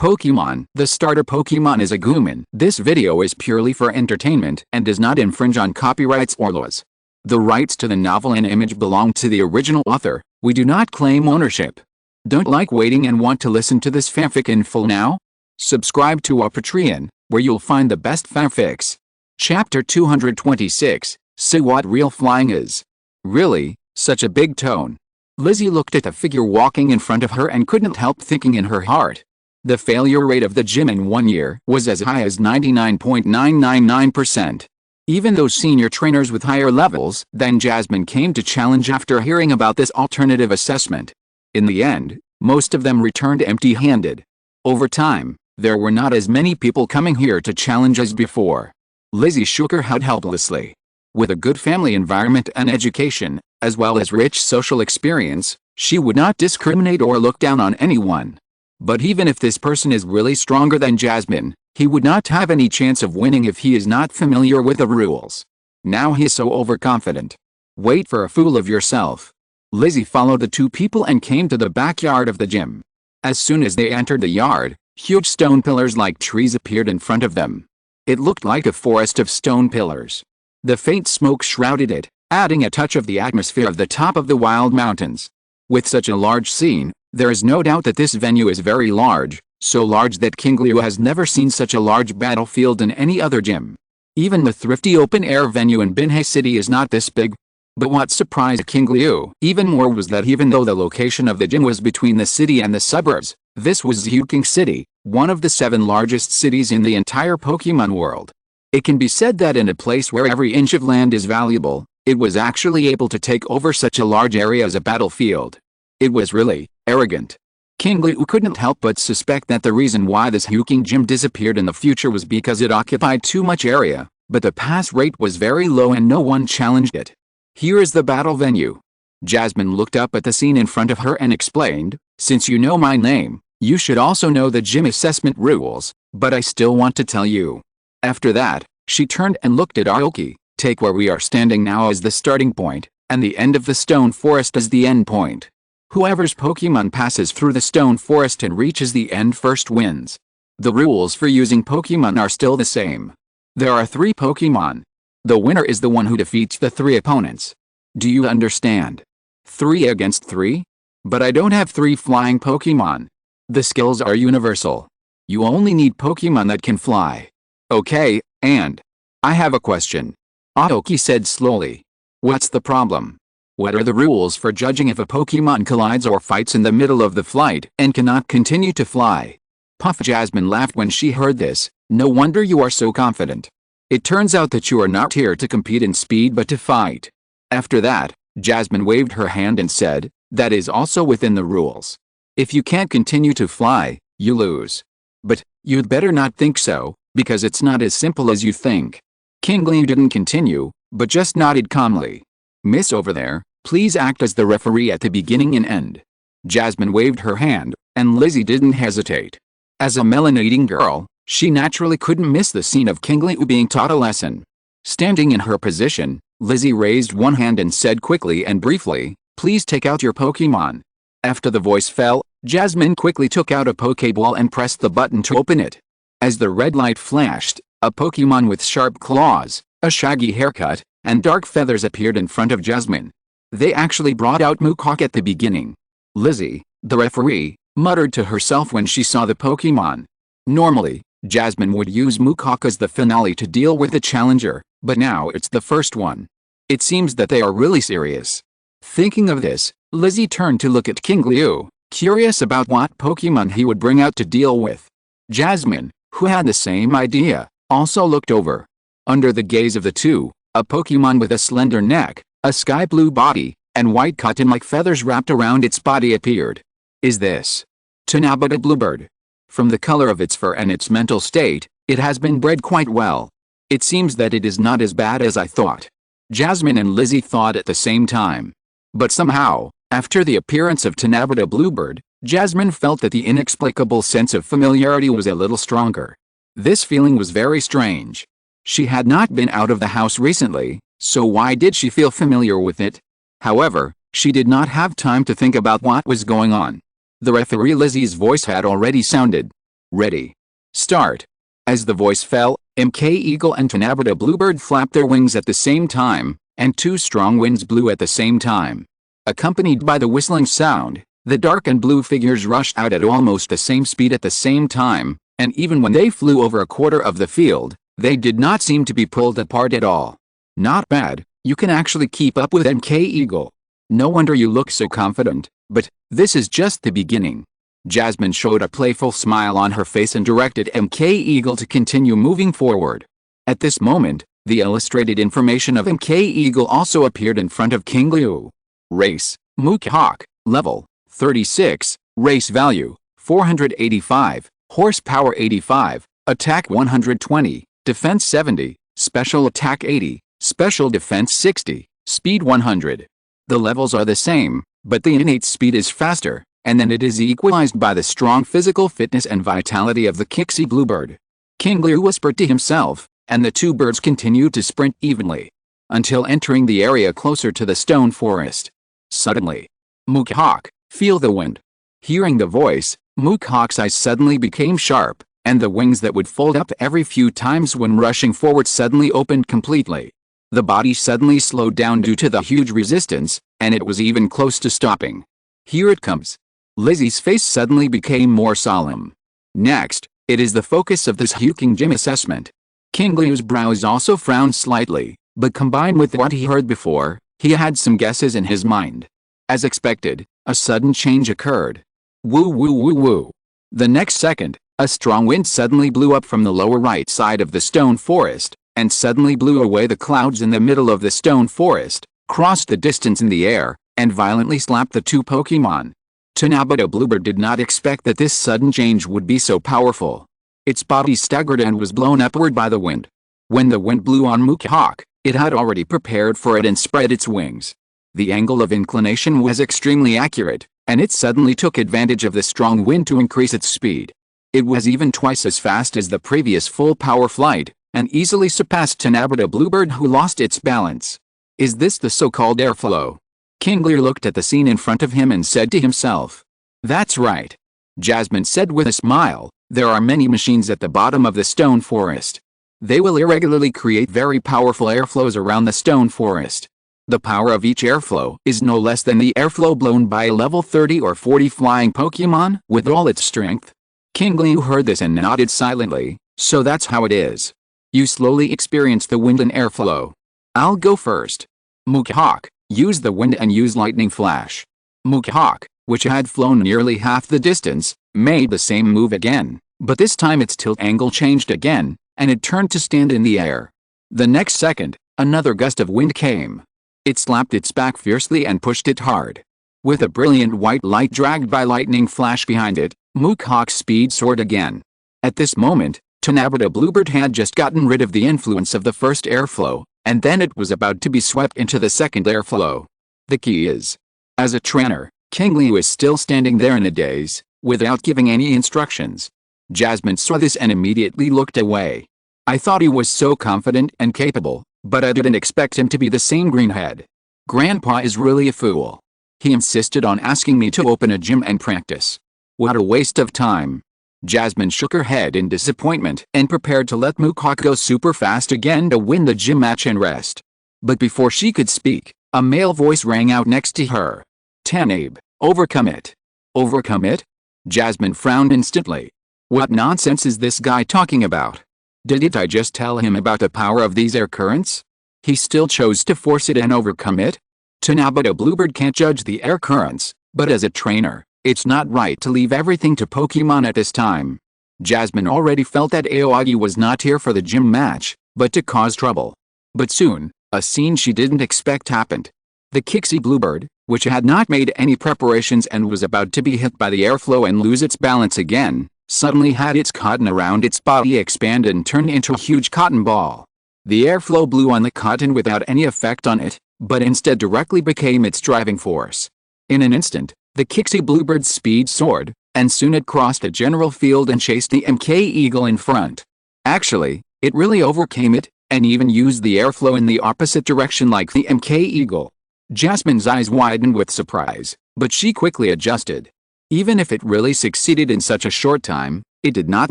Pokemon. The starter Pokemon is Agumon. This video is purely for entertainment and does not infringe on copyrights or laws. The rights to the novel and image belong to the original author. We do not claim ownership. Don't like waiting and want to listen to this fanfic in full now? Subscribe to our Patreon, where you'll find the best fanfics. Chapter 226, See What Real Flying Is. Really, such a big tone. Lizzie looked at the figure walking in front of her and couldn't help thinking in her heart. The failure rate of the gym in 1 year was as high as 99.999%. Even those senior trainers with higher levels than Jasmine came to challenge after hearing about this alternative assessment. In the end, most of them returned empty-handed. Over time, there were not as many people coming here to challenge as before. Lizzie shook her head helplessly. With a good family environment and education, as well as rich social experience, she would not discriminate or look down on anyone. But even if this person is really stronger than Jasmine, he would not have any chance of winning if he is not familiar with the rules. Now he is so overconfident. Wait for a fool of yourself. Lizzie followed the two people and came to the backyard of the gym. As soon as they entered the yard, huge stone pillars like trees appeared in front of them. It looked like a forest of stone pillars. The faint smoke shrouded it, adding a touch of the atmosphere of the top of the wild mountains. With such a large scene, there is no doubt that this venue is very large, so large that Qingliu has never seen such a large battlefield in any other gym. Even the thrifty open-air venue in Binhe City is not this big. But what surprised Qingliu even more was that even though the location of the gym was between the city and the suburbs, this was Zhuking City, one of the 7 largest cities in the entire Pokemon world. It can be said that in a place where every inch of land is valuable, it was actually able to take over such a large area as a battlefield. It was really arrogant. Qingliu couldn't help but suspect that the reason why this Zhuking gym disappeared in the future was because it occupied too much area, but the pass rate was very low and no one challenged it. Here is the battle venue. Jasmine looked up at the scene in front of her and explained, since you know my name, you should also know the gym assessment rules, but I still want to tell you. After that, she turned and looked at Aoki. Take where we are standing now as the starting point, and the end of the stone forest as the end point. Whoever's Pokemon passes through the stone forest and reaches the end first wins. The rules for using Pokemon are still the same. There are 3 Pokemon. The winner is the one who defeats the 3 opponents. Do you understand? 3 against 3? But I don't have 3 flying Pokemon. The skills are universal. You only need Pokemon that can fly. Okay, and I have a question. Aoki said slowly. What's the problem? What are the rules for judging if a Pokemon collides or fights in the middle of the flight and cannot continue to fly? Puff. Jasmine laughed when she heard this. No wonder you are so confident. It turns out that you are not here to compete in speed but to fight. After that, Jasmine waved her hand and said, that is also within the rules. If you can't continue to fly, you lose. But, you'd better not think so, because it's not as simple as you think. Qingliu didn't continue, but just nodded calmly. Miss over there, please act as the referee at the beginning and end. Jasmine waved her hand, and Lizzie didn't hesitate. As a melanating girl, she naturally couldn't miss the scene of Qingliu being taught a lesson. Standing in her position, Lizzie raised one hand and said quickly and briefly, please take out your Pokemon. After the voice fell, Jasmine quickly took out a Poké Ball and pressed the button to open it. As the red light flashed, a Pokemon with sharp claws, a shaggy haircut, and dark feathers appeared in front of Jasmine. They actually brought out Mukok at the beginning. Lizzie, the referee, muttered to herself when she saw the Pokemon. Normally, Jasmine would use Mukok as the finale to deal with the challenger, but now it's the first one. It seems that they are really serious. Thinking of this, Lizzie turned to look at Qingliu, curious about what Pokemon he would bring out to deal with. Jasmine, who had the same idea, also looked over. Under the gaze of the two, a Pokemon with a slender neck, a sky blue body, and white cotton-like feathers wrapped around its body appeared. Is this Tanabata Bluebird? From the color of its fur and its mental state, it has been bred quite well. It seems that it is not as bad as I thought. Jasmine and Lizzie thought at the same time. But somehow, after the appearance of Tanabata Bluebird, Jasmine felt that the inexplicable sense of familiarity was a little stronger. This feeling was very strange. She had not been out of the house recently, so why did she feel familiar with it? However, she did not have time to think about what was going on. The referee Lizzie's voice had already sounded. Ready. Start. As the voice fell, MK Eagle and Tanabata Bluebird flapped their wings at the same time, and two strong winds blew at the same time. Accompanied by the whistling sound, the dark and blue figures rushed out at almost the same speed at the same time, and even when they flew over a quarter of the field, they did not seem to be pulled apart at all. Not bad, you can actually keep up with MK Eagle. No wonder you look so confident, but this is just the beginning. Jasmine showed a playful smile on her face and directed MK Eagle to continue moving forward. At this moment, the illustrated information of MK Eagle also appeared in front of Qingliu. Race, Mukahawk, level 36, race value 485, horsepower 85, attack 120, defense 70, special attack 80, special defense 60, speed 100. The levels are the same, but the innate speed is faster, and then it is equalized by the strong physical fitness and vitality of the Qixi Bluebird. Qingliu whispered to himself, and the two birds continued to sprint evenly, until entering the area closer to the stone forest. Suddenly, Mukahawk, feel the wind. Hearing the voice, Mukahawk's eyes suddenly became sharp, and the wings that would fold up every few times when rushing forward suddenly opened completely. The body suddenly slowed down due to the huge resistance, and it was even close to stopping. Here it comes. Lizzie's face suddenly became more solemn. Next, it is the focus of this Huking Gym assessment. Qingliu's brows also frowned slightly, but combined with what he heard before, he had some guesses in his mind. As expected, a sudden change occurred. Woo woo woo woo. The next second, a strong wind suddenly blew up from the lower right side of the stone forest, and suddenly blew away the clouds in the middle of the stone forest, crossed the distance in the air, and violently slapped the two Pokémon. Tanabata Bluebird did not expect that this sudden change would be so powerful. Its body staggered and was blown upward by the wind. When the wind blew on Mukahawk, it had already prepared for it and spread its wings. The angle of inclination was extremely accurate, and it suddenly took advantage of the strong wind to increase its speed. It was even twice as fast as the previous full-power flight, and easily surpassed Tanabata Bluebird, who lost its balance. Is this the so-called airflow? Qingliu looked at the scene in front of him and said to himself. That's right. Jasmine said with a smile, there are many machines at the bottom of the stone forest. They will irregularly create very powerful airflows around the stone forest. The power of each airflow is no less than the airflow blown by a level 30 or 40 flying Pokémon with all its strength. Qingliu heard this and nodded silently, so that's how it is. You slowly experience the wind and airflow. I'll go first. Mukahawk, use the wind and use lightning flash. Mukahawk, which had flown nearly half the distance, made the same move again, but this time its tilt angle changed again, and it turned to stand in the air. The next second, another gust of wind came. It slapped its back fiercely and pushed it hard. With a brilliant white light dragged by lightning flash behind it, Mukahawk's speed soared again. At this moment, Tanabata Bluebird had just gotten rid of the influence of the first airflow, and then it was about to be swept into the second airflow. The key is, as a trainer, Qingliu is still standing there in a daze, without giving any instructions. Jasmine saw this and immediately looked away. I thought he was so confident and capable, but I didn't expect him to be the same greenhead. Grandpa is really a fool. He insisted on asking me to open a gym and practice. What a waste of time. Jasmine shook her head in disappointment and prepared to let Mukahawk go super fast again to win the gym match and rest. But before she could speak, a male voice rang out next to her. Tanabe, overcome it. Overcome it? Jasmine frowned instantly. What nonsense is this guy talking about? Didn't I just tell him about the power of these air currents? He still chose to force it and overcome it? Tanabata Bluebird can't judge the air currents, but as a trainer, it's not right to leave everything to Pokemon at this time. Jasmine already felt that Aoyagi was not here for the gym match, but to cause trouble. But soon, a scene she didn't expect happened. The Qixi Bluebird, which had not made any preparations and was about to be hit by the airflow and lose its balance again, suddenly had its cotton around its body expand and turn into a huge cotton ball. The airflow blew on the cotton without any effect on it, but instead directly became its driving force. In an instant, the Qixi Bluebird's speed soared, and soon it crossed a general field and chased the MK Eagle in front. Actually, it really overcame it, and even used the airflow in the opposite direction like the MK Eagle. Jasmine's eyes widened with surprise, but she quickly adjusted. Even if it really succeeded in such a short time, it did not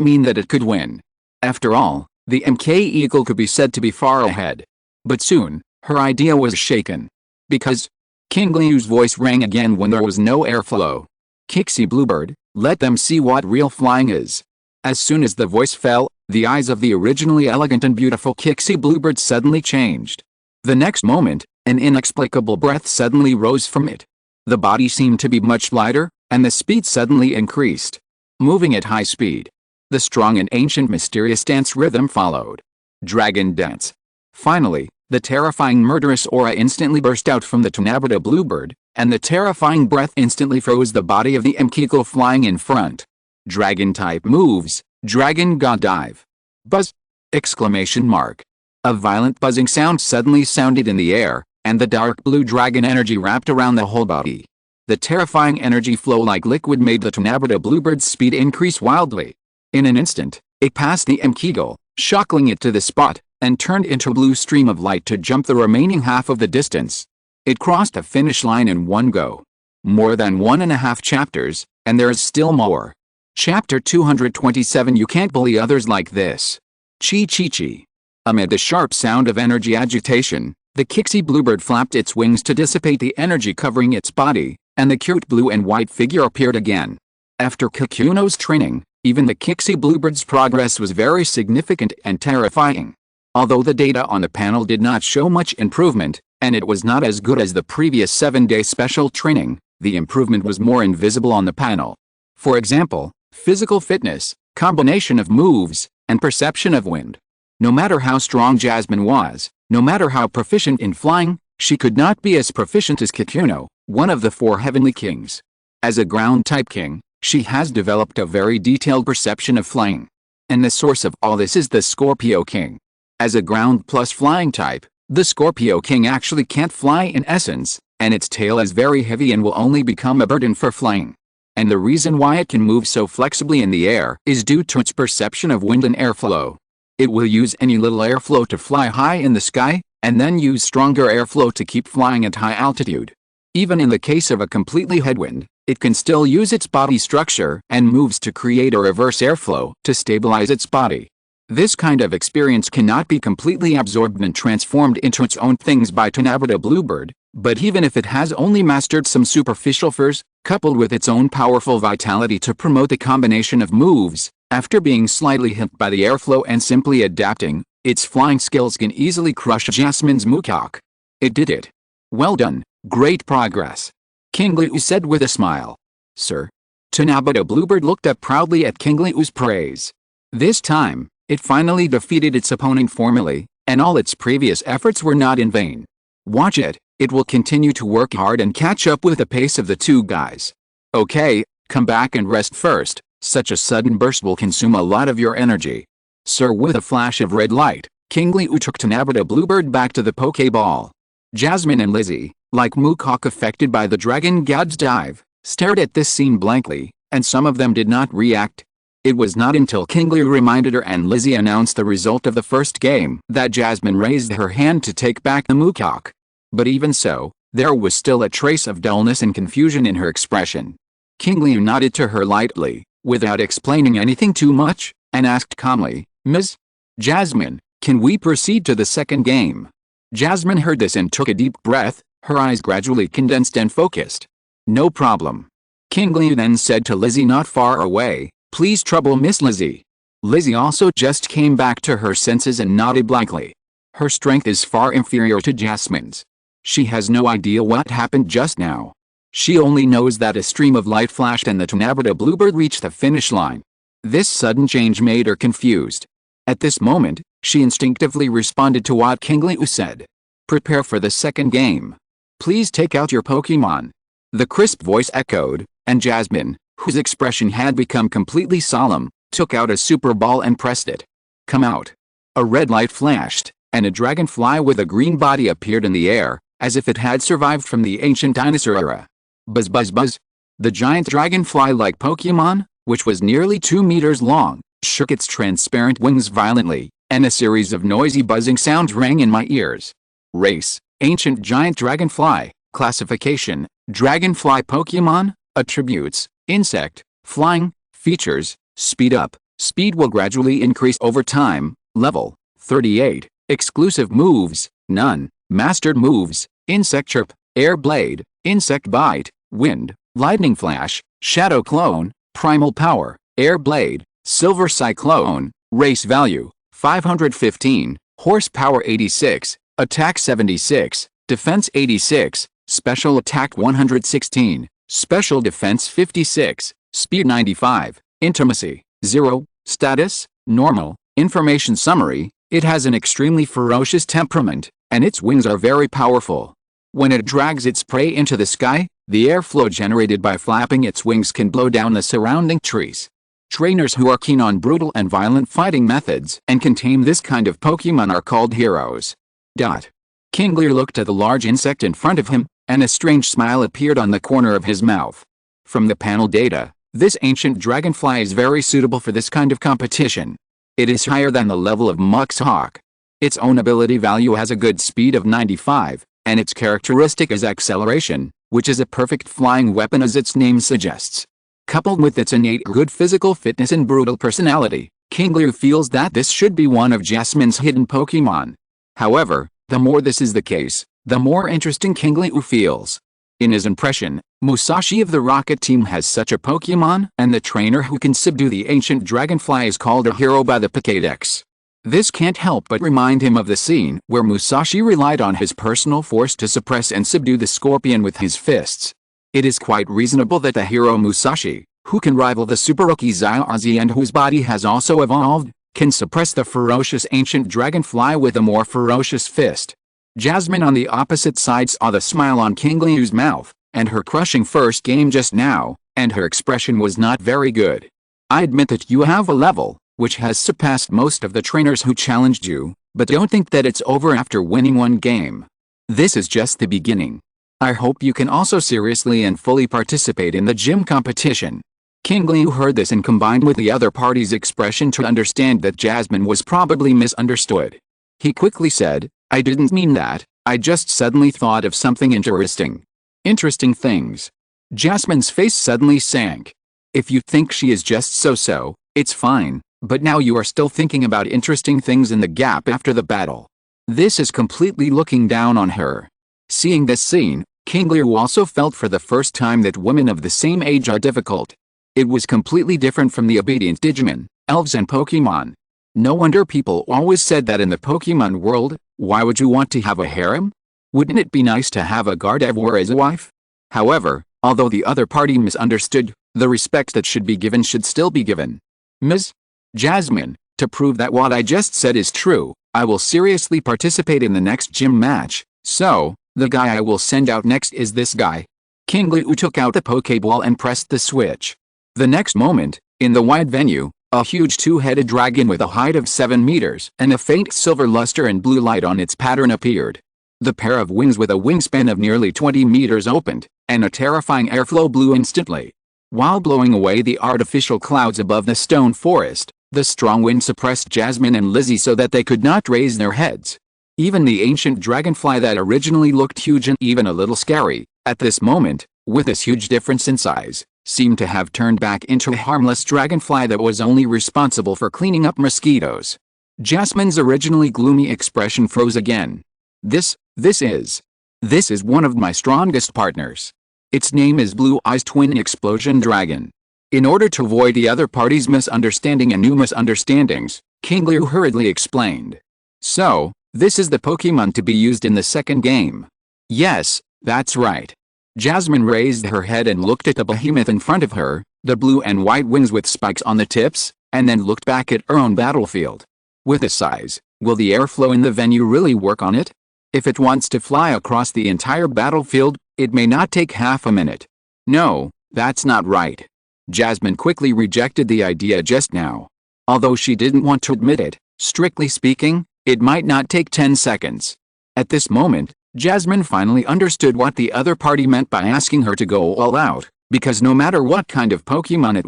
mean that it could win. After all, the MK Eagle could be said to be far ahead. But soon, her idea was shaken. Because Qingliu's voice rang again when there was no airflow. "Kixie Bluebird, let them see what real flying is." As soon as the voice fell, the eyes of the originally elegant and beautiful Kixie Bluebird suddenly changed. The next moment, an inexplicable breath suddenly rose from it. The body seemed to be much lighter, and the speed suddenly increased. Moving at high speed. The strong and ancient mysterious dance rhythm followed. Dragon dance. Finally, the terrifying murderous aura instantly burst out from the Tornado Bluebird, and the terrifying breath instantly froze the body of the Eagle flying in front. Dragon-type moves, Dragon God Dive. Buzz! Exclamation mark. A violent buzzing sound suddenly sounded in the air, and the dark blue dragon energy wrapped around the whole body. The terrifying energy flow like liquid made the Tornado Bluebird's speed increase wildly. In an instant, it passed the Eagle, shocking it to the spot, and turned into a blue stream of light to jump the remaining half of the distance. It crossed the finish line in one go. More than 1.5 chapters, and there is still more. Chapter 227. You can't bully others like this. Chi chi chi. Amid the sharp sound of energy agitation, the Kixie Bluebird flapped its wings to dissipate the energy covering its body, and the cute blue and white figure appeared again. After Kikuno's training, even the Kixie Bluebird's progress was very significant and terrifying. Although the data on the panel did not show much improvement, and it was not as good as the previous 7-day special training, the improvement was more invisible on the panel. For example, physical fitness, combination of moves, and perception of wind. No matter how strong Jasmine was, no matter how proficient in flying, she could not be as proficient as Kikuno, one of the 4 heavenly kings. As a ground-type king, she has developed a very detailed perception of flying. And the source of all this is the Scorpio King. As a ground plus flying type, the Scorpio King actually can't fly in essence, and its tail is very heavy and will only become a burden for flying. And the reason why it can move so flexibly in the air is due to its perception of wind and airflow. It will use any little airflow to fly high in the sky, and then use stronger airflow to keep flying at high altitude. Even in the case of a completely headwind, it can still use its body structure and moves to create a reverse airflow to stabilize its body. This kind of experience cannot be completely absorbed and transformed into its own things by Tornado Bluebird, but even if it has only mastered some superficial fears, coupled with its own powerful vitality to promote the combination of moves, after being slightly hit by the airflow and simply adapting, its flying skills can easily crush Jasmine's Mukok. It did it. Well done, great progress. Qingliu said with a smile. Sir. Tornado Bluebird looked up proudly at Qingliu's praise. This time, it finally defeated its opponent formally, and all its previous efforts were not in vain. Watch it, it will continue to work hard and catch up with the pace of the 2 guys. Okay, come back and rest first, such a sudden burst will consume a lot of your energy. Sir, with a flash of red light, Qingliu took Tornado Bluebird back to the Poké Ball. Jasmine and Lizzie, like Mukok affected by the Dragon God's dive, stared at this scene blankly, and some of them did not react. It was not until Qingliu reminded her and Lizzie announced the result of the first game that Jasmine raised her hand to take back the Mukok. But even so, there was still a trace of dullness and confusion in her expression. Qingliu nodded to her lightly, without explaining anything too much, and asked calmly, Ms. Jasmine, can we proceed to the second game? Jasmine heard this and took a deep breath, her eyes gradually condensed and focused. No problem. Qingliu then said to Lizzie not far away, Please trouble Miss Lizzie. Lizzie also just came back to her senses and nodded blankly. Her strength is far inferior to Jasmine's. She has no idea what happened just now. She only knows that a stream of light flashed and the Tornado Bluebird reached the finish line. This sudden change made her confused. At this moment, she instinctively responded to what Qingliu said. Prepare for the second game. Please take out your Pokemon. The crisp voice echoed, and Jasmine, whose expression had become completely solemn, took out a super ball and pressed it. Come out. A red light flashed, and a dragonfly with a green body appeared in the air, as if it had survived from the ancient dinosaur era. Buzz buzz buzz. The giant dragonfly-like Pokemon, which was nearly 2 meters long, shook its transparent wings violently, and a series of noisy buzzing sounds rang in my ears. Race, ancient giant dragonfly. Classification, dragonfly Pokemon. Attributes, insect. Flying. Features, Speed up. Speed will gradually increase over time. Level 38. Exclusive moves, none. Mastered moves, Insect Chirp, Air Blade, Insect Bite, Wind, Lightning Flash, Shadow Clone, Primal Power, Air Blade, Silver Cyclone. Race value, 515, horsepower 86, attack 76, defense 86, special attack 116, special defense 56, speed 95, intimacy, 0, status, normal. Information summary: it has an extremely ferocious temperament, and its wings are very powerful. When it drags its prey into the sky, the airflow generated by flapping its wings can blow down the surrounding trees. Trainers who are keen on brutal and violent fighting methods and can tame this kind of Pokemon are called heroes. Qingliu looked at the large insect in front of him, and a strange smile appeared on the corner of his mouth. From the panel data, this ancient dragonfly is very suitable for this kind of competition. It is higher than the level of Muck's Hawk. Its own ability value has a good speed of 95, and its characteristic is acceleration, which is a perfect flying weapon as its name suggests. Coupled with its innate good physical fitness and brutal personality, Qingliu feels that this should be one of Jasmine's hidden Pokemon. However, the more this is the case, the more interesting Qingliu feels. In his impression, Musashi of the Rocket Team has such a Pokemon, and the trainer who can subdue the ancient dragonfly is called a hero by the Pokédex. This can't help but remind him of the scene where Musashi relied on his personal force to suppress and subdue the scorpion with his fists. It is quite reasonable that the hero Musashi, who can rival the super rookie Xiaozi and whose body has also evolved, can suppress the ferocious ancient dragonfly with a more ferocious fist. Jasmine on the opposite side saw the smile on Qingliu's mouth, and her crushing first game just now, and her expression was not very good. I admit that you have a level which has surpassed most of the trainers who challenged you, but don't think that it's over after winning one game. This is just the beginning. I hope you can also seriously and fully participate in the gym competition. Qingliu heard this and combined with the other party's expression to understand that Jasmine was probably misunderstood. He quickly said, "I didn't mean that, I just suddenly thought of something interesting." Interesting things. Jasmine's face suddenly sank. If you think she is just so-so, it's fine, but now you are still thinking about interesting things in the gap after the battle. This is completely looking down on her. Seeing this scene, Qingliu also felt for the first time that women of the same age are difficult. It was completely different from the obedient Digimon, elves and Pokemon. No wonder people always said that in the Pokemon world, why would you want to have a harem? Wouldn't it be nice to have a Gardevoir as a wife? However, although the other party misunderstood, the respect that should be given should still be given. Ms. Jasmine, to prove that what I just said is true, I will seriously participate in the next gym match, so, the guy I will send out next is this guy. Qingliu took out the Poké Ball and pressed the switch. The next moment, in the wide venue, a huge two-headed dragon with a height of 7 meters and a faint silver luster and blue light on its pattern appeared. The pair of wings with a wingspan of nearly 20 meters opened, and a terrifying airflow blew instantly. While blowing away the artificial clouds above the stone forest, the strong wind suppressed Jasmine and Lizzie so that they could not raise their heads. Even the ancient dragonfly that originally looked huge and even a little scary, at this moment, with this huge difference in size, seemed to have turned back into a harmless dragonfly that was only responsible for cleaning up mosquitoes. Jasmine's originally gloomy expression froze again. This is one of my strongest partners. Its name is Blue Eyes Twin Explosion Dragon. In order to avoid the other party's misunderstanding and new misunderstandings, Qingliu hurriedly explained. So, this is the Pokemon to be used in the second game. Yes, that's right. Jasmine raised her head and looked at the behemoth in front of her, the blue and white wings with spikes on the tips, and then looked back at her own battlefield. With this size, will the airflow in the venue really work on it? If it wants to fly across the entire battlefield, it may not take half a minute. No, that's not right. Jasmine quickly rejected the idea just now. Although she didn't want to admit it, strictly speaking, it might not take 10 seconds. At this moment, Jasmine finally understood what the other party meant by asking her to go all out, because no matter what kind of Pokemon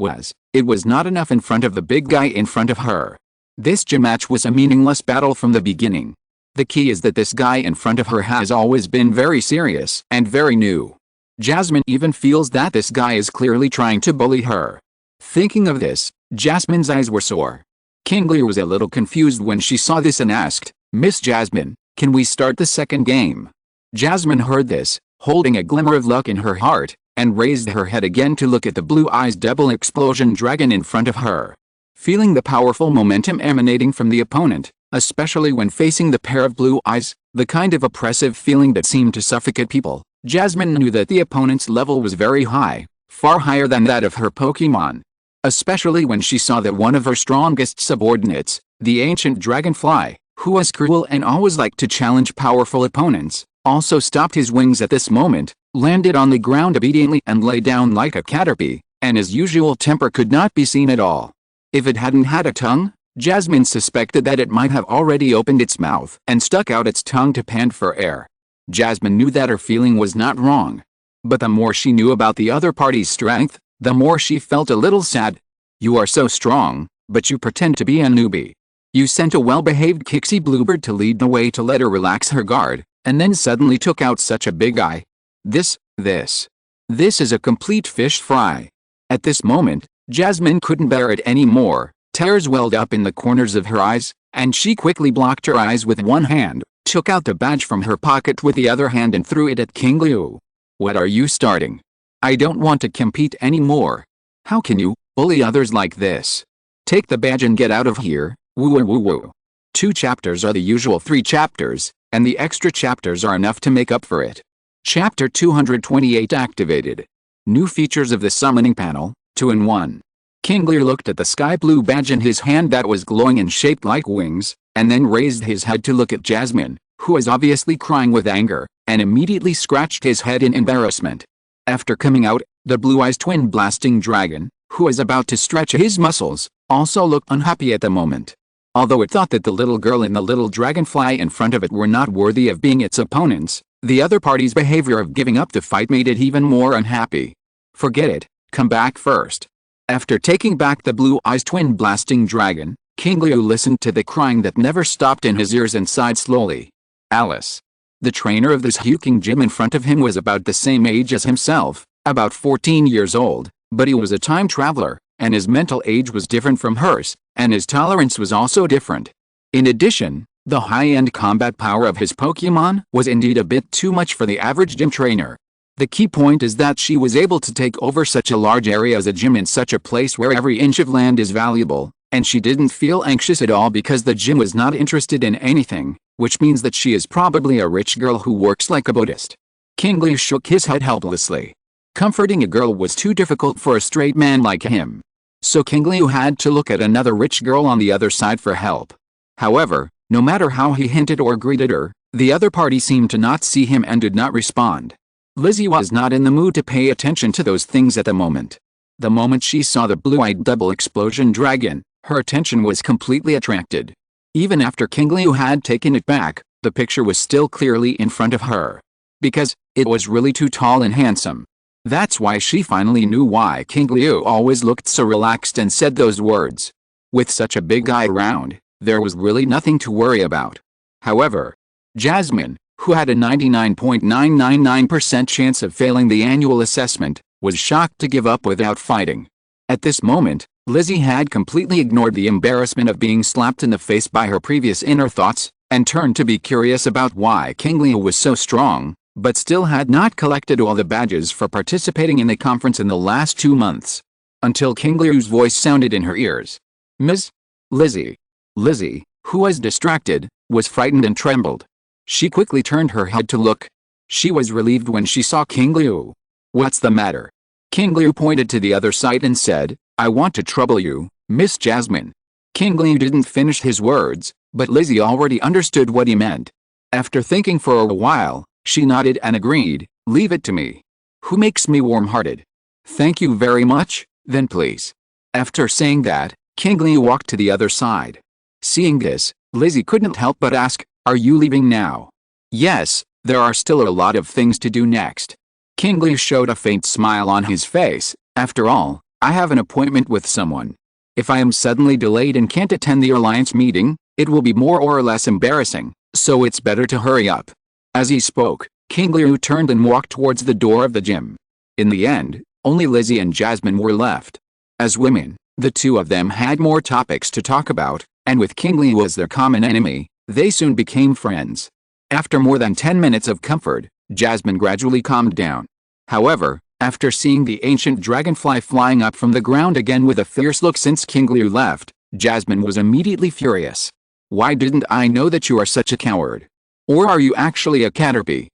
it was not enough in front of the big guy in front of her. This gym match was a meaningless battle from the beginning. The key is that this guy in front of her has always been very serious and very new. Jasmine even feels that this guy is clearly trying to bully her. Thinking of this, Jasmine's eyes were sore. Qingliu was a little confused when she saw this and asked, "Miss Jasmine, can we start the second game?" Jasmine heard this, holding a glimmer of luck in her heart, and raised her head again to look at the blue-eyed double explosion dragon in front of her. Feeling the powerful momentum emanating from the opponent, especially when facing the pair of blue eyes, the kind of oppressive feeling that seemed to suffocate people, Jasmine knew that the opponent's level was very high, far higher than that of her Pokémon. Especially when she saw that one of her strongest subordinates, the ancient dragonfly, who was cruel and always liked to challenge powerful opponents, also stopped his wings at this moment, landed on the ground obediently and lay down like a caterpie, and his usual temper could not be seen at all. If it hadn't had a tongue, Jasmine suspected that it might have already opened its mouth and stuck out its tongue to pant for air. Jasmine knew that her feeling was not wrong. But the more she knew about the other party's strength, the more she felt a little sad. "You are so strong, but you pretend to be a newbie. You sent a well-behaved Kixie Bluebird to lead the way to let her relax her guard, and then suddenly took out such a big eye. This is a complete fish fry." At this moment, Jasmine couldn't bear it anymore. Tears welled up in the corners of her eyes, and she quickly blocked her eyes with one hand, took out the badge from her pocket with the other hand and threw it at Qingliu. "What are you starting? I don't want to compete anymore. How can you bully others like this? Take the badge and get out of here, woo woo woo." 2 chapters are the usual 3 chapters, and the extra chapters are enough to make up for it. Chapter 228 activated. New features of the summoning panel, 2 in 1. Qingliu looked at the sky blue badge in his hand that was glowing and shaped like wings, and then raised his head to look at Jasmine, who was obviously crying with anger, and immediately scratched his head in embarrassment. After coming out, the blue-eyed twin blasting dragon, who was about to stretch his muscles, also looked unhappy at the moment. Although it thought that the little girl and the little dragonfly in front of it were not worthy of being its opponents, the other party's behavior of giving up the fight made it even more unhappy. "Forget it, come back first." After taking back the blue-eyed twin blasting dragon, Qingliu listened to the crying that never stopped in his ears and sighed slowly. Alice. The trainer of this hulking gym in front of him was about the same age as himself, about 14 years old, but he was a time traveler, and his mental age was different from hers, and his tolerance was also different. In addition, the high-end combat power of his Pokémon was indeed a bit too much for the average gym trainer. The key point is that she was able to take over such a large area as a gym in such a place where every inch of land is valuable, and she didn't feel anxious at all because the gym was not interested in anything, which means that she is probably a rich girl who works like a Buddhist. Qingliu shook his head helplessly. Comforting a girl was too difficult for a straight man like him. So Qingliu had to look at another rich girl on the other side for help. However, no matter how he hinted or greeted her, the other party seemed to not see him and did not respond. Lizzie was not in the mood to pay attention to those things at the moment. The moment she saw the blue-eyed double explosion dragon, her attention was completely attracted. Even after Qingliu had taken it back, the picture was still clearly in front of her. Because it was really too tall and handsome. That's why she finally knew why Qingliu always looked so relaxed and said those words. With such a big guy around, there was really nothing to worry about. However, Jasmine, who had a 99.999% chance of failing the annual assessment, was shocked to give up without fighting. At this moment, Lizzie had completely ignored the embarrassment of being slapped in the face by her previous inner thoughts, and turned to be curious about why Qingliu was so strong, but still had not collected all the badges for participating in the conference in the last 2 months. Until Qingliu's voice sounded in her ears. "Ms. Lizzie." Lizzie, who was distracted, was frightened and trembled. She quickly turned her head to look. She was relieved when she saw Qingliu. "What's the matter?" Qingliu pointed to the other side and said, "I want to trouble you, Miss Jasmine." Qingliu didn't finish his words, but Lizzie already understood what he meant. After thinking for a while, she nodded and agreed, "Leave it to me. Who makes me warm-hearted?" "Thank you very much, then please." After saying that, Qingliu walked to the other side. Seeing this, Lizzie couldn't help but ask, "Are you leaving now?" "Yes, there are still a lot of things to do next." Qingliu showed a faint smile on his face. "After all, I have an appointment with someone. If I am suddenly delayed and can't attend the Alliance meeting, it will be more or less embarrassing, so it's better to hurry up." As he spoke, Qingliu turned and walked towards the door of the gym. In the end, only Lizzie and Jasmine were left. As women, the two of them had more topics to talk about, and with Qingliu as their common enemy, they soon became friends. After more than 10 minutes of comfort, Jasmine gradually calmed down. However, after seeing the ancient dragonfly flying up from the ground again with a fierce look since Qingliu left, Jasmine was immediately furious. Why didn't I know that you are such a coward? Or are you actually a caterpie?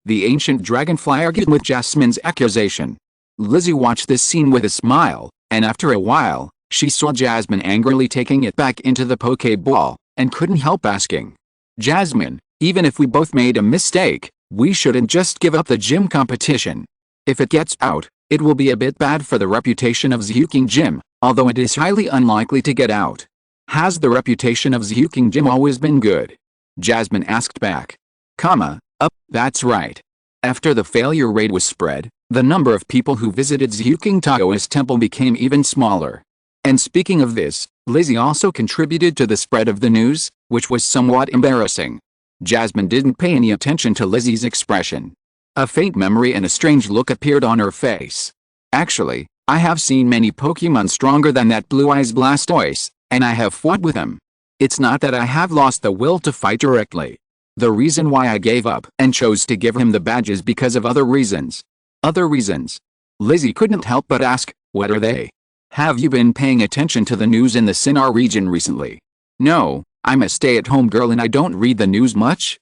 The ancient dragonfly argued with Jasmine's accusation. Lizzie watched this scene with a smile, and after a while, she saw Jasmine angrily taking it back into the Poké Ball, and couldn't help asking. Jasmine, even if we both made a mistake, we shouldn't just give up the gym competition. If it gets out, it will be a bit bad for the reputation of Zhuking Gym, although it is highly unlikely to get out. Has the reputation of Zhuking Gym always been good? Jasmine asked back. That's right. After the failure rate was spread, the number of people who visited Zhuking Taoist Temple became even smaller. And speaking of this, Lizzie also contributed to the spread of the news, which was somewhat embarrassing. Jasmine didn't pay any attention to Lizzie's expression. A faint memory and a strange look appeared on her face. Actually, I have seen many Pokemon stronger than that Blue Eyes Blastoise, and I have fought with him. It's not that I have lost the will to fight directly. The reason why I gave up and chose to give him the badge is because of other reasons. Other reasons? Lizzie couldn't help but ask, what are they? Have you been paying attention to the news in the Sinnoh region recently? No, I'm a stay-at-home girl and I don't read the news much.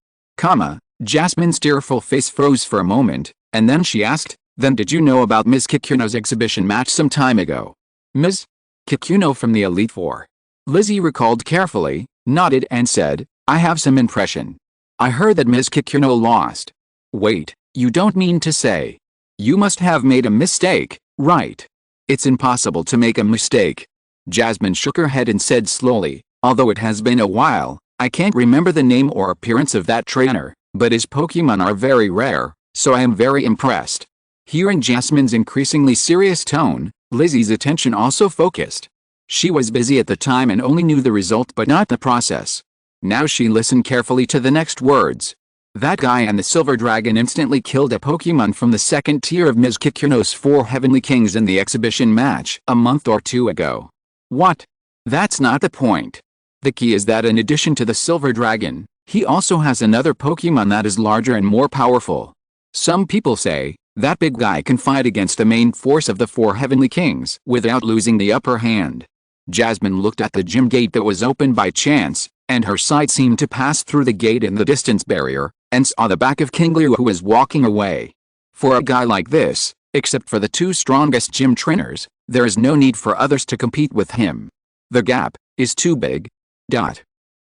Jasmine's tearful face froze for a moment, and then she asked, then did you know about Ms. Kikuno's exhibition match some time ago? Ms. Kikuno from the Elite Four. Lizzie recalled carefully, nodded and said, I have some impression. I heard that Ms. Kikuno lost. Wait, you don't mean to say. You must have made a mistake, right? It's impossible to make a mistake. Jasmine shook her head and said slowly, although it has been a while, I can't remember the name or appearance of that trainer, but his Pokemon are very rare, so I am very impressed. Hearing Jasmine's increasingly serious tone, Lizzie's attention also focused. She was busy at the time and only knew the result but not the process. Now she listened carefully to the next words. That guy and the Silver Dragon instantly killed a Pokemon from the second tier of Ms. Kikuno's 4 Heavenly Kings in the exhibition match a month or two ago. What? That's not the point. The key is that in addition to the Silver Dragon, he also has another Pokemon that is larger and more powerful. Some people say, that big guy can fight against the main force of the 4 Heavenly Kings without losing the upper hand. Jasmine looked at the gym gate that was opened by chance, and her sight seemed to pass through the gate in the distance barrier, and saw the back of Qingliu who was walking away. For a guy like this, except for the 2 strongest gym trainers, there is no need for others to compete with him. The gap is too big.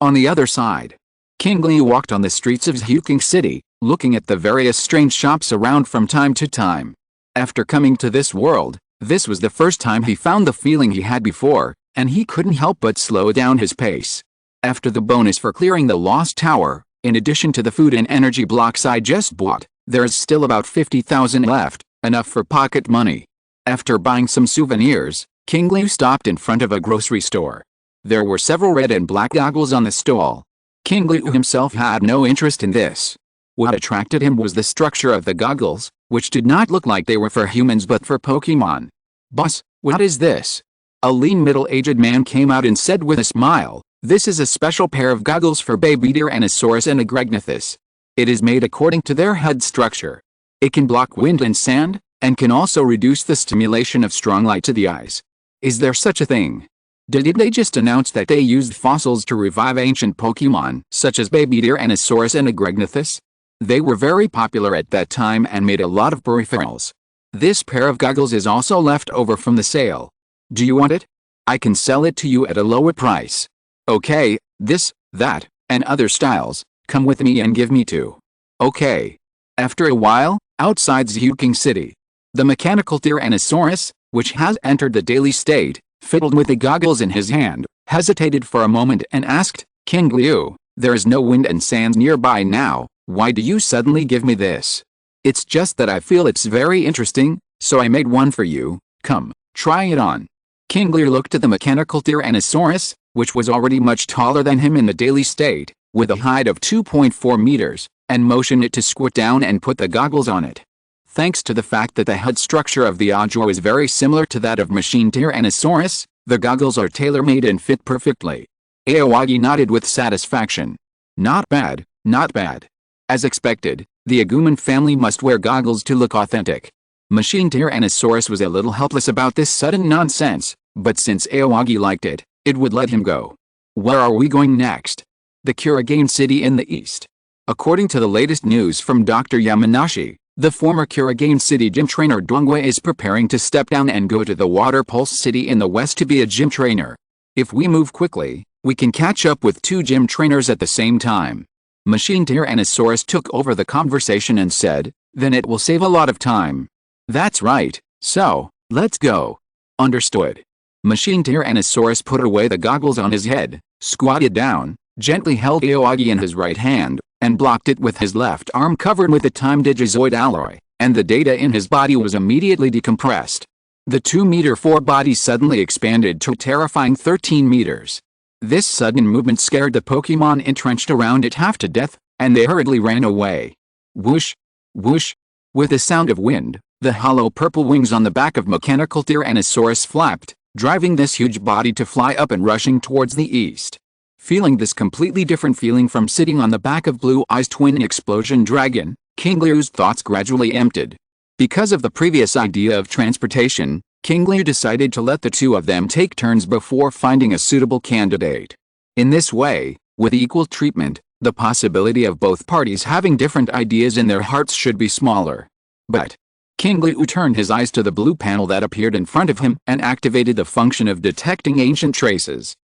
On the other side, Qingliu walked on the streets of Zhuking City, looking at the various strange shops around from time to time. After coming to this world, this was the first time he found the feeling he had before, and he couldn't help but slow down his pace. After the bonus for clearing the Lost Tower, in addition to the food and energy blocks I just bought, there is still about 50,000 left, enough for pocket money. After buying some souvenirs, Qingliu stopped in front of a grocery store. There were several red and black goggles on the stall. Qingliu himself had no interest in this. What attracted him was the structure of the goggles, which did not look like they were for humans but for Pokemon. Boss, what is this? A lean middle-aged man came out and said with a smile, this is a special pair of goggles for Baby Deer Anasaurus and Agregnithus. It is made according to their head structure. It can block wind and sand, and can also reduce the stimulation of strong light to the eyes. Is there such a thing? Did they just announce that they used fossils to revive ancient Pokemon, such as Baby Deer Anasaurus and Agregnithus? They were very popular at that time and made a lot of peripherals. This pair of goggles is also left over from the sale. Do you want it? I can sell it to you at a lower price. Okay, this, that, and other styles, come with me and give me 2. Okay. After a while, outside Zhuking City, the mechanical Tyrannosaurus, which has entered the daily state, fiddled with the goggles in his hand, hesitated for a moment and asked, Qingliu, there is no wind and sand nearby now, why do you suddenly give me this? It's just that I feel it's very interesting, so I made one for you, come, try it on. Qingliu looked at the mechanical Tyrannosaurus, which was already much taller than him in the daily state, with a height of 2.4 meters, and motioned it to squat down and put the goggles on it. Thanks to the fact that the head structure of the Ajo is very similar to that of machine Tyrannosaurus, the goggles are tailor-made and fit perfectly. Aoyagi nodded with satisfaction. Not bad, not bad. As expected, the Agumon family must wear goggles to look authentic. Machine Tyrannosaurus was a little helpless about this sudden nonsense, but since Aoyagi liked it, it would let him go. Where are we going next? The Kurigane City in the east. According to the latest news from Dr. Yamanashi, the former Kurigane City gym trainer Dongwei is preparing to step down and go to the Water Pulse City in the west to be a gym trainer. If we move quickly, we can catch up with 2 gym trainers at the same time. Machine Tyrannosaurus took over the conversation and said, then it will save a lot of time. That's right, so, let's go. Understood. Machine Tyrannosaurus put away the goggles on his head, squatted down, gently held Aoyagi in his right hand, and blocked it with his left arm covered with the time digizoid alloy, and the data in his body was immediately decompressed. The 2-meter-4 body suddenly expanded to a terrifying 13 meters. This sudden movement scared the Pokémon entrenched around it half to death, and they hurriedly ran away. Whoosh! Whoosh! With the sound of wind, the hollow purple wings on the back of mechanical Tyrannosaurus flapped, driving this huge body to fly up and rushing towards the east. Feeling this completely different feeling from sitting on the back of Blue Eye's twin explosion dragon, Qingliu's thoughts gradually emptied. Because of the previous idea of transportation, Qingliu decided to let the 2 of them take turns before finding a suitable candidate. In this way, with equal treatment, the possibility of both parties having different ideas in their hearts should be smaller. But Qingliu turned his eyes to the blue panel that appeared in front of him and activated the function of detecting ancient traces.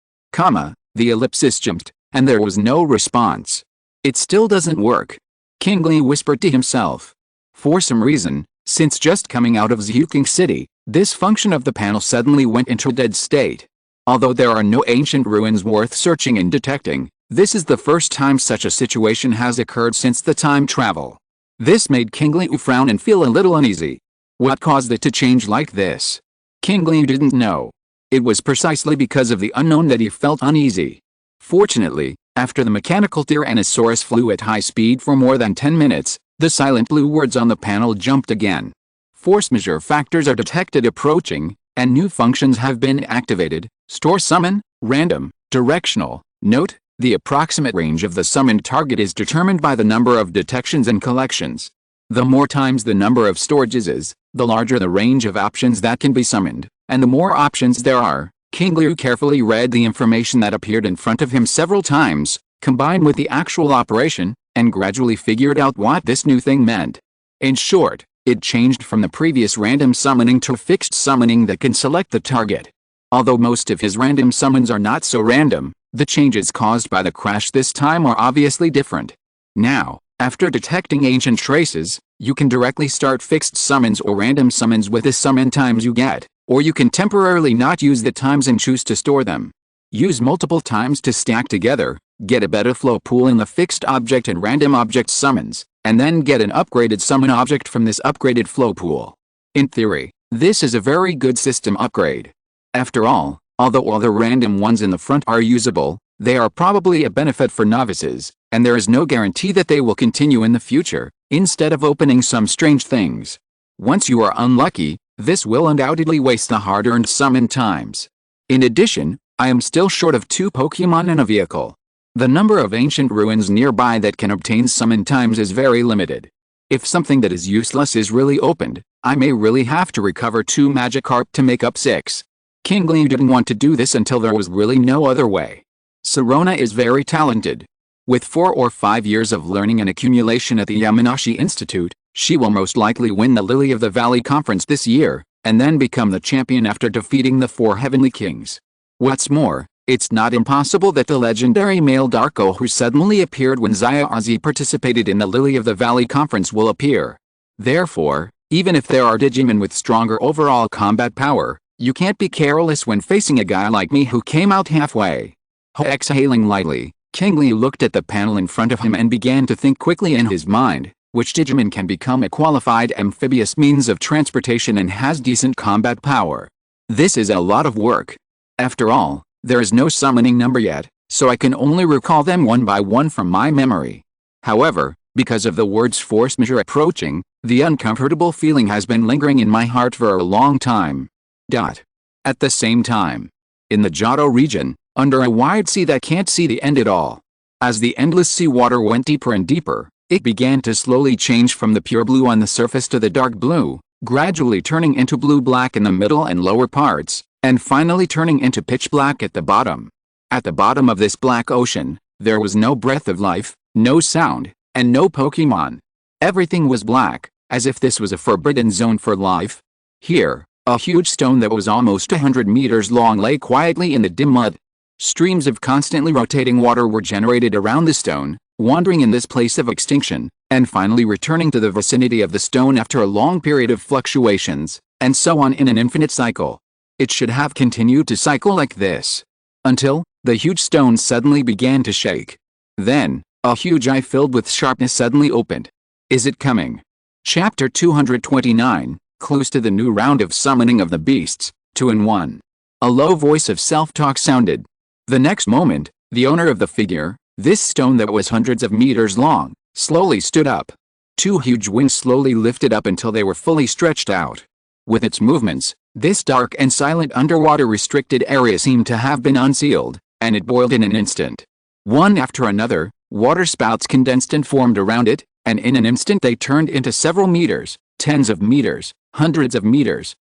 The ellipsis jumped, and there was no response. It still doesn't work. Qingliu whispered to himself. For some reason, since just coming out of Zhuking City, this function of the panel suddenly went into a dead state. Although there are no ancient ruins worth searching and detecting, this is the first time such a situation has occurred since the time travel. This made Qingliu frown and feel a little uneasy. What caused it to change like this? Qingliu didn't know. It was precisely because of the unknown that he felt uneasy. Fortunately, after the mechanical Tyrannosaurus flew at high speed for more than 10 minutes, the silent blue words on the panel jumped again. Force majeure factors are detected approaching, and new functions have been activated. Store summon, random, directional. Note, the approximate range of the summoned target is determined by the number of detections and collections. The more times the number of storages is, the larger the range of options that can be summoned, and the more options there are. Qingliu carefully read the information that appeared in front of him several times, combined with the actual operation, and gradually figured out what this new thing meant. In short, it changed from the previous random summoning to fixed summoning that can select the target. Although most of his random summons are not so random, the changes caused by the crash this time are obviously different. Now, after detecting ancient traces, you can directly start fixed summons or random summons with the summon times you get, or you can temporarily not use the times and choose to store them. Use multiple times to stack together, get a better flow pool in the fixed object and random object summons, and then get an upgraded summon object from this upgraded flow pool. In theory, this is a very good system upgrade. After all, although all the random ones in the front are usable, they are probably a benefit for novices, and there is no guarantee that they will continue in the future, instead of opening some strange things. Once you are unlucky, this will undoubtedly waste the hard-earned summon times. In addition, I am still short of 2 Pokémon and a vehicle. The number of ancient ruins nearby that can obtain summon times is very limited. If something that is useless is really opened, I may really have to recover 2 Magikarp to make up 6. Qingliu didn't want to do this until there was really no other way. Sirona is very talented. With 4 or 5 years of learning and accumulation at the Yamanashi Institute, she will most likely win the Lily of the Valley Conference this year, and then become the champion after defeating the 4 Heavenly Kings. What's more, it's not impossible that the legendary male Darko who suddenly appeared when Xiaozi participated in the Lily of the Valley Conference will appear. Therefore, even if there are Digimon with stronger overall combat power, you can't be careless when facing a guy like me who came out halfway. Exhaling lightly, Qingliu looked at the panel in front of him and began to think quickly in his mind, which Digimon can become a qualified amphibious means of transportation and has decent combat power. This is a lot of work. After all, there is no summoning number yet, so I can only recall them one by one from my memory. However, Because of the words force majeure approaching, the uncomfortable feeling has been lingering in my heart for a long time. At the same time, in the Johto region, under a wide sea that can't see the end at all, as the endless sea water went deeper and deeper, it began to slowly change from the pure blue on the surface to the dark blue, gradually turning into blue-black in the middle and lower parts, and finally turning into pitch black at the bottom. At the bottom of this black ocean, there was no breath of life, no sound, and no Pokémon. Everything was black, as if this was a forbidden zone for life. Here, a huge stone that was almost 100 meters long lay quietly in the dim mud. Streams of constantly rotating water were generated around the stone, wandering in this place of extinction, and finally returning to the vicinity of the stone after a long period of fluctuations, and so on in an infinite cycle. It should have continued to cycle like this, until the huge stone suddenly began to shake. Then, a huge eye filled with sharpness suddenly opened. Is it coming? Chapter 229, close to the new round of summoning of the beasts, 2-in-1. A low voice of self-talk sounded. The next moment, the owner of the figure, this stone that was hundreds of meters long, slowly stood up. Two huge wings slowly lifted up until they were fully stretched out. With its movements, this dark and silent underwater restricted area seemed to have been unsealed, and it boiled in an instant. One after another, water spouts condensed and formed around it, and in an instant they turned into several meters, tens of meters, hundreds of meters,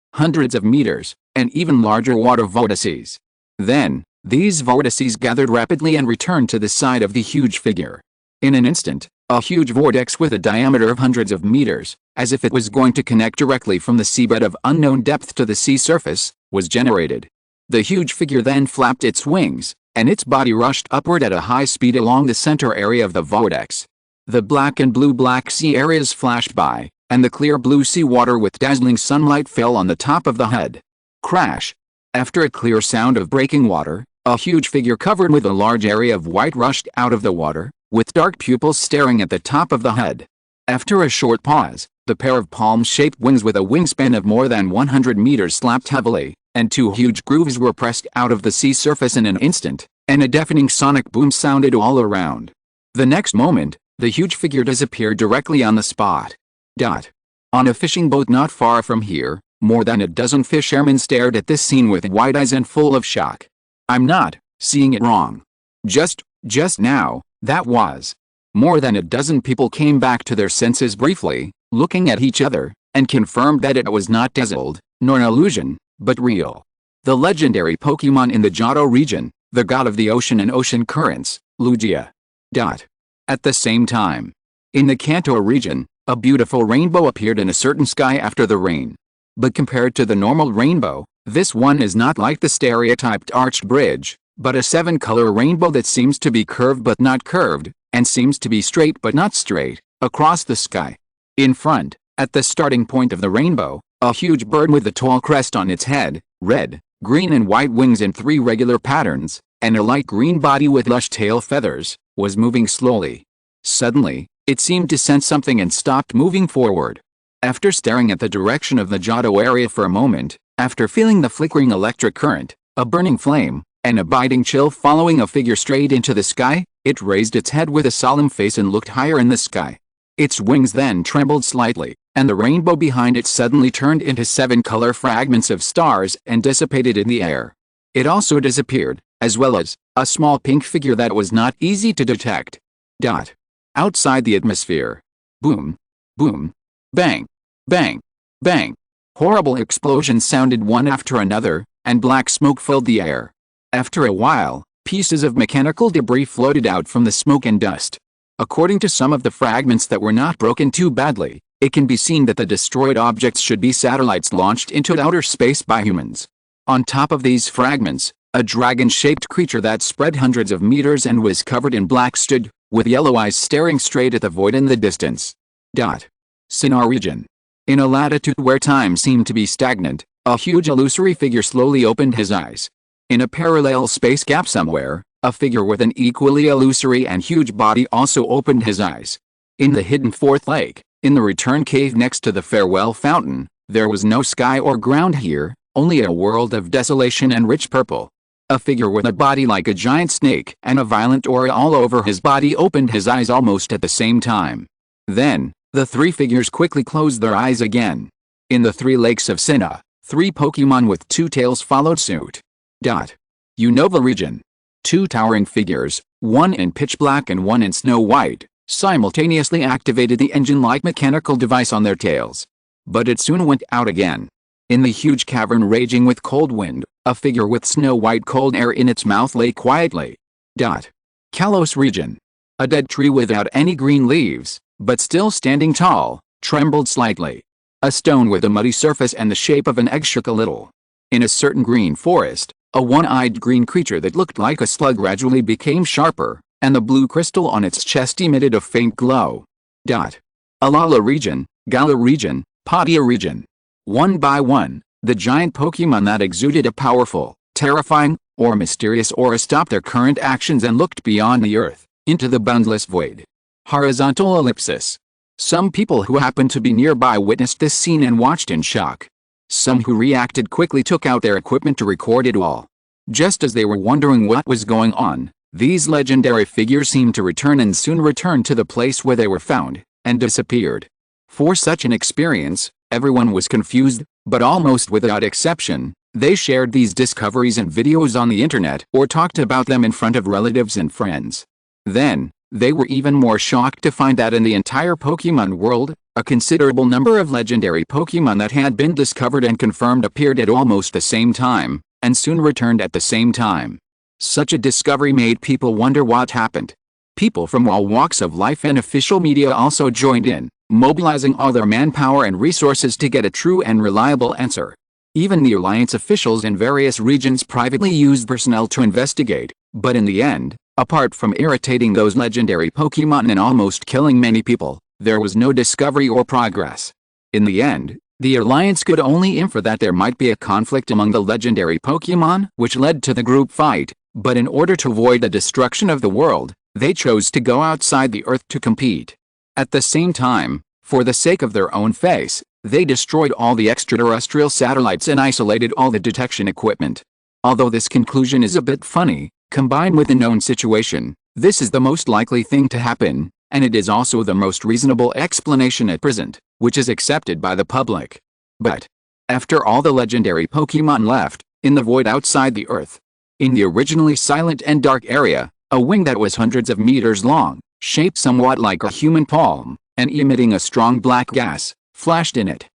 and even larger water vortices. Then, these vortices gathered rapidly and returned to the side of the huge figure. In an instant, a huge vortex with a diameter of hundreds of meters, as if it was going to connect directly from the seabed of unknown depth to the sea surface, was generated. The huge figure then flapped its wings, and its body rushed upward at a high speed along the center area of the vortex. The black and blue-black sea areas flashed by, and the clear blue sea water with dazzling sunlight fell on the top of the head. Crash! After a clear sound of breaking water, a huge figure covered with a large area of white rushed out of the water, with dark pupils staring at the top of the head. After a short pause, the pair of palm-shaped wings with a wingspan of more than 100 meters slapped heavily, and two huge grooves were pressed out of the sea surface in an instant, and a deafening sonic boom sounded all around. The next moment, the huge figure disappeared directly on the spot. On a fishing boat not far from here, more than a dozen fishermen stared at this scene with wide eyes and full of shock. I'm not seeing it wrong. Just now, that was. More than a dozen people came back to their senses briefly, looking at each other, and confirmed that it was not dazzled, nor an illusion, but real. The legendary Pokemon in the Johto region, the god of the ocean and ocean currents, Lugia. At the same time, in the Kanto region, a beautiful rainbow appeared in a certain sky after the rain. But compared to the normal rainbow, this one is not like the stereotyped arched bridge, but a 7-color rainbow that seems to be curved but not curved, and seems to be straight but not straight, across the sky. In front, at the starting point of the rainbow, a huge bird with a tall crest on its head, red, green and white wings in 3 regular patterns, and a light green body with lush tail feathers, was moving slowly. Suddenly, it seemed to sense something and stopped moving forward. After staring at the direction of the Johto area for a moment, after feeling the flickering electric current, a burning flame, and a biting chill following a figure straight into the sky, it raised its head with a solemn face and looked higher in the sky. Its wings then trembled slightly, and the rainbow behind it suddenly turned into 7-color fragments of stars and dissipated in the air. It also disappeared, as well as a small pink figure that was not easy to detect. Outside the atmosphere. Boom. Boom. Bang. Bang. Bang. Horrible explosions sounded one after another, and black smoke filled the air. After a while, pieces of mechanical debris floated out from the smoke and dust. According to some of the fragments that were not broken too badly, it can be seen that the destroyed objects should be satellites launched into outer space by humans. On top of these fragments, a dragon-shaped creature that spread hundreds of meters and was covered in black stood, with yellow eyes staring straight at the void in the distance. Sinnoh region. In a latitude where time seemed to be stagnant, a huge illusory figure slowly opened his eyes. In a parallel space gap somewhere, a figure with an equally illusory and huge body also opened his eyes. In the hidden 4th lake, in the return cave next to the farewell fountain, there was no sky or ground here, only a world of desolation and rich purple. A figure with a body like a giant snake and a violent aura all over his body opened his eyes almost at the same time. Then, the three figures quickly closed their eyes again. In the three lakes of Sinnoh, 3 Pokemon with 2 tails followed suit. Unova region. 2 towering figures, one in pitch black and one in snow white, simultaneously activated the engine-like mechanical device on their tails. But it soon went out again. In the huge cavern raging with cold wind, a figure with snow-white cold air in its mouth lay quietly. Kalos region. A dead tree without any green leaves, but still standing tall, trembled slightly. A stone with a muddy surface and the shape of an egg shook a little. In a certain green forest, a one-eyed green creature that looked like a slug gradually became sharper, and the blue crystal on its chest emitted a faint glow. Alala region, Galar region, Palkia region. One by one, the giant Pokemon that exuded a powerful, terrifying, or mysterious aura stopped their current actions and looked beyond the earth, into the boundless void. Horizontal ellipsis. Some people who happened to be nearby witnessed this scene and watched in shock. Some who reacted quickly took out their equipment to record it all. Just as they were wondering what was going on, these legendary figures seemed to return and soon returned to the place where they were found, and disappeared. For such an experience, everyone was confused, but almost without exception, they shared these discoveries and videos on the internet or talked about them in front of relatives and friends. Then, they were even more shocked to find that in the entire Pokemon world, a considerable number of legendary Pokemon that had been discovered and confirmed appeared at almost the same time, and soon returned at the same time. Such a discovery made people wonder what happened. People from all walks of life and official media also joined in, mobilizing all their manpower and resources to get a true and reliable answer. Even the Alliance officials in various regions privately used personnel to investigate, but in the end, apart from irritating those legendary Pokemon and almost killing many people, there was no discovery or progress. In the end, the Alliance could only infer that there might be a conflict among the legendary Pokemon, which led to the group fight, but in order to avoid the destruction of the world, they chose to go outside the Earth to compete. At the same time, for the sake of their own face, they destroyed all the extraterrestrial satellites and isolated all the detection equipment. Although this conclusion is a bit funny, combined with the known situation, this is the most likely thing to happen, and it is also the most reasonable explanation at present, which is accepted by the public. But, after all the legendary Pokemon left, in the void outside the Earth, in the originally silent and dark area, a wing that was hundreds of meters long, shaped somewhat like a human palm, and emitting a strong black gas, flashed in it.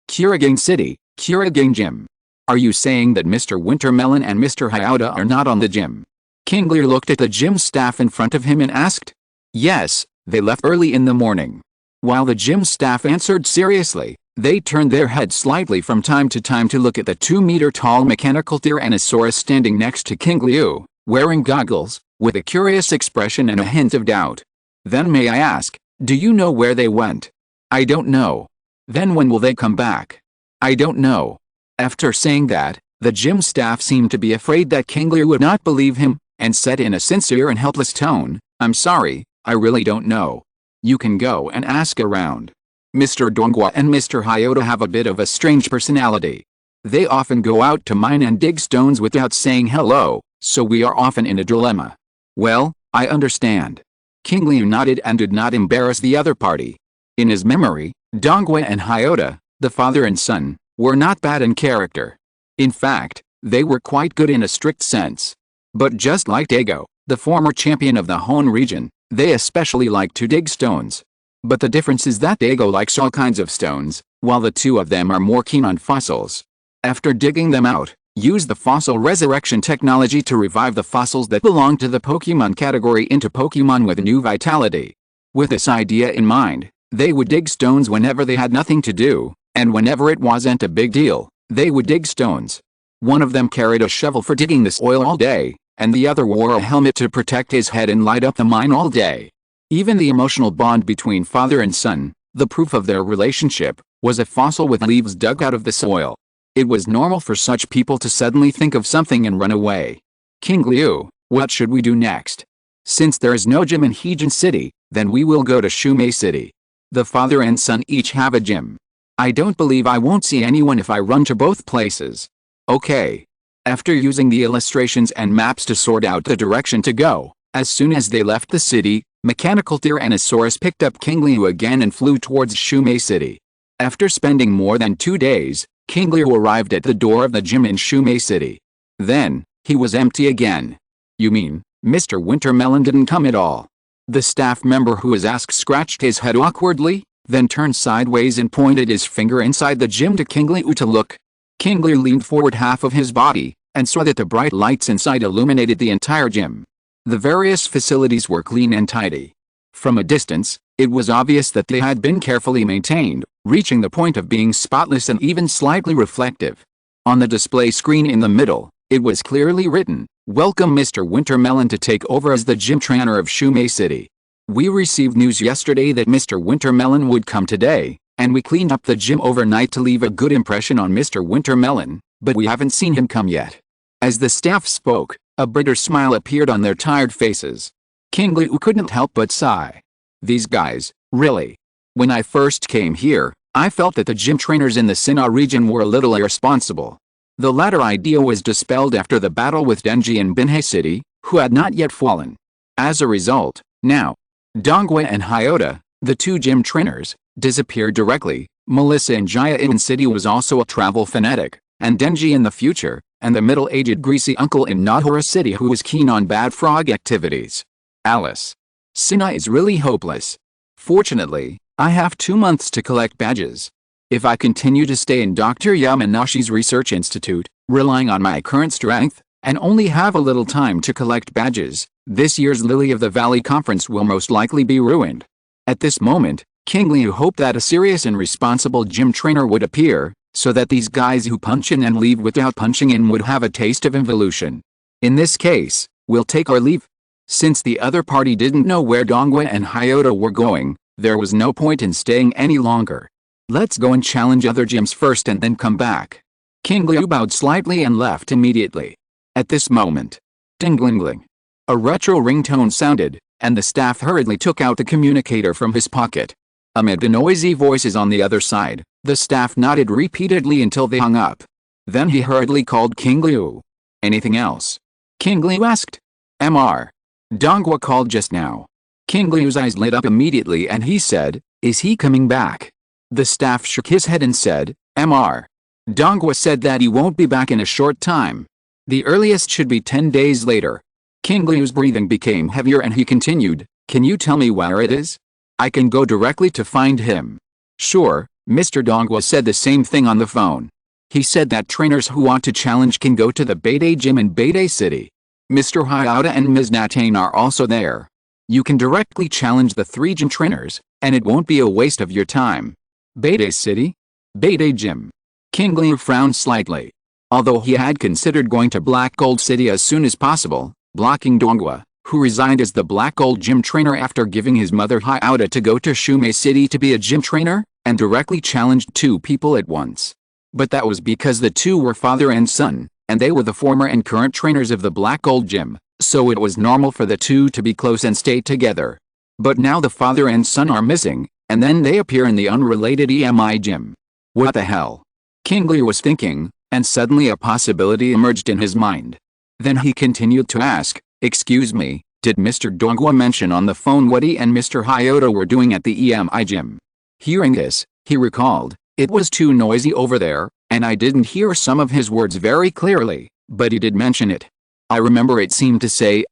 Kurigane City, Kurigane Gym. Are you saying that Mr. Wintermelon and Mr. Hyota are not on the gym? Qingliu looked at the gym staff in front of him and asked. Yes, they left early in the morning. While the gym staff answered seriously, they turned their heads slightly from time to time to look at the 2-meter-tall mechanical Tyrannosaurus standing next to Qingliu, wearing goggles, with a curious expression and a hint of doubt. Then may I ask, do you know where they went? I don't know. Then when will they come back? I don't know. After saying that, the gym staff seemed to be afraid that Qingliu would not believe him, and said in a sincere and helpless tone, I'm sorry, I really don't know. You can go and ask around. Mr. Dongua and Mr. Hyota have a bit of a strange personality. They often go out to mine and dig stones without saying hello, so we are often in a dilemma. Well, I understand. Qingliu nodded and did not embarrass the other party. In his memory, Dongua and Hyota, the father and son, were not bad in character. In fact, they were quite good in a strict sense. But just like Dago, the former champion of the Hone region, they especially like to dig stones. But the difference is that Dago likes all kinds of stones, while the two of them are more keen on fossils. After digging them out, use the fossil resurrection technology to revive the fossils that belong to the Pokemon category into Pokemon with new vitality. With this idea in mind, they would dig stones whenever they had nothing to do, and whenever it wasn't a big deal, they would dig stones. One of them carried a shovel for digging the soil all day, and the other wore a helmet to protect his head and light up the mine all day. Even the emotional bond between father and son, the proof of their relationship, was a fossil with leaves dug out of the soil. It was normal for such people to suddenly think of something and run away. Qingliu, what should we do next? Since there is no gym in Heejin City, then we will go to Shumei City. The father and son each have a gym. I don't believe I won't see anyone if I run to both places. Okay. After using the illustrations and maps to sort out the direction to go, as soon as they left the city, Mechanical Tyrannosaurus picked up Qingliu again and flew towards Shumei City. After spending more than 2 days, Qingliu arrived at the door of the gym in Shumei City. Then, he was empty again. You mean, Mr. Wintermelon didn't come at all? The staff member who was asked scratched his head awkwardly, then turned sideways and pointed his finger inside the gym to Qingliu to look. Qingliu leaned forward half of his body, and saw that the bright lights inside illuminated the entire gym. The various facilities were clean and tidy. From a distance, it was obvious that they had been carefully maintained, reaching the point of being spotless and even slightly reflective. On the display screen in the middle, it was clearly written, "Welcome Mr. Wintermelon to take over as the gym trainer of Shumei City. We received news yesterday that Mr. Wintermelon would come today, and we cleaned up the gym overnight to leave a good impression on Mr. Wintermelon, but we haven't seen him come yet." As the staff spoke, a brighter smile appeared on their tired faces. Qingliu couldn't help but sigh. These guys, really. When I first came here, I felt that the gym trainers in the Sinnoh region were a little irresponsible. The latter idea was dispelled after the battle with Denji in Binhei City, who had not yet fallen. As a result, now, Dongguo and Hyota, the 2 gym trainers, disappeared directly. Melissa in Jaya City was also a travel fanatic, and Denji in the future, and the middle-aged greasy uncle in Nohura City who was keen on bad frog activities. Alice. Sinnoh is really hopeless. Fortunately, I have 2 months to collect badges. If I continue to stay in Dr. Yamanashi's research institute, relying on my current strength, and only have a little time to collect badges, this year's Lily of the Valley conference will most likely be ruined. At this moment, Qingliu hoped that a serious and responsible gym trainer would appear, so that these guys who punch in and leave without punching in would have a taste of evolution. In this case, we'll take our leave. Since the other party didn't know where Dongguo and Hyota were going, there was no point in staying any longer. Let's go and challenge other gyms first and then come back. Qingliu bowed slightly and left immediately. At this moment, ding-ling-ling. A retro ringtone sounded, and the staff hurriedly took out the communicator from his pocket. Amid the noisy voices on the other side, the staff nodded repeatedly until they hung up. Then he hurriedly called Qingliu. "Anything else?" Qingliu asked. "Mr. Dongguo called just now." Qingliu's eyes lit up immediately and he said, "Is he coming back?" The staff shook his head and said, "Mr. Dongguo said that he won't be back in a short time. The earliest should be 10 days later." Qingliu's breathing became heavier and he continued, "Can you tell me where it is? I can go directly to find him." "Sure." Mr. Dongguo said the same thing on the phone. He said that trainers who want to challenge can go to the Beidei Gym in Beidei City. Mr. Hyota and Ms. Natane are also there. You can directly challenge the 3 gym trainers, and it won't be a waste of your time. Beidei City? Beidei Gym. Qingliu frowned slightly. Although he had considered going to Black Gold City as soon as possible, blocking Dongguo, who resigned as the Black Gold gym trainer after giving his mother Hyota to go to Shumei City to be a gym trainer, and directly challenged 2 people at once. But that was because the 2 were father and son, and they were the former and current trainers of the Black Gold gym, so it was normal for the 2 to be close and stay together. But now the father and son are missing, and then they appear in the unrelated EMI gym. What the hell? Qingliu was thinking, and suddenly a possibility emerged in his mind. Then he continued to ask, "Excuse me, did Mr. Dongguo mention on the phone what he and Mr. Hyota were doing at the EMI gym?" Hearing this, he recalled, "It was too noisy over there, and I didn't hear some of his words very clearly, but he did mention it. I remember it seemed to say,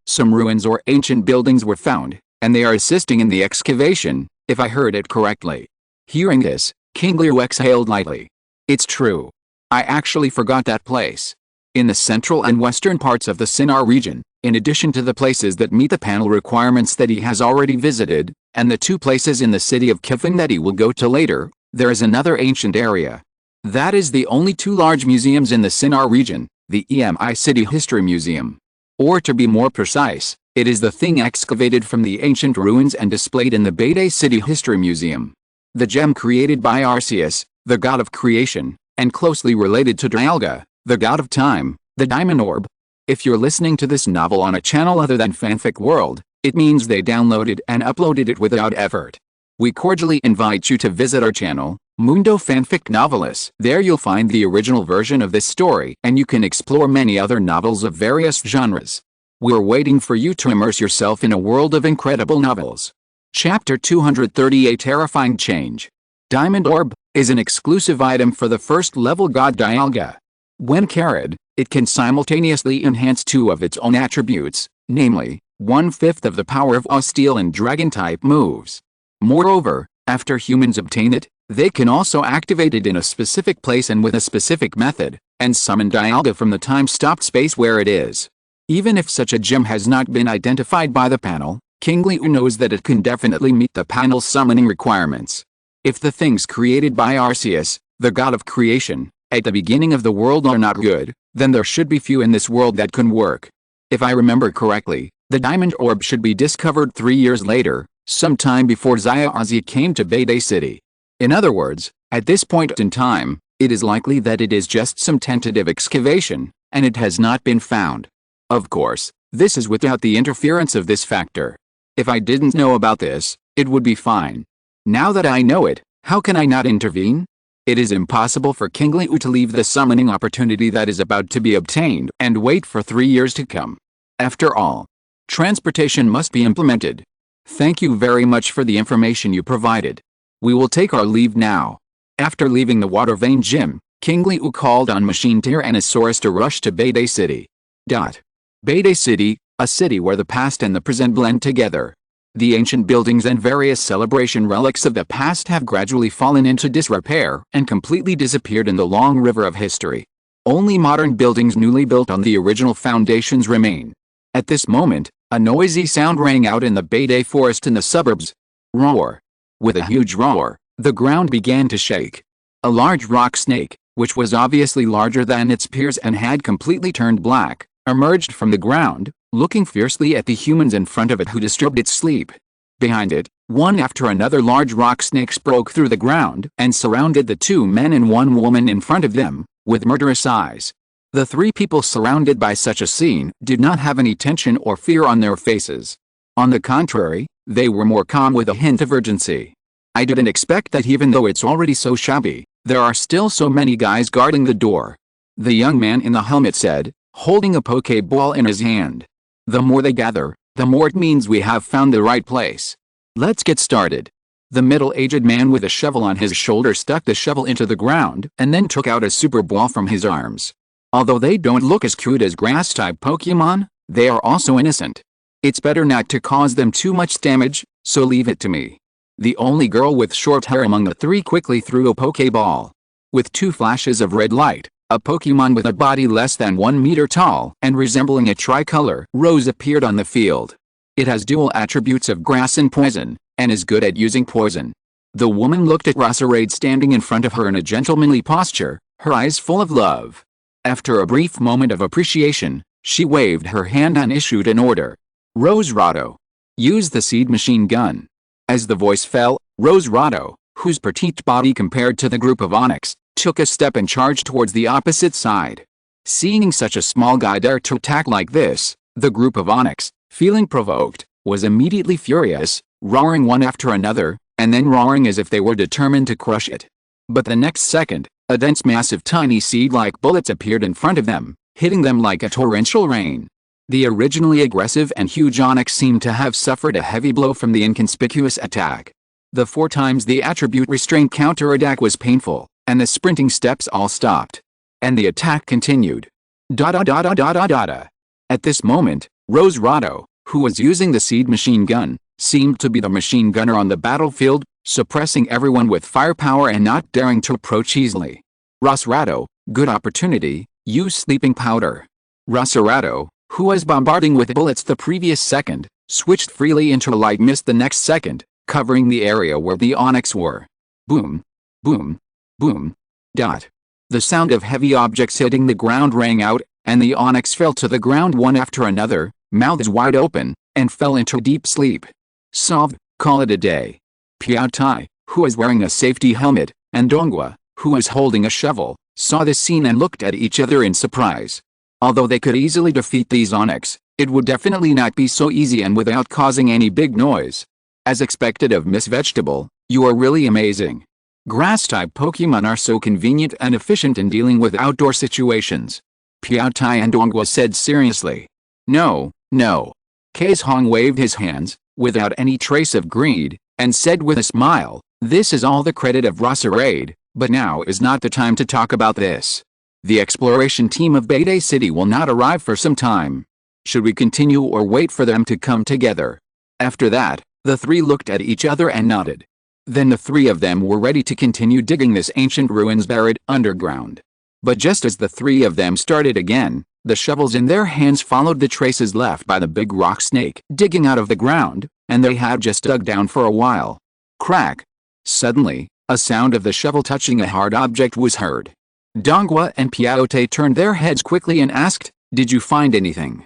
some ruins or ancient buildings were found, and they are assisting in the excavation, if I heard it correctly." Hearing this, Qingliu exhaled lightly. "It's true. I actually forgot that place. In the central and western parts of the Sinnoh region, in addition to the places that meet the panel requirements that he has already visited, and the 2 places in the city of Kifeng that he will go to later, there is another ancient area. That is the only 2 large museums in the Sinnoh region, the EMI City History Museum. Or to be more precise, it is the thing excavated from the ancient ruins and displayed in the Beidei City History Museum. The gem created by Arceus, the god of creation, and closely related to Dialga, the god of time, the diamond orb. If you're listening to this novel on a channel other than Fanfic World, it means they downloaded and uploaded it without effort. We cordially invite you to visit our channel, Mundo Fanfic Novelists. There you'll find the original version of this story and you can explore many other novels of various genres. We're waiting for you to immerse yourself in a world of incredible novels. Chapter 238 Terrifying Change. Diamond Orb is an exclusive item for the first level god Dialga. When carried, it can simultaneously enhance two of its own attributes, namely, 1/5 of the power of Steel and Dragon-type moves. Moreover, after humans obtain it, they can also activate it in a specific place and with a specific method, and summon Dialga from the time-stopped space where it is. Even if such a gem has not been identified by the panel, Qingliu knows that it can definitely meet the panel's summoning requirements. If the things created by Arceus, the god of creation, at the beginning of the world are not good, then there should be few in this world that can work. If I remember correctly, the Diamond Orb should be discovered 3 years later, sometime before Xiaozi came to Beidei City. In other words, at this point in time, it is likely that it is just some tentative excavation, and it has not been found. Of course, this is without the interference of this factor. If I didn't know about this, it would be fine. Now that I know it, how can I not intervene? It is impossible for Qingliu to leave the summoning opportunity that is about to be obtained and wait for 3 years to come. After all, transportation must be implemented. Thank you very much for the information you provided. We will take our leave now. After leaving the Water Vein Gym, Qingliu called on Machine Tyrannosaurus to rush to Beidei City. Beidei City, a city where the past and the present blend together. The ancient buildings and various celebration relics of the past have gradually fallen into disrepair and completely disappeared in the long river of history. Only modern buildings newly built on the original foundations remain. At this moment, a noisy sound rang out in the Beidei forest in the suburbs. Roar. With a huge roar, the ground began to shake. A large rock snake, which was obviously larger than its peers and had completely turned black, emerged from the ground, looking fiercely at the humans in front of it who disturbed its sleep. Behind it, one after another large rock snakes broke through the ground and surrounded the 2 men and 1 woman in front of them, with murderous eyes. The 3 people surrounded by such a scene did not have any tension or fear on their faces. On the contrary, they were more calm with a hint of urgency. I didn't expect that even though it's already so shabby, there are still so many guys guarding the door. The young man in the helmet said, holding a Poké Ball in his hand. The more they gather, the more it means we have found the right place. Let's get started. The middle-aged man with a shovel on his shoulder stuck the shovel into the ground and then took out a super ball from his arms. Although they don't look as cute as grass-type Pokemon, they are also innocent. It's better not to cause them too much damage, so leave it to me. The only girl with short hair among the 3 quickly threw a Poké Ball. With 2 flashes of red light, a Pokemon with a body less than 1 meter tall and resembling a tricolor rose appeared on the field. It has dual attributes of grass and poison, and is good at using poison. The woman looked at Roserade standing in front of her in a gentlemanly posture, her eyes full of love. After a brief moment of appreciation, she waved her hand and issued an order. Roserado. Use the seed machine gun. As the voice fell, Roserado, whose petite body compared to the group of Onix, took a step and charged towards the opposite side. Seeing such a small guy dare to attack like this, the group of Onix, feeling provoked, was immediately furious, roaring one after another, and then roaring as if they were determined to crush it. But the next second, a dense mass of tiny seed-like bullets appeared in front of them, hitting them like a torrential rain. The originally aggressive and huge Onix seemed to have suffered a heavy blow from the inconspicuous attack. The 4 times the attribute restraint counterattack was painful, and the sprinting steps all stopped. And the attack continued. At this moment, Roserado, who was using the seed machine gun, seemed to be the machine gunner on the battlefield, suppressing everyone with firepower and not daring to approach easily. Roserado, good opportunity, use sleeping powder. Roserado, who was bombarding with bullets the previous second, switched freely into a light mist the next second, covering the area where the Onix were. Boom. Boom. Boom. The sound of heavy objects hitting the ground rang out, and the Onix fell to the ground one after another, mouths wide open, and fell into deep sleep. Solved, call it a day. Piao Tai, who was wearing a safety helmet, and Donghua, who was holding a shovel, saw this scene and looked at each other in surprise. Although they could easily defeat these Onix, it would definitely not be so easy and without causing any big noise. As expected of Miss Vegetable, you are really amazing. Grass-type Pokemon are so convenient and efficient in dealing with outdoor situations. Piao Tai and Donghua said seriously. No, No. Hong waved his hands, without any trace of greed, and said with a smile, "This is all the credit of Roserade, but now is not the time to talk about this. The exploration team of Bede City will not arrive for some time. Should we continue or wait for them to come together?" After that, the three looked at each other and nodded. Then the three of them were ready to continue digging this ancient ruins buried underground. But just as the three of them started again, the shovels in their hands followed the traces left by the big rock snake digging out of the ground, and they had just dug down for a while. Crack! Suddenly, a sound of the shovel touching a hard object was heard. Dongua and Piaote turned their heads quickly and asked, "Did you find anything?"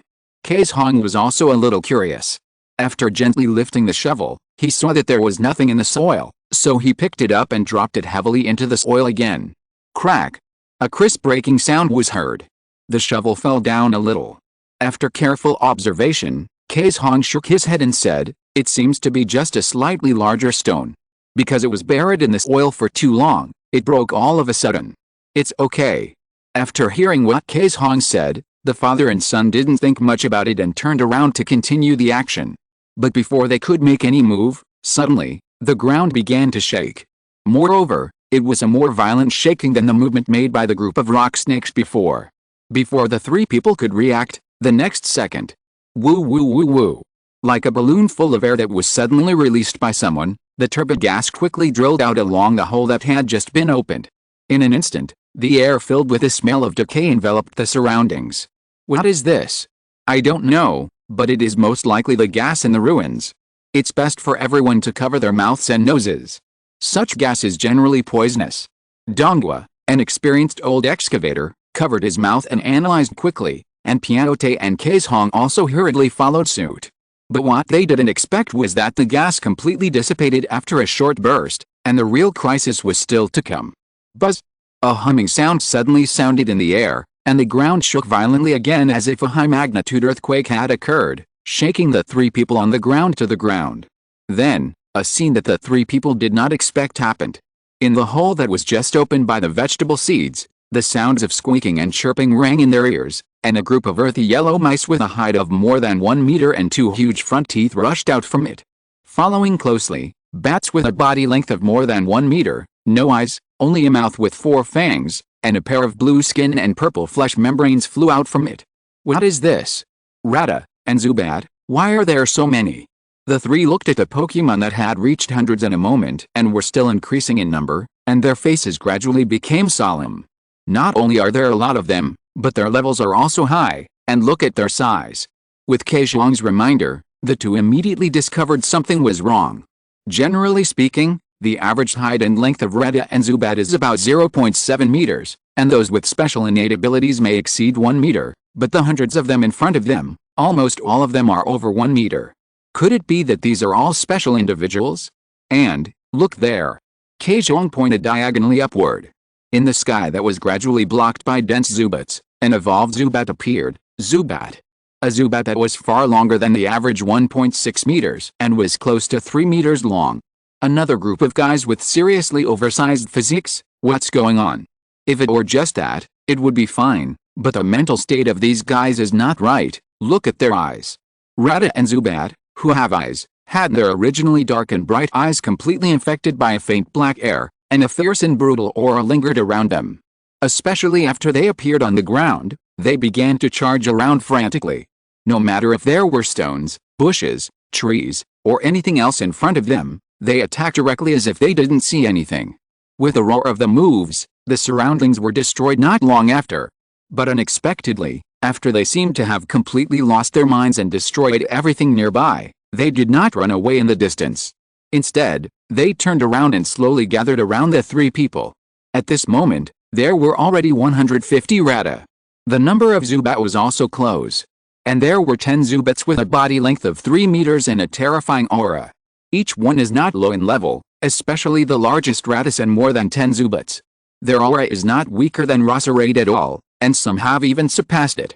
Hong was also a little curious. After gently lifting the shovel, he saw that there was nothing in the soil, so he picked it up and dropped it heavily into the soil again. Crack! A crisp breaking sound was heard. The shovel fell down a little. After careful observation, Hong shook his head and said, "It seems to be just a slightly larger stone. Because it was buried in the soil for too long, it broke all of a sudden. It's okay." After hearing what Hong said, the father and son didn't think much about it and turned around to continue the action. But before they could make any move, suddenly, the ground began to shake. Moreover, it was a more violent shaking than the movement made by the group of rock snakes before. Before the three people could react, the next second, woo woo woo woo. Like a balloon full of air that was suddenly released by someone, the turbid gas quickly drilled out along the hole that had just been opened. In an instant, the air filled with the smell of decay enveloped the surroundings. What is this? I don't know, but it is most likely the gas in the ruins. It's best for everyone to cover their mouths and noses. Such gas is generally poisonous. Dongua, an experienced old excavator, covered his mouth and analyzed quickly, and Piaote and Hong also hurriedly followed suit. But what they didn't expect was that the gas completely dissipated after a short burst, and the real crisis was still to come. Buzz! A humming sound suddenly sounded in the air, and the ground shook violently again as if a high-magnitude earthquake had occurred, shaking the three people on the ground to the ground. Then, a scene that the three people did not expect happened. In the hole that was just opened by the vegetable seeds, the sounds of squeaking and chirping rang in their ears, and a group of earthy yellow mice with a height of more than 1 meter and 2 huge front teeth rushed out from it. Following closely, bats with a body length of more than 1 meter, no eyes, only a mouth with 4 fangs, and a pair of blue skin and purple flesh membranes flew out from it. What is this? Rata and Zubat, why are there so many? The three looked at the Pokemon that had reached hundreds in a moment and were still increasing in number, and their faces gradually became solemn. Not only are there a lot of them, but their levels are also high, and look at their size. With Hong's reminder, the two immediately discovered something was wrong. Generally speaking, the average height and length of Rata and Zubat is about 0.7 meters, and those with special innate abilities may exceed 1 meter, but the hundreds of them in front of them, almost all of them are over 1 meter. Could it be that these are all special individuals? And, look there. Hong pointed diagonally upward. In the sky that was gradually blocked by dense Zubats, an evolved Zubat appeared, Zubat. A Zubat that was far longer than the average 1.6 meters and was close to 3 meters long. Another group of guys with seriously oversized physiques, what's going on? If it were just that, it would be fine, but the mental state of these guys is not right. Look at their eyes. Rata and Zubat, who have eyes, had their originally dark and bright eyes completely infected by a faint black air, and a fierce and brutal aura lingered around them. Especially after they appeared on the ground, they began to charge around frantically. No matter if there were stones, bushes, trees, or anything else in front of them, they attacked directly as if they didn't see anything. With the roar of the moves, the surroundings were destroyed not long after. But unexpectedly, after they seemed to have completely lost their minds and destroyed everything nearby, they did not run away in the distance. Instead, they turned around and slowly gathered around the three people. At this moment, there were already 150 Rata. The number of Zubat was also close. And there were 10 Zubats with a body length of 3 meters and a terrifying aura. Each one is not low in level, especially the largest Ratas and more than 10 Zubats. Their aura is not weaker than Roserade at all, and some have even surpassed it.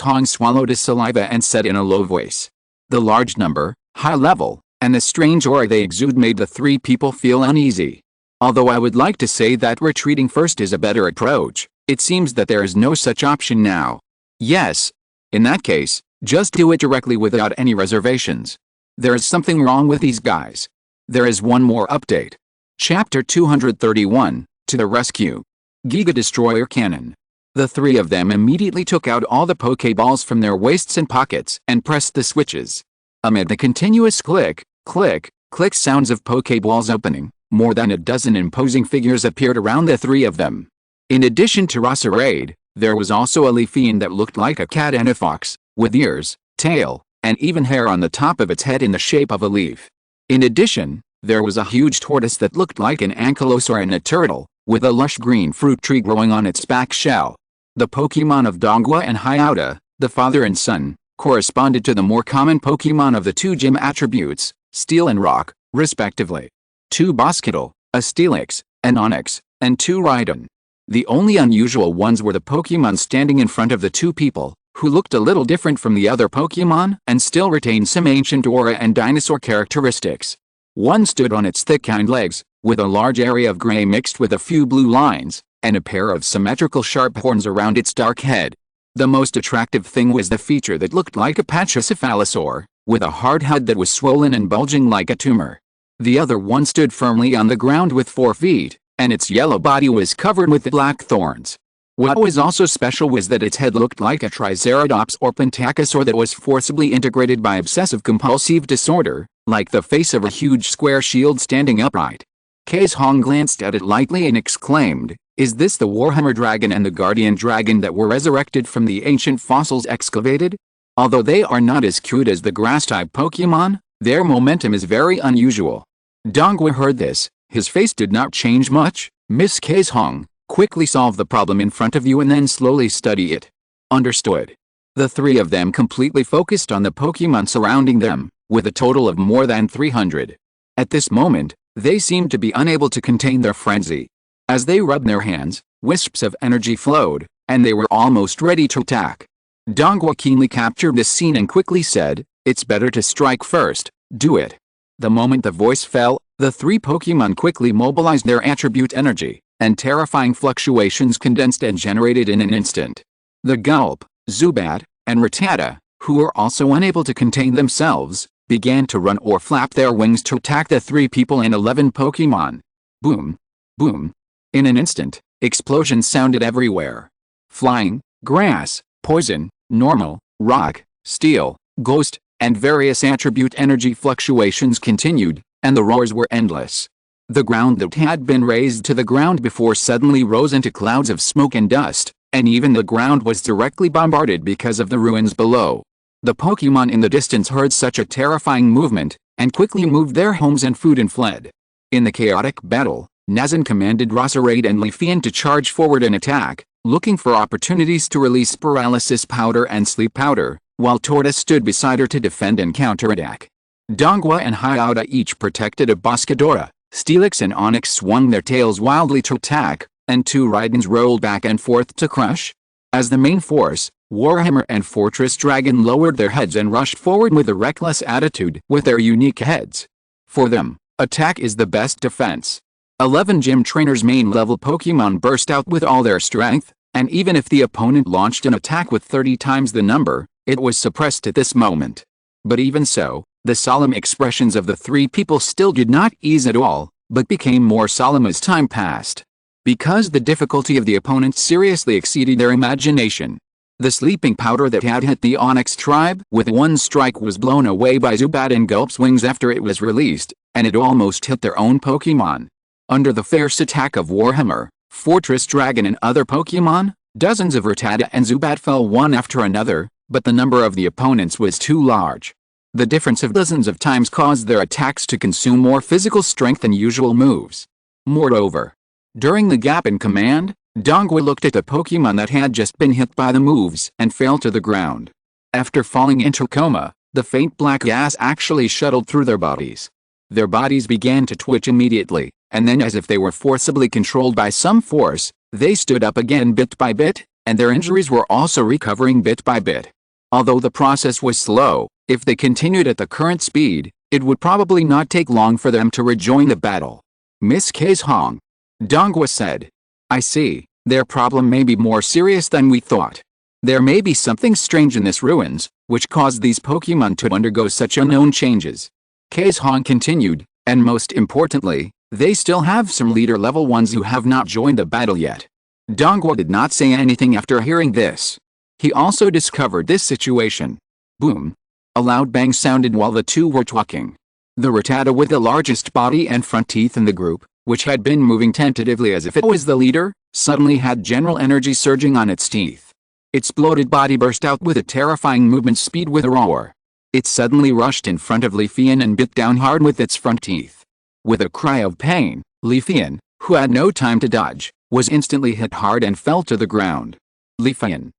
Hong swallowed his saliva and said in a low voice. The large number, high level, and the strange aura they exude made the three people feel uneasy. Although I would like to say that retreating first is a better approach, it seems that there is no such option now. Yes. In that case, Just do it directly without any reservations. There is something wrong with these guys. There is one more update. Chapter 231, To the Rescue. Giga Destroyer Cannon. The three of them immediately took out all the Poké Balls from their waists and pockets and pressed the switches. Amid the continuous click, click, click sounds of Poké Balls opening, more than a dozen imposing figures appeared around the three of them. In addition to Roserade, there was also a Leafeon that looked like a cat and a fox, with ears, tail, and even hair on the top of its head in the shape of a leaf. In addition, there was a huge tortoise that looked like an ankylosaur and a turtle, with a lush green fruit tree growing on its back shell. The Pokémon of Dongua and Hyouta, the father and son, corresponded to the more common Pokémon of the two gym attributes, Steel and Rock, respectively. 2 Bosquettle, a Steelix, an Onix, and 2 Rhydon. The only unusual ones were the Pokémon standing in front of the two people, who looked a little different from the other Pokémon and still retained some ancient aura and dinosaur characteristics. One stood on its thick hind legs, with a large area of gray mixed with a few blue lines, and a pair of symmetrical sharp horns around its dark head. The most attractive thing was the feature that looked like a Pachycephalosaur, with a hard head that was swollen and bulging like a tumor. The other one stood firmly on the ground with 4 feet, and its yellow body was covered with black thorns. What was also special was that its head looked like a Triceratops or Pentacosaur that was forcibly integrated by obsessive-compulsive disorder, like the face of a huge square shield standing upright. Hong glanced at it lightly and exclaimed, "Is this the Warhammer Dragon and the Guardian Dragon that were resurrected from the ancient fossils excavated? Although they are not as cute as the grass-type Pokémon, their momentum is very unusual." Dongua heard this. His face did not change much. "Miss Hong, quickly solve the problem in front of you and then slowly study it." Understood. The three of them completely focused on the Pokémon surrounding them, with a total of more than 300. At this moment, they seemed to be unable to contain their frenzy. As they rubbed their hands, wisps of energy flowed, and they were almost ready to attack. Dongua keenly captured this scene and quickly said, "It's better to strike first, do it." The moment the voice fell, the three Pokémon quickly mobilized their attribute energy, and terrifying fluctuations condensed and generated in an instant. The Gulp, Zubat, and Rattata, who were also unable to contain themselves, began to run or flap their wings to attack the 3 people and 11 Pokémon. Boom! Boom! In an instant, explosions sounded everywhere. Flying, grass, poison, normal, rock, steel, ghost, and various attribute energy fluctuations continued, and the roars were endless. The ground that had been raised to the ground before suddenly rose into clouds of smoke and dust, and even the ground was directly bombarded because of the ruins below. The Pokémon in the distance heard such a terrifying movement, and quickly moved their homes and food and fled. In the chaotic battle, Nazan commanded Roserade and Leafeon to charge forward and attack, looking for opportunities to release paralysis powder and sleep powder, while Tortoise stood beside her to defend and counterattack. Dongua and Hyouta each protected a Bosquedora. Steelix and Onix swung their tails wildly to attack, and 2 Rhydons rolled back and forth to crush. As the main force, Warhammer and Fortress Dragon lowered their heads and rushed forward with a reckless attitude with their unique heads. For them, attack is the best defense. 11 gym trainers' main-level Pokémon burst out with all their strength, and even if the opponent launched an attack with 30 times the number, it was suppressed at this moment. But even so, the solemn expressions of the 3 people still did not ease at all, but became more solemn as time passed. Because the difficulty of the opponent seriously exceeded their imagination. The sleeping powder that had hit the Onix tribe with one strike was blown away by Zubat and Gulp's wings after it was released, and it almost hit their own Pokémon. Under the fierce attack of Warhammer, Fortress Dragon and other Pokémon, dozens of Rattata and Zubat fell one after another, but the number of the opponents was too large. The difference of dozens of times caused their attacks to consume more physical strength than usual moves. Moreover, during the gap in command, Dongua looked at the Pokémon that had just been hit by the moves and fell to the ground. After falling into coma, the faint black gas actually shuttled through their bodies. Their bodies began to twitch immediately, and then as if they were forcibly controlled by some force, they stood up again bit by bit, and their injuries were also recovering bit by bit. Although the process was slow, if they continued at the current speed, it would probably not take long for them to rejoin the battle. "Miss Hong," Dongua said. "I see, their problem may be more serious than we thought. There may be something strange in this ruins, which caused these Pokemon to undergo such unknown changes. Hong continued, and most importantly, they still have some leader level ones who have not joined the battle yet. Dongguo did not say anything after hearing this. He also discovered this situation. Boom. A loud bang sounded while the two were talking. The Rattata with the largest body and front teeth in the group, which had been moving tentatively as if it was the leader, suddenly had general energy surging on its teeth. Its bloated body burst out with a terrifying movement speed with a roar. It suddenly rushed in front of Leafeon and bit down hard with its front teeth. With a cry of pain, Leafeon, who had no time to dodge, was instantly hit hard and fell to the ground. Leafeon!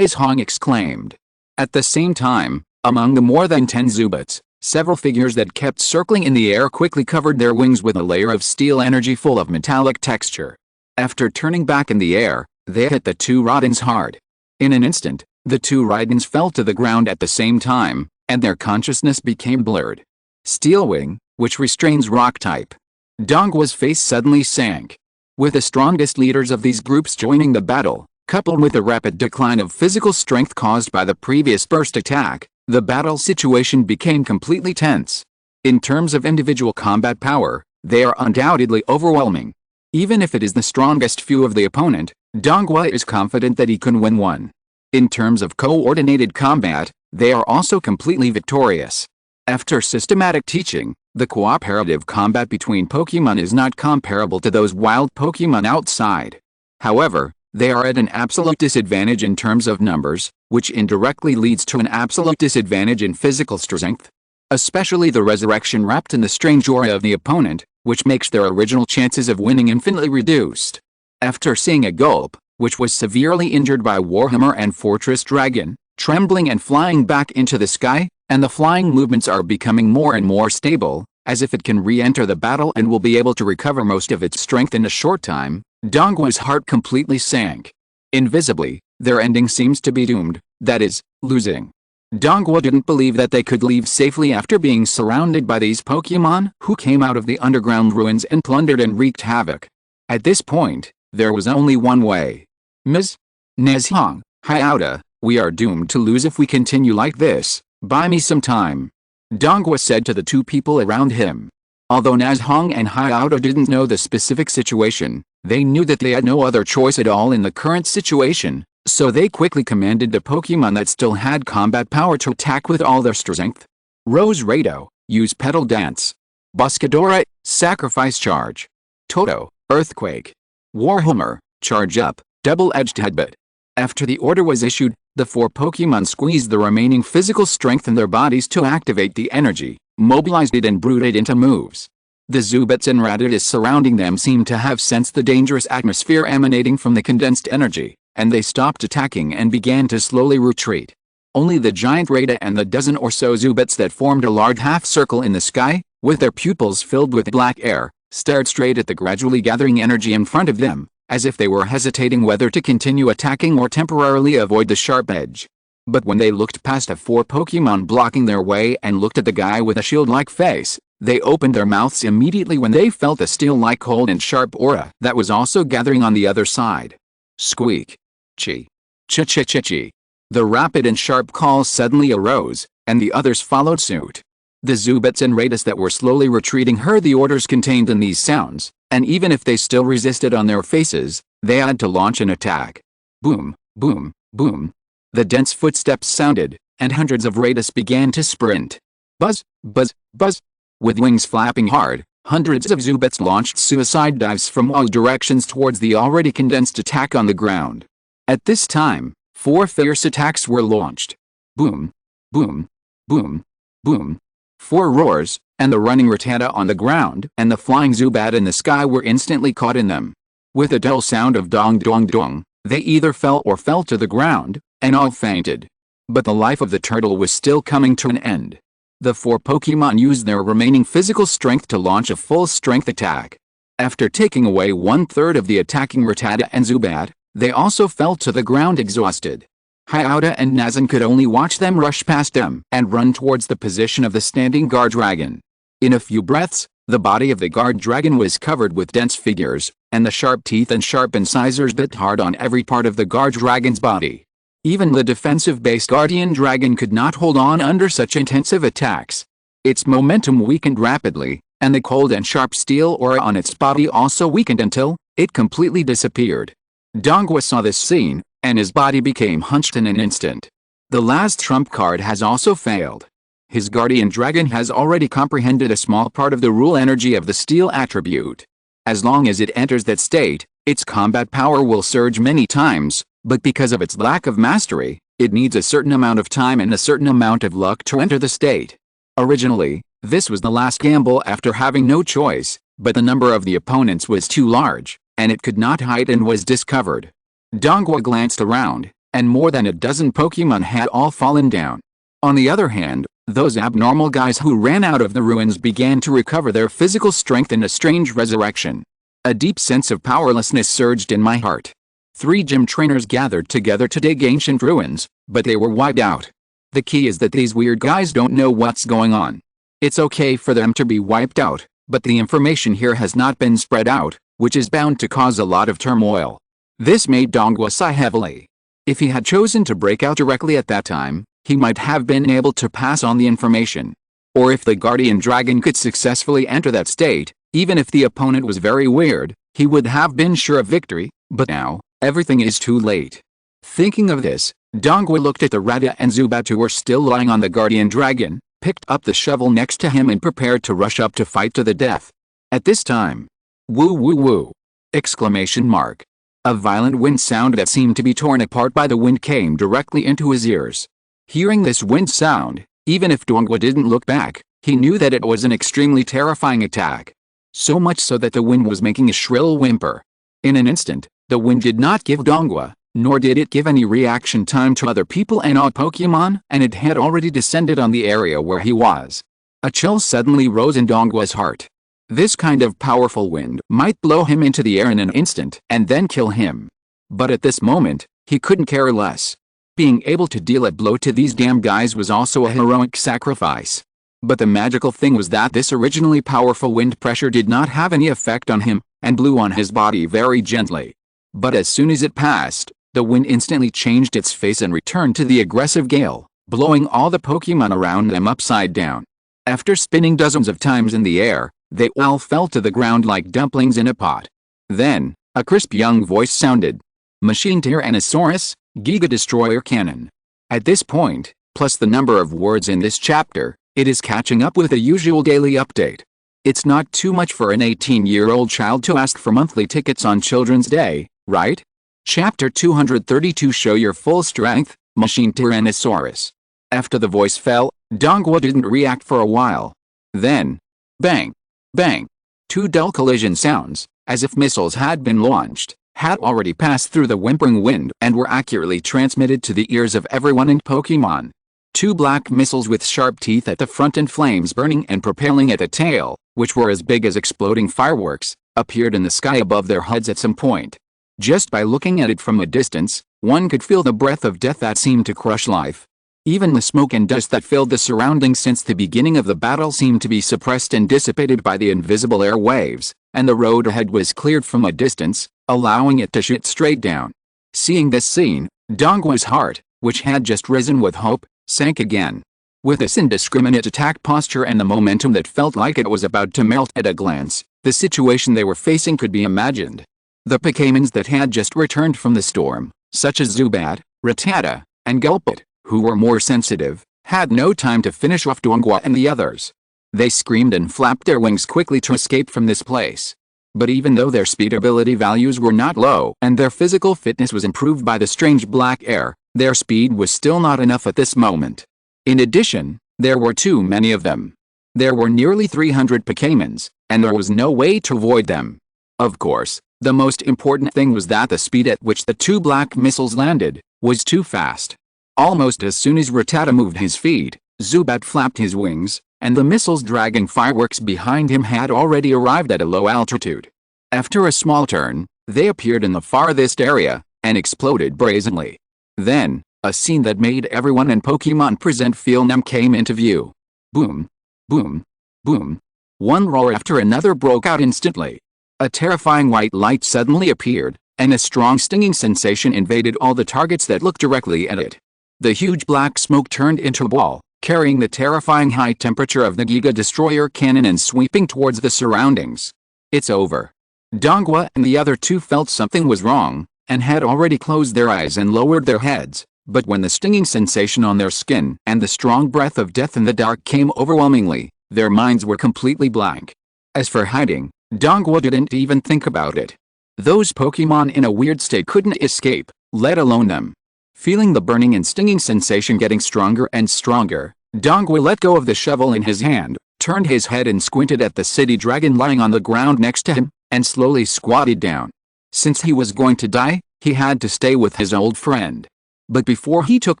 Hong exclaimed. At the same time, among the more than 10 Zubats, several figures that kept circling in the air quickly covered their wings with a layer of steel energy full of metallic texture. After turning back in the air, they hit the two Rodents hard. In an instant, the two Rodents fell to the ground at the same time, and their consciousness became blurred. Steelwing, which restrains Rock-type. Dongguo's face suddenly sank. With the strongest leaders of these groups joining the battle, coupled with the rapid decline of physical strength caused by the previous burst attack, the battle situation became completely tense. In terms of individual combat power, they are undoubtedly overwhelming. Even if it is the strongest few of the opponent, Dongguo is confident that he can win one. In terms of coordinated combat, they are also completely victorious. After systematic teaching, the cooperative combat between Pokemon is not comparable to those wild Pokemon outside. However, they are at an absolute disadvantage in terms of numbers, which indirectly leads to an absolute disadvantage in physical strength. Especially the resurrection wrapped in the strange aura of the opponent, which makes their original chances of winning infinitely reduced. After seeing a Gulp, which was severely injured by Warhammer and Fortress Dragon, trembling and flying back into the sky, and the flying movements are becoming more and more stable, as if it can re-enter the battle and will be able to recover most of its strength in a short time, Dongguo's heart completely sank. Invisibly, their ending seems to be doomed, that is, losing. Dongguo didn't believe that they could leave safely after being surrounded by these Pokemon who came out of the underground ruins and plundered and wreaked havoc. At this point, there was only one way. Ms. Nashong, Hyauta, we are doomed to lose if we continue like this, buy me some time. Dongguo said to the two people around him. Although Nashong and Hyauta didn't know the specific situation, they knew that they had no other choice at all in the current situation, so they quickly commanded the Pokemon that still had combat power to attack with all their strength. Rose Rado, use Petal Dance. Buscadora, Sacrifice Charge. Toto, Earthquake. Warhammer, Charge Up, Double-Edged Headbutt. After the order was issued, the four Pokemon squeezed the remaining physical strength in their bodies to activate the energy, mobilized it and brewed it into moves. The Zubats and Rattatas surrounding them seemed to have sensed the dangerous atmosphere emanating from the condensed energy, and they stopped attacking and began to slowly retreat. Only the giant Rattata and the dozen or so Zubats that formed a large half-circle in the sky, with their pupils filled with black air, stared straight at the gradually gathering energy in front of them, as if they were hesitating whether to continue attacking or temporarily avoid the sharp edge. But when they looked past the four Pokemon blocking their way and looked at the guy with a shield-like face, they opened their mouths immediately when they felt a steel-like cold and sharp aura that was also gathering on the other side. Squeak. Chi. Chi-chi-chi-chi. The rapid and sharp call suddenly arose, and the others followed suit. The Zubats and Rattatas that were slowly retreating heard the orders contained in these sounds, and even if they still resisted on their faces, they had to launch an attack. Boom, boom, boom. The dense footsteps sounded, and hundreds of Rattatas began to sprint. Buzz, buzz, buzz. With wings flapping hard, hundreds of Zubats launched suicide dives from all directions towards the already condensed attack on the ground. At this time, four fierce attacks were launched. Boom, boom, boom, boom. Four roars, and the running Rattata on the ground and the flying Zubat in the sky were instantly caught in them. With a dull sound of dong dong dong, they either fell or fell to the ground, and all fainted. But the life of the turtle was still coming to an end. The four Pokemon used their remaining physical strength to launch a full-strength attack. After taking away 1/3 of the attacking Rattata and Zubat, they also fell to the ground exhausted. Hyauta and Nazan could only watch them rush past them and run towards the position of the standing guard dragon. In a few breaths, the body of the guard dragon was covered with dense figures, and the sharp teeth and sharp incisors bit hard on every part of the guard dragon's body. Even the defensive-based Guardian Dragon could not hold on under such intensive attacks. Its momentum weakened rapidly, and the cold and sharp steel aura on its body also weakened until it completely disappeared. Dongwa saw this scene, and his body became hunched in an instant. The last trump card has also failed. His Guardian Dragon has already comprehended a small part of the rule energy of the steel attribute. As long as it enters that state, its combat power will surge many times, but because of its lack of mastery, it needs a certain amount of time and a certain amount of luck to enter the state. Originally, this was the last gamble after having no choice, but the number of the opponents was too large, and it could not hide and was discovered. Dongwa glanced around, and more than a dozen Pokemon had all fallen down. On the other hand, those abnormal guys who ran out of the ruins began to recover their physical strength in a strange resurrection. A deep sense of powerlessness surged in my heart. 3 gym trainers gathered together to dig ancient ruins, but they were wiped out. The key is that these weird guys don't know what's going on. It's okay for them to be wiped out, but the information here has not been spread out, which is bound to cause a lot of turmoil. This made Dongwa sigh heavily. If he had chosen to break out directly at that time, he might have been able to pass on the information. Or if the Guardian Dragon could successfully enter that state, even if the opponent was very weird, he would have been sure of victory, but now, everything is too late. Thinking of this, Dongwa looked at the Rattata and Zubat who were still lying on the Guardian Dragon, picked up the shovel next to him and prepared to rush up to fight to the death. At this time, woo woo woo! Exclamation mark. A violent wind sound that seemed to be torn apart by the wind came directly into his ears. Hearing this wind sound, even if Dongwa didn't look back, he knew that it was an extremely terrifying attack. So much so that the wind was making a shrill whimper. In an instant, the wind did not give Dongwa, nor did it give any reaction time to other people and all Pokemon, and it had already descended on the area where he was. A chill suddenly rose in Dongwa's heart. This kind of powerful wind might blow him into the air in an instant and then kill him. But at this moment, he couldn't care less. Being able to deal a blow to these damn guys was also a heroic sacrifice. But the magical thing was that this originally powerful wind pressure did not have any effect on him, and blew on his body very gently. But as soon as it passed, the wind instantly changed its face and returned to the aggressive gale, blowing all the Pokemon around them upside down. After spinning dozens of times in the air, they all fell to the ground like dumplings in a pot. Then, a crisp young voice sounded. Machine Tyrannosaurus, Giga Destroyer Cannon. At this point, plus the number of words in this chapter, it is catching up with the usual daily update. It's not too much for an 18-year-old child to ask for monthly tickets on Children's Day, right? Chapter 232 Show Your Full Strength, Machine Tyrannosaurus. After the voice fell, Dongwa didn't react for a while. Then, bang, bang. 2 dull collision sounds, as if missiles had been launched, had already passed through the whimpering wind and were accurately transmitted to the ears of everyone in Pokemon. 2 black missiles with sharp teeth at the front and flames burning and propelling at the tail, which were as big as exploding fireworks, appeared in the sky above their heads at some point. Just by looking at it from a distance, one could feel the breath of death that seemed to crush life. Even the smoke and dust that filled the surroundings since the beginning of the battle seemed to be suppressed and dissipated by the invisible air waves, and the road ahead was cleared from a distance, allowing it to shoot straight down. Seeing this scene, Dongwa's heart, which had just risen with hope, sank again. With this indiscriminate attack posture and the momentum that felt like it was about to melt at a glance, the situation they were facing could be imagined. The Pokémons that had just returned from the storm, such as Zubat, Rattata, and Gulpit, who were more sensitive, had no time to finish off Dongwa and the others. They screamed and flapped their wings quickly to escape from this place. But even though their speed ability values were not low and their physical fitness was improved by the strange black air, their speed was still not enough at this moment. In addition, there were too many of them. There were nearly 300 Pokémons, and there was no way to avoid them. Of course, the most important thing was that the speed at which the 2 black missiles landed was too fast. Almost as soon as Rattata moved his feet, Zubat flapped his wings, and the missiles dragging fireworks behind him had already arrived at a low altitude. After a small turn, they appeared in the farthest area, and exploded brazenly. Then, a scene that made everyone in Pokemon Present feel numb came into view. Boom, boom, boom. One roar after another broke out instantly. A terrifying white light suddenly appeared, and a strong stinging sensation invaded all the targets that looked directly at it. The huge black smoke turned into a ball, carrying the terrifying high temperature of the Giga Destroyer cannon and sweeping towards the surroundings. It's over. Dongwa and the other two felt something was wrong, and had already closed their eyes and lowered their heads, but when the stinging sensation on their skin and the strong breath of death in the dark came overwhelmingly, their minds were completely blank. As for hiding, Dongwa didn't even think about it. Those Pokemon in a weird state couldn't escape, let alone them. Feeling the burning and stinging sensation getting stronger and stronger, Dongwa let go of the shovel in his hand, turned his head and squinted at the city dragon lying on the ground next to him, and slowly squatted down. Since he was going to die, he had to stay with his old friend. But before he took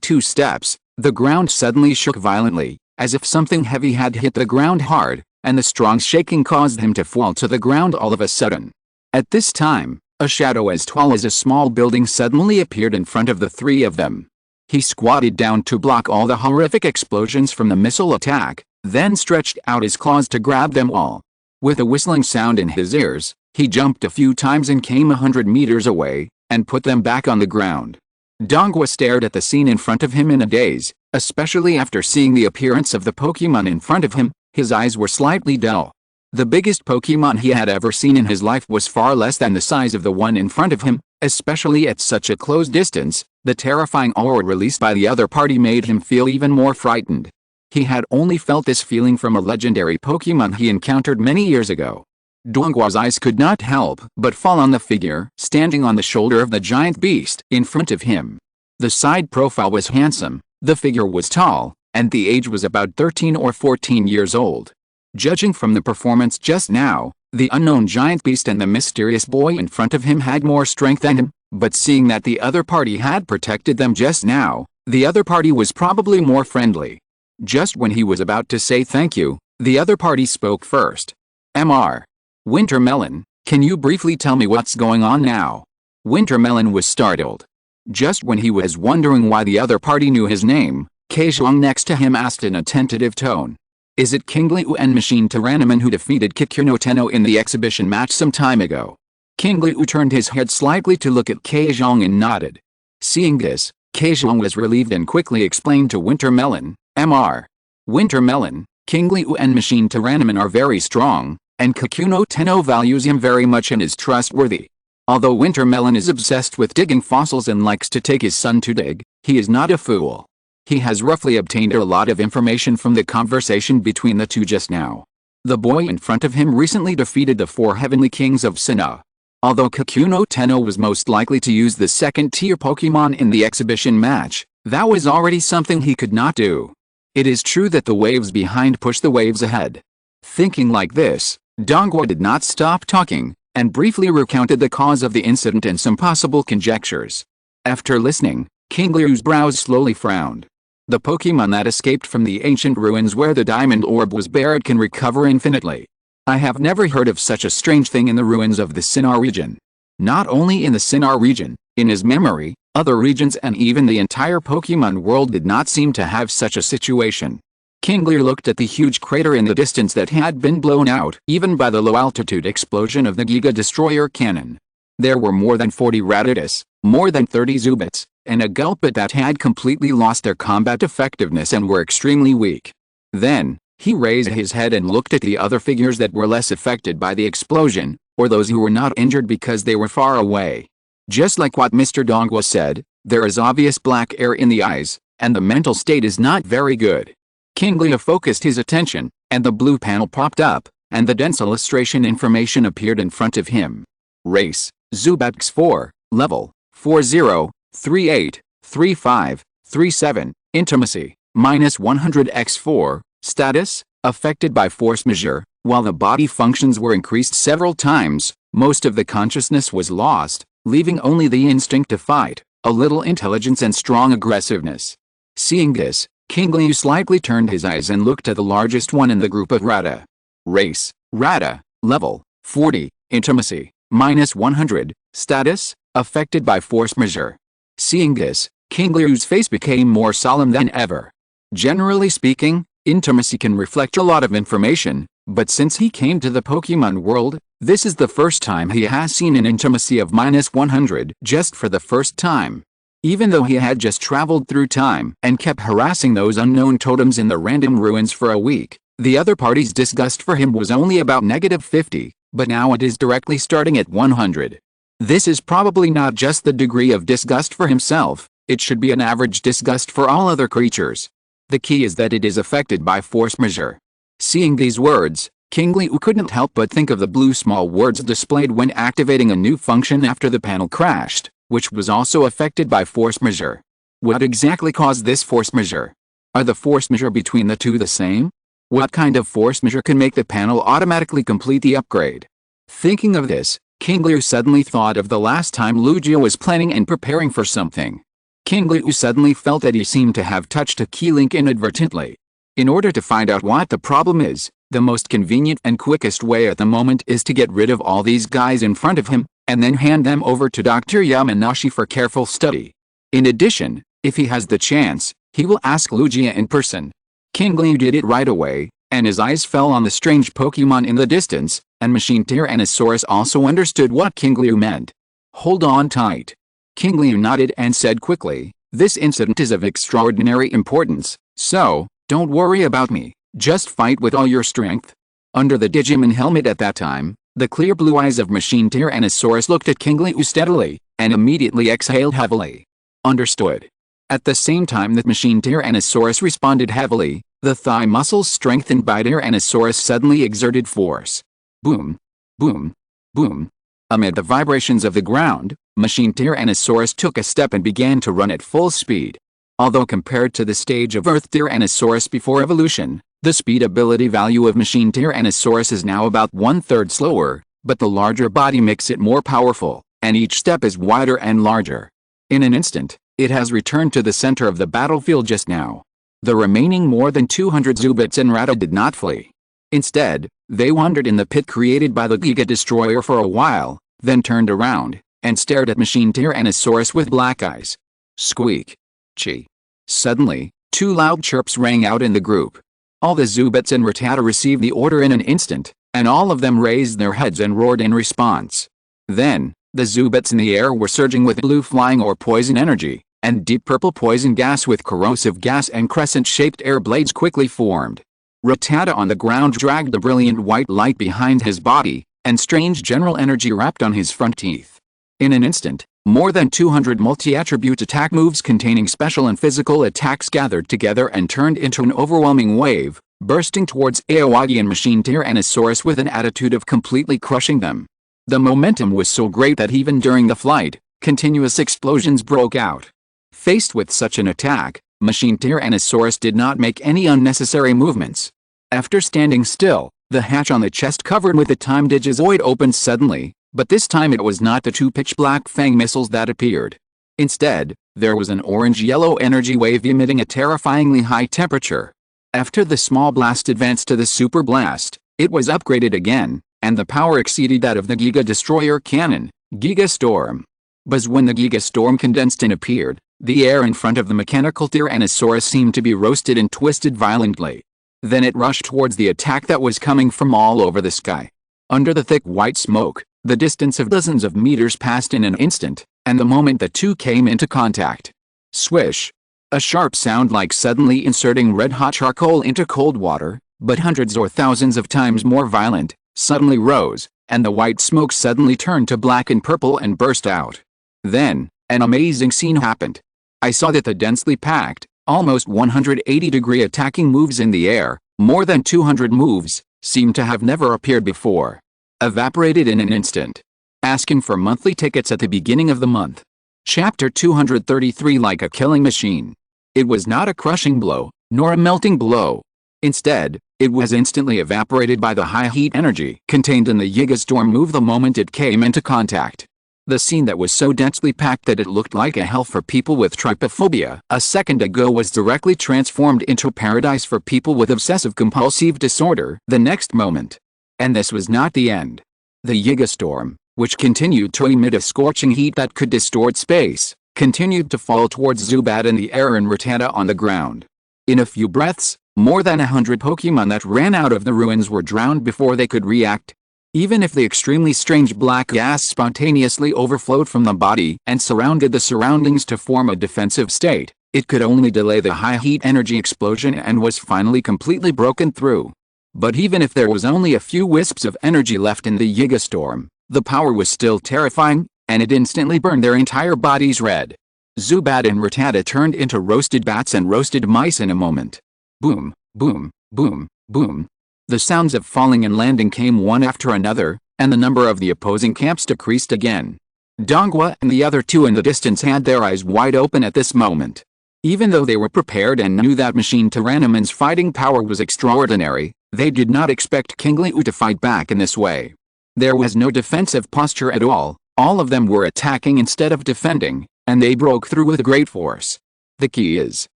2 steps, the ground suddenly shook violently, as if something heavy had hit the ground hard, and the strong shaking caused him to fall to the ground all of a sudden. At this time, a shadow as tall as a small building suddenly appeared in front of the 3 of them. He squatted down to block all the horrific explosions from the missile attack, then stretched out his claws to grab them all. With a whistling sound in his ears, he jumped a few times and came 100 meters away, and put them back on the ground. Dongwa stared at the scene in front of him in a daze, especially after seeing the appearance of the Pokemon in front of him. His eyes were slightly dull. The biggest Pokemon he had ever seen in his life was far less than the size of the one in front of him, especially at such a close distance. The terrifying aura released by the other party made him feel even more frightened. He had only felt this feeling from a legendary Pokemon he encountered many years ago. Dongwa's eyes could not help but fall on the figure standing on the shoulder of the giant beast in front of him. The side profile was handsome, the figure was tall, and the age was about 13 or 14 years old. Judging from the performance just now, the unknown giant beast and the mysterious boy in front of him had more strength than him, but seeing that the other party had protected them just now, the other party was probably more friendly. Just when he was about to say thank you, the other party spoke first. Mr. Wintermelon, can you briefly tell me what's going on now? Wintermelon was startled. Just when he was wondering why the other party knew his name, Kazhuang next to him asked in a tentative tone. Is it Qingliu and Machine Tyrannoman who defeated Kikuno Tenno in the exhibition match some time ago? Qingliu turned his head slightly to look at Kazhuang and nodded. Seeing this, Kazhuang was relieved and quickly explained to Wintermelon, Mr. Wintermelon, Qingliu and Machine Tyrannoman are very strong, and Kikuno Tenno values him very much and is trustworthy. Although Wintermelon is obsessed with digging fossils and likes to take his son to dig, he is not a fool. He has roughly obtained a lot of information from the conversation between the two just now. The boy in front of him recently defeated the 4 heavenly kings of Sinnoh. Although Kikuno Tenno was most likely to use the 2nd-tier Pokemon in the exhibition match, that was already something he could not do. It is true that the waves behind push the waves ahead. Thinking like this, Dongwa did not stop talking, and briefly recounted the cause of the incident and some possible conjectures. After listening, Qingliu's brows slowly frowned. The Pokemon that escaped from the ancient ruins where the diamond orb was buried can recover infinitely. I have never heard of such a strange thing in the ruins of the Sinnoh region. Not only in the Sinnoh region, in his memory, other regions and even the entire Pokemon world did not seem to have such a situation. Qingliu looked at the huge crater in the distance that had been blown out even by the low-altitude explosion of the Giga Destroyer cannon. There were more than 40 Rattatas, more than 30 Zubats, and a Gulpit that had completely lost their combat effectiveness and were extremely weak. Then, he raised his head and looked at the other figures that were less affected by the explosion, or those who were not injured because they were far away. Just like what Mr. Dongwa said, there is obvious black air in the eyes, and the mental state is not very good. Qingliu focused his attention, and the blue panel popped up, and the dense illustration information appeared in front of him. Race, Zubat X4, level, 40383537, intimacy, -100 X4, status, affected by force majeure. While the body functions were increased several times, most of the consciousness was lost, leaving only the instinct to fight, a little intelligence and strong aggressiveness. Seeing this, Qingliu slightly turned his eyes and looked at the largest one in the group of Ratta. Race, Ratta, level, 40, intimacy, -100, status, affected by force majeure. Seeing this, Qingliu's face became more solemn than ever. Generally speaking, intimacy can reflect a lot of information, But since he came to the Pokemon world, this is the first time he has seen an intimacy of -100 just for the first time. Even though he had just traveled through time and kept harassing those unknown totems in the random ruins for a week, the other party's disgust for him was only about -50, but now it is directly starting at 100. This is probably not just the degree of disgust for himself, it should be an average disgust for all other creatures. The key is that it is affected by force majeure. Seeing these words, Qingliu couldn't help but think of the blue small words displayed when activating a new function after the panel crashed, which was also affected by force majeure. What exactly caused this force majeure? Are the force majeure between the two the same? What kind of force majeure can make the panel automatically complete the upgrade? Thinking of this, Qingliu suddenly thought of the last time Lugia was planning and preparing for something. Qingliu suddenly felt that he seemed to have touched a key link inadvertently. In order to find out what the problem is, the most convenient and quickest way at the moment is to get rid of all these guys in front of him, and then hand them over to Dr. Yamanashi for careful study. In addition, if he has the chance, he will ask Lugia in person. Qingliu did it right away, and his eyes fell on the strange Pokemon in the distance, and Machine Tyrannosaurus also understood what Qingliu meant. Hold on tight. Qingliu nodded and said quickly, this incident is of extraordinary importance, so, don't worry about me, just fight with all your strength. Under the Digimon helmet at that time, the clear blue eyes of Machine Tyrannosaurus looked at Qingliu steadily, and immediately exhaled heavily. Understood. At the same time that Machine Tyrannosaurus responded heavily, the thigh muscles strengthened by Tyrannosaurus suddenly exerted force. Boom, boom, boom. Amid the vibrations of the ground, Machine Tyrannosaurus took a step and began to run at full speed. Although compared to the stage of Earth Tyrannosaurus before evolution, the speed ability value of Machine Tyrannosaurus is now about 1/3 slower, but the larger body makes it more powerful, and each step is wider and larger. In an instant, it has returned to the center of the battlefield just now. The remaining more than 200 Zubats and Rata did not flee. Instead, they wandered in the pit created by the Giga Destroyer for a while, then turned around, and stared at Machine Tyrannosaurus with black eyes. Squeak. Chi. Suddenly, two loud chirps rang out in the group. All the Zubats and Rattata received the order in an instant, and all of them raised their heads and roared in response. Then, the Zubats in the air were surging with blue flying or poison energy, and deep purple poison gas with corrosive gas and crescent-shaped air blades quickly formed. Rattata on the ground dragged the brilliant white light behind his body, and strange general energy wrapped on his front teeth. In an instant, more than 200 multi-attribute attack moves containing special and physical attacks gathered together and turned into an overwhelming wave, bursting towards Aoyagi and Machine Tyrannosaurus with an attitude of completely crushing them. The momentum was so great that even during the flight, continuous explosions broke out. Faced with such an attack, Machine Tyrannosaurus did not make any unnecessary movements. After standing still, the hatch on the chest covered with the Time Digizoid opened suddenly, but this time it was not the two pitch-black fang missiles that appeared. Instead, there was an orange-yellow energy wave emitting a terrifyingly high temperature. After the small blast advanced to the super blast, it was upgraded again, and the power exceeded that of the Giga Destroyer cannon, Giga Storm. But when the Giga Storm condensed and appeared, the air in front of the mechanical Tyrannosaurus seemed to be roasted and twisted violently. Then it rushed towards the attack that was coming from all over the sky. Under the thick white smoke, the distance of dozens of meters passed in an instant, and the moment the two came into contact. Swish! A sharp sound like suddenly inserting red-hot charcoal into cold water, but hundreds or thousands of times more violent, suddenly rose, and the white smoke suddenly turned to black and purple and burst out. Then, an amazing scene happened. I saw that the densely packed, almost 180-degree attacking moves in the air, more than 200 moves, seemed to have never appeared before. Evaporated in an instant. Asking for monthly tickets at the beginning of the month. Chapter 233 Like a killing machine. It was not a crushing blow, nor a melting blow. Instead, it was instantly evaporated by the high heat energy contained in the Giga Storm move the moment it came into contact. The scene that was so densely packed that it looked like a hell for people with trypophobia a second ago was directly transformed into paradise for people with obsessive-compulsive disorder the next moment. And this was not the end. The Giga Storm, which continued to emit a scorching heat that could distort space, continued to fall towards Zubat in the air and Rattata on the ground. In a few breaths, More than 100 Pokemon that ran out of the ruins were drowned before they could react. Even if the extremely strange black gas spontaneously overflowed from the body and surrounded the surroundings to form a defensive state, it could only delay the high heat energy explosion and was finally completely broken through. But even if there was only a few wisps of energy left in the Yiga storm, the power was still terrifying, and it instantly burned their entire bodies red. Zubat and Rattata turned into roasted bats and roasted mice in a moment. Boom, boom, boom, boom. The sounds of falling and landing came one after another, and the number of the opposing camps decreased again. Dongwa and the other two in the distance had their eyes wide open at this moment. Even though they were prepared and knew that Machine Tyrannoman's fighting power was extraordinary, they did not expect Qingliu to fight back in this way. There was no defensive posture at all of them were attacking instead of defending, and they broke through with great force. The key is,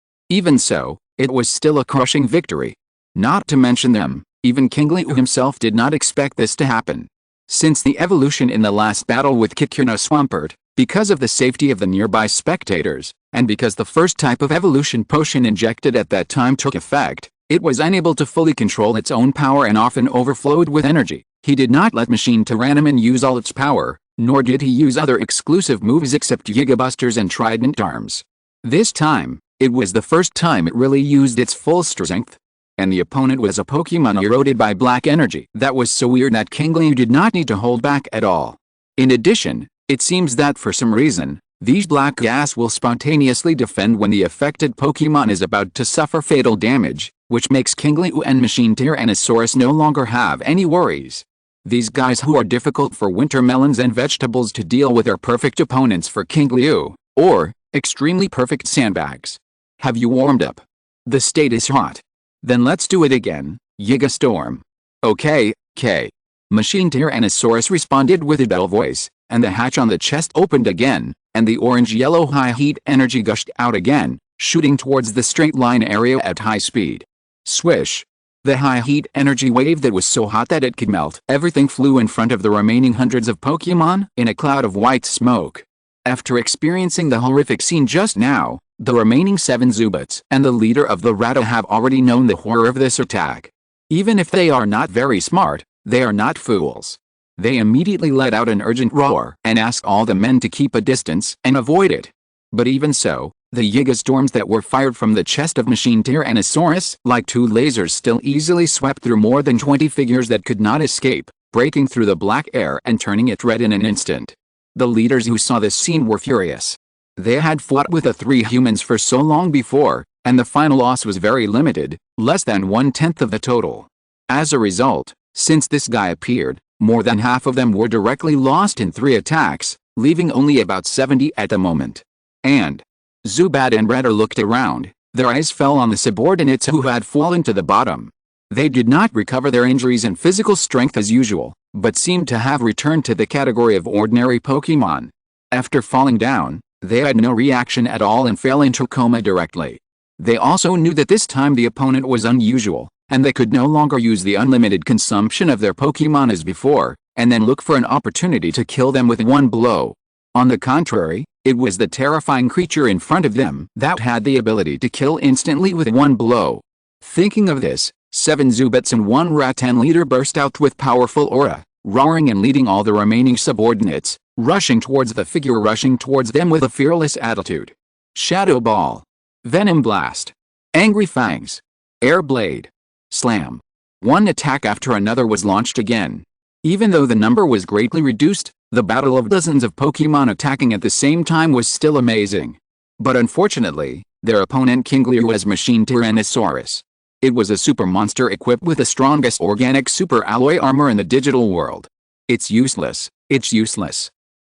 even so, it was still a crushing victory. Not to mention them, even Qingliu himself did not expect this to happen. Since the evolution in the last battle with Kikuna Swampert, because of the safety of the nearby spectators, and because the first type of evolution potion injected at that time took effect, it was unable to fully control its own power and often overflowed with energy. He did not let Machine Tyrannoman use all its power, nor did he use other exclusive moves except Giga Busters and Trident Arms. This time, it was the first time it really used its full strength. And the opponent was a Pokemon eroded by black energy that was so weird that Qingliu did not need to hold back at all. In addition, it seems that for some reason, these black gas will spontaneously defend when the affected Pokemon is about to suffer fatal damage, which makes Qingliu and Machine Tyrannosaurus no longer have any worries. These guys who are difficult for winter melons and vegetables to deal with are perfect opponents for Qingliu, or extremely perfect sandbags. Have you warmed up? The state is hot. Then let's do it again, Yiga Storm. Okay. Machine Tyrannosaurus responded with a dull voice, and the hatch on the chest opened again, and the orange-yellow high heat energy gushed out again, shooting towards the straight line area at high speed. Swish! The high heat energy wave that was so hot that it could melt everything flew in front of the remaining hundreds of Pokemon in a cloud of white smoke. After experiencing the horrific scene just now, the remaining 7 Zubats and the leader of the Rattata have already known the horror of this attack. Even if they are not very smart, they are not fools. They immediately let out an urgent roar and asked all the men to keep a distance and avoid it. But even so, the Yiga storms that were fired from the chest of Machine Tyrannosaurus, like 2 lasers, still easily swept through more than 20 figures that could not escape, breaking through the black air and turning it red in an instant. The leaders who saw this scene were furious. They had fought with the 3 humans for so long before, and the final loss was very limited, less than 1/10 of the total. As a result, since this guy appeared, more than half of them were directly lost in 3 attacks, leaving only about 70 at the moment. And Zubat and Rattata looked around. Their eyes fell on the subordinates who had fallen to the bottom. They did not recover their injuries and physical strength as usual, but seemed to have returned to the category of ordinary Pokemon. After falling down, they had no reaction at all and fell into coma directly. They also knew that this time the opponent was unusual, and they could no longer use the unlimited consumption of their Pokemon as before, and then look for an opportunity to kill them with one blow. On the contrary, it was the terrifying creature in front of them that had the ability to kill instantly with one blow. Thinking of this, 7 Zubats and 1 Rattan leader burst out with powerful aura, roaring and leading all the remaining subordinates, rushing towards them with a fearless attitude. Shadow Ball. Venom Blast. Angry Fangs. Air Blade. Slam. One attack after another was launched again. Even though the number was greatly reduced, the battle of dozens of Pokemon attacking at the same time was still amazing. But unfortunately, their opponent Qingliu was Machine Tyrannosaurus. It was a super monster equipped with the strongest organic super alloy armor in the digital world. It's useless.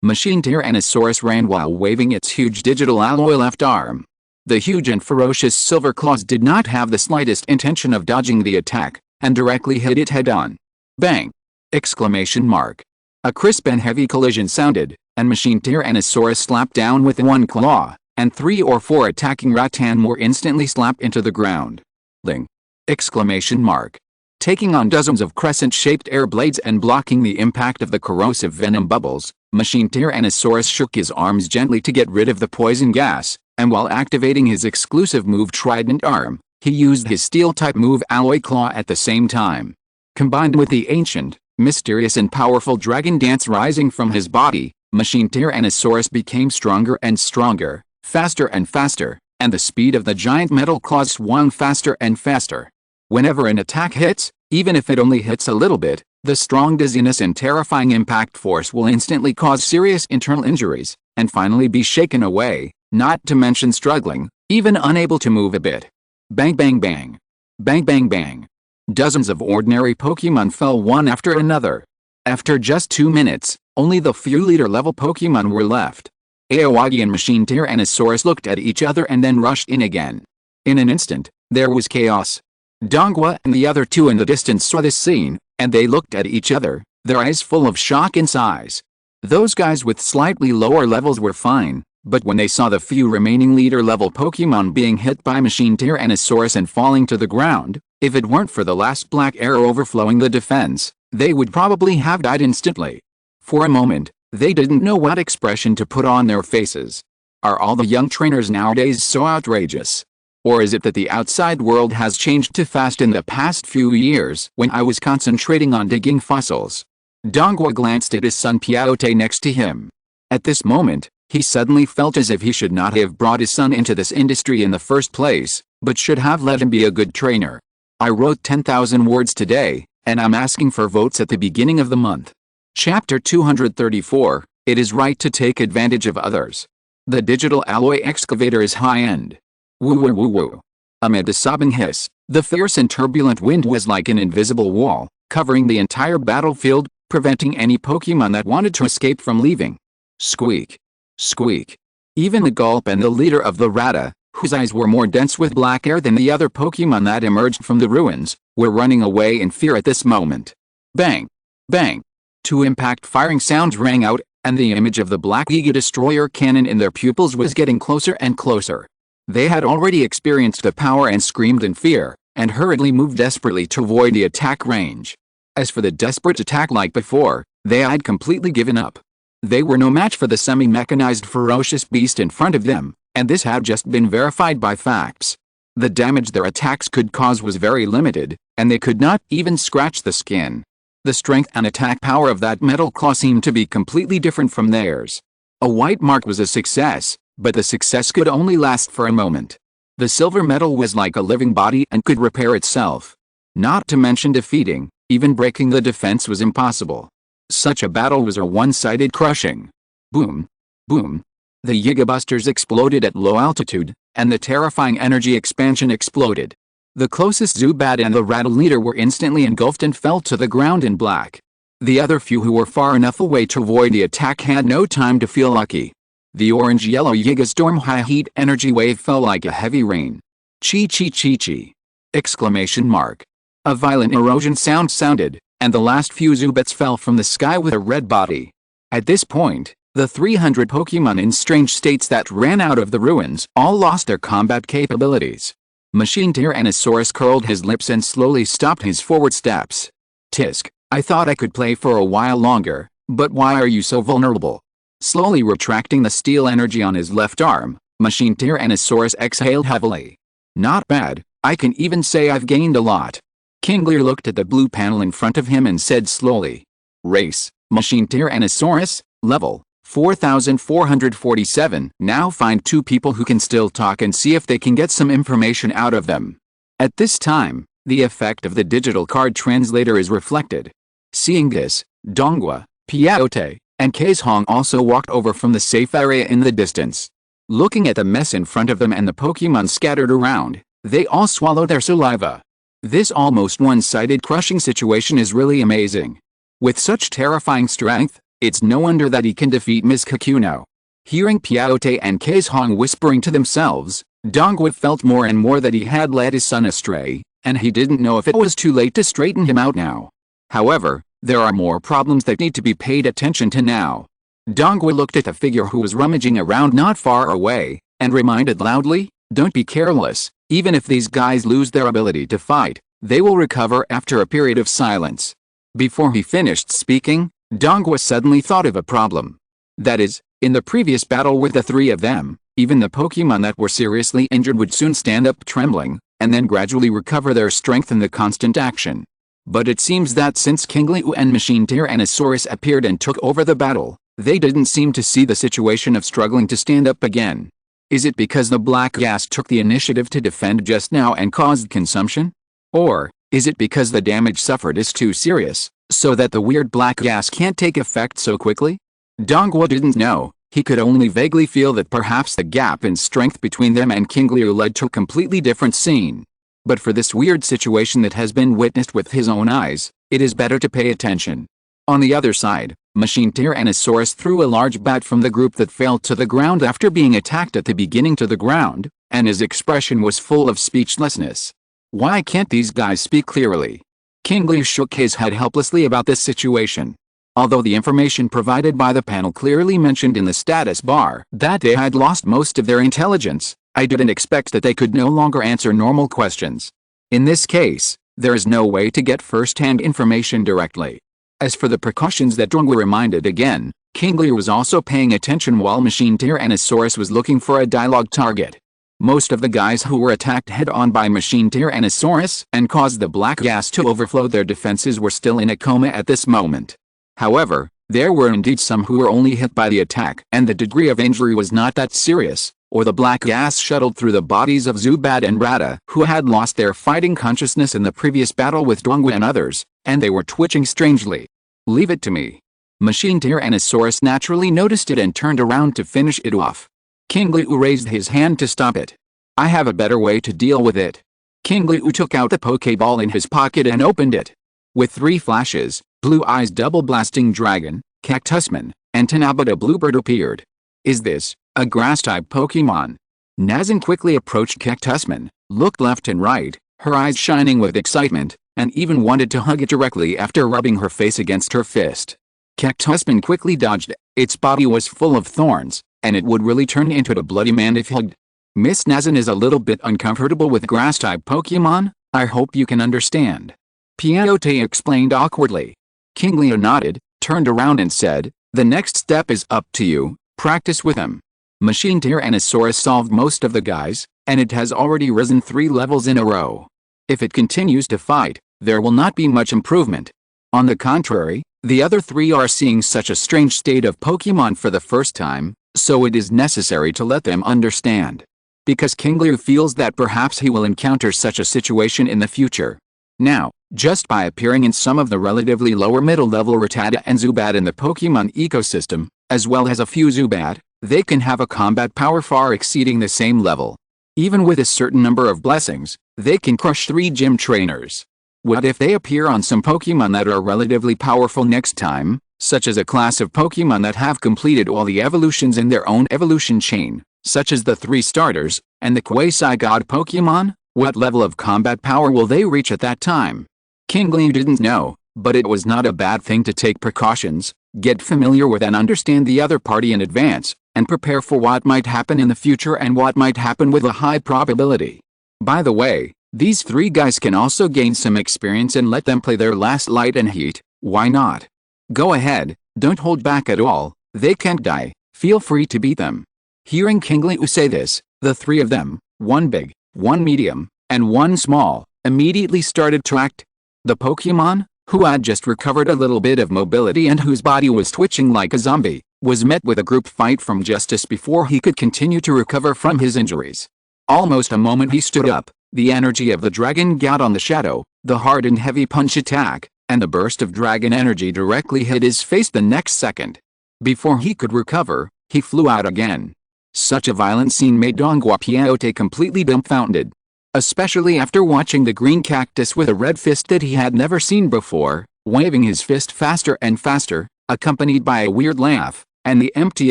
Machine Tyrannosaurus ran while waving its huge digital alloy left arm. The huge and ferocious silver claws did not have the slightest intention of dodging the attack, and directly hit it head-on. Bang! Exclamation mark. A crisp and heavy collision sounded, and Machine Tyrannosaurus slapped down with one claw, and 3 or 4 attacking Rattan were instantly slapped into the ground. Ling! Exclamation mark. Taking on dozens of crescent-shaped air blades and blocking the impact of the corrosive venom bubbles, Machine Tyrannosaurus shook his arms gently to get rid of the poison gas, and while activating his exclusive move Trident Arm, He used his Steel-type move Alloy Claw at the same time. Combined with the ancient, mysterious and powerful Dragon Dance rising from his body, Machine Tyrannosaurus became stronger and stronger, faster and faster, and the speed of the giant metal claws swung faster and faster. Whenever an attack hits, even if it only hits a little bit, the strong dizziness and terrifying impact force will instantly cause serious internal injuries, and finally be shaken away, not to mention struggling, even unable to move a bit. Bang bang bang. Bang bang bang. Dozens of ordinary Pokemon fell one after another. After just 2 minutes, only the few leader-level Pokemon were left. Aoyagi and Machine Tyrannosaurus looked at each other and then rushed in again. In an instant, there was chaos. Dongwa and the other two in the distance saw this scene, and they looked at each other, their eyes full of shock and sighs. Those guys with slightly lower levels were fine, but when they saw the few remaining leader-level Pokemon being hit by Machine Tyrannosaurus and falling to the ground, if it weren't for the last black arrow overflowing the defense, they would probably have died instantly. For a moment, they didn't know what expression to put on their faces. Are all the young trainers nowadays so outrageous? Or is it that the outside world has changed too fast in the past few years when I was concentrating on digging fossils? Dongwa glanced at his son Piaote next to him. At this moment, he suddenly felt as if he should not have brought his son into this industry in the first place, but should have let him be a good trainer. I wrote 10,000 words today, and I'm asking for votes at the beginning of the month. Chapter 234, It is right to take advantage of others. The digital alloy excavator is high-end. Woo woo woo woo. Amid a sobbing hiss, the fierce and turbulent wind was like an invisible wall, covering the entire battlefield, preventing any Pokemon that wanted to escape from leaving. Squeak. Squeak. Even the Gulp and the leader of the Rata, whose eyes were more dense with black air than the other Pokemon that emerged from the ruins, were running away in fear at this moment. Bang! Bang! Two impact firing sounds rang out, and the image of the Black Giga Destroyer cannon in their pupils was getting closer and closer. They had already experienced the power and screamed in fear, and hurriedly moved desperately to avoid the attack range. As for the desperate attack like before, they had completely given up. They were no match for the semi-mechanized ferocious beast in front of them, and this had just been verified by facts. The damage their attacks could cause was very limited, and they could not even scratch the skin. The strength and attack power of that metal claw seemed to be completely different from theirs. A white mark was a success, but the success could only last for a moment. The silver metal was like a living body and could repair itself. Not to mention defeating, even breaking the defense was impossible. Such a battle was a one-sided crushing. Boom. Boom. The Yiga Busters exploded at low altitude, and the terrifying energy expansion exploded. The closest Zubat and the Rattle leader were instantly engulfed and fell to the ground in black. The other few who were far enough away to avoid the attack had no time to feel lucky. The orange-yellow Yiga Storm high heat energy wave fell like a heavy rain. Chi chi chi chi! Exclamation mark. A violent erosion sound sounded, and the last few Zubats fell from the sky with a red body. At this point, the 300 Pokemon in strange states that ran out of the ruins all lost their combat capabilities. Machine Tyrannosaurus curled his lips and slowly stopped his forward steps. Tisk, I thought I could play for a while longer, but why are you so vulnerable? Slowly retracting the steel energy on his left arm, Machine Tyrannosaurus exhaled heavily. Not bad, I can even say I've gained a lot. Qingliu looked at the blue panel in front of him and said slowly. Race, Machine Tyrannosaurus, level 4447. Now find 2 people who can still talk and see if they can get some information out of them. At this time, the effect of the digital card translator is reflected. Seeing this, Dongwa, Piaote, and Kaizhong also walked over from the safe area in the distance. Looking at the mess in front of them and the Pokemon scattered around, they all swallowed their saliva. This almost one-sided crushing situation is really amazing. With such terrifying strength, it's no wonder that he can defeat Ms. Kakuno. Hearing Piaote and Kaizhong whispering to themselves, Dongwa felt more and more that he had led his son astray, and he didn't know if it was too late to straighten him out now. However, there are more problems that need to be paid attention to now. Dongwa looked at the figure who was rummaging around not far away, and reminded loudly, don't be careless, even if these guys lose their ability to fight, they will recover after a period of silence. Before he finished speaking, Dongwa suddenly thought of a problem. That is, in the previous battle with the 3 of them, even the Pokemon that were seriously injured would soon stand up trembling, and then gradually recover their strength in the constant action. But it seems that since Qingliu and Machine Tyrannosaurus appeared and took over the battle, they didn't seem to see the situation of struggling to stand up again. Is it because the black gas took the initiative to defend just now and caused consumption? Or is it because the damage suffered is too serious, so that the weird black gas can't take effect so quickly? Donghua didn't know. He could only vaguely feel that perhaps the gap in strength between them and Qingliu led to a completely different scene. But for this weird situation that has been witnessed with his own eyes, it is better to pay attention. On the other side, Machine Tyrannosaurus threw a large bat from the group that fell to the ground after being attacked at the beginning to the ground, and his expression was full of speechlessness. Why can't these guys speak clearly? Qingliu shook his head helplessly about this situation. Although the information provided by the panel clearly mentioned in the status bar that they had lost most of their intelligence, I didn't expect that they could no longer answer normal questions. In this case, there is no way to get first-hand information directly. As for the precautions that Donghua reminded again, Qingliu was also paying attention while Machine Tyrannosaurus was looking for a dialogue target. Most of the guys who were attacked head-on by Machine Tyrannosaurus and caused the black gas to overflow their defenses were still in a coma at this moment. However, there were indeed some who were only hit by the attack and the degree of injury was not that serious, or the black gas shuttled through the bodies of Zubat and Rata who had lost their fighting consciousness in the previous battle with Donghua and others, and they were twitching strangely. Leave it to me. Machine Tyrannosaurus naturally noticed it and turned around to finish it off. Qingliu raised his hand to stop it. I have a better way to deal with it. Qingliu took out the Poké Ball in his pocket and opened it. With 3 flashes, Blue Eyes Double Blasting Dragon, Cactusman, and Tanabata Bluebird appeared. Is this a grass-type Pokémon? Nazan quickly approached Cactusman, looked left and right, her eyes shining with excitement, and even wanted to hug it directly after rubbing her face against her fist. Cactusman quickly dodged. Its body was full of thorns, and it would really turn into a bloody man if hugged. Miss Nazan is a little bit uncomfortable with grass-type Pokémon, I hope you can understand. Pianote explained awkwardly. Qingliu nodded, turned around and said, the next step is up to you, practice with them. Machine Tyrannosaurus solved most of the guys, and it has already risen 3 levels in a row. If it continues to fight, there will not be much improvement. On the contrary, the other 3 are seeing such a strange state of Pokémon for the first time, so it is necessary to let them understand. Because Qingliu feels that perhaps he will encounter such a situation in the future. Now, just by appearing in some of the relatively lower middle-level Rattata and Zubat in the Pokémon ecosystem, as well as a few Zubat, they can have a combat power far exceeding the same level. Even with a certain number of blessings, they can crush 3 gym trainers. What if they appear on some Pokémon that are relatively powerful next time, such as a class of Pokémon that have completed all the evolutions in their own evolution chain, such as the 3 starters, and the quasi-god Pokémon? What level of combat power will they reach at that time? Qingliu didn't know, but it was not a bad thing to take precautions, get familiar with and understand the other party in advance, and prepare for what might happen in the future and what might happen with a high probability. By the way, these 3 guys can also gain some experience and let them play their last light and heat, why not? Go ahead, don't hold back at all, they can't die, feel free to beat them. Hearing Qingliu say this, the 3 of them, 1 big, 1 medium, and 1 small, immediately started to act. The Pokémon, who had just recovered a little bit of mobility and whose body was twitching like a zombie, was met with a group fight from Justice before he could continue to recover from his injuries. Almost a moment he stood up, the energy of the dragon got on the shadow, the hard and heavy punch attack, and the burst of dragon energy directly hit his face the next second. Before he could recover, he flew out again. Such a violent scene made Donghua Piaote completely dumbfounded. Especially after watching the green cactus with a red fist that he had never seen before, waving his fist faster and faster, accompanied by a weird laugh, and the empty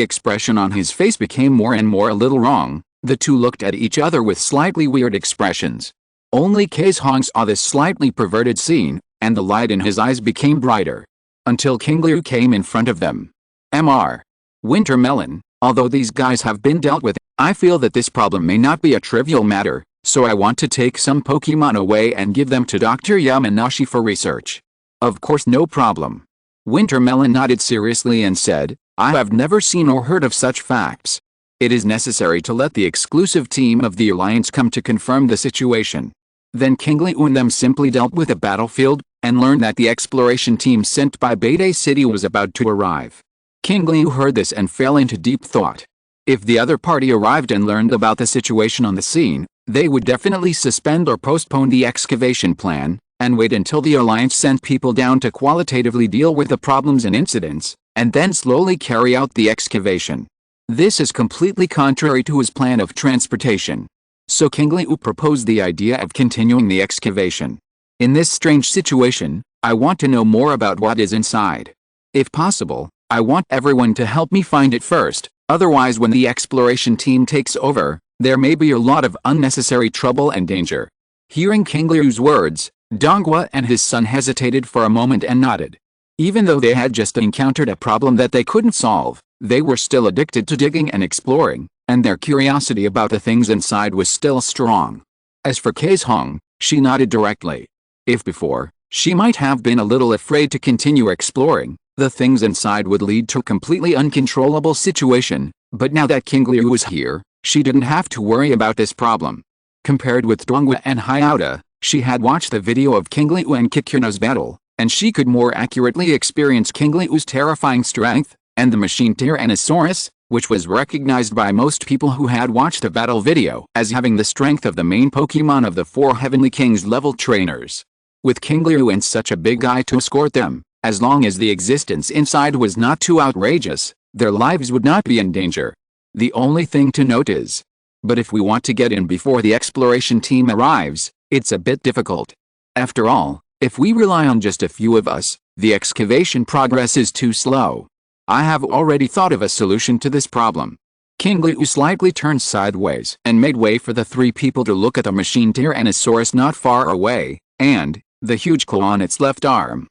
expression on his face became more and more a little wrong. The 2 looked at each other with slightly weird expressions. Only K's Hong saw this slightly perverted scene, and the light in his eyes became brighter. Until Qingliu came in front of them. Mr. Wintermelon, although these guys have been dealt with, I feel that this problem may not be a trivial matter, so I want to take some Pokémon away and give them to Dr. Yamanashi for research. Of course, no problem. Wintermelon nodded seriously and said, I have never seen or heard of such facts. It is necessary to let the exclusive team of the Alliance come to confirm the situation. Then Qingliu and them simply dealt with the battlefield, and learned that the exploration team sent by Bede City was about to arrive. Qingliu heard this and fell into deep thought. If the other party arrived and learned about the situation on the scene, they would definitely suspend or postpone the excavation plan, and wait until the Alliance sent people down to qualitatively deal with the problems and incidents, and then slowly carry out the excavation. This is completely contrary to his plan of transportation. So Qingliu proposed the idea of continuing the excavation. In this strange situation, I want to know more about what is inside. If possible, I want everyone to help me find it first, otherwise when the exploration team takes over, there may be a lot of unnecessary trouble and danger. Hearing Qingliu's words, Donghua and his son hesitated for a moment and nodded. Even though they had just encountered a problem that they couldn't solve, they were still addicted to digging and exploring, and their curiosity about the things inside was still strong. As for Kaizhong, she nodded directly. If before, she might have been a little afraid to continue exploring, the things inside would lead to a completely uncontrollable situation, but now that Qingliu was here, she didn't have to worry about this problem. Compared with Donghua and Hyota, she had watched the video of Qingliu and Kikuno's battle, and she could more accurately experience Qingliu's terrifying strength, and the machine Tyrannosaurus, which was recognized by most people who had watched the battle video as having the strength of the main Pokemon of the 4 Heavenly Kings level trainers. With Qingliu and such a big guy to escort them, as long as the existence inside was not too outrageous, their lives would not be in danger. The only thing to note is, but if we want to get in before the exploration team arrives, it's a bit difficult. After all, if we rely on just a few of us, the excavation progress is too slow. I have already thought of a solution to this problem. Qingliu slightly turned sideways and made way for the 3 people to look at the machine Tyrannosaurus not far away, and the huge claw on its left arm.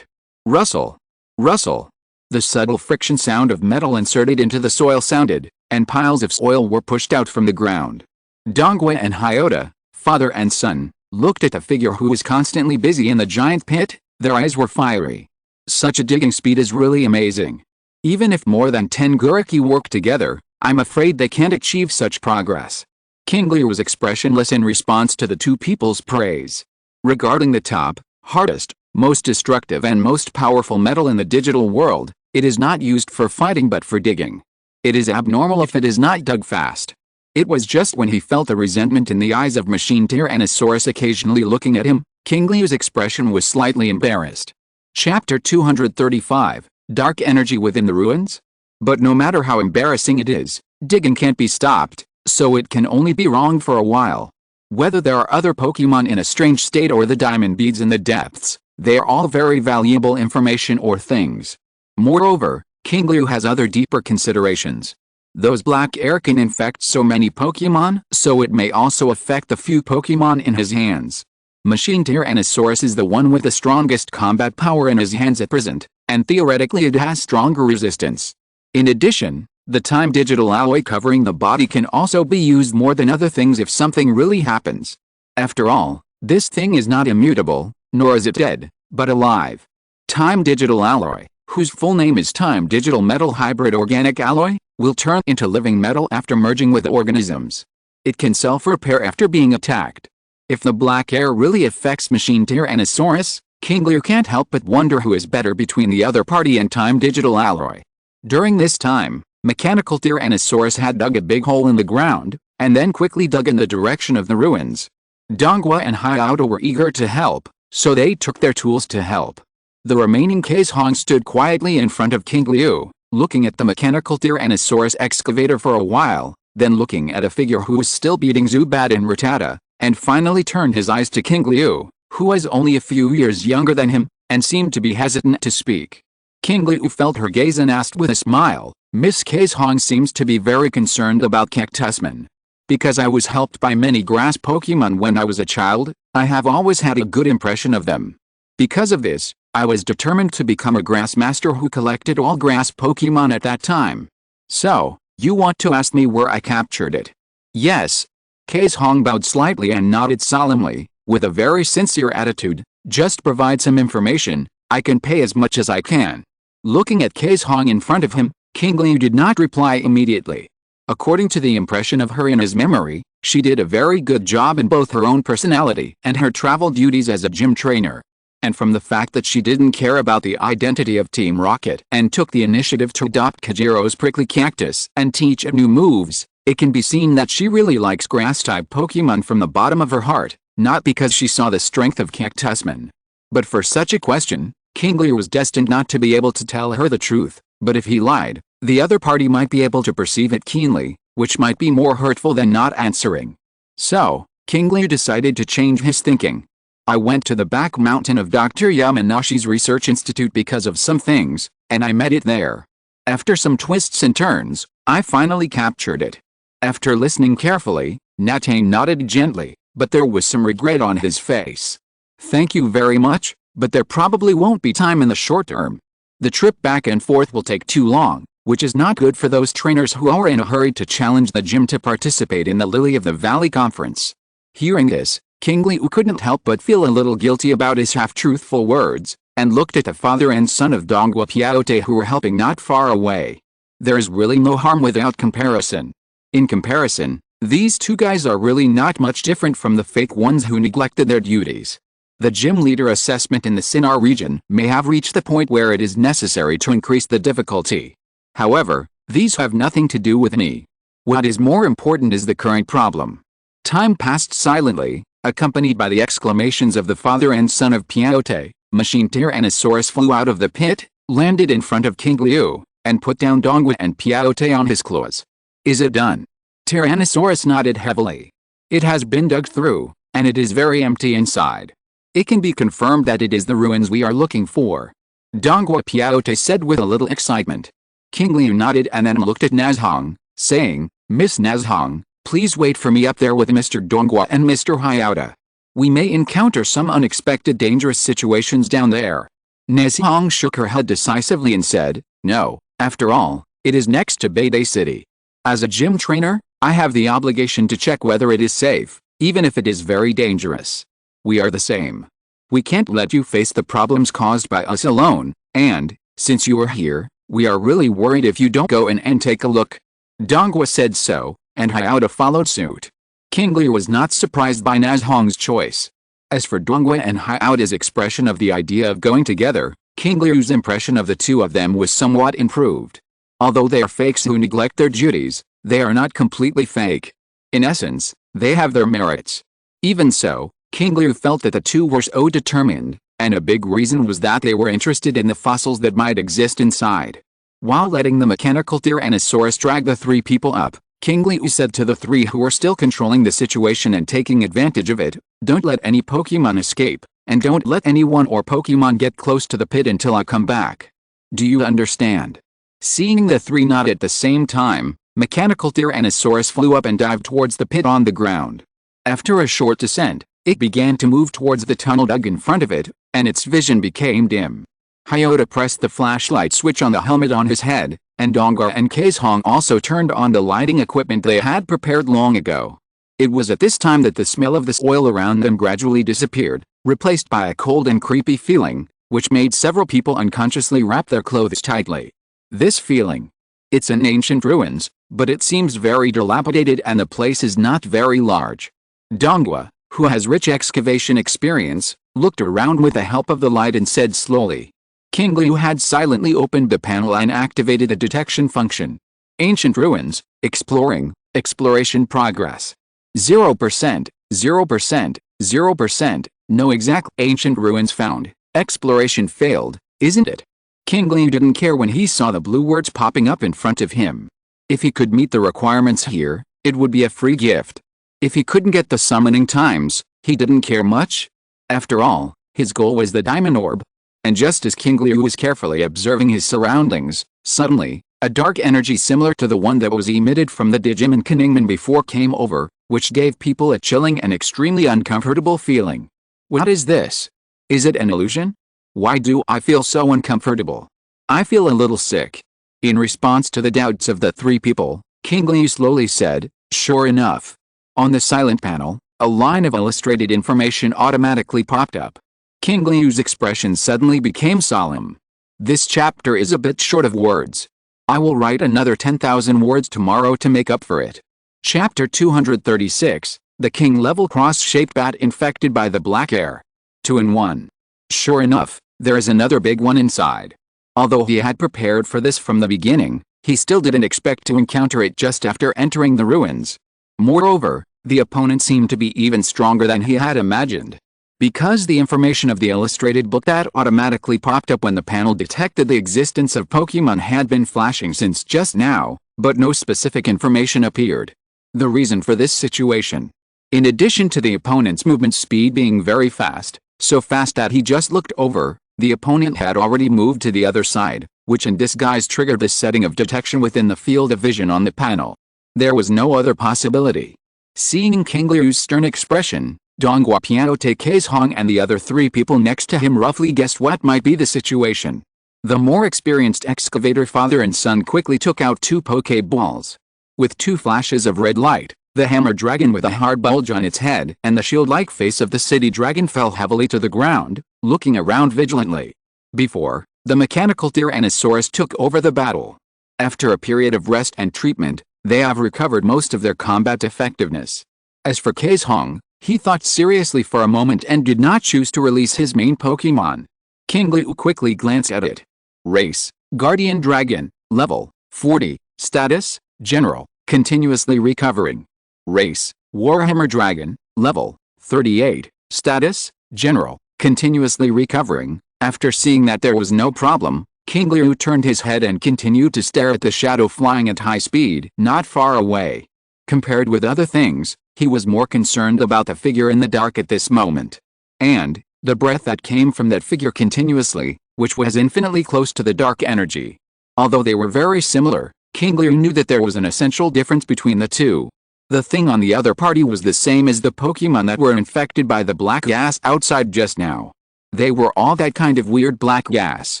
Rustle. Rustle. The subtle friction sound of metal inserted into the soil sounded, and piles of soil were pushed out from the ground. Donghua and Hyota, father and son, looked at the figure who was constantly busy in the giant pit. Their eyes were fiery. Such a digging speed is really amazing. Even if more than 10 Guriki work together, I'm afraid they can't achieve such progress. Qingliu was expressionless in response to the 2 people's praise. Regarding the top, hardest, most destructive and most powerful metal in the digital world, it is not used for fighting but for digging. It is abnormal if it is not dug fast. It was just when he felt the resentment in the eyes of Machine Tyrannosaurus occasionally looking at him, Qingliu's expression was slightly embarrassed. Chapter 235, Dark Energy Within the Ruins? But no matter how embarrassing it is, digging can't be stopped, so it can only be wrong for a while. Whether there are other Pokemon in a strange state or the diamond beads in the depths, they are all very valuable information or things. Moreover, Qingliu has other deeper considerations. Those black air can infect so many Pokemon, so it may also affect the few Pokemon in his hands. Machine Tyrannosaurus is the one with the strongest combat power in his hands at present, and theoretically it has stronger resistance. In addition, the time digital alloy covering the body can also be used more than other things if something really happens. After all, this thing is not immutable, nor is it dead, but alive. Time digital alloy, whose full name is Time Digital Metal Hybrid Organic Alloy, will turn into living metal after merging with organisms. It can self-repair after being attacked. If the black air really affects Machine Tyrannosaurus, Qingliu can't help but wonder who is better between the other party and Time Digital Alloy. During this time, Mechanical Tyrannosaurus had dug a big hole in the ground, and then quickly dug in the direction of the ruins. Donghua and Hyota were eager to help, so they took their tools to help. The remaining Kaizhong stood quietly in front of Qingliu, looking at the Mechanical Tyrannosaurus excavator for a while, then looking at a figure who was still beating Zubat and Rattata, and finally turned his eyes to Qingliu, who was only a few years younger than him, and seemed to be hesitant to speak. Qingliu felt her gaze and asked with a smile, "Miss Kaizhong seems to be very concerned about Cactusman. Because I was helped by many grass Pokemon when I was a child, I have always had a good impression of them. Because of this, I was determined to become a grass master who collected all grass Pokemon at that time. So, you want to ask me where I captured it?" "Yes." Kaizhong bowed slightly and nodded solemnly, with a very sincere attitude. "Just provide some information, I can pay as much as I can." Looking at Kaizhong in front of him, Qingliu did not reply immediately. According to the impression of her in his memory, she did a very good job in both her own personality and her travel duties as a gym trainer. And from the fact that she didn't care about the identity of Team Rocket and took the initiative to adopt Kajiro's prickly cactus and teach it new moves, it can be seen that she really likes grass-type Pokemon from the bottom of her heart, not because she saw the strength of Cactusman. But for such a question, Qingliu was destined not to be able to tell her the truth, but if he lied, the other party might be able to perceive it keenly, which might be more hurtful than not answering. So, Qingliu decided to change his thinking. I went to the back mountain of Dr. Yamanashi's research institute because of some things, and I met it there. After some twists and turns, I finally captured it. After listening carefully, Natane nodded gently, but there was some regret on his face. Thank you very much, but there probably won't be time in the short term. The trip back and forth will take too long, which is not good for those trainers who are in a hurry to challenge the gym to participate in the Lily of the Valley conference. Hearing this, Qingliu couldn't help but feel a little guilty about his half-truthful words, and looked at the father and son of Dongua Piaote who were helping not far away. There's really no harm without comparison. In comparison, these two guys are really not much different from the fake ones who neglected their duties. The gym leader assessment in the Sinnoh region may have reached the point where it is necessary to increase the difficulty. However, these have nothing to do with me. What is more important is the current problem. Time passed silently, accompanied by the exclamations of the father and son of Piaote. Machine Tyrannosaurus flew out of the pit, landed in front of Qingliu, and put down Dongua and Piaote on his claws. Is it done? Tyrannosaurus nodded heavily. It has been dug through, and it is very empty inside. It can be confirmed that it is the ruins we are looking for. Dongua Piaote said with a little excitement. Qingliu nodded and then looked at Nazhong, saying, Miss Nazhong, please wait for me up there with Mr. Dongua and Mr. Hayata. We may encounter some unexpected dangerous situations down there. Nazhong shook her head decisively and said, no, after all, it is next to Beidei City. As a gym trainer, I have the obligation to check whether it is safe, even if it is very dangerous. We are the same. We can't let you face the problems caused by us alone, and, since you are here, we are really worried if you don't go in and take a look. Dongua said so, and Hayata followed suit. Qingliu was not surprised by Nazhong's choice. As for Dongua and Hayata's expression of the idea of going together, Qingliu's impression of the two of them was somewhat improved. Although they are fakes who neglect their duties, they are not completely fake. In essence, they have their merits. Even so, Qingliu felt that the two were so determined, and a big reason was that they were interested in the fossils that might exist inside. While letting the mechanical Tyrannosaurus drag the three people up, Qingliu said to the three who were still controlling the situation and taking advantage of it, don't let any Pokemon escape, and don't let anyone or Pokemon get close to the pit until I come back. Do you understand? Seeing the three nod at the same time, mechanical Tyrannosaurus flew up and dived towards the pit on the ground. After a short descent, it began to move towards the tunnel dug in front of it, and its vision became dim. Hayata pressed the flashlight switch on the helmet on his head, and Dongua and Kazhong also turned on the lighting equipment they had prepared long ago. It was at this time that the smell of the soil around them gradually disappeared, replaced by a cold and creepy feeling, which made several people unconsciously wrap their clothes tightly. This feeling. It's an ancient ruins, but it seems very dilapidated and the place is not very large. Dongua, who has rich excavation experience, looked around with the help of the light and said slowly. Qingliu had silently opened the panel and activated the detection function. Ancient ruins, exploration progress. 0%, 0%, 0%, no exact ancient ruins found, exploration failed, isn't it? Qingliu didn't care when he saw the blue words popping up in front of him. If he could meet the requirements here, it would be a free gift. If he couldn't get the summoning times, he didn't care much. After all, his goal was the Diamond Orb. And just as Qingliu was carefully observing his surroundings, suddenly, a dark energy similar to the one that was emitted from the Digimon Qingliu before came over, which gave people a chilling and extremely uncomfortable feeling. What is this? Is it an illusion? Why do I feel so uncomfortable? I feel a little sick. In response to the doubts of the three people, Qingliu slowly said, sure enough. On the silent panel, a line of illustrated information automatically popped up. Qingliu's expression suddenly became solemn. This chapter is a bit short of words. I will write another 10,000 words tomorrow to make up for it. Chapter 236, The King Level Cross-Shaped Bat Infected by the Black Air. 2-in-1. Sure enough, there is another big one inside. Although he had prepared for this from the beginning, he still didn't expect to encounter it just after entering the ruins. Moreover, the opponent seemed to be even stronger than he had imagined. Because the information of the illustrated book that automatically popped up when the panel detected the existence of Pokemon had been flashing since just now, but no specific information appeared. The reason for this situation. In addition to the opponent's movement speed being very fast, so fast that he just looked over, the opponent had already moved to the other side, which in disguise triggered the setting of detection within the field of vision on the panel. There was no other possibility. Seeing Qingliu's stern expression, Donghua, Pianote, Kaizhong and the other three people next to him roughly guessed what might be the situation. The more experienced excavator father and son quickly took out 2 Poké Balls. With 2 flashes of red light, the hammer dragon with a hard bulge on its head and the shield-like face of the city dragon fell heavily to the ground, looking around vigilantly. Before, the mechanical Tyrannosaurus took over the battle. After a period of rest and treatment, they have recovered most of their combat effectiveness. As for Kaizhong, he thought seriously for a moment and did not choose to release his main Pokemon. Qingliu quickly glanced at it. Race, Guardian Dragon, level 40, status, General, continuously recovering. Race, Warhammer Dragon, level 38, status, General, continuously recovering. After seeing that there was no problem, Qingliu turned his head and continued to stare at the shadow flying at high speed not far away. Compared with other things, he was more concerned about the figure in the dark at this moment. And the breath that came from that figure continuously, which was infinitely close to the dark energy. Although they were very similar, Qingliu knew that there was an essential difference between the two. The thing on the other party was the same as the Pokemon that were infected by the black gas outside just now. They were all that kind of weird black gas.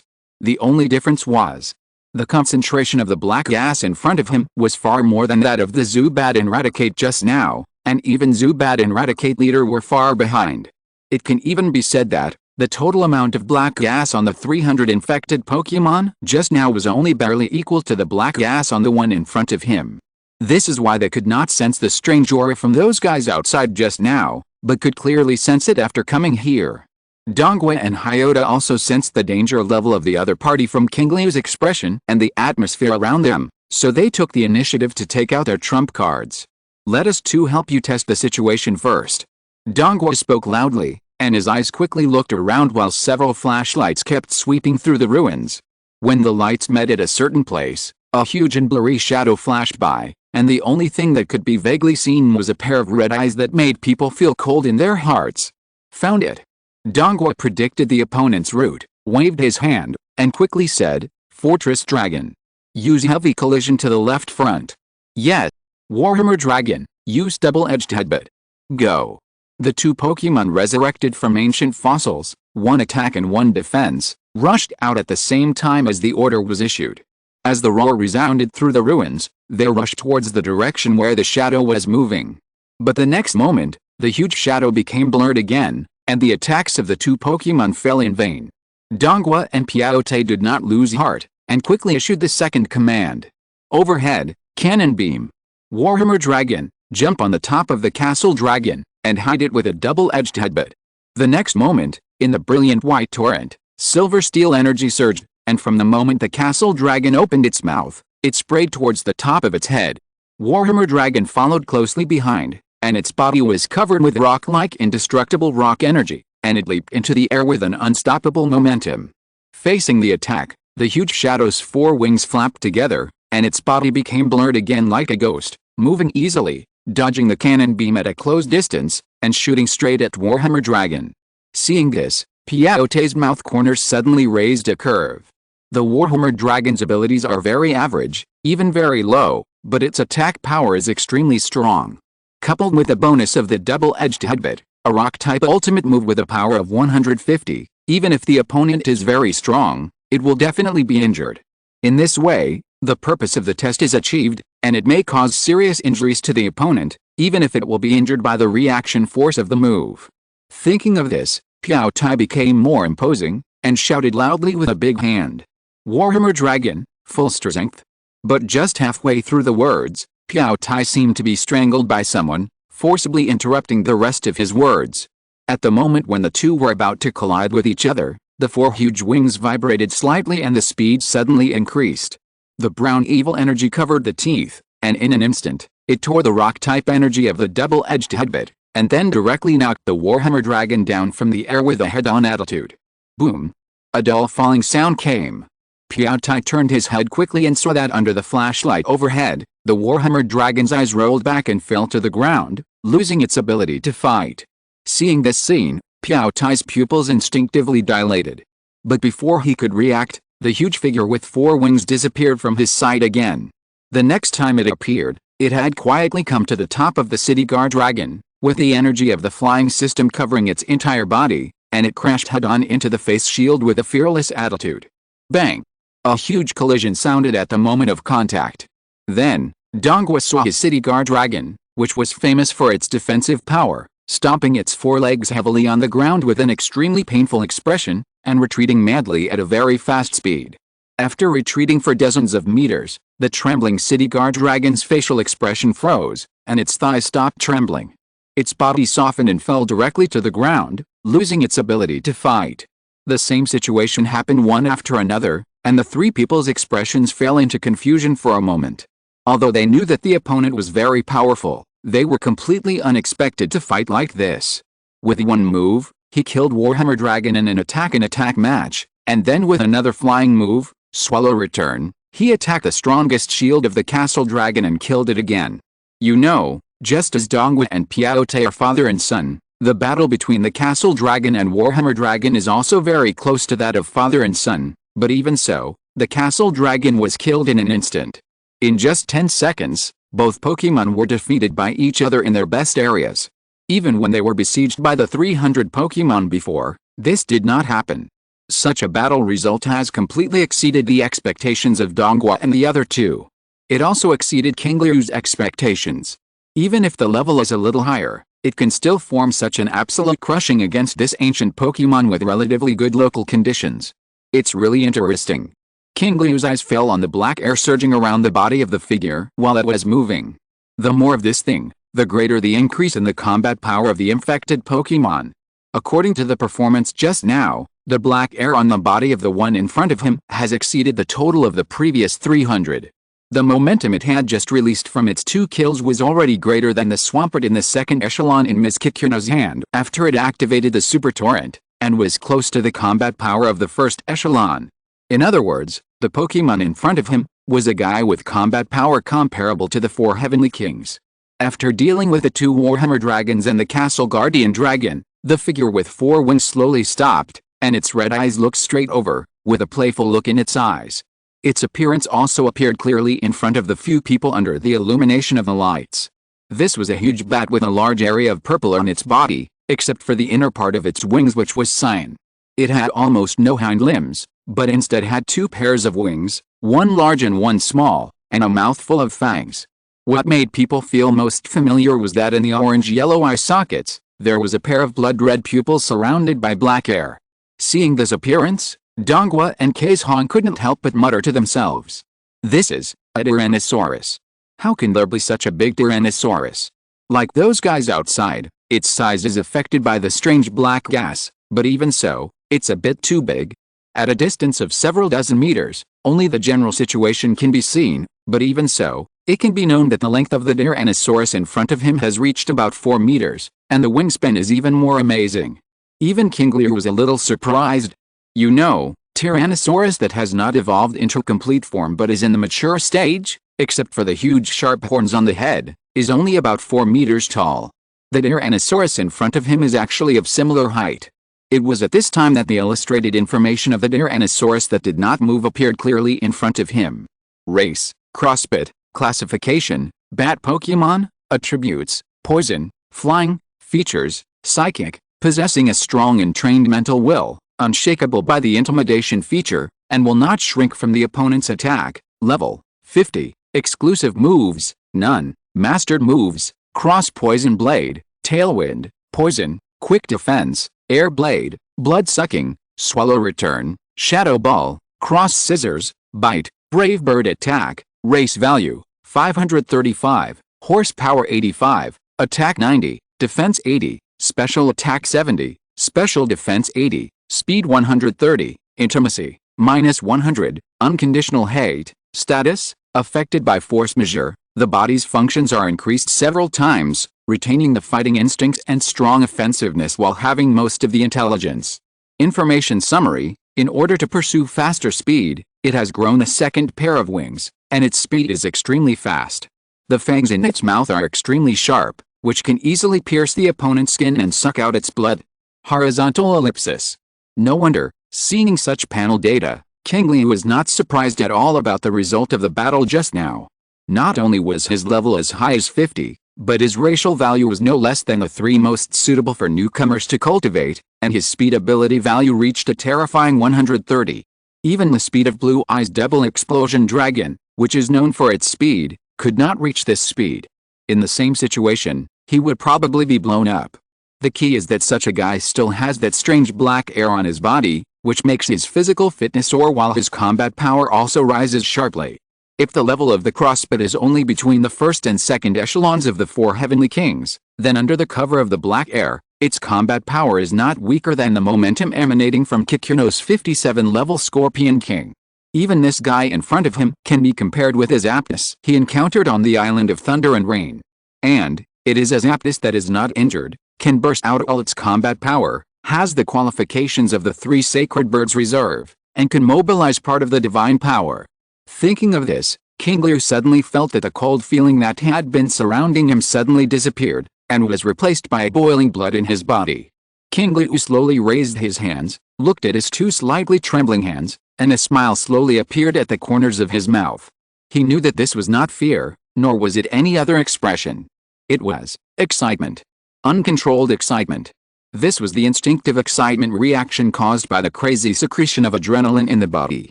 The only difference was, the concentration of the black gas in front of him was far more than that of the Zubat and Raticate just now, and even Zubat and Raticate leader were far behind. It can even be said that, the total amount of black gas on the 300 infected Pokemon just now was only barely equal to the black gas on the one in front of him. This is why they could not sense the strange aura from those guys outside just now, but could clearly sense it after coming here. Donghua and Hyota also sensed the danger level of the other party from Qingliu's expression and the atmosphere around them, so they took the initiative to take out their trump cards. Let us two help you test the situation first. Donghua spoke loudly, and his eyes quickly looked around while several flashlights kept sweeping through the ruins. When the lights met at a certain place, a huge and blurry shadow flashed by, and the only thing that could be vaguely seen was a pair of red eyes that made people feel cold in their hearts. Found it. Donghua predicted the opponent's route, waved his hand, and quickly said, Fortress Dragon. Use heavy collision to the left front. Yes. Warhammer Dragon, use double-edged headbutt. Go. The 2 Pokemon resurrected from ancient fossils, 1 attack and 1 defense, rushed out at the same time as the order was issued. As the roar resounded through the ruins, they rushed towards the direction where the shadow was moving. But the next moment, the huge shadow became blurred again, and the attacks of the 2 Pokemon fell in vain. Donghua and Piaote did not lose heart, and quickly issued the second command. Overhead, Cannon Beam. Warhammer Dragon, jump on the top of the Castle Dragon, and hide it with a double-edged headbutt. The next moment, in the brilliant white torrent, Silver Steel energy surged, and from the moment the Castle Dragon opened its mouth, it sprayed towards the top of its head. Warhammer Dragon followed closely behind, and its body was covered with rock-like indestructible rock energy, and it leaped into the air with an unstoppable momentum. Facing the attack, the huge shadow's 4 wings flapped together, and its body became blurred again like a ghost, moving easily, dodging the cannon beam at a close distance, and shooting straight at Warhammer Dragon. Seeing this, Piaote's mouth corners suddenly raised a curve. The Warhammer Dragon's abilities are very average, even very low, but its attack power is extremely strong. Coupled with the bonus of the double-edged headbutt, a rock-type ultimate move with a power of 150, even if the opponent is very strong, it will definitely be injured. In this way, the purpose of the test is achieved, and it may cause serious injuries to the opponent, even if it will be injured by the reaction force of the move. Thinking of this, Piao Tai became more imposing, and shouted loudly with a big hand. Warhammer Dragon, full strength, But just halfway through the words, Piao Tai seemed to be strangled by someone, forcibly interrupting the rest of his words. At the moment when the two were about to collide with each other, the four huge wings vibrated slightly and the speed suddenly increased. The brown evil energy covered the teeth, and in an instant, it tore the rock-type energy of the double-edged headbutt, and then directly knocked the Warhammer Dragon down from the air with a head-on attitude. Boom! A dull falling sound came. Piao Tai turned his head quickly and saw that under the flashlight overhead, the Warhammer Dragon's eyes rolled back and fell to the ground, losing its ability to fight. Seeing this scene, Piao Tai's pupils instinctively dilated. But before he could react, the huge figure with four wings disappeared from his sight again. The next time it appeared, it had quietly come to the top of the city guard dragon, with the energy of the flying system covering its entire body, and it crashed head-on into the face shield with a fearless attitude. Bang! A huge collision sounded at the moment of contact. Then, Donghua saw his city guard dragon, which was famous for its defensive power, stomping its forelegs heavily on the ground with an extremely painful expression, and retreating madly at a very fast speed. After retreating for dozens of meters, the trembling city guard dragon's facial expression froze, and its thighs stopped trembling. Its body softened and fell directly to the ground, losing its ability to fight. The same situation happened one after another, and the three people's expressions fell into confusion for a moment. Although they knew that the opponent was very powerful, they were completely unexpected to fight like this. With one move, he killed Warhammer Dragon in an attack-and-attack match, and then with another flying move, Swallow Return, he attacked the strongest shield of the Castle Dragon and killed it again. You know, just as Donghua and Piao Tai are father and son, the battle between the Castle Dragon and Warhammer Dragon is also very close to that of father and son, but even so, the Castle Dragon was killed in an instant. In just 10 seconds, both Pokémon were defeated by each other in their best areas. Even when they were besieged by the 300 Pokémon before, this did not happen. Such a battle result has completely exceeded the expectations of Donghua and the other two. It also exceeded Qingliu's expectations. Even if the level is a little higher, it can still form such an absolute crushing against this ancient Pokémon with relatively good local conditions. It's really interesting. Qingliu's eyes fell on the black air surging around the body of the figure while it was moving. The more of this thing, the greater the increase in the combat power of the infected Pokémon. According to the performance just now, the black air on the body of the one in front of him has exceeded the total of the previous 300. The momentum it had just released from its 2 kills was already greater than the Swampert in the second echelon in Ms. Kikuno's hand after it activated the Super Torrent, and was close to the combat power of the first echelon. In other words, the Pokémon in front of him was a guy with combat power comparable to the 4 Heavenly Kings. After dealing with the 2 Warhammer Dragons and the Castle Guardian Dragon, the figure with 4 wings slowly stopped, and its red eyes looked straight over, with a playful look in its eyes. Its appearance also appeared clearly in front of the few people under the illumination of the lights. This was a huge bat with a large area of purple on its body, except for the inner part of its wings, which was cyan. It had almost no hind limbs, but instead had 2 pairs of wings, one large and one small, and a mouth full of fangs. What made people feel most familiar was that in the orange-yellow eye sockets, there was a pair of blood-red pupils surrounded by black hair. Seeing this appearance, Donghua and Kaizhong couldn't help but mutter to themselves. This is a Tyrannosaurus. How can there be such a big Tyrannosaurus? Like those guys outside, its size is affected by the strange black gas, but even so, it's a bit too big. At a distance of several dozen meters, only the general situation can be seen, but even so, it can be known that the length of the Tyrannosaurus in front of him has reached about 4 meters, and the wingspan is even more amazing. Even Qingliu was a little surprised. You know, Tyrannosaurus that has not evolved into complete form but is in the mature stage, except for the huge sharp horns on the head, is only about 4 meters tall. The Tyrannosaurus in front of him is actually of similar height. It was at this time that the illustrated information of the Tyrannosaurus that did not move appeared clearly in front of him. Race, Crossbit, Classification, Bat Pokemon, Attributes, Poison, Flying, Features, Psychic, possessing a strong and trained mental will, unshakable by the intimidation feature, and will not shrink from the opponent's attack. Level 50. Exclusive moves, none. Mastered moves, Cross Poison Blade, Tailwind, Poison, Quick Defense, Air Blade, Blood Sucking, Swallow Return, Shadow Ball, Cross Scissors, Bite, Brave Bird Attack, Race value, 535, horsepower 85, attack 90, defense 80, special attack 70, special defense 80, speed 130, intimacy, -100, unconditional hate, status, affected by force majeure. The body's functions are increased several times, retaining the fighting instincts and strong offensiveness while having most of the intelligence. Information summary: in order to pursue faster speed, it has grown a second pair of wings, and its speed is extremely fast. The fangs in its mouth are extremely sharp, which can easily pierce the opponent's skin and suck out its blood. Horizontal ellipsis. No wonder, seeing such panel data, Qingliu was not surprised at all about the result of the battle just now. Not only was his level as high as 50, but his racial value was no less than the 3 most suitable for newcomers to cultivate, and his speed ability value reached a terrifying 130. Even the speed of Blue Eye's Double Explosion Dragon, which is known for its speed, could not reach this speed. In the same situation, he would probably be blown up. The key is that such a guy still has that strange black air on his body, which makes his physical fitness soar while his combat power also rises sharply. If the level of the crossbit is only between the first and second echelons of the 4 Heavenly Kings, then under the cover of the black air, its combat power is not weaker than the momentum emanating from Kikuno's 57-level Scorpion King. Even this guy in front of him can be compared with his Aptus he encountered on the Island of Thunder and Rain. And it is as Aptus that is not injured, can burst out all its combat power, has the qualifications of the 3 Sacred Birds Reserve, and can mobilize part of the divine power. Thinking of this, Qingliu suddenly felt that the cold feeling that had been surrounding him suddenly disappeared, and was replaced by boiling blood in his body. Qingliu slowly raised his hands, looked at his 2 slightly trembling hands, and a smile slowly appeared at the corners of his mouth. He knew that this was not fear, nor was it any other expression. It was excitement. Uncontrolled excitement. This was the instinctive excitement reaction caused by the crazy secretion of adrenaline in the body.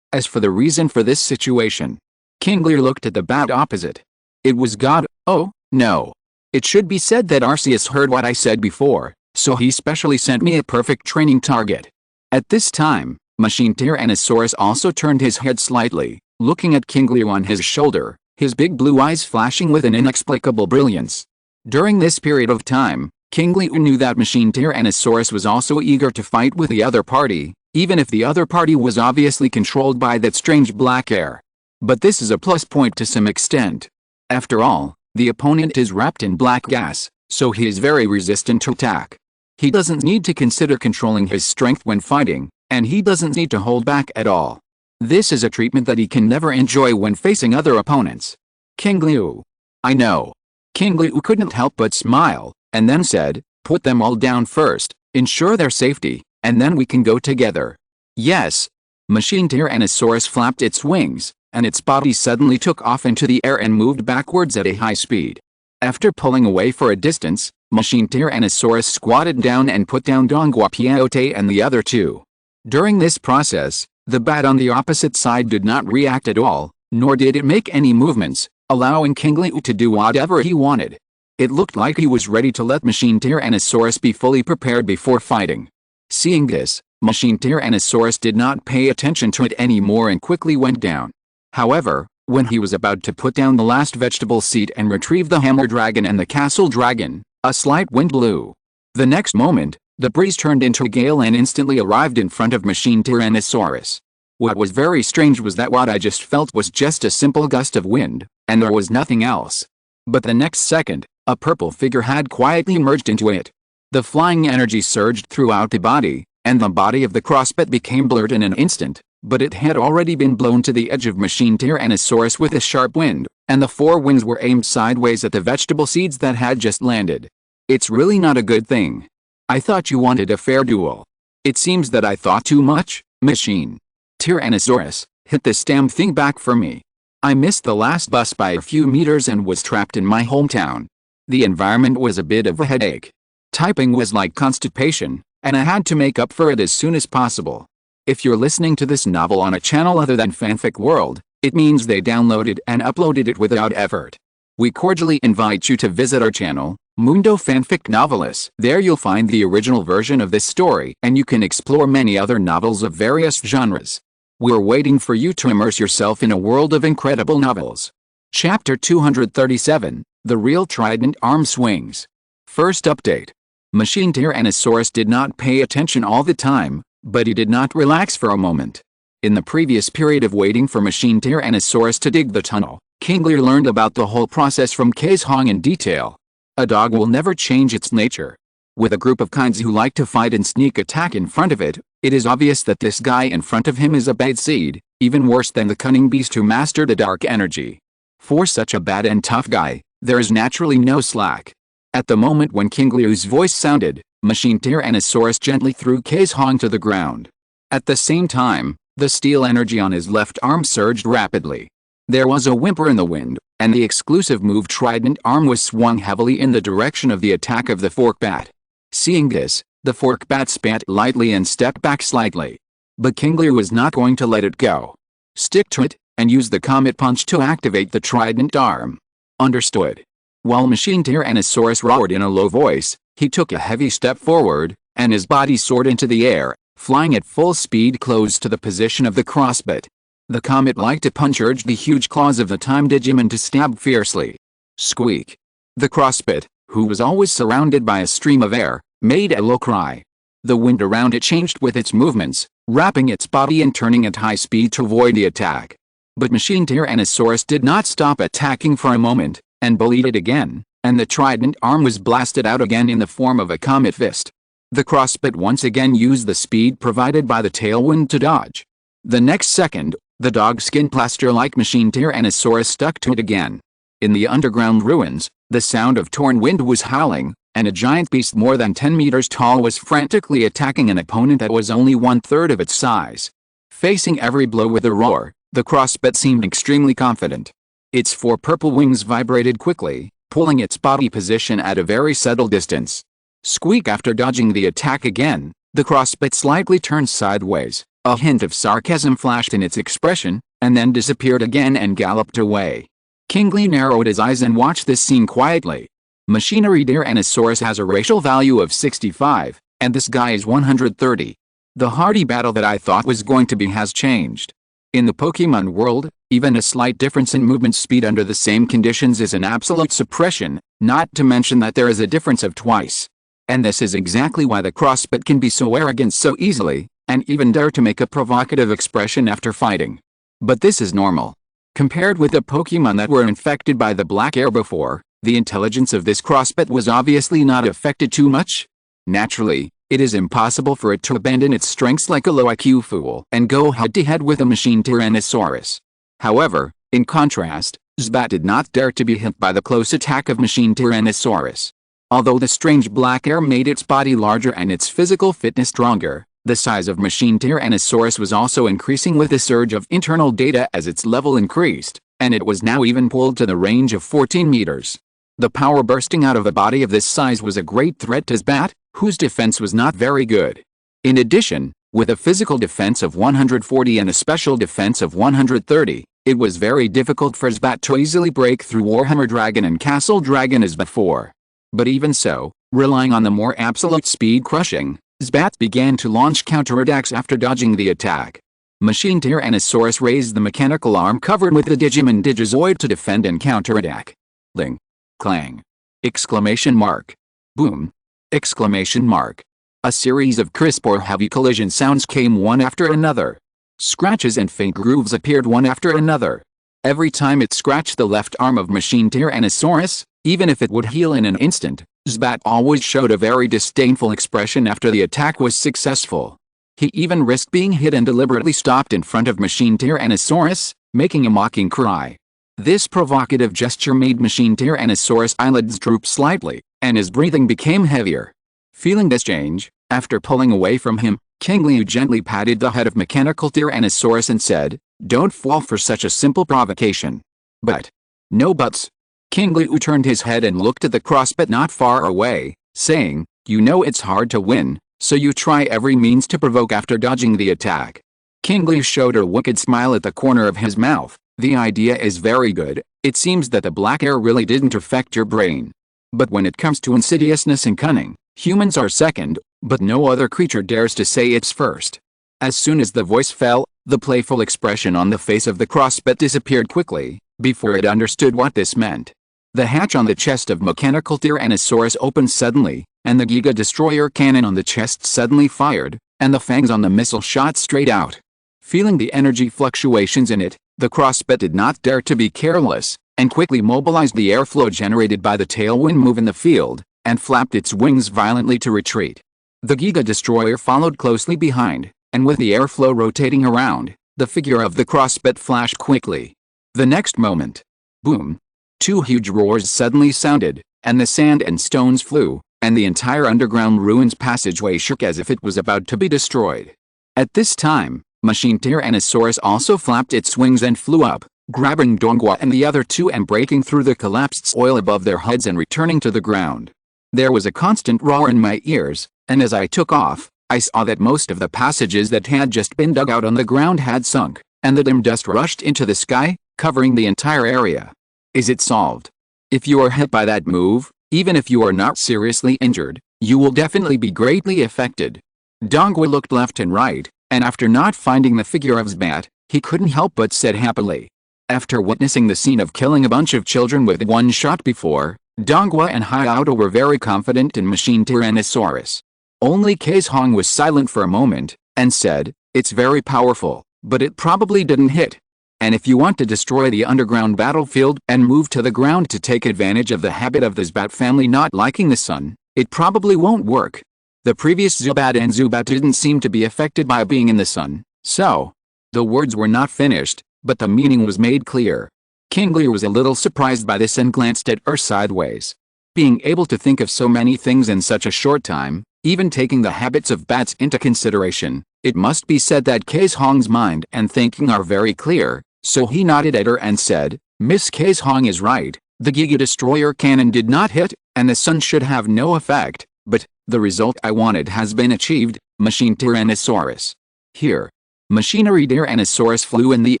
As for the reason for this situation, Qingliu looked at the bat opposite. It was God. Oh, no. It should be said that Arceus heard what I said before, so he specially sent me a perfect training target. At this time, Machine Tyrannosaurus also turned his head slightly, looking at Qingliu on his shoulder, his big blue eyes flashing with an inexplicable brilliance. During this period of time, Qingliu knew that Machine Tyrannosaurus was also eager to fight with the other party, even if the other party was obviously controlled by that strange black air. But this is a plus point to some extent. After all, the opponent is wrapped in black gas, so he is very resistant to attack. He doesn't need to consider controlling his strength when fighting, and he doesn't need to hold back at all. This is a treatment that he can never enjoy when facing other opponents. Qingliu. I know. Qingliu couldn't help but smile, and then said, put them all down first, ensure their safety, and then we can go together. Yes. Machine Tyrannosaurus flapped its wings, and its body suddenly took off into the air and moved backwards at a high speed. After pulling away for a distance, Machine Tyrannosaurus squatted down and put down Dongua Piote and the other 2. During this process, the bat on the opposite side did not react at all, nor did it make any movements, allowing Qingliu to do whatever he wanted. It looked like he was ready to let Machine Tyrannosaurus be fully prepared before fighting. Seeing this, Machine Tyrannosaurus did not pay attention to it anymore and quickly went down. However, when he was about to put down the last vegetable seed and retrieve the Hammer Dragon and the Castle Dragon, a slight wind blew. The next moment, the breeze turned into a gale and instantly arrived in front of Machine Tyrannosaurus. What was very strange was that what I just felt was just a simple gust of wind, and there was nothing else. But the next second, a purple figure had quietly emerged into it. The flying energy surged throughout the body, and the body of the crossbit became blurred in an instant, but it had already been blown to the edge of Machine Tyrannosaurus with a sharp wind, and the 4 wings were aimed sideways at the vegetable seeds that had just landed. It's really not a good thing. I thought you wanted a fair duel. It seems that I thought too much. Machine Tyrannosaurus, hit this damn thing back for me. I missed the last bus by a few meters and was trapped in my hometown. The environment was a bit of a headache. Typing was like constipation, and I had to make up for it as soon as possible. If you're listening to this novel on a channel other than Fanfic World, it means they downloaded and uploaded it without effort. We cordially invite you to visit our channel, Mundo Fanfic Novelis. There you'll find the original version of this story, and you can explore many other novels of various genres. We're waiting for you to immerse yourself in a world of incredible novels. Chapter 237, The Real Trident Arm Swings. First update. Machine Tyrannosaurus did not pay attention all the time, but he did not relax for a moment. In the previous period of waiting for Machine Tyrannosaurus to dig the tunnel, Qingliu learned about the whole process from Hong in detail. A dog will never change its nature. With a group of kinds who like to fight and sneak attack in front of it, it is obvious that this guy in front of him is a bad seed, even worse than the cunning beast who mastered a dark energy. For such a bad and tough guy, there is naturally no slack. At the moment when Qingliu's voice sounded, Machine Tyrannosaurus gently threw Hong to the ground. At the same time, the steel energy on his left arm surged rapidly. There was a whimper in the wind, and the exclusive move Trident arm was swung heavily in the direction of the attack of the fork bat. Seeing this, the fork bat spat lightly and stepped back slightly. But Qingliu was not going to let it go. Stick to it, and use the Comet Punch to activate the Trident arm. Understood. While Machine Tyrannosaurus roared in a low voice, he took a heavy step forward, and his body soared into the air, flying at full speed close to the position of the crossbit. The Comet like to punch urged the huge claws of the Time Digimon to stab fiercely. Squeak. The crossbit, who was always surrounded by a stream of air, made a low cry. The wind around it changed with its movements, wrapping its body and turning at high speed to avoid the attack. But Machine Tyrannosaurus did not stop attacking for a moment, and bullied it again, and the Trident arm was blasted out again in the form of a Comet Fist. The crossbit once again used the speed provided by the tailwind to dodge. The next second, the dog skin plaster-like Machine Tyrannosaurus stuck to it again. In the underground ruins, the sound of torn wind was howling, and a giant beast more than 10 meters tall was frantically attacking an opponent that was only 1/3 of its size. Facing every blow with a roar, the crossbit seemed extremely confident. Its 4 purple wings vibrated quickly, pulling its body position at a very subtle distance. Squeak. After dodging the attack again, the crossbit slightly turned sideways, a hint of sarcasm flashed in its expression, and then disappeared again and galloped away. Qingliu narrowed his eyes and watched this scene quietly. Machinery Tyrannosaurus has a racial value of 65, and this guy is 130. The hardy battle that I thought was going to be has changed. In the Pokemon world, even a slight difference in movement speed under the same conditions is an absolute suppression, not to mention that there is a difference of twice. And this is exactly why the crossbit can be so arrogant so easily, and even dare to make a provocative expression after fighting. But this is normal. Compared with the Pokemon that were infected by the black air before, the intelligence of this crossbit was obviously not affected too much. Naturally, it is impossible for it to abandon its strengths like a low IQ fool and go head-to-head with a Machine Tyrannosaurus. However, in contrast, Zbat did not dare to be hit by the close attack of Machine Tyrannosaurus. Although the strange black air made its body larger and its physical fitness stronger, the size of Machine Tyrannosaurus was also increasing with a surge of internal data as its level increased, and it was now even pulled to the range of 14 meters. The power bursting out of a body of this size was a great threat to Zbat, whose defense was not very good. In addition, with a physical defense of 140 and a special defense of 130, it was very difficult for Zbat to easily break through Warhammer Dragon and Castle Dragon as before. But even so, relying on the more absolute speed crushing, Zbat began to launch counterattacks after dodging the attack. Machine Tyrannosaurus raised the mechanical arm covered with the Digimon Digizoid to defend and counterattack. Ling. Clang. Exclamation mark. Boom. Exclamation mark. A series of crisp or heavy collision sounds came one after another. Scratches and faint grooves appeared one after another. Every time it scratched the left arm of Machine Tyrannosaurus, even if it would heal in an instant, Zbat always showed a very disdainful expression after the attack was successful. He even risked being hit and deliberately stopped in front of Machine Tyrannosaurus, making a mocking cry. This provocative gesture made Machine Tyrannosaurus' eyelids droop slightly, and his breathing became heavier. Feeling this change, after pulling away from him, Qingliu gently patted the head of Mechanical Tyrannosaurus and said, "Don't fall for such a simple provocation." But. No buts. Qingliu turned his head and looked at the crossbit not far away, saying, "You know it's hard to win, so you try every means to provoke after dodging the attack." Qingliu showed a wicked smile at the corner of his mouth. "The idea is very good. It seems that the black air really didn't affect your brain. But when it comes to insidiousness and cunning, humans are second, but no other creature dares to say it's first." As soon as the voice fell, The playful expression on the face of the crossbit disappeared quickly, before it understood what this meant. The hatch on the chest of Mechanical Tyrannosaurus opened suddenly, and the Giga Destroyer cannon on the chest suddenly fired, and the fangs on the missile shot straight out. Feeling the energy fluctuations in it, the crossbit did not dare to be careless, and quickly mobilized the airflow generated by the tailwind move in the field, and flapped its wings violently to retreat. The Giga Destroyer followed closely behind, and with the airflow rotating around, the figure of the crossbit flashed quickly. The next moment, boom! Two huge roars suddenly sounded, and the sand and stones flew, and the entire underground ruins passageway shook as if it was about to be destroyed. At this time, Machine Tyrannosaurus also flapped its wings and flew up, grabbing Dongua and the other two and breaking through the collapsed soil above their heads and returning to the ground. There was a constant roar in my ears, and as I took off, I saw that most of the passages that had just been dug out on the ground had sunk, and the dim dust rushed into the sky, covering the entire area. Is it solved? If you are hit by that move, even if you are not seriously injured, you will definitely be greatly affected. Dongua looked left and right, and after not finding the figure of Zbat, he couldn't help but said happily. After witnessing the scene of killing a bunch of children with one shot before, Dongua and Hayato were very confident in Machine Tyrannosaurus. Only Kaizhong was silent for a moment, and said, "It's very powerful, but it probably didn't hit. And if you want to destroy the underground battlefield and move to the ground to take advantage of the habit of the Zbat family not liking the sun, it probably won't work. The previous Zubat and Zubat didn't seem to be affected by being in the sun, so..." The words were not finished, but the meaning was made clear. Qingliu was a little surprised by this and glanced at her sideways. Being able to think of so many things in such a short time, even taking the habits of bats into consideration, it must be said that Kaizhong's mind and thinking are very clear, so he nodded at her and said, "Miss Kaizhong is right, the Giga Destroyer cannon did not hit, and the sun should have no effect, but the result I wanted has been achieved, Machine Tyrannosaurus." Here, Machinery Tyrannosaurus flew in the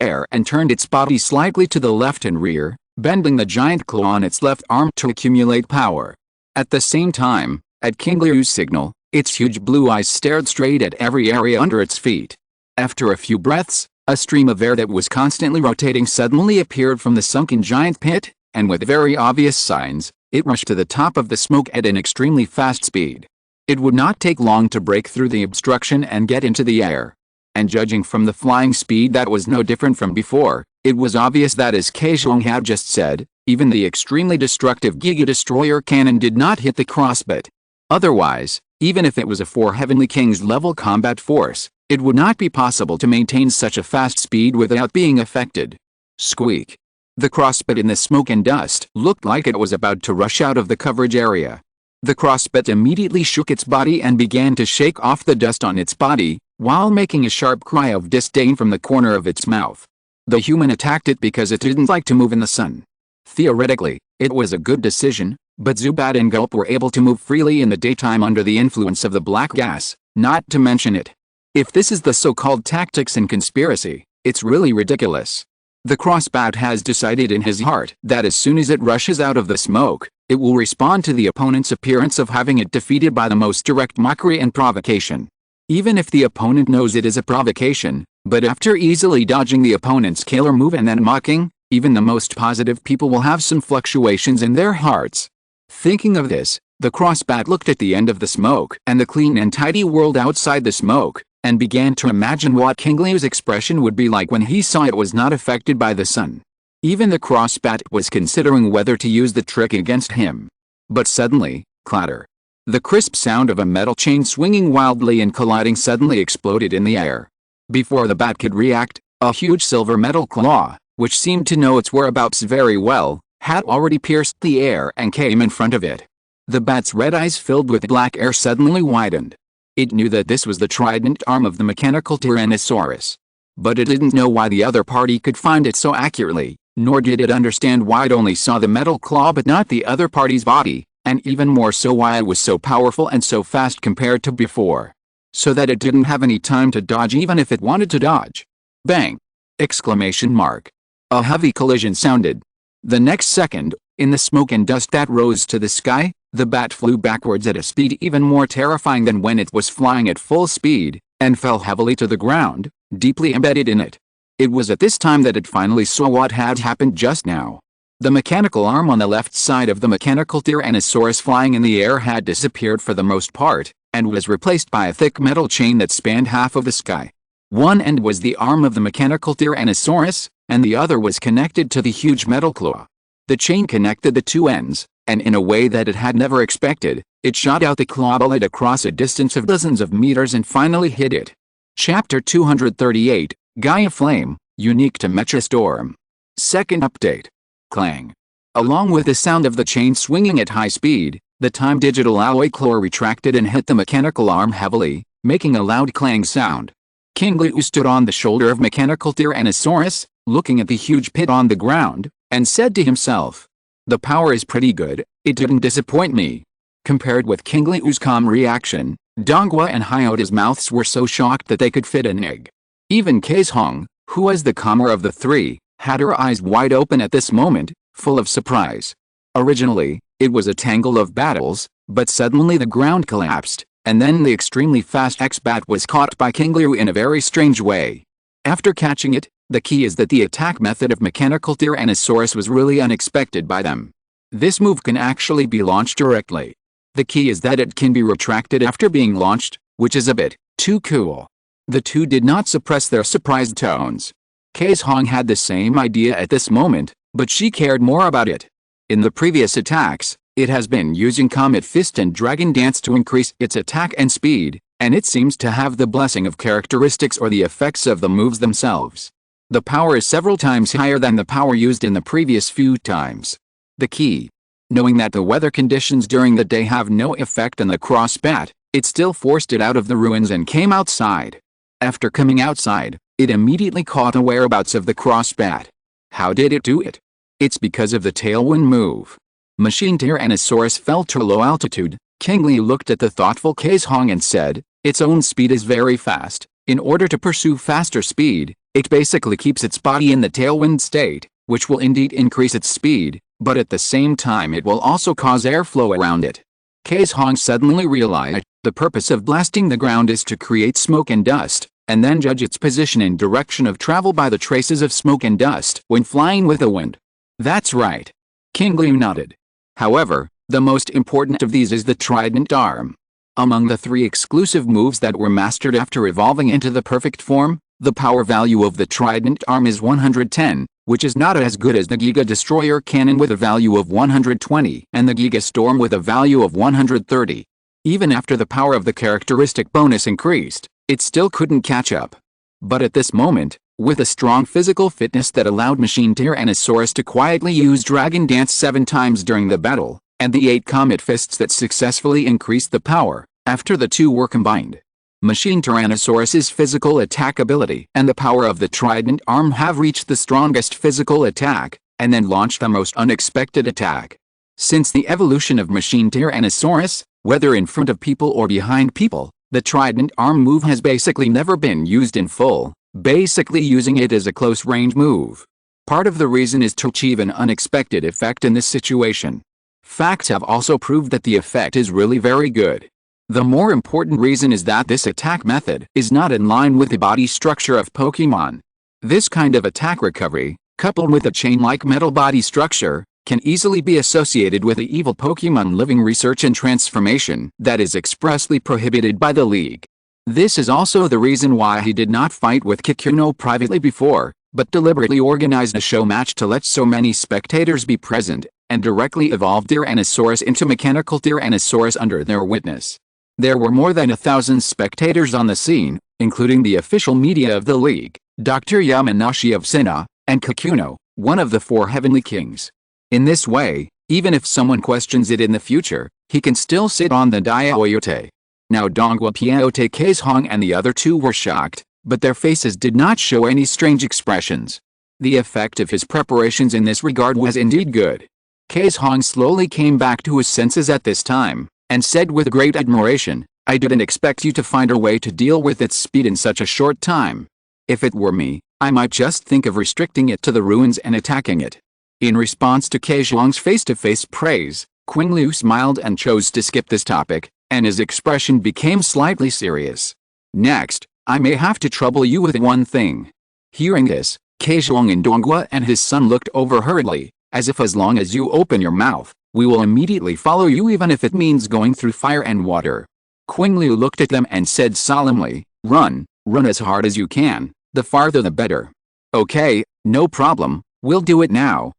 air and turned its body slightly to the left and rear, bending the giant claw on its left arm to accumulate power. At the same time, at Qingliu's signal, its huge blue eyes stared straight at every area under its feet. After a few breaths, a stream of air that was constantly rotating suddenly appeared from the sunken giant pit, and with very obvious signs, it rushed to the top of the smoke at an extremely fast speed. It would not take long to break through the obstruction and get into the air. And judging from the flying speed that was no different from before, it was obvious that, as Kaizhong had just said, even the extremely destructive Giga Destroyer cannon did not hit the crossbit. Otherwise, even if it was a 4 Heavenly Kings level combat force, it would not be possible to maintain such a fast speed without being affected. Squeak. The crossbit in the smoke and dust looked like it was about to rush out of the coverage area. The crossbit immediately shook its body and began to shake off the dust on its body, while making a sharp cry of disdain from the corner of its mouth. The human attacked it because it didn't like to move in the sun. Theoretically, it was a good decision, but Zubat and Gulp were able to move freely in the daytime under the influence of the black gas, not to mention it. If this is the so-called tactics and conspiracy, it's really ridiculous. The crossbat has decided in his heart that as soon as it rushes out of the smoke, it will respond to the opponent's appearance of having it defeated by the most direct mockery and provocation. Even if the opponent knows it is a provocation, but after easily dodging the opponent's killer move and then mocking, even the most positive people will have some fluctuations in their hearts. Thinking of this, the crossbat looked at the end of the smoke and the clean and tidy world outside the smoke, and began to imagine what Qingliu's expression would be like when he saw it was not affected by the sun. Even the crossbat was considering whether to use the trick against him. But suddenly, clatter. The crisp sound of a metal chain swinging wildly and colliding suddenly exploded in the air. Before the bat could react, a huge silver metal claw, which seemed to know its whereabouts very well, had already pierced the air and came in front of it. The bat's red eyes filled with black air suddenly widened. It knew that this was the trident arm of the mechanical Tyrannosaurus. But it didn't know why the other party could find it so accurately, nor did it understand why it only saw the metal claw but not the other party's body, and even more so why it was so powerful and so fast compared to before. So that it didn't have any time to dodge even if it wanted to dodge. Bang! Exclamation mark. A heavy collision sounded. The next second, in the smoke and dust that rose to the sky, the bat flew backwards at a speed even more terrifying than when it was flying at full speed, and fell heavily to the ground, deeply embedded in it. It was at this time that it finally saw what had happened just now. The mechanical arm on the left side of the mechanical Tyrannosaurus flying in the air had disappeared for the most part, and was replaced by a thick metal chain that spanned half of the sky. One end was the arm of the mechanical Tyrannosaurus, and the other was connected to the huge metal claw. The chain connected the two ends, and in a way that it had never expected, it shot out the claw bullet across a distance of dozens of meters and finally hit it. Chapter 238, Gaia Flame, unique to Mecha Storm. Second update. Clang. Along with the sound of the chain swinging at high speed, the time digital alloy claw retracted and hit the mechanical arm heavily, making a loud clang sound. Qingliu stood on the shoulder of mechanical Tyrannosaurus, looking at the huge pit on the ground, and said to himself, "The power is pretty good, it didn't disappoint me." Compared with Qingliu's calm reaction, Dongwa and Hyota's mouths were so shocked that they could fit an egg. Even Kaizhong, who was the calmer of the three, had her eyes wide open at this moment, full of surprise. Originally, it was a tangle of battles, but suddenly the ground collapsed, and then the extremely fast X-Bat was caught by Qingliu in a very strange way. After catching it, the key is that the attack method of mechanical Tyrannosaurus was really unexpected by them. This move can actually be launched directly. The key is that it can be retracted after being launched, which is a bit too cool. The two did not suppress their surprised tones. Kaizhong had the same idea at this moment, but she cared more about it. In the previous attacks, it has been using Comet Fist and Dragon Dance to increase its attack and speed, and it seems to have the blessing of characteristics or the effects of the moves themselves. The power is several times higher than the power used in the previous few times. The key. Knowing that the weather conditions during the day have no effect on the crossbat, it still forced it out of the ruins and came outside. After coming outside, it immediately caught the whereabouts of the crossbat. How did it do it? It's because of the tailwind move. Machine Tyrannosaurus fell to low altitude. Qingliu looked at the thoughtful Kaizhong and said, "Its own speed is very fast. In order to pursue faster speed, it basically keeps its body in the tailwind state, which will indeed increase its speed, but at the same time it will also cause airflow around it." Kaizhong suddenly realized, the purpose of blasting the ground is to create smoke and dust, and then judge its position and direction of travel by the traces of smoke and dust when flying with the wind. That's right. Qingliu nodded. However, the most important of these is the trident arm. Among the three exclusive moves that were mastered after evolving into the perfect form, the power value of the trident arm is 110, which is not as good as the Giga Destroyer Cannon with a value of 120 and the Giga Storm with a value of 130. Even after the power of the characteristic bonus increased, it still couldn't catch up. But at this moment, with a strong physical fitness that allowed Machine Tyrannosaurus to quietly use Dragon Dance 7 times during the battle, and the 8 Comet Fists that successfully increased the power, after the two were combined, Machine Tyrannosaurus's physical attack ability and the power of the trident arm have reached the strongest physical attack, and then launched the most unexpected attack. Since the evolution of Machine Tyrannosaurus, whether in front of people or behind people, the trident arm move has basically never been used in full, basically using it as a close-range move. Part of the reason is to achieve an unexpected effect in this situation. Facts have also proved that the effect is really very good. The more important reason is that this attack method is not in line with the body structure of Pokémon. This kind of attack recovery, coupled with a chain-like metal body structure, can easily be associated with the evil Pokémon living research and transformation that is expressly prohibited by the League. This is also the reason why he did not fight with Kikuno privately before, but deliberately organized a show match to let so many spectators be present, and directly evolved Tyrannosaurus into Mechanical Tyrannosaurus under their witness. There were more than 1,000 spectators on the scene, including the official media of the League, Dr. Yamanashi of Sinnoh, and Kikuno, one of the 4 Heavenly Kings. In this way, even if someone questions it in the future, he can still sit on the Dialga. Now Dongwa Pyaote Kaizhong and the other two were shocked, but their faces did not show any strange expressions. The effect of his preparations in this regard was indeed good. Kaizhong slowly came back to his senses at this time, and said with great admiration, "I didn't expect you to find a way to deal with its speed in such a short time. If it were me, I might just think of restricting it to the ruins and attacking it." In response to Kaizhong's face-to-face praise, Qingliu smiled and chose to skip this topic, and his expression became slightly serious. Next, I may have to trouble you with one thing. Hearing this, Keizhuang and Donghua and his son looked over hurriedly, as if as long as you open your mouth, we will immediately follow you even if it means going through fire and water. Qingliu looked at them and said solemnly, run as hard as you can, the farther the better. Okay, no problem, we'll do it now,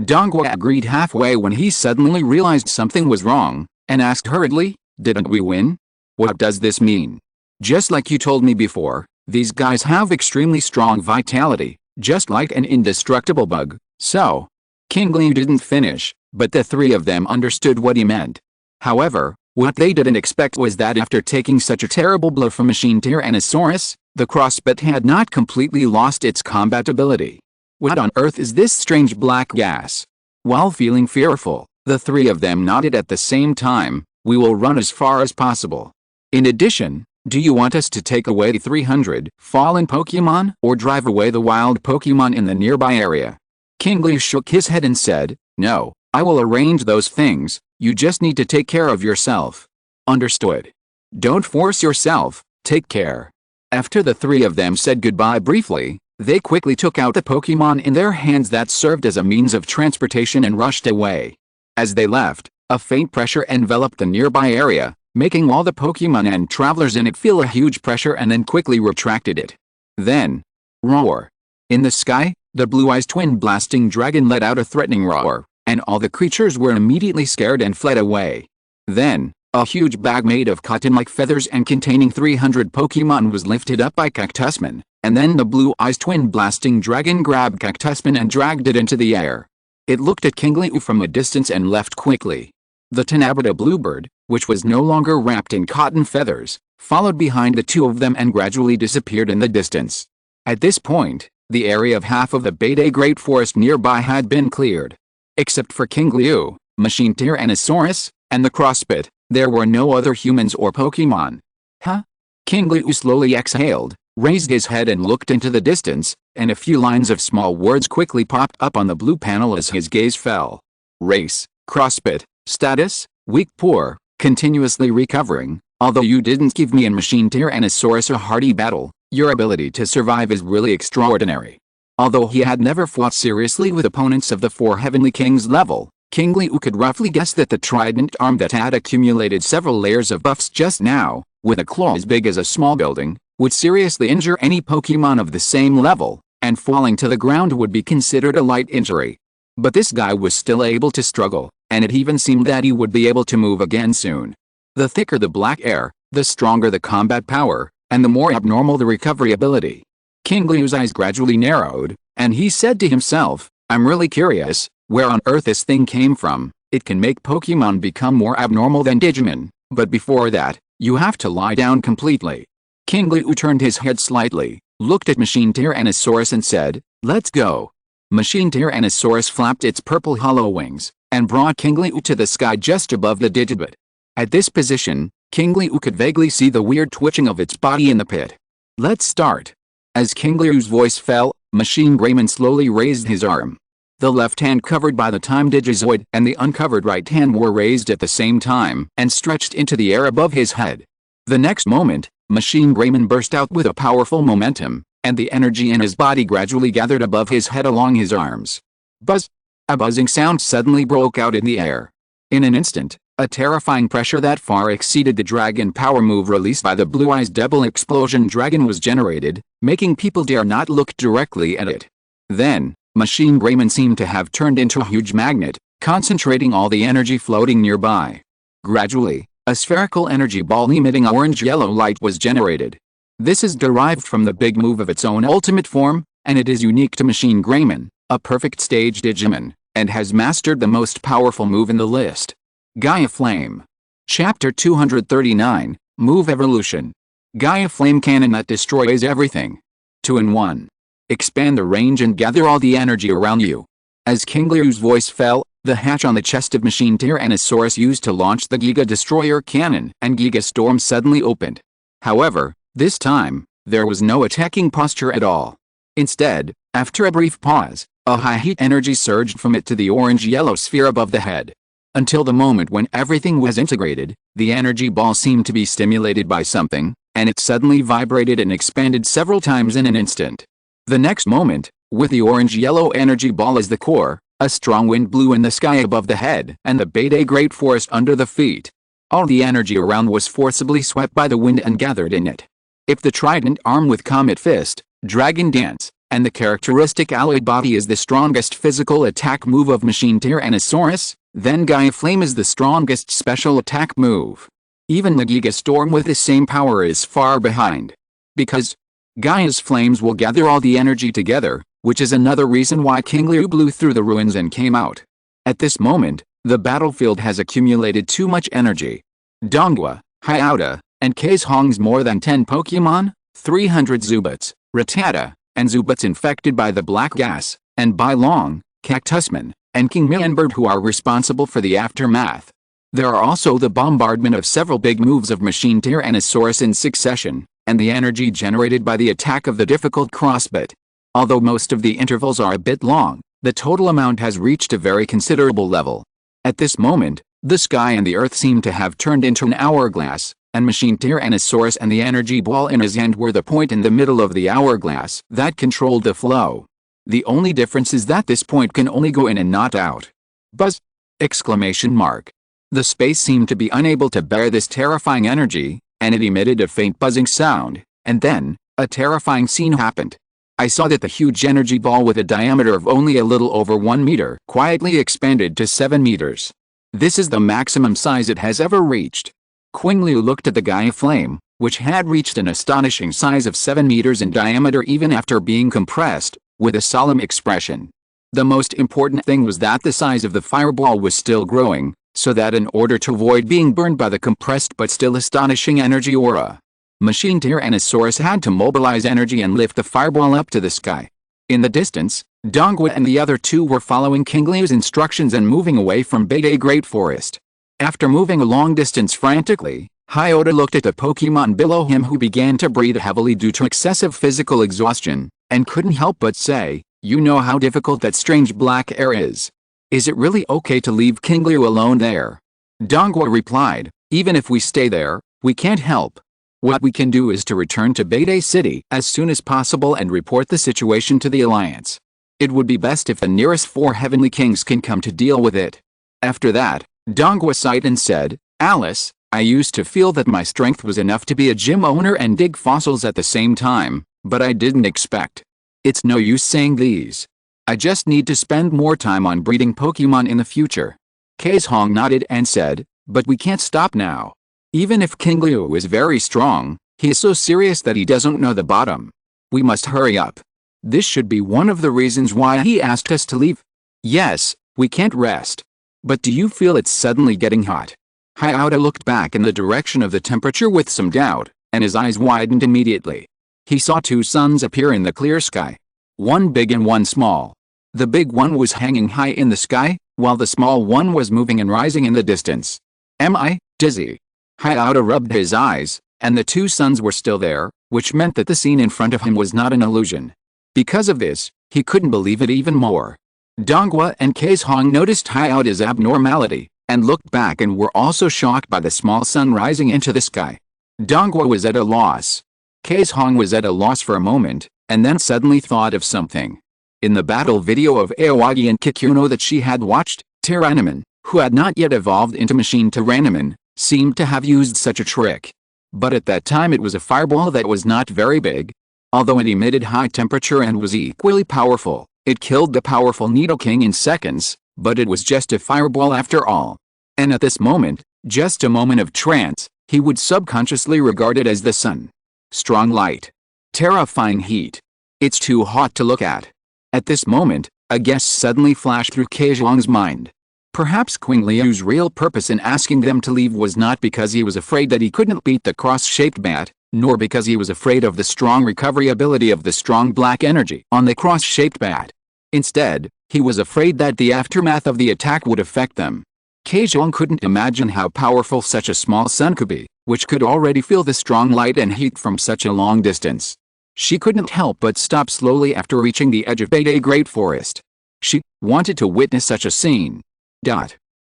Donghua agreed halfway when he suddenly realized something was wrong, and asked hurriedly, didn't we win? What does this mean? Just like you told me before, these guys have extremely strong vitality, just like an indestructible bug, so. Qingliu didn't finish, but the three of them understood what he meant. However, what they didn't expect was that after taking such a terrible blow from Machine Tyrannosaurus, the crossbit had not completely lost its combat ability. What on earth is this strange black gas? While feeling fearful, the three of them nodded at the same time, we will run as far as possible. In addition, do you want us to take away 300 fallen Pokemon or drive away the wild Pokemon in the nearby area? Qingliu shook his head and said, no, I will arrange those things, you just need to take care of yourself. Understood. Don't force yourself, take care. After the three of them said goodbye briefly, they quickly took out the Pokemon in their hands that served as a means of transportation and rushed away. As they left, a faint pressure enveloped the nearby area, making all the Pokemon and travelers in it feel a huge pressure and then quickly retracted it. Then, roar. In the sky, the blue-eyes twin blasting dragon let out a threatening roar, and all the creatures were immediately scared and fled away. Then, a huge bag made of cotton-like feathers and containing 300 Pokemon was lifted up by Cactusman, and then the blue-eyes twin blasting dragon grabbed Cactusman and dragged it into the air. It looked at Qingliu from a distance and left quickly. The Tanabata bluebird, which was no longer wrapped in cotton feathers, followed behind the two of them and gradually disappeared in the distance. At this point, the area of half of the Beidei Great Forest nearby had been cleared. Except for Qingliu, Machine Tyrannosaurus, and the crossbit, there were no other humans or Pokemon. Huh? Qingliu slowly exhaled, raised his head and looked into the distance, and a few lines of small words quickly popped up on the blue panel as his gaze fell. Race, crossbit, status, weak poor, continuously recovering. Although you didn't give me and Machine Tyrannosaurus a hearty battle, your ability to survive is really extraordinary. Although he had never fought seriously with opponents of the 4 Heavenly Kings level, Qingliu could roughly guess that the trident arm that had accumulated several layers of buffs just now, with a claw as big as a small building, would seriously injure any Pokemon of the same level, and falling to the ground would be considered a light injury. But this guy was still able to struggle, and it even seemed that he would be able to move again soon. The thicker the black air, the stronger the combat power, and the more abnormal the recovery ability. Qingliu's eyes gradually narrowed, and he said to himself, I'm really curious, where on earth this thing came from. It can make Pokemon become more abnormal than Digimon, but before that, you have to lie down completely. Qingliu turned his head slightly, looked at Machine Tyrannosaurus and said, let's go. Machine Tyrannosaurus flapped its purple hollow wings, and brought Qingliu to the sky just above the Digibit. At this position, Qingliu could vaguely see the weird twitching of its body in the pit. Let's start. As Qingliu's voice fell, Machine Greymon slowly raised his arm. The left hand covered by the Time Digizoid and the uncovered right hand were raised at the same time and stretched into the air above his head. The next moment, Machine Greymon burst out with a powerful momentum, and the energy in his body gradually gathered above his head along his arms. Buzz! A buzzing sound suddenly broke out in the air. In an instant, a terrifying pressure that far exceeded the dragon power move released by the blue-eyes double explosion dragon was generated, making people dare not look directly at it. Then, Machine Greymon seemed to have turned into a huge magnet, concentrating all the energy floating nearby. Gradually, a spherical energy ball emitting orange-yellow light was generated. This is derived from the big move of its own ultimate form, and it is unique to Machine Greymon, a perfect stage Digimon, and has mastered the most powerful move in the list. Gaia Flame. Chapter 239, Move Evolution. Gaia Flame Cannon that destroys everything. 2-in-1. Expand the range and gather all the energy around you. As Qingliu's voice fell, the hatch on the chest of Machine Tyrannosaurus used to launch the Giga Destroyer cannon and Giga Storm suddenly opened. However, this time, there was no attacking posture at all. Instead, after a brief pause, a high heat energy surged from it to the orange-yellow sphere above the head. Until the moment when everything was integrated, the energy ball seemed to be stimulated by something, and it suddenly vibrated and expanded several times in an instant. The next moment, with the orange-yellow energy ball as the core, a strong wind blew in the sky above the head and the Beta Great Forest under the feet. All the energy around was forcibly swept by the wind and gathered in it. If the trident arm with Comet Fist, Dragon Dance, and the characteristic alloy body is the strongest physical attack move of Machine Tyrannosaurus, then Gaia Flame is the strongest special attack move. Even the Giga Storm with the same power is far behind. Because Gaia's flames will gather all the energy together, which is another reason why Qingliu blew through the ruins and came out. At this moment, the battlefield has accumulated too much energy. Donghua, Hyouta, and Kaizhong's more than 10 Pokémon, 300 Zubats, Rattata, and Zubats infected by the black gas, and Bylong, Cactusman, and Qingmianbird who are responsible for the aftermath. There are also the bombardment of several big moves of Machine Tyrannosaurus in succession, and the energy generated by the attack of the difficult crossbit. Although most of the intervals are a bit long, the total amount has reached a very considerable level. At this moment, the sky and the earth seem to have turned into an hourglass, and Machine Tyrannosaurus and the energy ball in his hand were the point in the middle of the hourglass that controlled the flow. The only difference is that this point can only go in and not out. Buzz! Exclamation mark. The space seemed to be unable to bear this terrifying energy, and it emitted a faint buzzing sound, and then, a terrifying scene happened. I saw that the huge energy ball with a diameter of only a little over 1 meter quietly expanded to 7 meters. This is the maximum size it has ever reached. Qingliu looked at the Gaia Flame, which had reached an astonishing size of 7 meters in diameter even after being compressed, with a solemn expression. The most important thing was that the size of the fireball was still growing, so that in order to avoid being burned by the compressed but still astonishing energy aura, Machine Tyrannosaurus had to mobilize energy and lift the fireball up to the sky. In the distance, Donghua and the other two were following Qingliu's instructions and moving away from Beta Great Forest. After moving a long distance frantically, Hyouta looked at the Pokémon below him who began to breathe heavily due to excessive physical exhaustion, and couldn't help but say, "You know how difficult that strange black air is. Is it really okay to leave Qingliu alone there?" Donghua replied, "Even if we stay there, we can't help. What we can do is to return to Beta City as soon as possible and report the situation to the Alliance. It would be best if the nearest 4 Heavenly Kings can come to deal with it." After that, Donghua sighed and said, "Alice, I used to feel that my strength was enough to be a gym owner and dig fossils at the same time, but I didn't expect. It's no use saying these. I just need to spend more time on breeding Pokémon in the future." Kaizhong nodded and said, "But we can't stop now. Even if Qingliu is very strong, he is so serious that he doesn't know the bottom. We must hurry up. This should be one of the reasons why he asked us to leave. Yes, we can't rest. But do you feel it's suddenly getting hot?" Hyouta looked back in the direction of the temperature with some doubt, and his eyes widened immediately. He saw 2 suns appear in the clear sky. One big and one small. The big one was hanging high in the sky, while the small one was moving and rising in the distance. "Am I dizzy?" Hyouta rubbed his eyes, and the 2 suns were still there, which meant that the scene in front of him was not an illusion. Because of this, he couldn't believe it even more. Donghua and Kaizhong noticed Hyouta's abnormality, and looked back and were also shocked by the small sun rising into the sky. Donghua was at a loss. Kaizhong was at a loss for a moment, and then suddenly thought of something. In the battle video of Aoyagi and Kikuno that she had watched, Tyrannomon, who had not yet evolved into Machine Tyrannomon, seemed to have used such a trick. But at that time it was a fireball that was not very big. Although it emitted high temperature and was equally powerful, it killed the powerful Nidoking in seconds, but it was just a fireball after all. And at this moment, just a moment of trance, he would subconsciously regard it as the sun. Strong light. Terrifying heat. It's too hot to look at. At this moment, a guess suddenly flashed through Kaizhong's mind. Perhaps Qingliu's real purpose in asking them to leave was not because he was afraid that he couldn't beat the cross-shaped bat, nor because he was afraid of the strong recovery ability of the strong black energy on the cross-shaped bat. Instead, he was afraid that the aftermath of the attack would affect them. Kaizhong couldn't imagine how powerful such a small sun could be, which could already feel the strong light and heat from such a long distance. She couldn't help but stop slowly after reaching the edge of Beta Great Forest. She wanted to witness such a scene.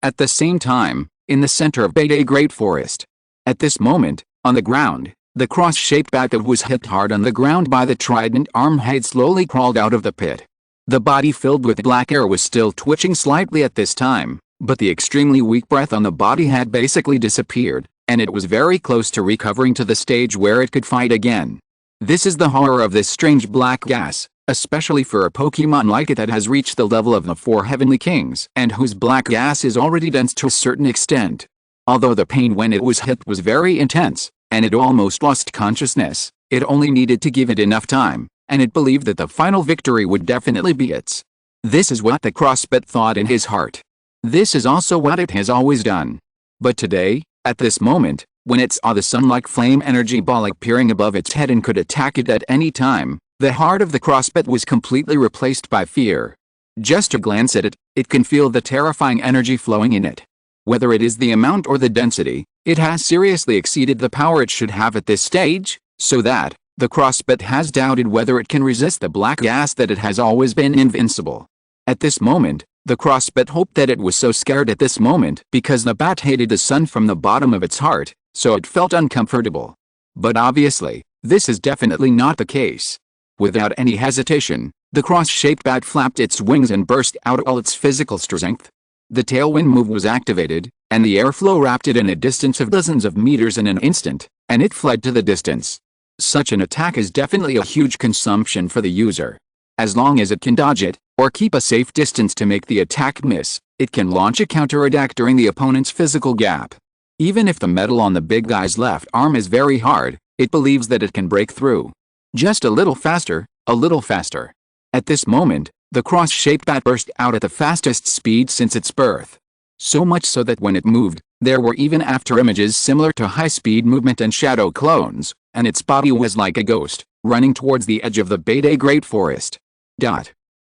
At the same time, in the center of Beta Great Forest. At this moment, on the ground, The cross-shaped bat that was hit hard on the ground by the trident arm had slowly crawled out of the pit. The body filled with black air was still twitching slightly at this time, but the extremely weak breath on the body had basically disappeared, and it was very close to recovering to the stage where it could fight again. This is the horror of this strange black gas, especially for a Pokemon like it that has reached the level of the 4 Heavenly Kings and whose black gas is already dense to a certain extent. Although the pain when it was hit was very intense, and it almost lost consciousness, it only needed to give it enough time, and it believed that the final victory would definitely be its. This is what the crossbit thought in his heart. This is also what it has always done. But today, at this moment, when it saw the sun-like flame energy ball appearing above its head and could attack it at any time, the heart of the crossbit was completely replaced by fear. Just to glance at it, it can feel the terrifying energy flowing in it. Whether it is the amount or the density, it has seriously exceeded the power it should have at this stage, so that, the crossbit has doubted whether it can resist the black gas that it has always been invincible. At this moment, the crossbit hoped that it was so scared at this moment because the bat hated the sun from the bottom of its heart, so it felt uncomfortable. But obviously, this is definitely not the case. Without any hesitation, the cross-shaped bat flapped its wings and burst out all its physical strength. The tailwind move was activated, and the airflow wrapped it in a distance of dozens of meters in an instant, and it fled to the distance. Such an attack is definitely a huge consumption for the user. As long as it can dodge it, or keep a safe distance to make the attack miss, it can launch a counterattack during the opponent's physical gap. Even if the metal on the big guy's left arm is very hard, it believes that it can break through. Just a little faster, a little faster. At this moment, the cross-shaped bat burst out at the fastest speed since its birth. So much so that when it moved, there were even after images similar to high-speed movement and shadow clones, and its body was like a ghost, running towards the edge of the Bede Great Forest.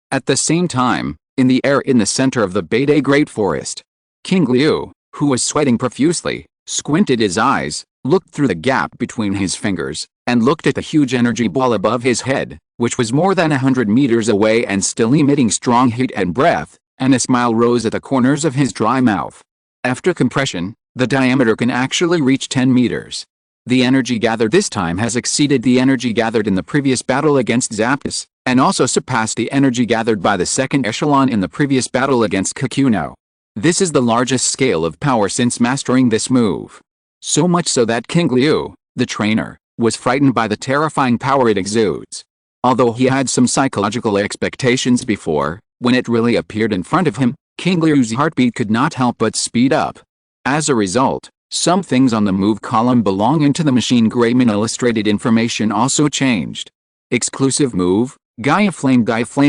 At the same time, in the air in the center of the Bede Great Forest, Qingliu, who was sweating profusely, squinted his eyes, looked through the gap between his fingers, and looked at the huge energy ball above his head, which was more than 100 meters away and still emitting strong heat and breath, and a smile rose at the corners of his dry mouth. After compression, the diameter can actually reach 10 meters. The energy gathered this time has exceeded the energy gathered in the previous battle against Zapdos, and also surpassed the energy gathered by the second echelon in the previous battle against Kakuna. This is the largest scale of power since mastering this move. So much so that Qingliu, the trainer, was frightened by the terrifying power it exudes. Although he had some psychological expectations before, when it really appeared in front of him, Qingliu's heartbeat could not help but speed up. As a result, some things on the move column belonging to the machine Greymon illustrated information also changed. Exclusive move, Gaia Flame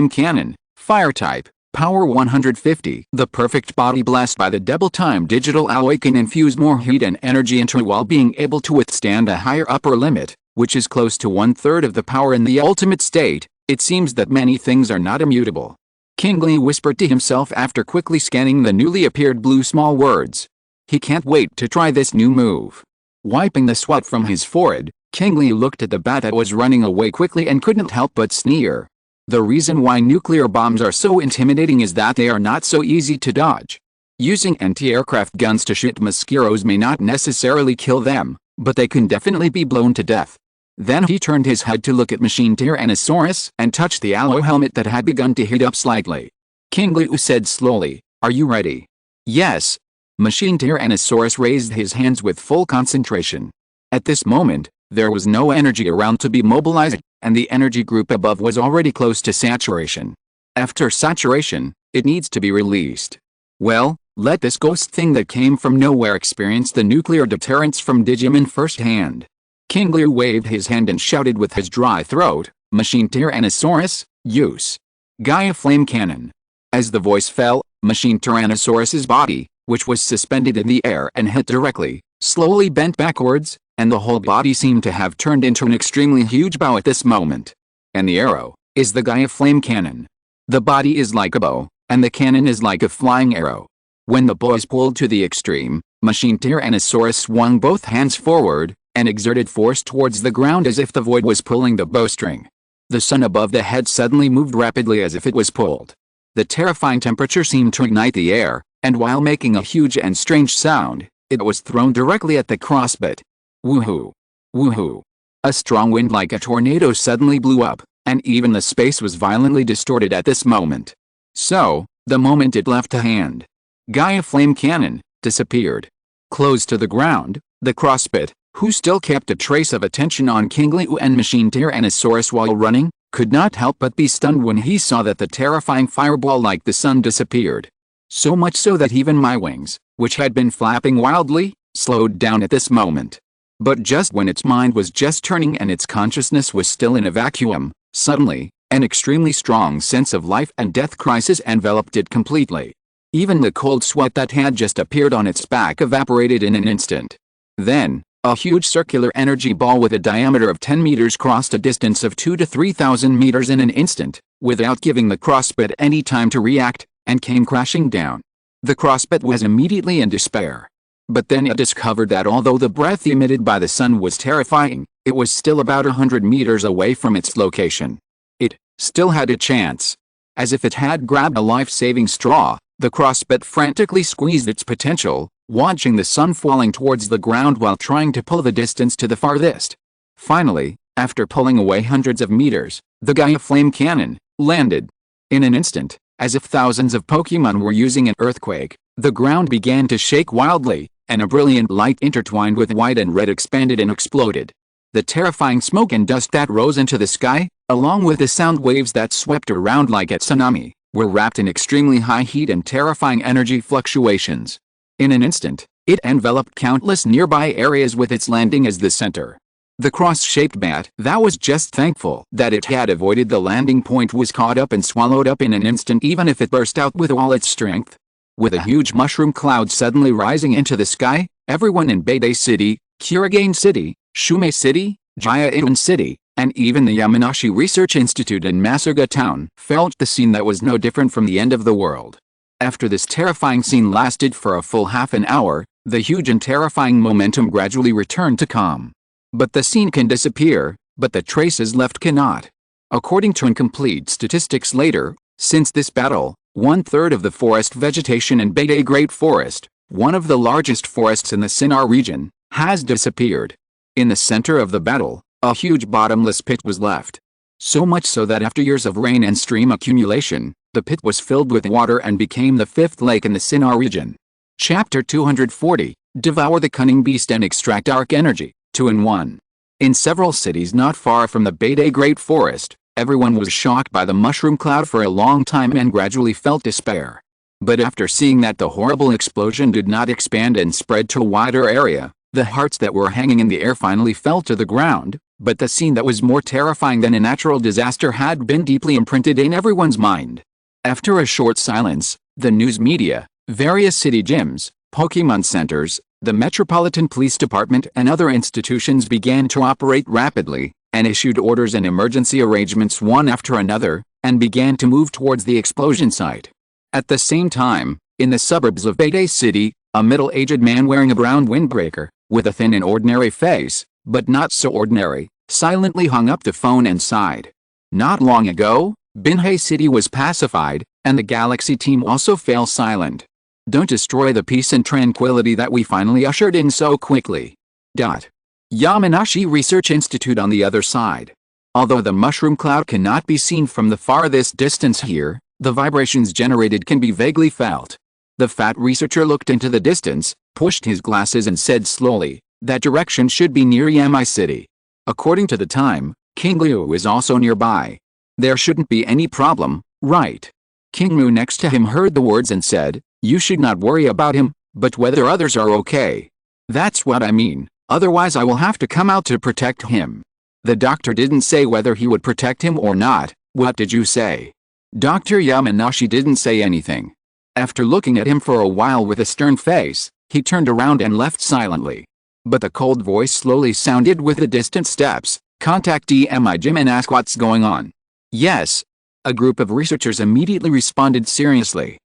Cannon, Fire type, Power 150. The perfect body blast by the double-time digital awaken infuse more heat and energy into it while being able to withstand a higher upper limit, which is close to 1/3 of the power in the ultimate state. It seems that many things are not immutable. Qingliu whispered to himself after quickly scanning the newly appeared blue small words. He can't wait to try this new move. Wiping the sweat from his forehead, Qingliu looked at the bat that was running away quickly and couldn't help but sneer. The reason why nuclear bombs are so intimidating is that they are not so easy to dodge. Using anti-aircraft guns to shoot mosquitoes may not necessarily kill them, but they can definitely be blown to death. Then he turned his head to look at Machine Tyrannosaurus and touched the alloy helmet that had begun to heat up slightly. Qingliu said slowly, "Are you ready?" "Yes." Machine Tyrannosaurus raised his hands with full concentration. At this moment, there was no energy around to be mobilized, and the energy group above was already close to saturation. After saturation, it needs to be released. Well, let this ghost thing that came from nowhere experience the nuclear deterrence from Digimon firsthand. Qingliu waved his hand and shouted with his dry throat, "Machine Tyrannosaurus, use Gaia Flame Cannon." As the voice fell, Machine Tyrannosaurus's body, which was suspended in the air and hit directly, slowly bent backwards, and the whole body seemed to have turned into an extremely huge bow at this moment. And the arrow is the Gaia Flame Cannon. The body is like a bow, and the cannon is like a flying arrow. When the bow is pulled to the extreme, Machine Tyrannosaurus swung both hands forward, and exerted force towards the ground as if the void was pulling the bowstring. The sun above the head suddenly moved rapidly as if it was pulled. The terrifying temperature seemed to ignite the air, and while making a huge and strange sound, it was thrown directly at the crossbit. Woohoo! Woohoo! A strong wind like a tornado suddenly blew up, and even the space was violently distorted at this moment. So, the moment it left the hand, Gaia Flame Cannon disappeared. Close to the ground, the Crosspit, who still kept a trace of attention on Qingliu and Machine Tyrannosaurus while running, could not help but be stunned when he saw that the terrifying fireball like the sun disappeared. So much so that even my wings, which had been flapping wildly, slowed down at this moment. But just when its mind was just turning and its consciousness was still in a vacuum, suddenly, an extremely strong sense of life and death crisis enveloped it completely. Even the cold sweat that had just appeared on its back evaporated in an instant. Then, a huge circular energy ball with a diameter of 10 meters crossed a distance of 2,000 to 3,000 meters in an instant, without giving the Crosspit any time to react, and came crashing down. The Crosspit was immediately in despair. But then it discovered that although the breath emitted by the sun was terrifying, it was still about 100 meters away from its location. It still had a chance. As if it had grabbed a life-saving straw, the Crosspit frantically squeezed its potential, watching the sun falling towards the ground while trying to pull the distance to the farthest. Finally, after pulling away hundreds of meters, the Gaia Flame Cannon landed. In an instant, as if thousands of Pokémon were using an earthquake, the ground began to shake wildly, and a brilliant light intertwined with white and red expanded and exploded. The terrifying smoke and dust that rose into the sky, along with the sound waves that swept around like a tsunami, were wrapped in extremely high heat and terrifying energy fluctuations. In an instant, it enveloped countless nearby areas with its landing as the center. The cross-shaped bat that was just thankful that it had avoided the landing point was caught up and swallowed up in an instant even if it burst out with all its strength. With a huge mushroom cloud suddenly rising into the sky, everyone in Beidei City, Kurigane City, Shumei City, Jaya City, and even the Yamanashi Research Institute in Masuga Town felt the scene that was no different from the end of the world. After this terrifying scene lasted for a full half an hour, the huge and terrifying momentum gradually returned to calm. But the scene can disappear, but the traces left cannot. According to incomplete statistics later, since this battle, 1/3 of the forest vegetation in Beidei Great Forest, one of the largest forests in the Sinnar region, has disappeared. In the center of the battle, a huge bottomless pit was left. So much so that after years of rain and stream accumulation, the pit was filled with water and became the 5th lake in the Sinnar region. Chapter 240, Devour the Cunning Beast and Extract Arc Energy, 2-in-1. In several cities not far from the Beidei Great Forest, everyone was shocked by the mushroom cloud for a long time and gradually felt despair. But after seeing that the horrible explosion did not expand and spread to a wider area, the hearts that were hanging in the air finally fell to the ground, but the scene that was more terrifying than a natural disaster had been deeply imprinted in everyone's mind. After a short silence, the news media, various city gyms, Pokémon centers, the Metropolitan Police Department and other institutions began to operate rapidly, and issued orders and emergency arrangements one after another, and began to move towards the explosion site. At the same time, in the suburbs of Beidei City, a middle-aged man wearing a brown windbreaker, with a thin and ordinary face, but not so ordinary, silently hung up the phone and sighed. Not long ago, Beidei City was pacified, and the Galaxy team also fell silent. Don't destroy the peace and tranquility that we finally ushered in so quickly. Yamanashi Research Institute on the other side. Although the mushroom cloud cannot be seen from the farthest distance here, the vibrations generated can be vaguely felt. The fat researcher looked into the distance, pushed his glasses and said slowly, that direction should be near Yamai City. According to the time, Qingliu is also nearby. There shouldn't be any problem, right? Qingliu next to him heard the words and said, you should not worry about him, but whether others are okay. That's what I mean, otherwise I will have to come out to protect him. The doctor didn't say whether he would protect him or not. What did you say? Dr. Yamanashi didn't say anything. After looking at him for a while with a stern face, he turned around and left silently. But the cold voice slowly sounded with the distant steps, contact EMI Gym and ask what's going on. Yes. A group of researchers immediately responded seriously.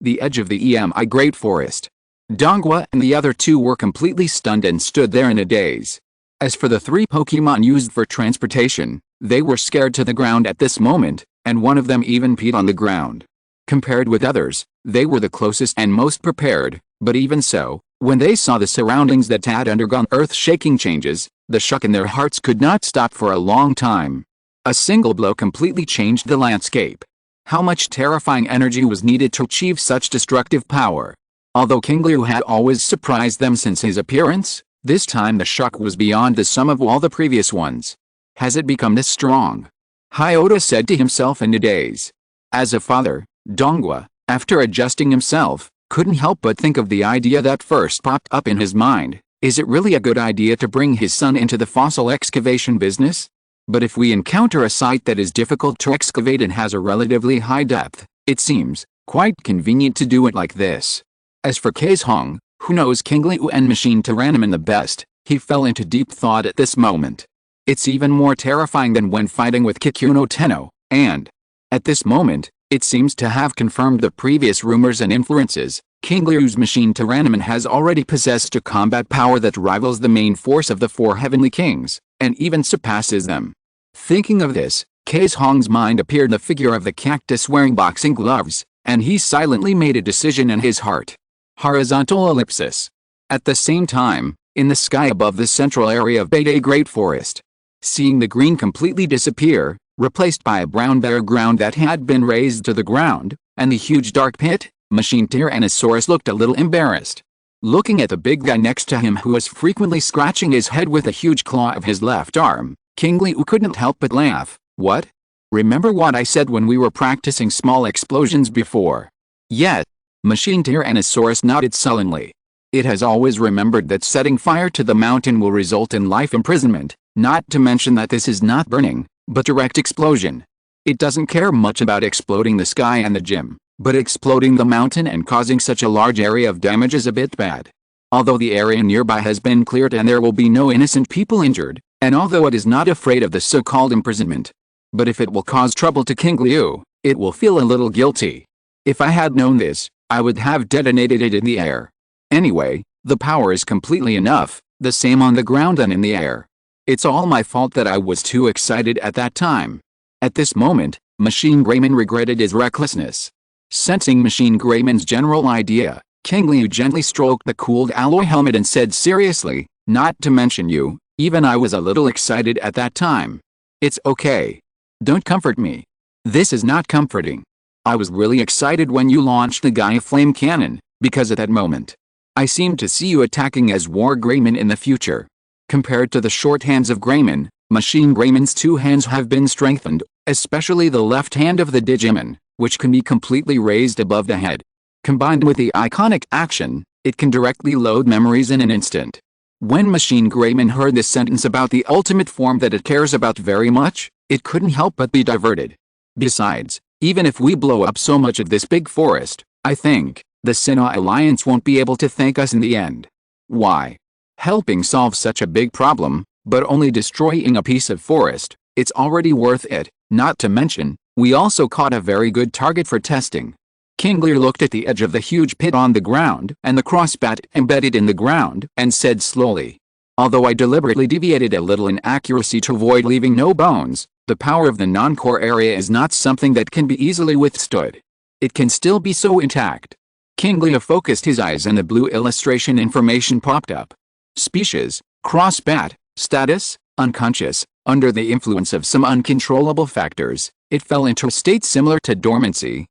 The edge of the EMI Great Forest. Dongwa and the other two were completely stunned and stood there in a daze. As for the 3 Pokémon used for transportation, they were scared to the ground at this moment, and one of them even peed on the ground. Compared with others, they were the closest and most prepared, but even so, when they saw the surroundings that had undergone earth-shaking changes, The shock in their hearts could not stop for a long time. A single blow completely changed the landscape. How much terrifying energy was needed to achieve such destructive power? Although Qingliu had always surprised them since his appearance, this time the shock was beyond the sum of all the previous ones. Has it become this strong? Hyota said to himself in a daze. As a father, Donghua, after adjusting himself, couldn't help but think of the idea that first popped up in his mind. Is it really a good idea to bring his son into the fossil excavation business? But if we encounter a site that is difficult to excavate and has a relatively high depth, it seems quite convenient to do it like this. As for Kaizhong, who knows Qingliu and Machine Tyrannoman the best, he fell into deep thought at this moment. It's even more terrifying than when fighting with Kikuno Tenno, and at this moment, it seems to have confirmed the previous rumors and influences. Qingliu's Machine Tyrannoman has already possessed a combat power that rivals the main force of the four heavenly kings, and even surpasses them. Thinking of this, Kaizhong's mind appeared the figure of the cactus wearing boxing gloves, and he silently made a decision in his heart. Horizontal ellipsis. At the same time, in the sky above the central area of Beidei Great Forest, seeing the green completely disappear, replaced by a brown background that had been raised to the ground, and the huge dark pit, Machine Tyrannosaurus looked a little embarrassed. Looking at the big guy next to him who was frequently scratching his head with a huge claw of his left arm, Qingliu couldn't help but laugh. What? Remember what I said when we were practicing small explosions before? Yet, Machine Tyrannosaurus nodded sullenly. It has always remembered that setting fire to the mountain will result in life imprisonment, not to mention that this is not burning, but direct explosion. It doesn't care much about exploding the sky and the gym, but exploding the mountain and causing such a large area of damage is a bit bad. Although the area nearby has been cleared and there will be no innocent people injured, and although it is not afraid of the so-called imprisonment, but if it will cause trouble to Qingliu, it will feel a little guilty. If I had known this, I would have detonated it in the air. Anyway, the power is completely enough, the same on the ground and in the air. It's all my fault that I was too excited at that time. At this moment, Machine Greymon regretted his recklessness. Sensing Machine Greymon's general idea, Qingliu gently stroked the cooled alloy helmet and said seriously, not to mention you, even I was a little excited at that time. It's okay. Don't comfort me. This is not comforting. I was really excited when you launched the Gaia Flame Cannon, because at that moment, I seemed to see you attacking as War Greymon in the future. Compared to the short hands of Greymon, Machine Greymon's two hands have been strengthened, especially the left hand of the Digimon, which can be completely raised above the head. Combined with the iconic action, it can directly load memories in an instant. When Machine Greymon heard this sentence about the ultimate form that it cares about very much, it couldn't help but be diverted. Besides, even if we blow up so much of this big forest, I think the Sinnoh Alliance won't be able to thank us in the end. Why? Helping solve such a big problem, but only destroying a piece of forest, it's already worth it, not to mention, we also caught a very good target for testing. Qingliu looked at the edge of the huge pit on the ground and the crossbat embedded in the ground and said slowly. Although I deliberately deviated a little in accuracy to avoid leaving no bones, the power of the non-core area is not something that can be easily withstood. It can still be so intact. Qingliu focused his eyes and the blue illustration information popped up. Species, crossbat, status, unconscious, under the influence of some uncontrollable factors, it fell into a state similar to dormancy.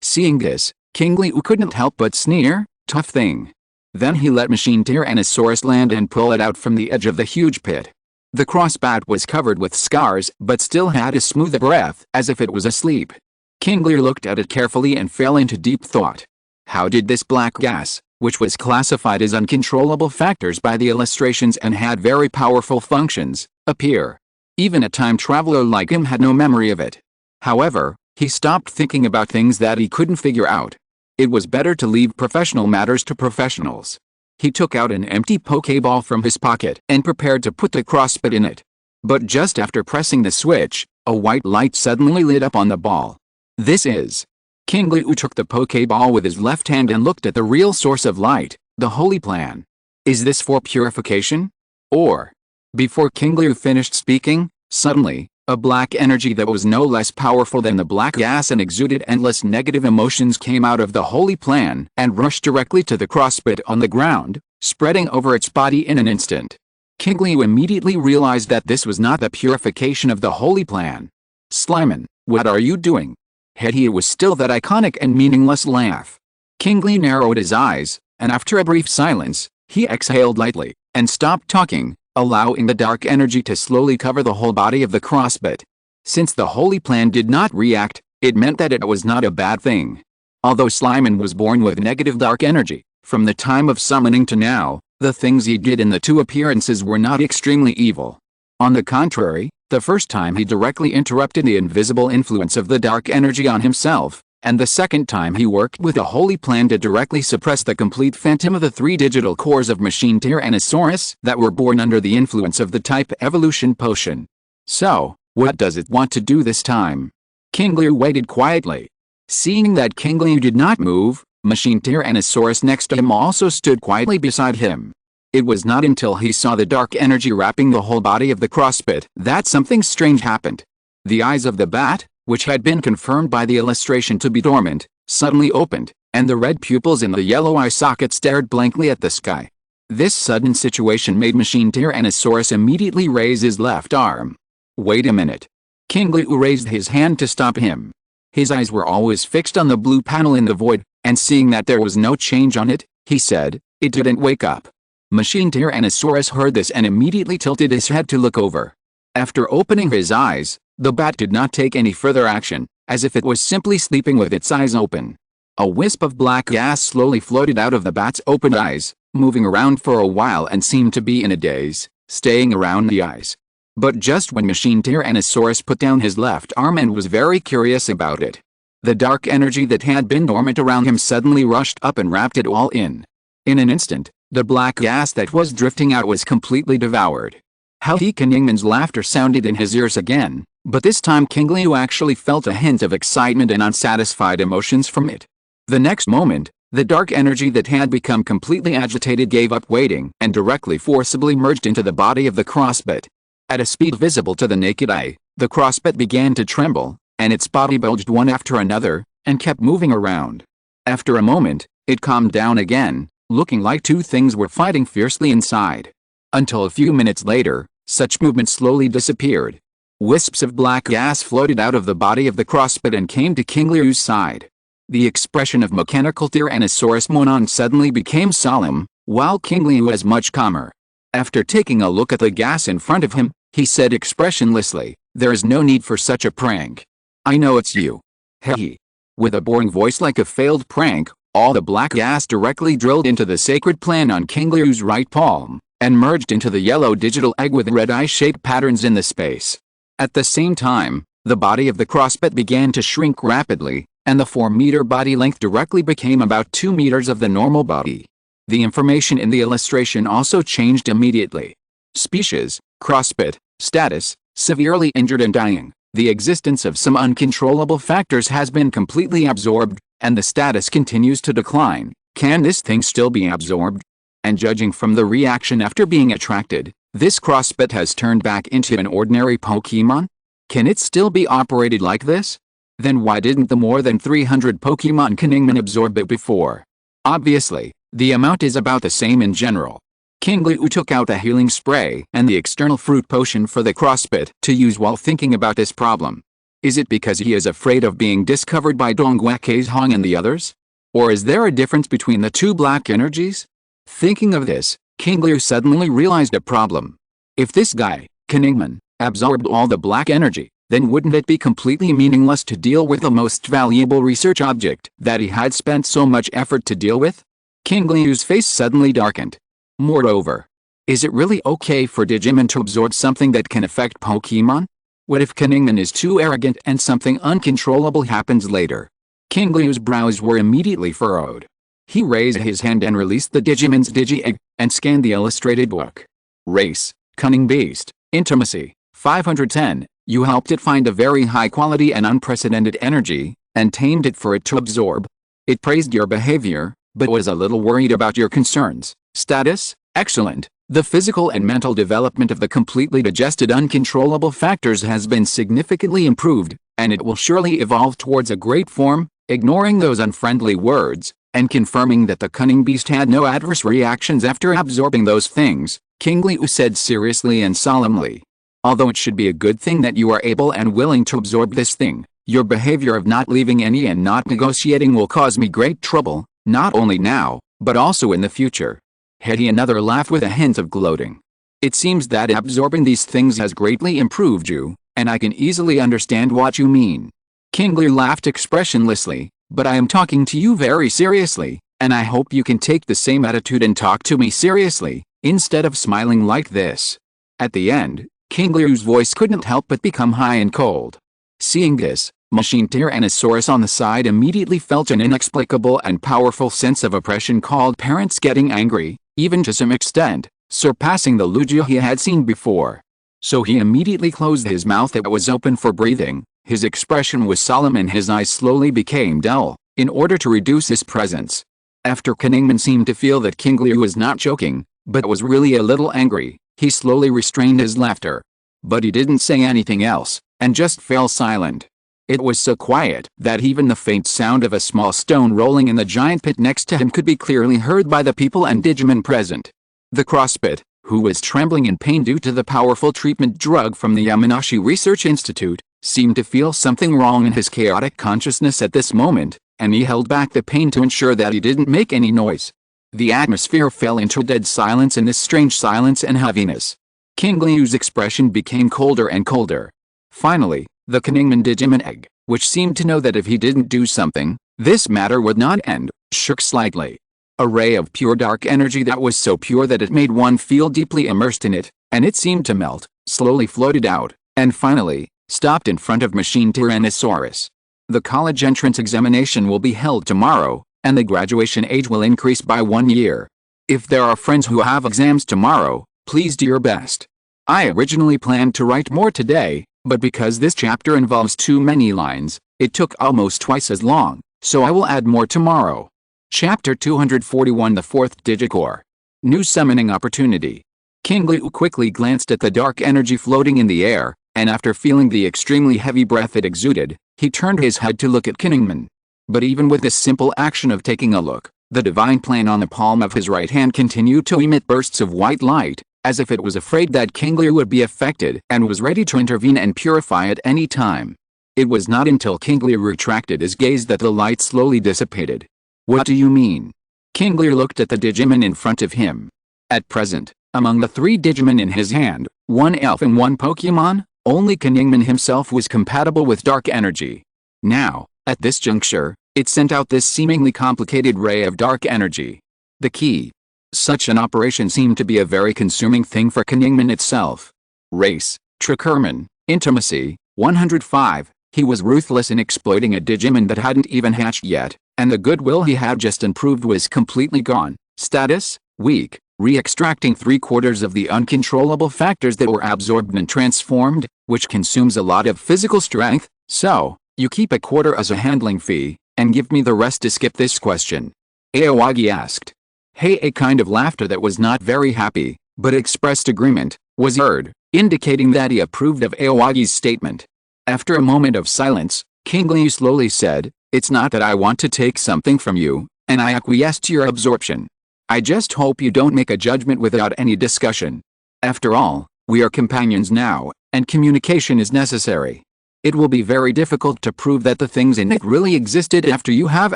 Seeing this, Qingliu couldn't help but sneer, tough thing. Then he let Machine Tyrannosaurus land and pull it out from the edge of the huge pit. The crossbat was covered with scars but still had as smooth a breath as if it was asleep. Qingliu looked at it carefully and fell into deep thought. How did this black gas, which was classified as uncontrollable factors by the illustrations and had very powerful functions, appear? Even a time traveler like him had no memory of it. However, he stopped thinking about things that he couldn't figure out. It was better to leave professional matters to professionals. He took out an empty Poké Ball from his pocket and prepared to put the crossbat in it. But just after pressing the switch, a white light suddenly lit up on the ball. This is. Qingliu took the Poké Ball with his left hand and looked at the real source of light, the holy plan. Is this for purification? Or? Before Qingliu finished speaking, suddenly, a black energy that was no less powerful than the black gas and exuded endless negative emotions came out of the holy plan and rushed directly to the crossbat on the ground, spreading over its body in an instant. Qingliu immediately realized that this was not the purification of the holy plan. Slimon, what are you doing? It was still that iconic and meaningless laugh. Qingliu narrowed his eyes, and after a brief silence, he exhaled lightly, and stopped talking, allowing the dark energy to slowly cover the whole body of the crossbit. Since the holy plan did not react, it meant that it was not a bad thing. Although Slimon was born with negative dark energy, from the time of summoning to now, the things he did in the two appearances were not extremely evil. On the contrary, the first time he directly interrupted the invisible influence of the dark energy on himself, and the second time he worked with a holy plan to directly suppress the complete phantom of the three digital cores of Machine Tyrannosaurus that were born under the influence of the type evolution potion. So, what does it want to do this time? Qingliu waited quietly. Seeing that Qingliu did not move, Machine Tyrannosaurus next to him also stood quietly beside him. It was not until he saw the dark energy wrapping the whole body of the crossbit that something strange happened. The eyes of the bat, which had been confirmed by the illustration to be dormant, suddenly opened, and the red pupils in the yellow eye socket stared blankly at the sky. This sudden situation made Machine Tyrannosaurus immediately raise his left arm. Wait a minute. Qingliu raised his hand to stop him. His eyes were always fixed on the blue panel in the void, and seeing that there was no change on it, he said, "It didn't wake up." Machine Tyrannosaurus heard this and immediately tilted his head to look over. After opening his eyes, the bat did not take any further action, as if it was simply sleeping with its eyes open. A wisp of black gas slowly floated out of the bat's open eyes, moving around for a while and seemed to be in a daze, staying around the eyes. But just when Machine Tyrannosaurus put down his left arm and was very curious about it, the dark energy that had been dormant around him suddenly rushed up and wrapped it all in. In an instant, the black gas that was drifting out was completely devoured. Qingliu's laughter sounded in his ears again, but this time Qingliu actually felt a hint of excitement and unsatisfied emotions from it. The next moment, the dark energy that had become completely agitated gave up waiting and directly forcibly merged into the body of the crossbit. At a speed visible to the naked eye, the crossbit began to tremble, and its body bulged one after another, and kept moving around. After a moment, it calmed down again, looking like two things were fighting fiercely inside. Until a few minutes later, such movement slowly disappeared. Wisps of black gas floated out of the body of the crossbit and came to Qingliu's side. The expression of mechanical Tyrannosaurus Monon suddenly became solemn, while Qingliu was much calmer. After taking a look at the gas in front of him, he said expressionlessly, "There is no need for such a prank. I know it's you." Hehe. With a boring voice like a failed prank, all the black gas directly drilled into the sacred plan on Qingliu's right palm, and merged into the yellow digital egg with red eye-shaped patterns in the space. At the same time, the body of the crossbit began to shrink rapidly, and the 4-meter body length directly became about 2 meters of the normal body. The information in the illustration also changed immediately. Species, crossbit, status, severely injured and dying. The existence of some uncontrollable factors has been completely absorbed, and the status continues to decline. Can this thing still be absorbed? And judging from the reaction after being attracted, this crossbit has turned back into an ordinary Pokémon? Can it still be operated like this? Then why didn't the more than 300 Pokémon Qingliu absorb it before? Obviously, the amount is about the same in general. Qingliu took out the healing spray and the external fruit potion for the crossbit to use while thinking about this problem. Is it because he is afraid of being discovered by Dongguake's Hong and the others? Or is there a difference between the two black energies? Thinking of this, Qingliu suddenly realized a problem. If this guy, Qingliu, absorbed all the black energy, then wouldn't it be completely meaningless to deal with the most valuable research object that he had spent so much effort to deal with? Qingliu's face suddenly darkened. Moreover, is it really okay for Digimon to absorb something that can affect Pokémon? What if Qingliu is too arrogant and something uncontrollable happens later? Qingliu's brows were immediately furrowed. He raised his hand and released the Digimon's Digi-Egg, and scanned the illustrated book. Race, Cunning Beast, Intimacy, 510. You helped it find a very high quality and unprecedented energy, and tamed it for it to absorb. It praised your behavior, but was a little worried about your concerns. Status, excellent. The physical and mental development of the completely digested uncontrollable factors has been significantly improved, and it will surely evolve towards a great form. Ignoring those unfriendly words, and confirming that the cunning beast had no adverse reactions after absorbing those things, Qingliu said seriously and solemnly. Although it should be a good thing that you are able and willing to absorb this thing, your behavior of not leaving any and not negotiating will cause me great trouble, not only now, but also in the future. Had he another laugh with a hint of gloating. It seems that absorbing these things has greatly improved you, and I can easily understand what you mean. Qingliu laughed expressionlessly, but I am talking to you very seriously, and I hope you can take the same attitude and talk to me seriously, instead of smiling like this. At the end, Qingliu's voice couldn't help but become high and cold. Seeing this, Machine Tyrannosaurus on the side immediately felt an inexplicable and powerful sense of oppression called parents getting angry, even to some extent, surpassing the Lugia he had seen before. So he immediately closed his mouth that was open for breathing, his expression was solemn and his eyes slowly became dull, in order to reduce his presence. After Qingliu seemed to feel that Qingliu was not joking, but was really a little angry, he slowly restrained his laughter. But he didn't say anything else, and just fell silent. It was so quiet that even the faint sound of a small stone rolling in the giant pit next to him could be clearly heard by the people and Digimon present. The crosspit, who was trembling in pain due to the powerful treatment drug from the Yamanashi Research Institute, seemed to feel something wrong in his chaotic consciousness at this moment, and he held back the pain to ensure that he didn't make any noise. The atmosphere fell into dead silence in this strange silence and heaviness. Qingliu's expression became colder and colder. Finally, the Qingliu Digimon egg, which seemed to know that if he didn't do something, this matter would not end, shook slightly. A ray of pure dark energy that was so pure that it made one feel deeply immersed in it, and it seemed to melt, slowly floated out, and finally, stopped in front of Machine Tyrannosaurus. The college entrance examination will be held tomorrow, and the graduation age will increase by 1 year. If there are friends who have exams tomorrow, please do your best. I originally planned to write more today, but because this chapter involves too many lines, it took almost twice as long, so I will add more tomorrow. Chapter 241 The Fourth Digicore. New Summoning Opportunity. Qingliu quickly glanced at the dark energy floating in the air, and after feeling the extremely heavy breath it exuded, he turned his head to look at Qingliu. But even with this simple action of taking a look, the divine plane on the palm of his right hand continued to emit bursts of white light, as if it was afraid that Qingliu would be affected and was ready to intervene and purify at any time. It was not until Qingliu retracted his gaze that the light slowly dissipated. What do you mean? Qingliu looked at the Digimon in front of him. At present, among the 3 Digimon in his hand, 1 elf and 1 Pokemon, only Qingliu himself was compatible with dark energy. Now, at this juncture, it sent out this seemingly complicated ray of dark energy. The key. Such an operation seemed to be a very consuming thing for Qingliu itself. Race, Trickerman, Intimacy, 105, he was ruthless in exploiting a Digimon that hadn't even hatched yet, and the goodwill he had just improved was completely gone. Status, weak, re-extracting 3/4 of the uncontrollable factors that were absorbed and transformed, which consumes a lot of physical strength, so, you keep 1/4 as a handling fee, and give me the rest to skip this question. Aowagi asked. Hey, a kind of laughter that was not very happy, but expressed agreement, was heard, indicating that he approved of Aowagi's statement. After a moment of silence, Qingliu slowly said, It's not that I want to take something from you, and I acquiesce to your absorption. I just hope you don't make a judgment without any discussion. After all, we are companions now, and communication is necessary. It will be very difficult to prove that the things in it really existed after you have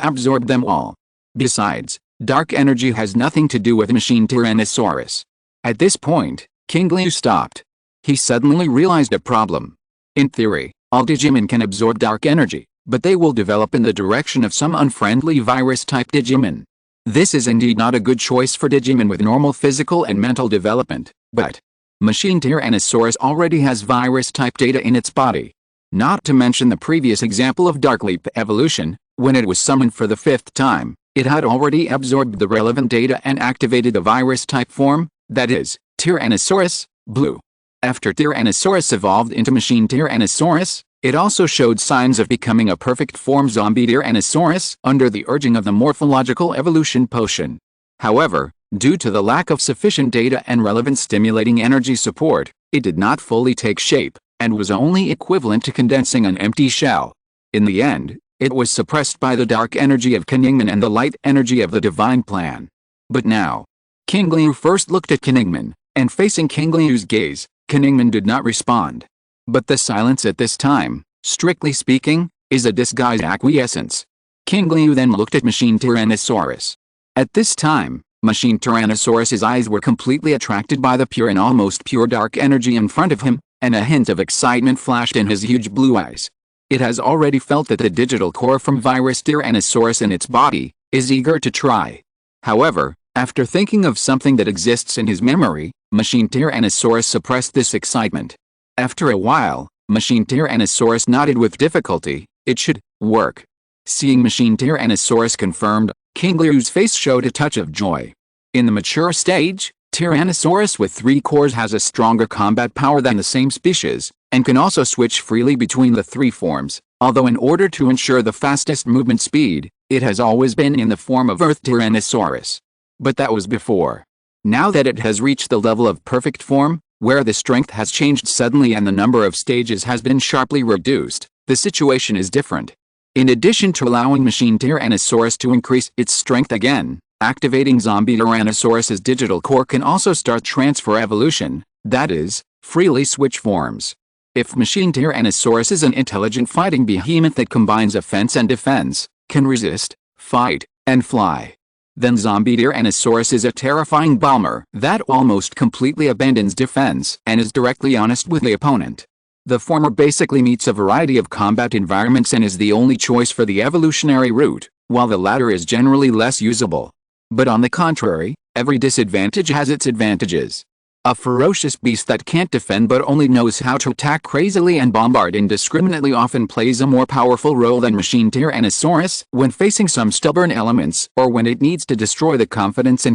absorbed them all. Besides, dark energy has nothing to do with Machine Tyrannosaurus. At this point, Qingliu stopped. He suddenly realized a problem. In theory, all Digimon can absorb dark energy, but they will develop in the direction of some unfriendly virus-type Digimon. This is indeed not a good choice for Digimon with normal physical and mental development, but Machine Tyrannosaurus already has virus-type data in its body. Not to mention the previous example of Dark Leap evolution, when it was summoned for the 5th time, it had already absorbed the relevant data and activated the virus-type form, that is, Tyrannosaurus, Blue. After Tyrannosaurus evolved into Machine Tyrannosaurus, it also showed signs of becoming a perfect form zombie Tyrannosaurus under the urging of the morphological evolution potion. However, due to the lack of sufficient data and relevant stimulating energy support, it did not fully take shape, and was only equivalent to condensing an empty shell. In the end, it was suppressed by the dark energy of Qingliu and the light energy of the divine plan. But now, Qingliu first looked at Qingliu, and facing Qingliu's gaze, Qingliu did not respond. But the silence at this time, strictly speaking, is a disguised acquiescence. Qingliu then looked at Machine Tyrannosaurus. At this time, Machine Tyrannosaurus's eyes were completely attracted by the pure and almost pure dark energy in front of him, and a hint of excitement flashed in his huge blue eyes. It has already felt that the digital core from Virus Tyrannosaurus in its body is eager to try. However, after thinking of something that exists in his memory, Machine Tyrannosaurus suppressed this excitement. After a while, Machine Tyrannosaurus nodded with difficulty. It should work. Seeing Machine Tyrannosaurus confirmed, Qingliu's face showed a touch of joy. In the mature stage, Tyrannosaurus with 3 cores has a stronger combat power than the same species, and can also switch freely between the 3 forms, although in order to ensure the fastest movement speed, it has always been in the form of Earth Tyrannosaurus. But that was before. Now that it has reached the level of perfect form, where the strength has changed suddenly and the number of stages has been sharply reduced, the situation is different. In addition to allowing Machine Tyrannosaurus to increase its strength again, activating Zombie Tyrannosaurus's digital core can also start transfer evolution, that is, freely switch forms. If Machine Tyrannosaurus is an intelligent fighting behemoth that combines offense and defense, can resist, fight, and fly, then Zombie Tyrannosaurus is a terrifying bomber that almost completely abandons defense and is directly honest with the opponent. The former basically meets a variety of combat environments and is the only choice for the evolutionary route, while the latter is generally less usable. But on the contrary, every disadvantage has its advantages. A ferocious beast that can't defend but only knows how to attack crazily and bombard indiscriminately often plays a more powerful role than Machine Tyrannosaurus when facing some stubborn elements or when it needs to destroy the confidence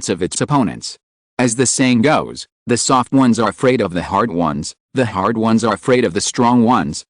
of its opponents. As the saying goes, the soft ones are afraid of the hard ones are afraid of the strong ones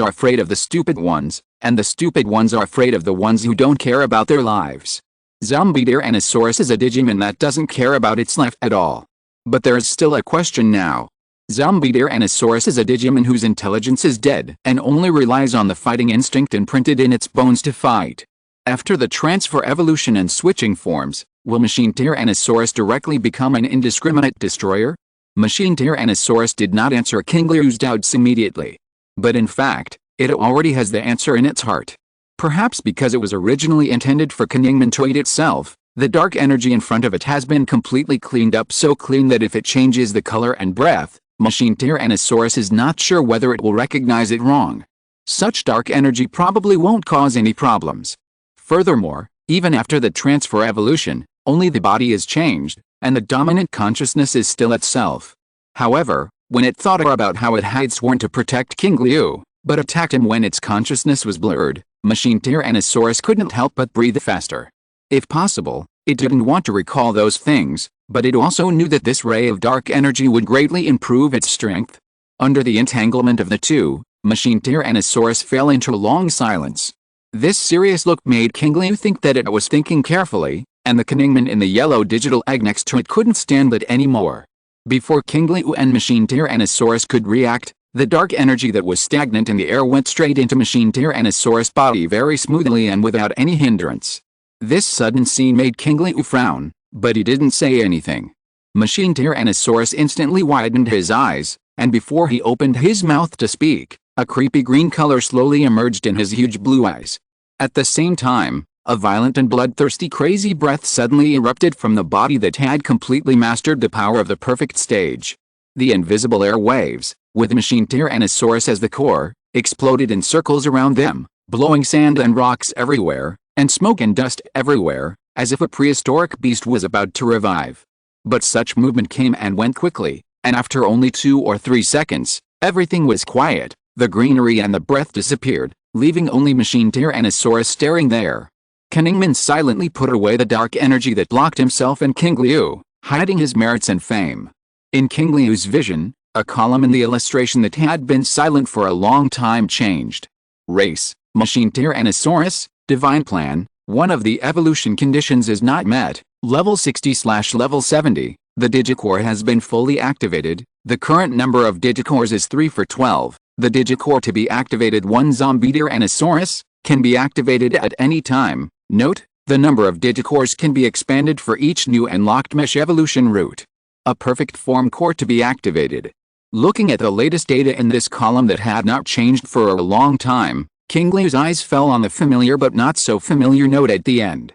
are afraid of the stupid ones, and the stupid ones are afraid of the ones who don't care about their lives. Zombie Tyrannosaurus is a Digimon that doesn't care about its life at all. But there is still a question now. Zombie Tyrannosaurus is a Digimon whose intelligence is dead and only relies on the fighting instinct imprinted in its bones to fight. After the transfer evolution and switching forms, will Machine Tyrannosaurus directly become an indiscriminate destroyer? Machine Tyrannosaurus did not answer Qingliu's doubts immediately. But in fact, it already has the answer in its heart. Perhaps because it was originally intended for Qingliu to eat itself, the dark energy in front of it has been completely cleaned up, so clean that if it changes the color and breath, Machine Tyrannosaurus is not sure whether it will recognize it wrong. Such dark energy probably won't cause any problems. Furthermore, even after the transfer evolution, only the body is changed, and the dominant consciousness is still itself. However, when it thought about how it had sworn to protect Qingliu, but attacked him when its consciousness was blurred, Machine Tyrannosaurus couldn't help but breathe faster. If possible, it didn't want to recall those things, but it also knew that this ray of dark energy would greatly improve its strength. Under the entanglement of the two, Machine Tyrannosaurus fell into a long silence. This serious look made Qingliu think that it was thinking carefully, and the Qingliu in the yellow digital egg next to it couldn't stand it anymore. Before Qingliu and Machine Tyrannosaurus could react, the dark energy that was stagnant in the air went straight into Machine Tyrannosaurus' body very smoothly and without any hindrance. This sudden scene made Qingliu frown, but he didn't say anything. Machine Tyrannosaurus instantly widened his eyes, and before he opened his mouth to speak, a creepy green color slowly emerged in his huge blue eyes. At the same time, a violent and bloodthirsty crazy breath suddenly erupted from the body that had completely mastered the power of the perfect stage. The invisible air waves, with Machine Tyrannosaurus as the core, exploded in circles around them, blowing sand and rocks everywhere, and smoke and dust everywhere, as if a prehistoric beast was about to revive. But such movement came and went quickly, and after only 2 or 3 seconds, everything was quiet, the greenery and the breath disappeared, leaving only Machine Tyrannosaurus staring there. Qingliu silently put away the dark energy that blocked himself and Qingliu, hiding his merits and fame. In Qingliu's vision, a column in the illustration that had been silent for a long time changed. Race, Machine Tyrannosaurus. Divine Plan, one of the evolution conditions is not met, level 60/level 70, the Digicore has been fully activated, the current number of Digicores is 3 for 12, the Digicore to be activated 1 Zombie Tyrannosaurus, can be activated at any time. Note, the number of Digicores can be expanded for each new and locked mesh evolution route. A perfect form core to be activated. Looking at the latest data in this column that had not changed for a long time, Qingliu's eyes fell on the familiar but not so familiar note at the end.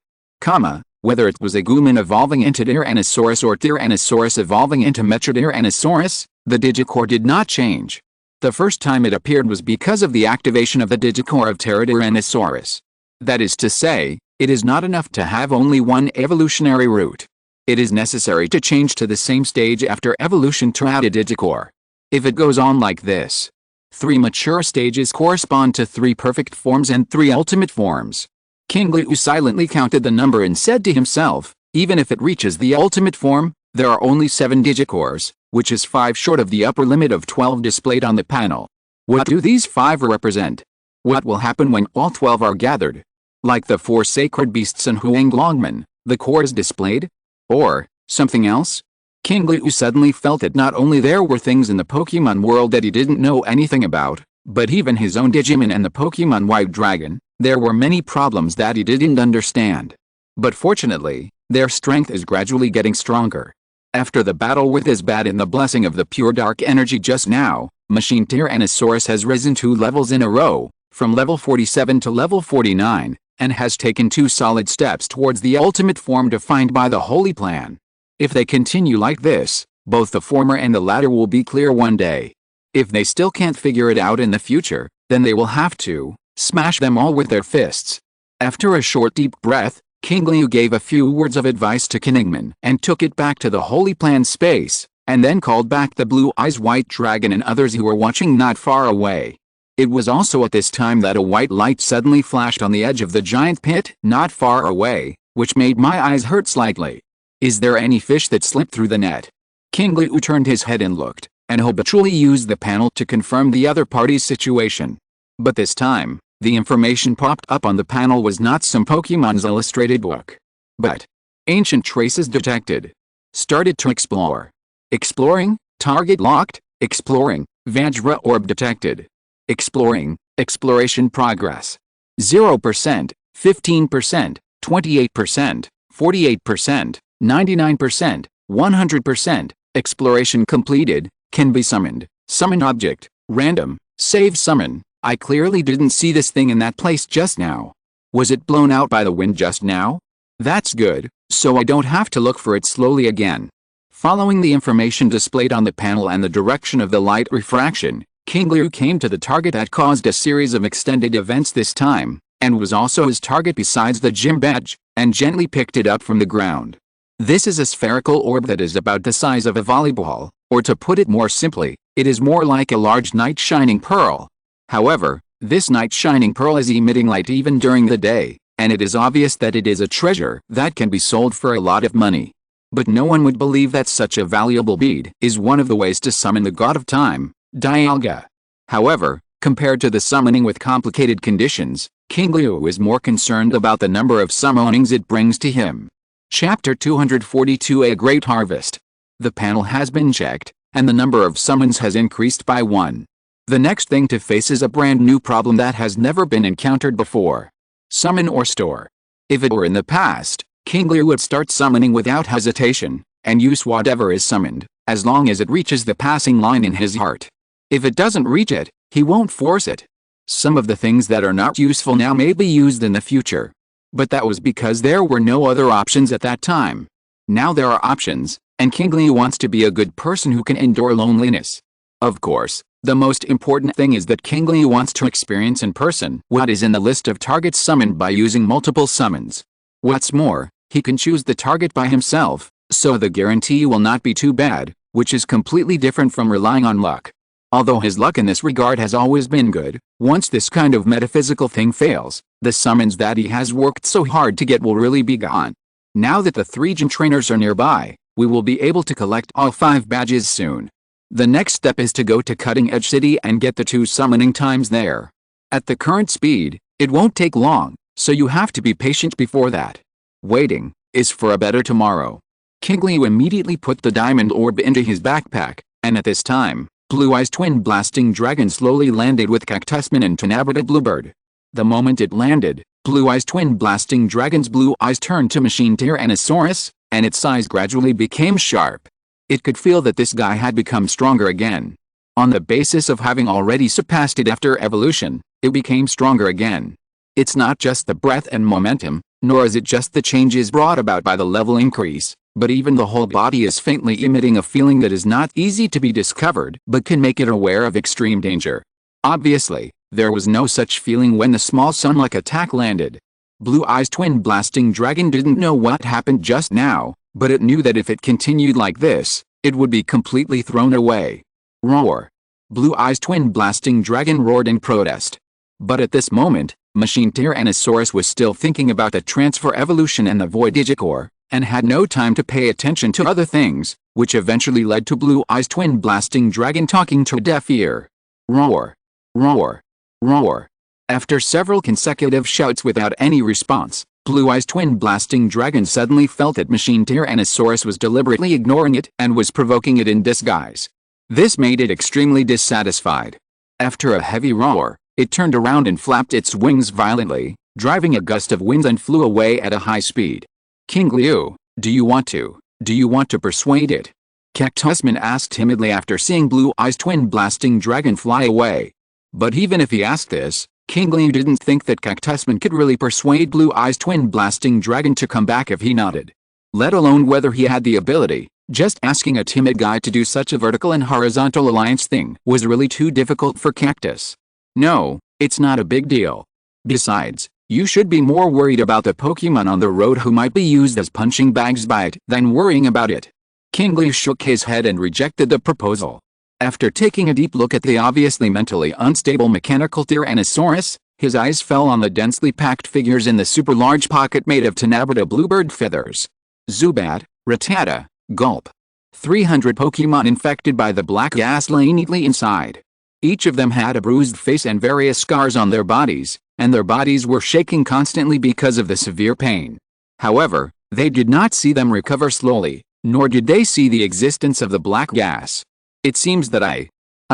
Whether it was Agumon evolving into Tyrannosaurus or Tyrannosaurus evolving into Metrotyrannosaurus, the Digicore did not change. The first time it appeared was because of the activation of the Digicore of Tyrannosaurus. That is to say, it is not enough to have only one evolutionary route. It is necessary to change to the same stage after evolution to add a Digicore. If it goes on like this, 3 mature stages correspond to 3 perfect forms and 3 ultimate forms. Qingliu silently counted the number and said to himself, even if it reaches the ultimate form, there are only 7 Digicores, which is 5 short of the upper limit of 12 displayed on the panel. What do these 5 represent? What will happen when all 12 are gathered? Like the 4 sacred beasts in Huanglongmen, the core is displayed? Or something else? Qingliu suddenly felt that not only there were things in the Pokemon world that he didn't know anything about, but even his own Digimon and the Pokemon White Dragon, there were many problems that he didn't understand. But fortunately, their strength is gradually getting stronger. After the battle with Isbat and the blessing of the pure dark energy just now, Machine Tyrannosaurus has risen 2 levels in a row, from level 47 to level 49, and has taken 2 solid steps towards the ultimate form defined by the Holy Plan. If they continue like this, both the former and the latter will be clear one day. If they still can't figure it out in the future, then they will have to smash them all with their fists. After a short deep breath, Qingliu gave a few words of advice to Qingliu and took it back to the Holy Plan space, and then called back the Blue Eyes White Dragon and others who were watching not far away. It was also at this time that a white light suddenly flashed on the edge of the giant pit not far away, which made my eyes hurt slightly. Is there any fish that slipped through the net? Qingliu turned his head and looked, and habitually used the panel to confirm the other party's situation. But this time, the information popped up on the panel was not some Pokemon's illustrated book, but ancient traces detected. Started to explore. Exploring, target locked, exploring, Vajra orb detected. Exploring, exploration progress. 0%, 15%, 28%, 48%. 99%, 100%, exploration completed, can be summoned, summon object, random, save summon. I clearly didn't see this thing in that place just now. Was it blown out by the wind just now? That's good, so I don't have to look for it slowly again. Following the information displayed on the panel and the direction of the light refraction, Qingliu came to the target that caused a series of extended events this time, and was also his target besides the gym badge, and gently picked it up from the ground. This is a spherical orb that is about the size of a volleyball, or to put it more simply, it is more like a large night shining pearl. However, this night shining pearl is emitting light even during the day, and it is obvious that it is a treasure that can be sold for a lot of money. But no one would believe that such a valuable bead is one of the ways to summon the god of time, Dialga. However, compared to the summoning with complicated conditions, Qingliu is more concerned about the number of summonings it brings to him. Chapter 242 A Great Harvest. The panel has been checked, and the number of summons has increased by 1. The next thing to face is a brand new problem that has never been encountered before. Summon or store. If it were in the past, Qingliu would start summoning without hesitation, and use whatever is summoned, as long as it reaches the passing line in his heart. If it doesn't reach it, he won't force it. Some of the things that are not useful now may be used in the future. But that was because there were no other options at that time. Now there are options, and Qingliu wants to be a good person who can endure loneliness. Of course, the most important thing is that Qingliu wants to experience in person what is in the list of targets summoned by using multiple summons. What's more, he can choose the target by himself, so the guarantee will not be too bad, which is completely different from relying on luck. Although his luck in this regard has always been good, once this kind of metaphysical thing fails, the summons that he has worked so hard to get will really be gone. Now that the 3 gym trainers are nearby, we will be able to collect all 5 badges soon. The next step is to go to Cutting Edge City and get the 2 summoning times there. At the current speed, it won't take long, so you have to be patient before that. Waiting is for a better tomorrow. Qingliu immediately put the diamond orb into his backpack, and at this time, Blue Eyes Twin Blasting Dragon slowly landed with Cactusman and Tenabita Bluebird. The moment it landed, Blue Eyes Twin Blasting Dragon's blue eyes turned to Machine Tyrannosaurus, and its size gradually became sharp. It could feel that this guy had become stronger again. On the basis of having already surpassed it after evolution, it became stronger again. It's not just the breath and momentum, nor is it just the changes brought about by the level increase, but even the whole body is faintly emitting a feeling that is not easy to be discovered but can make it aware of extreme danger. Obviously, there was no such feeling when the small sun-like attack landed. Blue Eye's twin blasting dragon didn't know what happened just now, but it knew that if it continued like this, it would be completely thrown away. Roar! Blue Eye's twin blasting dragon roared in protest. But at this moment, Machine Tyrannosaurus was still thinking about the transfer evolution and the Void Digicore, and had no time to pay attention to other things, which eventually led to Blue Eye's twin blasting dragon talking to a deaf ear. Roar! Roar! Roar! After several consecutive shouts without any response, Blue Eye's twin blasting dragon suddenly felt that Machine Tyrannosaurus was deliberately ignoring it and was provoking it in disguise. This made it extremely dissatisfied. After a heavy roar, it turned around and flapped its wings violently, driving a gust of wind and flew away at a high speed. Qingliu, do you want to persuade it? Cactusman asked timidly after seeing Blue Eye's twin blasting dragon fly away. But even if he asked this, Qingliu didn't think that Cactusman could really persuade Blue Eye's twin blasting dragon to come back if he nodded. Let alone whether he had the ability. Just asking a timid guy to do such a vertical and horizontal alliance thing was really too difficult for Cactus. No, it's not a big deal. Besides, you should be more worried about the Pokemon on the road who might be used as punching bags by it than worrying about it. Qingliu shook his head and rejected the proposal. After taking a deep look at the obviously mentally unstable mechanical Tyrannosaurus, his eyes fell on the densely packed figures in the super large pocket made of Tenabita bluebird feathers. Zubat, Rattata, Gulp. 300 Pokemon infected by the black gas lay neatly inside. Each of them had a bruised face and various scars on their bodies, and their bodies were shaking constantly because of the severe pain. However, they did not see them recover slowly, nor did they see the existence of the black gas. It seems that I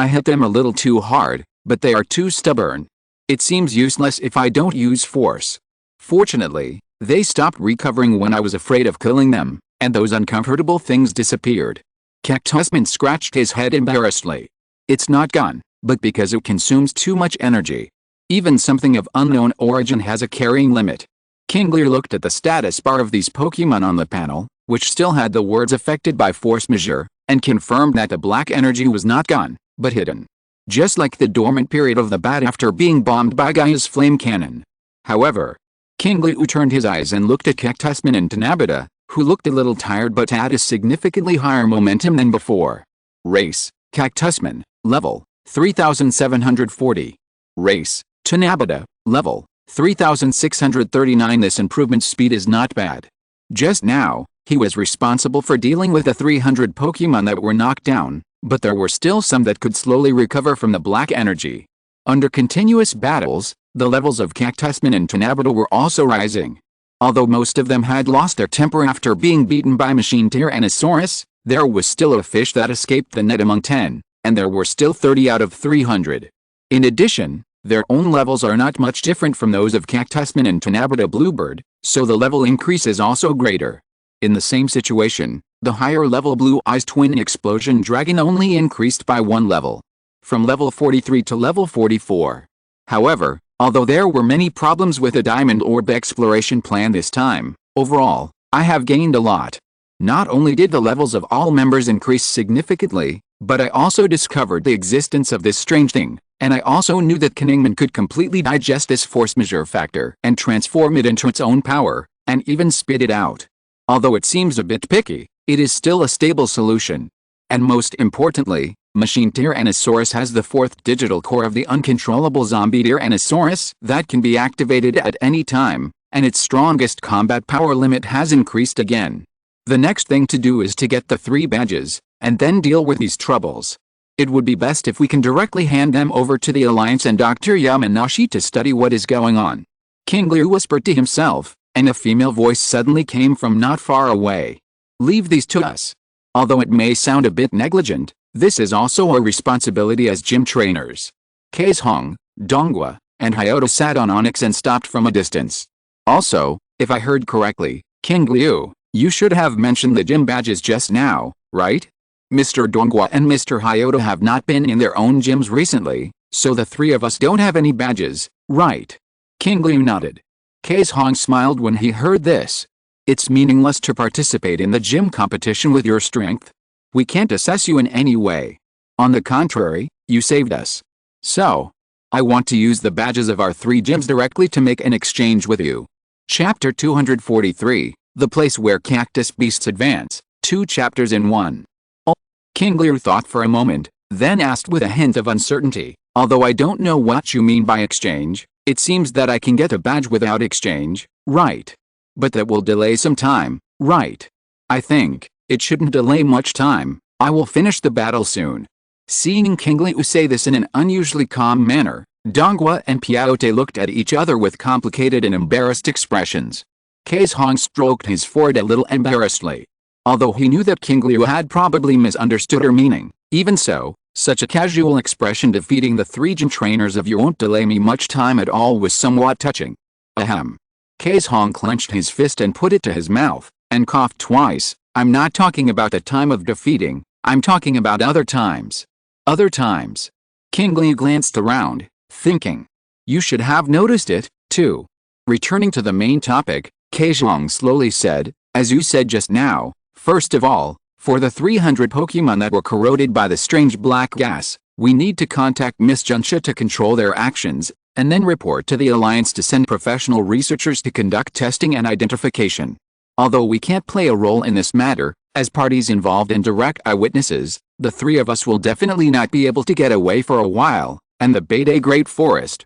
hit them a little too hard, but they are too stubborn. It seems useless if I don't use force. Fortunately, they stopped recovering when I was afraid of killing them, and those uncomfortable things disappeared. Cactusman scratched his head embarrassedly. It's not gone, but because it consumes too much energy. Even something of unknown origin has a carrying limit. Qingliu looked at the status bar of these Pokemon on the panel, which still had the words affected by force majeure, and confirmed that the black energy was not gone, but hidden. Just like the dormant period of the bat after being bombed by Gaia's flame cannon. However, Qingliu turned his eyes and looked at Cactusman and Tenabita, who looked a little tired but had a significantly higher momentum than before. Race, Cactusman, level 3740. Race, Tenabita, level 3639. This improvement speed is not bad. Just now, he was responsible for dealing with the 300 Pokemon that were knocked down, but there were still some that could slowly recover from the black energy. Under continuous battles, the levels of Cactusman and Tenabita were also rising. Although most of them had lost their temper after being beaten by Machine Tyrannosaurus, there was still a fish that escaped the net among 10, and there were still 30 out of 300. In addition, their own levels are not much different from those of Cactusman and Tenabita Bluebird, so the level increase is also greater. In the same situation, the higher level Blue Eye's twin explosion dragon only increased by 1 level. From level 43 to level 44. However, although there were many problems with the Diamond Orb exploration plan this time, overall, I have gained a lot. Not only did the levels of all members increase significantly, but I also discovered the existence of this strange thing, and I also knew that Qingliu could completely digest this force majeure factor and transform it into its own power, and even spit it out. Although it seems a bit picky, it is still a stable solution. And most importantly, Machine Tyrannosaurus has the 4th digital core of the uncontrollable zombie Tyrannosaurus that can be activated at any time, and its strongest combat power limit has increased again. The next thing to do is to get the 3 badges, and then deal with these troubles. It would be best if we can directly hand them over to the Alliance and Dr. Yamanashi to study what is going on. Qingliu whispered to himself, and a female voice suddenly came from not far away. Leave these to us. Although it may sound a bit negligent, this is also a responsibility as gym trainers. Case Hong, Dongua, and Hyoto sat on Onyx and stopped from a distance. Also, if I heard correctly, Qingliu, you should have mentioned the gym badges just now, right? Mr. Dongua and Mr. Hyota have not been in their own gyms recently, so the three of us don't have any badges, right? Qingliu nodded. Case Hong smiled when he heard this. It's meaningless to participate in the gym competition with your strength. We can't assess you in any way. On the contrary, you saved us. So, I want to use the badges of our three gyms directly to make an exchange with you. Chapter 243, The Place Where Cactus Beasts Advance, 2 chapters in 1. Qingliu thought for a moment, then asked with a hint of uncertainty, although I don't know what you mean by exchange, it seems that I can get a badge without exchange, right? But that will delay some time, right? I think it shouldn't delay much time. I will finish the battle soon. Seeing Qingliu say this in an unusually calm manner, Dongua and Piaote looked at each other with complicated and embarrassed expressions. Case Hong stroked his forehead a little embarrassedly. Although he knew that Qingliu had probably misunderstood her meaning, even so, such a casual expression defeating the three gym trainers of "you won't delay me much time at all" was somewhat touching. Ahem. Case Hong clenched his fist and put it to his mouth, and coughed twice. I'm not talking about the time of defeating, I'm talking about other times. Other times. Qingliu glanced around, thinking. You should have noticed it, too. Returning to the main topic, Case Hong slowly said, as you said just now, first of all, for the 300 Pokemon that were corroded by the strange black gas, we need to contact Miss Junsha to control their actions, and then report to the Alliance to send professional researchers to conduct testing and identification. Although we can't play a role in this matter, as parties involved and direct eyewitnesses, the three of us will definitely not be able to get away for a while, and the Bede Great Forest,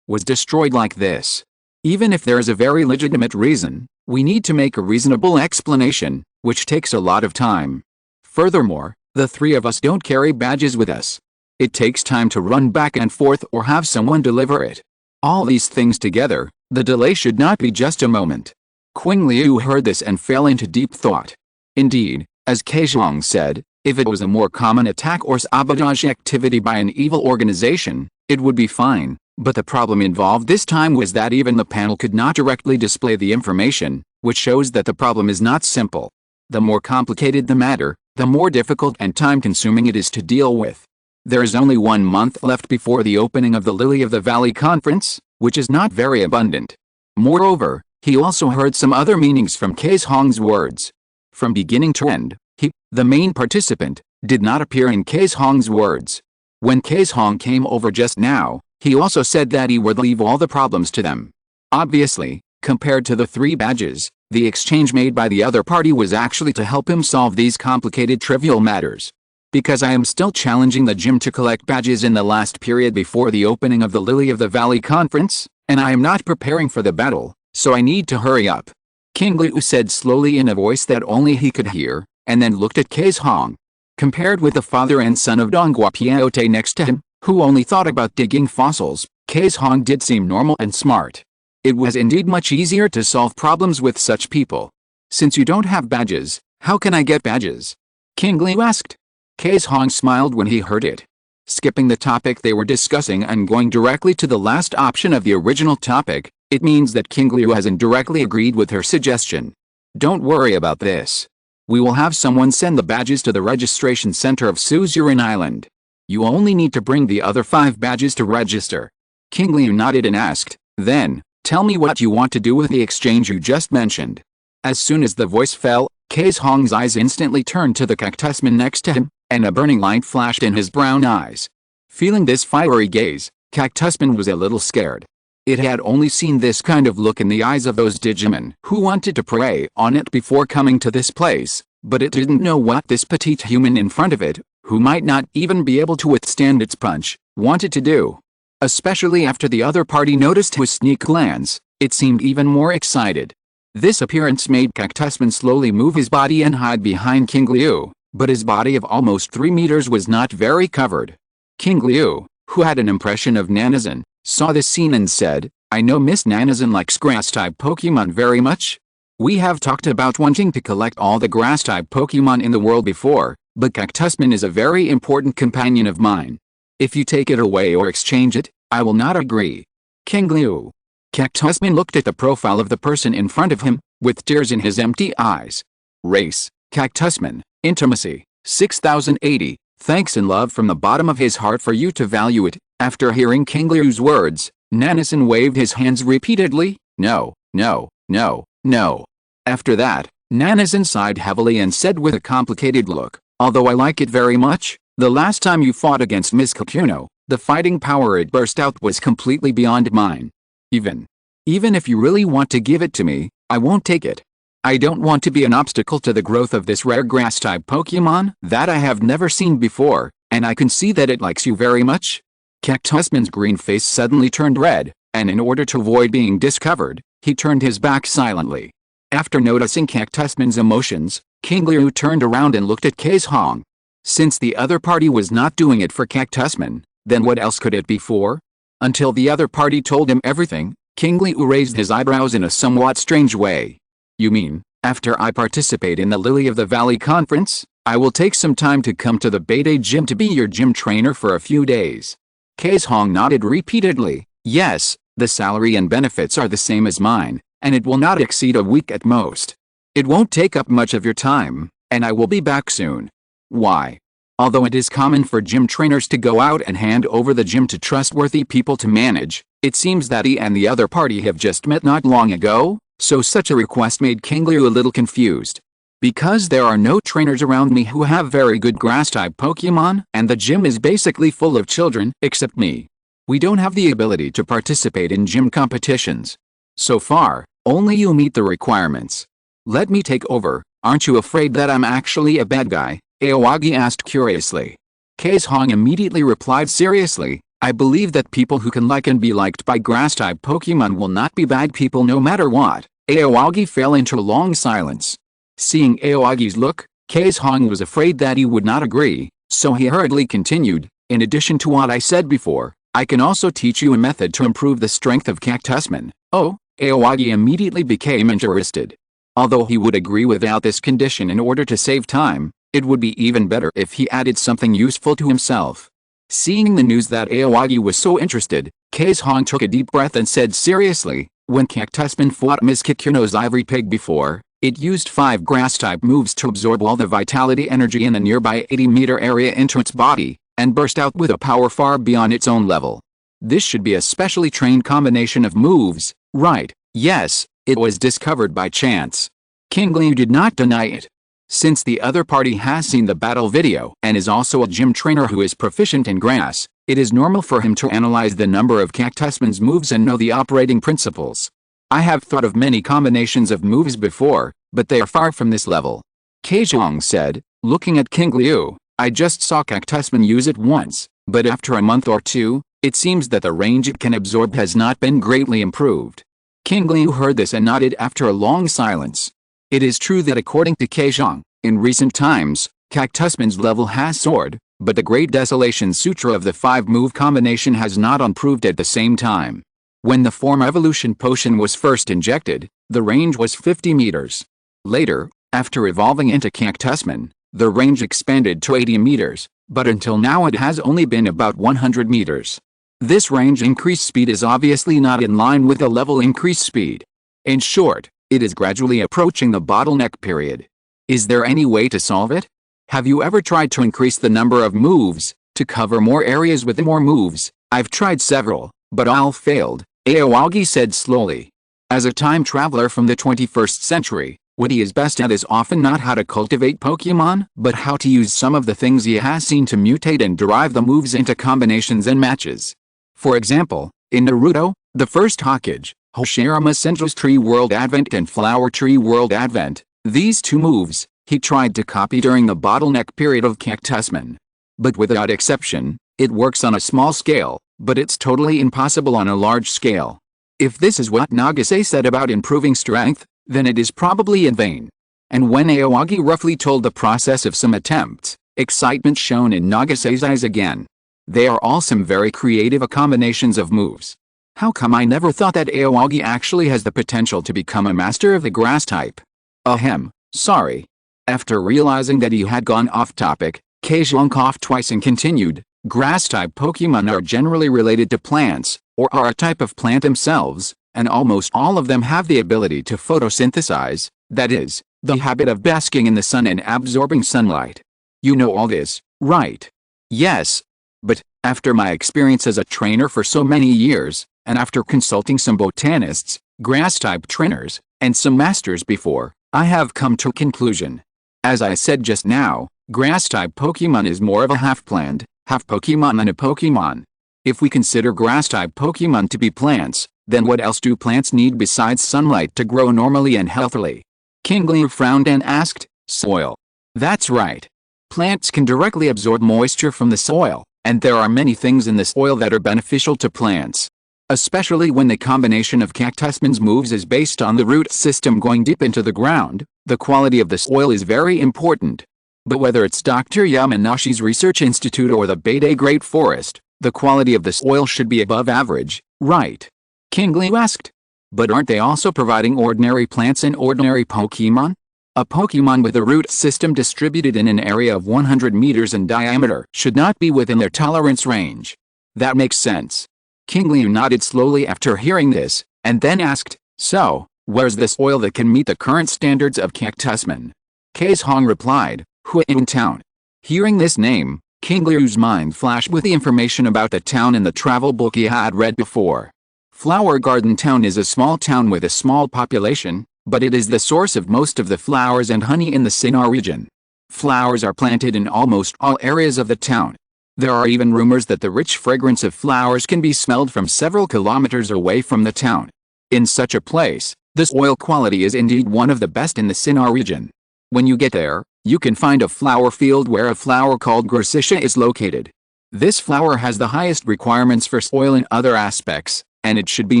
was destroyed like this. Even if there is a very legitimate reason, we need to make a reasonable explanation, which takes a lot of time. Furthermore, the three of us don't carry badges with us. It takes time to run back and forth or have someone deliver it. All these things together, the delay should not be just a moment. Qingliu heard this and fell into deep thought. Indeed, as Case Hong said, if it was a more common attack or sabotage activity by an evil organization, it would be fine, but the problem involved this time was that even the panel could not directly display the information, which shows that the problem is not simple. The more complicated the matter, the more difficult and time-consuming it is to deal with. There is only 1 month left before the opening of the Lily of the Valley conference, which is not very abundant. Moreover, he also heard some other meanings from Case Hong's words. From beginning to end, he, the main participant, did not appear in Case Hong's words. When Case Hong came over just now, he also said that he would leave all the problems to them. Obviously, compared to the 3 badges, the exchange made by the other party was actually to help him solve these complicated trivial matters. Because I am still challenging the gym to collect badges in the last period before the opening of the Lily of the Valley conference, and I am not preparing for the battle, so I need to hurry up. Qingliu said slowly in a voice that only he could hear, and then looked at Case Hong. Compared with the father and son of Dongua Piaote next to him, who only thought about digging fossils, Case Hong did seem normal and smart. It was indeed much easier to solve problems with such people. Since you don't have badges, how can I get badges? Qingliu asked. Case Hong smiled when he heard it. Skipping the topic they were discussing and going directly to the last option of the original topic, it means that Qingliu has indirectly agreed with her suggestion. Don't worry about this. We will have someone send the badges to the registration center of Suzerain Island. You only need to bring the other 5 badges to register. Qingliu nodded and asked, then, tell me what you want to do with the exchange you just mentioned. As soon as the voice fell, Case Hong's eyes instantly turned to the cactusman next to him, and a burning light flashed in his brown eyes. Feeling this fiery gaze, Cactusman was a little scared. It had only seen this kind of look in the eyes of those Digimon who wanted to prey on it before coming to this place, but it didn't know what this petite human in front of it, who might not even be able to withstand its punch, wanted to do. Especially after the other party noticed his sneak glance, it seemed even more excited. This appearance made Cactusman slowly move his body and hide behind Qingliu, but his body of almost 3 meters was not very covered. Qingliu, who had an impression of Nanazan, saw this scene and said, I know Miss Nanazan likes grass-type Pokemon very much. We have talked about wanting to collect all the grass-type Pokemon in the world before, but Cactusman is a very important companion of mine. If you take it away or exchange it, I will not agree. Qingliu. Cactusman looked at the profile of the person in front of him, with tears in his empty eyes. Race, Cactusman, intimacy, 6080, thanks and love from the bottom of his heart for you to value it. After hearing Qingliu's words, Nanison waved his hands repeatedly. No, no, no, no. After that, Nanison sighed heavily and said with a complicated look, although I like it very much, the last time you fought against Miss Kakuno, the fighting power it burst out was completely beyond mine. Even if you really want to give it to me, I won't take it. I don't want to be an obstacle to the growth of this rare grass-type Pokemon that I have never seen before, and I can see that it likes you very much. Cactusman's green face suddenly turned red, and in order to avoid being discovered, he turned his back silently. After noticing Cactusman's emotions, Qingliu turned around and looked at Kaizhong. Since the other party was not doing it for Cactusman, then what else could it be for? Until the other party told him everything, Qingliu raised his eyebrows in a somewhat strange way. You mean, after I participate in the Lily of the Valley conference, I will take some time to come to the Baiday gym to be your gym trainer for a few days? Kaizhong nodded repeatedly. Yes, the salary and benefits are the same as mine, and it will not exceed a week at most. It won't take up much of your time, and I will be back soon. Why? Although it is common for gym trainers to go out and hand over the gym to trustworthy people to manage, it seems that he and the other party have just met not long ago, so such a request made Qingliu a little confused. Because there are no trainers around me who have very good grass-type Pokemon, and the gym is basically full of children, except me. We don't have the ability to participate in gym competitions. So far, only you meet the requirements. Let me take over, aren't you afraid that I'm actually a bad guy? Aoyagi asked curiously. Kaizhong immediately replied seriously, I believe that people who can like and be liked by grass-type Pokemon will not be bad people no matter what. Aoyagi fell into a long silence. Seeing Aoyagi's look, Kaizhong was afraid that he would not agree, so he hurriedly continued, in addition to what I said before, I can also teach you a method to improve the strength of Cactusman. Oh, Aoyagi immediately became interested. Although he would agree without this condition in order to save time, it would be even better if he added something useful to himself. Seeing the news that Aoyagi was so interested, Kaizhong took a deep breath and said seriously, when Cactusman fought Ms. Kakuno's ivory pig before, it used 5 grass-type moves to absorb all the vitality energy in a nearby 80-meter area into its body, and burst out with a power far beyond its own level. This should be a specially trained combination of moves, right? Yes, it was discovered by chance. Qingliu did not deny it. Since the other party has seen the battle video and is also a gym trainer who is proficient in grass, it is normal for him to analyze the number of Cactusman's moves and know the operating principles. I have thought of many combinations of moves before, but they are far from this level. Kaizhong said, looking at Qingliu, I just saw Cactusman use it once, but after a month or two, it seems that the range it can absorb has not been greatly improved. Qingliu heard this and nodded after a long silence. It is true that according to Kaizhong, in recent times, Cactusman's level has soared, but the Great Desolation Sutra of the 5-move combination has not improved at the same time. When the Form Evolution Potion was first injected, the range was 50 meters. Later, after evolving into Cactusman, the range expanded to 80 meters, but until now it has only been about 100 meters. This range increased speed is obviously not in line with the level increased speed. In short, it is gradually approaching the bottleneck period. Is there any way to solve it? Have you ever tried to increase the number of moves, to cover more areas with more moves? I've tried several, but all failed, Aoyagi said slowly. As a time traveler from the 21st century, what he is best at is often not how to cultivate Pokemon, but how to use some of the things he has seen to mutate and derive the moves into combinations and matches. For example, in Naruto, the first Hokage, Hoshirama Senju's Tree World Advent and Flower Tree World Advent, these 2 moves, he tried to copy during the bottleneck period of Cactusman. But without exception, it works on a small scale, but it's totally impossible on a large scale. If this is what Nagase said about improving strength, then it is probably in vain. And when Aoyagi roughly told the process of some attempts, excitement shone in Nagase's eyes again. They are all some very creative combinations of moves. How come I never thought that Aoyagi actually has the potential to become a master of the grass type? Ahem, sorry. After realizing that he had gone off topic, Kaizhong coughed twice and continued, grass-type Pokemon are generally related to plants, or are a type of plant themselves, and almost all of them have the ability to photosynthesize, that is, the habit of basking in the sun and absorbing sunlight. You know all this, right? Yes. But, after my experience as a trainer for so many years, and after consulting some botanists, grass-type trainers, and some masters before, I have come to a conclusion. As I said just now, grass-type Pokemon is more of a half-plant, half-Pokemon than a Pokemon. If we consider grass-type Pokemon to be plants, then what else do plants need besides sunlight to grow normally and healthily? Qingliu frowned and asked, soil. That's right. Plants can directly absorb moisture from the soil, and there are many things in the soil that are beneficial to plants. Especially when the combination of Cactusman's moves is based on the root system going deep into the ground, the quality of the soil is very important. But whether it's Dr. Yamanashi's Research Institute or the Beidei Great Forest, the quality of the soil should be above average, right? Qingliu asked. But aren't they also providing ordinary plants and ordinary Pokemon? A Pokemon with a root system distributed in an area of 100 meters in diameter should not be within their tolerance range. That makes sense. Qingliu nodded slowly after hearing this, and then asked, so, where's the soil that can meet the current standards of Cactusman? Kaizhong replied, Whirlwind Town. Hearing this name, Qingliu's mind flashed with the information about the town in the travel book he had read before. Flower Garden Town is a small town with a small population, but it is the source of most of the flowers and honey in the Sinnoh region. Flowers are planted in almost all areas of the town. There are even rumors that the rich fragrance of flowers can be smelled from several kilometers away from the town. In such a place, the soil quality is indeed one of the best in the Sinnoh region. When you get there, you can find a flower field where a flower called Gracitia is located. This flower has the highest requirements for soil in other aspects, and it should be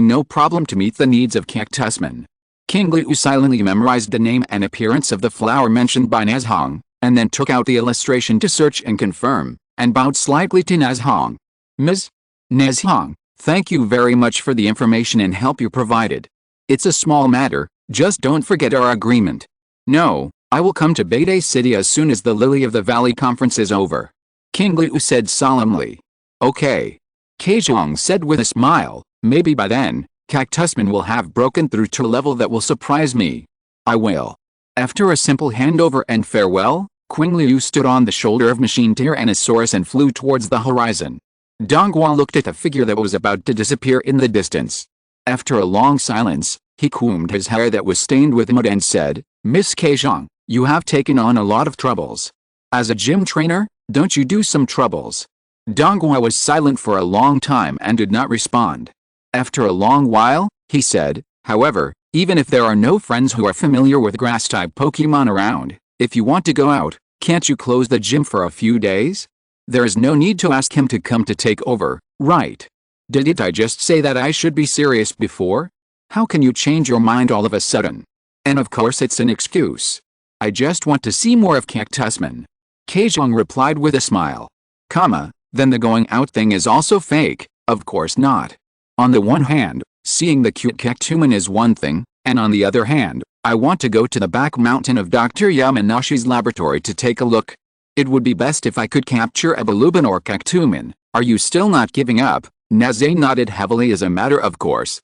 no problem to meet the needs of Cactusman. Qingliu silently memorized the name and appearance of the flower mentioned by Nazhong, and then took out the illustration to search and confirm, and bowed slightly to Nazhong. Ms. Nazhong, thank you very much for the information and help you provided. It's a small matter, just don't forget our agreement. No, I will come to Beidei City as soon as the Lily of the Valley conference is over. Qingliu said solemnly. Okay. Kaizhong said with a smile, maybe by then, Cactusman will have broken through to a level that will surprise me. I will. After a simple handover and farewell, Qingliu stood on the shoulder of Machine Tyrannosaurus and flew towards the horizon. Donghua looked at the figure that was about to disappear in the distance. After a long silence, he combed his hair that was stained with mud and said, Miss Kaizhong, you have taken on a lot of troubles. As a gym trainer, don't you do some troubles? Donghua was silent for a long time and did not respond. After a long while, he said, however, even if there are no friends who are familiar with grass-type Pokemon around, if you want to go out, can't you close the gym for a few days? There is no need to ask him to come to take over, right? Didn't I just say that I should be serious before? How can you change your mind all of a sudden? And of course it's an excuse. I just want to see more of Cactusman. Kaizhong replied with a smile. Then the going out thing is also fake, of course not. On the one hand, seeing the cute Cactuman is one thing, and on the other hand, I want to go to the back mountain of Dr. Yamanashi's laboratory to take a look. It would be best if I could capture a Balubin or Cactuman. Are you still not giving up? Naze nodded heavily. As a matter of course,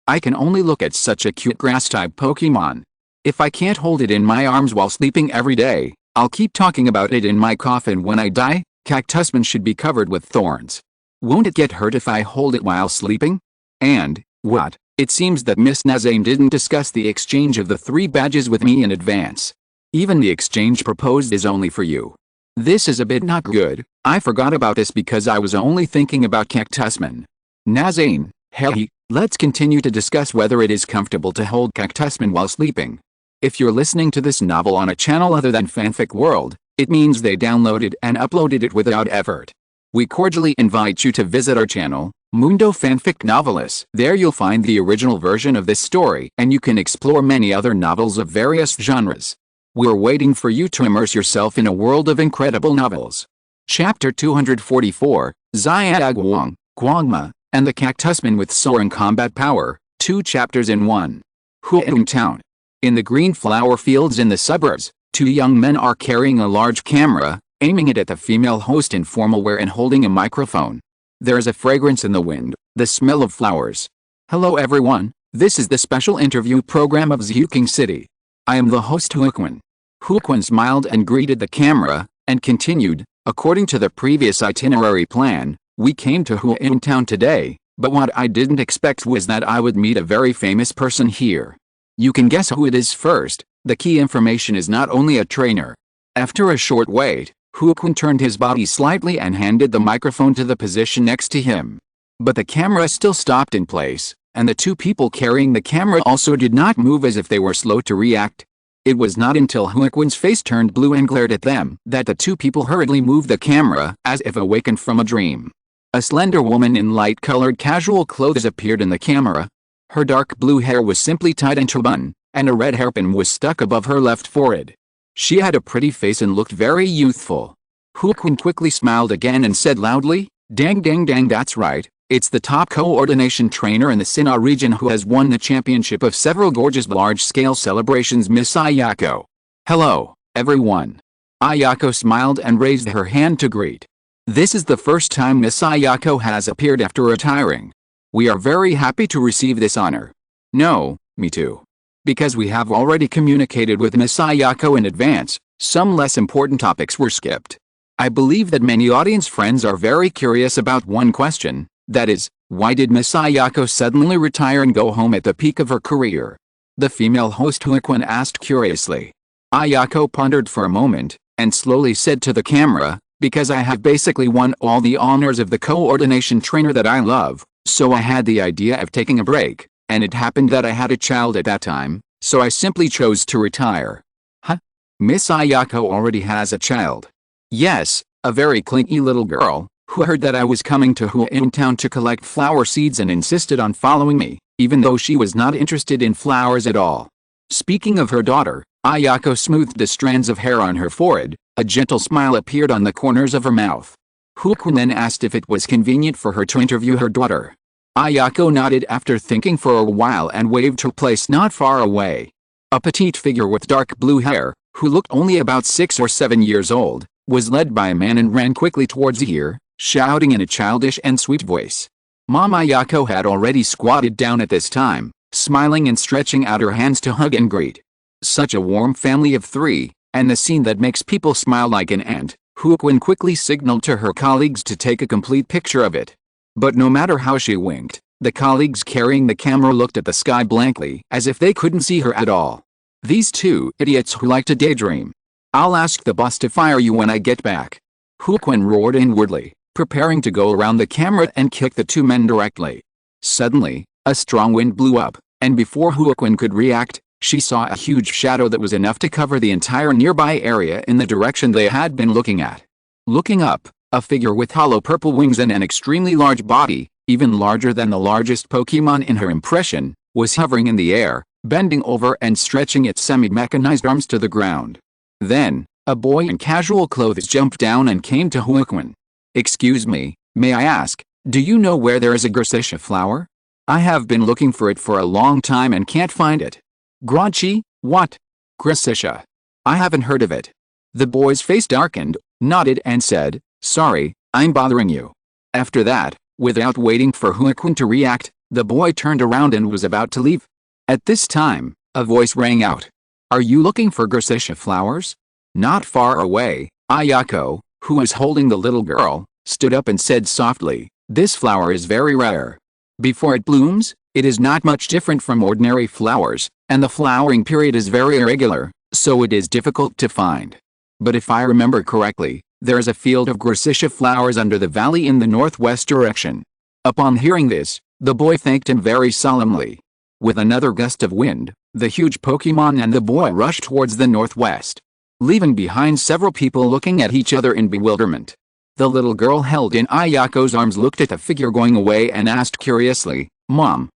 I can only look at such a cute grass-type Pokemon. If I can't hold it in my arms while sleeping every day, I'll keep talking about it in my coffin when I die. Cactusman should be covered with thorns. Won't it get hurt if I hold it while sleeping? And, what? It seems that Miss Nazane didn't discuss the exchange of the 3 badges with me in advance. Even the exchange proposed is only for you. This is a bit not good. I forgot about this because I was only thinking about Cactusman. Nazane, hey, let's continue to discuss whether it is comfortable to hold Cactusman while sleeping. If you're listening to this novel on a channel other than Fanfic World, it means they downloaded and uploaded it without effort. We cordially invite you to visit our channel, Mundo Fanfic Novelis. There you'll find the original version of this story and you can explore many other novels of various genres. We're waiting for you to immerse yourself in a world of incredible novels. Chapter 244, Agumon, Guangma, and the Cactusman with soaring combat power, 2 chapters in 1. Whirlwind Town. In the green flower fields in the suburbs, 2 young men are carrying a large camera, aiming it at the female host in formal wear and holding a microphone. There is a fragrance in the wind, the smell of flowers. Hello everyone, this is the special interview program of Zhuking City. I am the host Huquan. Huquan smiled and greeted the camera, and continued, according to the previous itinerary plan, we came to Huayin Town today, but what I didn't expect was that I would meet a very famous person here. You can guess who it is first. The key information is not only a trainer. After a short wait, Huayin turned his body slightly and handed the microphone to the position next to him. But the camera still stopped in place, and the two people carrying the camera also did not move, as if they were slow to react. It was not until Huaquin's face turned blue and glared at them that the two people hurriedly moved the camera, as if awakened from a dream. A slender woman in light-colored casual clothes appeared in the camera. Her dark blue hair was simply tied into a bun, and a red hairpin was stuck above her left forehead. She had a pretty face and looked very youthful. Huaquin quickly smiled again and said loudly, "Dang dang dang, that's right. It's the top coordination trainer in the Sinnoh region who has won the championship of several gorgeous large-scale celebrations, Miss Ayako." "Hello, everyone." Ayako smiled and raised her hand to greet. This is the first time Miss Ayako has appeared after retiring. We are very happy to receive this honor. No, me too. Because we have already communicated with Miss Ayako in advance, some less important topics were skipped. I believe that many audience friends are very curious about one question. That is, why did Miss Ayako suddenly retire and go home at the peak of her career? The female host Huaquin asked curiously. Ayako pondered for a moment, and slowly said to the camera, "Because I have basically won all the honors of the coordination trainer that I love, so I had the idea of taking a break, and it happened that I had a child at that time, so I simply chose to retire." Huh? Miss Ayako already has a child? Yes, a very clingy little girl, who heard that I was coming to Huayin Town to collect flower seeds and insisted on following me, even though she was not interested in flowers at all. Speaking of her daughter, Ayako smoothed the strands of hair on her forehead. A gentle smile appeared on the corners of her mouth. Huaquin then asked if it was convenient for her to interview her daughter. Ayako nodded after thinking for a while and waved to a place not far away. A petite figure with dark blue hair, who looked only about 6 or 7 years old, was led by a man and ran quickly towards her, shouting in a childish and sweet voice. Mom Ayako had already squatted down at this time, smiling and stretching out her hands to hug and greet. Such a warm family of 3, and the scene that makes people smile like an ant. Huaquin quickly signaled to her colleagues to take a complete picture of it. But no matter how she winked, the colleagues carrying the camera looked at the sky blankly, as if they couldn't see her at all. These two idiots who like to daydream. "I'll ask the boss to fire you when I get back." Huaquin roared inwardly, preparing to go around the camera and kick the two men directly. Suddenly, a strong wind blew up, and before Huaquin could react, she saw a huge shadow that was enough to cover the entire nearby area in the direction they had been looking at. Looking up, a figure with hollow purple wings and an extremely large body, even larger than the largest Pokémon in her impression, was hovering in the air, bending over and stretching its semi-mechanized arms to the ground. Then, a boy in casual clothes jumped down and came to Huaquin. "Excuse me, may I ask, do you know where there is a Gracia flower? I have been looking for it for a long time and can't find it." "Grachi? What? Gracia? I haven't heard of it." The boy's face darkened, nodded and said, "Sorry, I'm bothering you." After that, without waiting for Huaquin to react, the boy turned around and was about to leave. At this time, a voice rang out. "Are you looking for Gracia flowers?" Not far away, Ayako, who was holding the little girl, stood up and said softly, "This flower is very rare. Before it blooms, it is not much different from ordinary flowers, and the flowering period is very irregular, so it is difficult to find. But if I remember correctly, there is a field of Gracia flowers under the valley in the northwest direction." Upon hearing this, the boy thanked him very solemnly. With another gust of wind, the huge Pokémon and the boy rushed towards the northwest, leaving behind several people looking at each other in bewilderment. The little girl held in Ayako's arms looked at the figure going away and asked curiously, "Mom,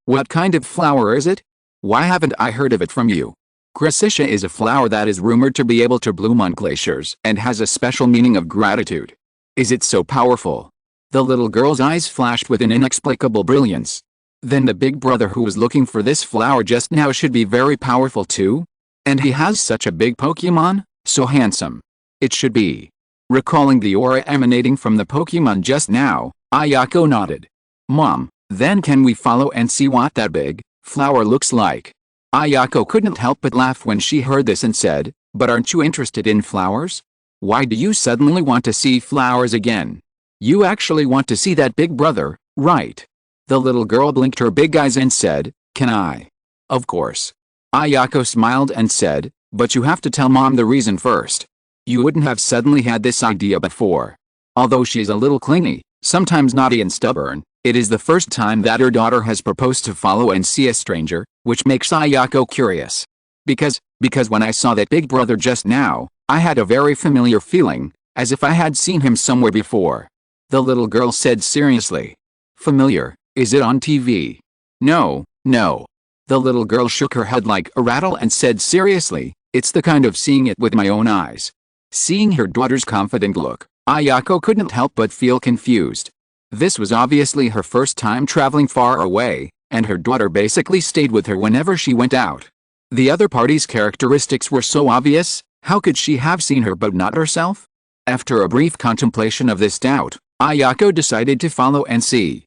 what kind of flower is it? Why haven't I heard of it from you?" Gracia is a flower that is rumored to be able to bloom on glaciers and has a special meaning of gratitude. Is it so powerful? The little girl's eyes flashed with an inexplicable brilliance. Then the big brother who was looking for this flower just now should be very powerful too? And he has such a big Pokémon, so handsome. It should be. Recalling the aura emanating from the Pokémon just now, Ayako nodded. "Mom, then can we follow and see what that big flower looks like?" Ayako couldn't help but laugh when she heard this and said, "But aren't you interested in flowers?" Why do you suddenly want to see flowers again? You actually want to see that big brother, right? The little girl blinked her big eyes and said, "Can I?" Of course. Ayako smiled and said, "But you have to tell mom the reason first. You wouldn't have suddenly had this idea before." Although she's a little clingy, sometimes naughty and stubborn, it is the first time that her daughter has proposed to follow and see a stranger, which makes Ayako curious. Because when I saw that big brother just now, I had a very familiar feeling, as if I had seen him somewhere before. The little girl said seriously. Familiar? Is it on TV? No, no. The little girl shook her head like a rattle and said seriously, it's the kind of seeing it with my own eyes. Seeing her daughter's confident look, Ayako couldn't help but feel confused. This was obviously her first time traveling far away, and her daughter basically stayed with her whenever she went out. The other party's characteristics were so obvious, how could she have seen her but not herself? After a brief contemplation of this doubt, Ayako decided to follow and see.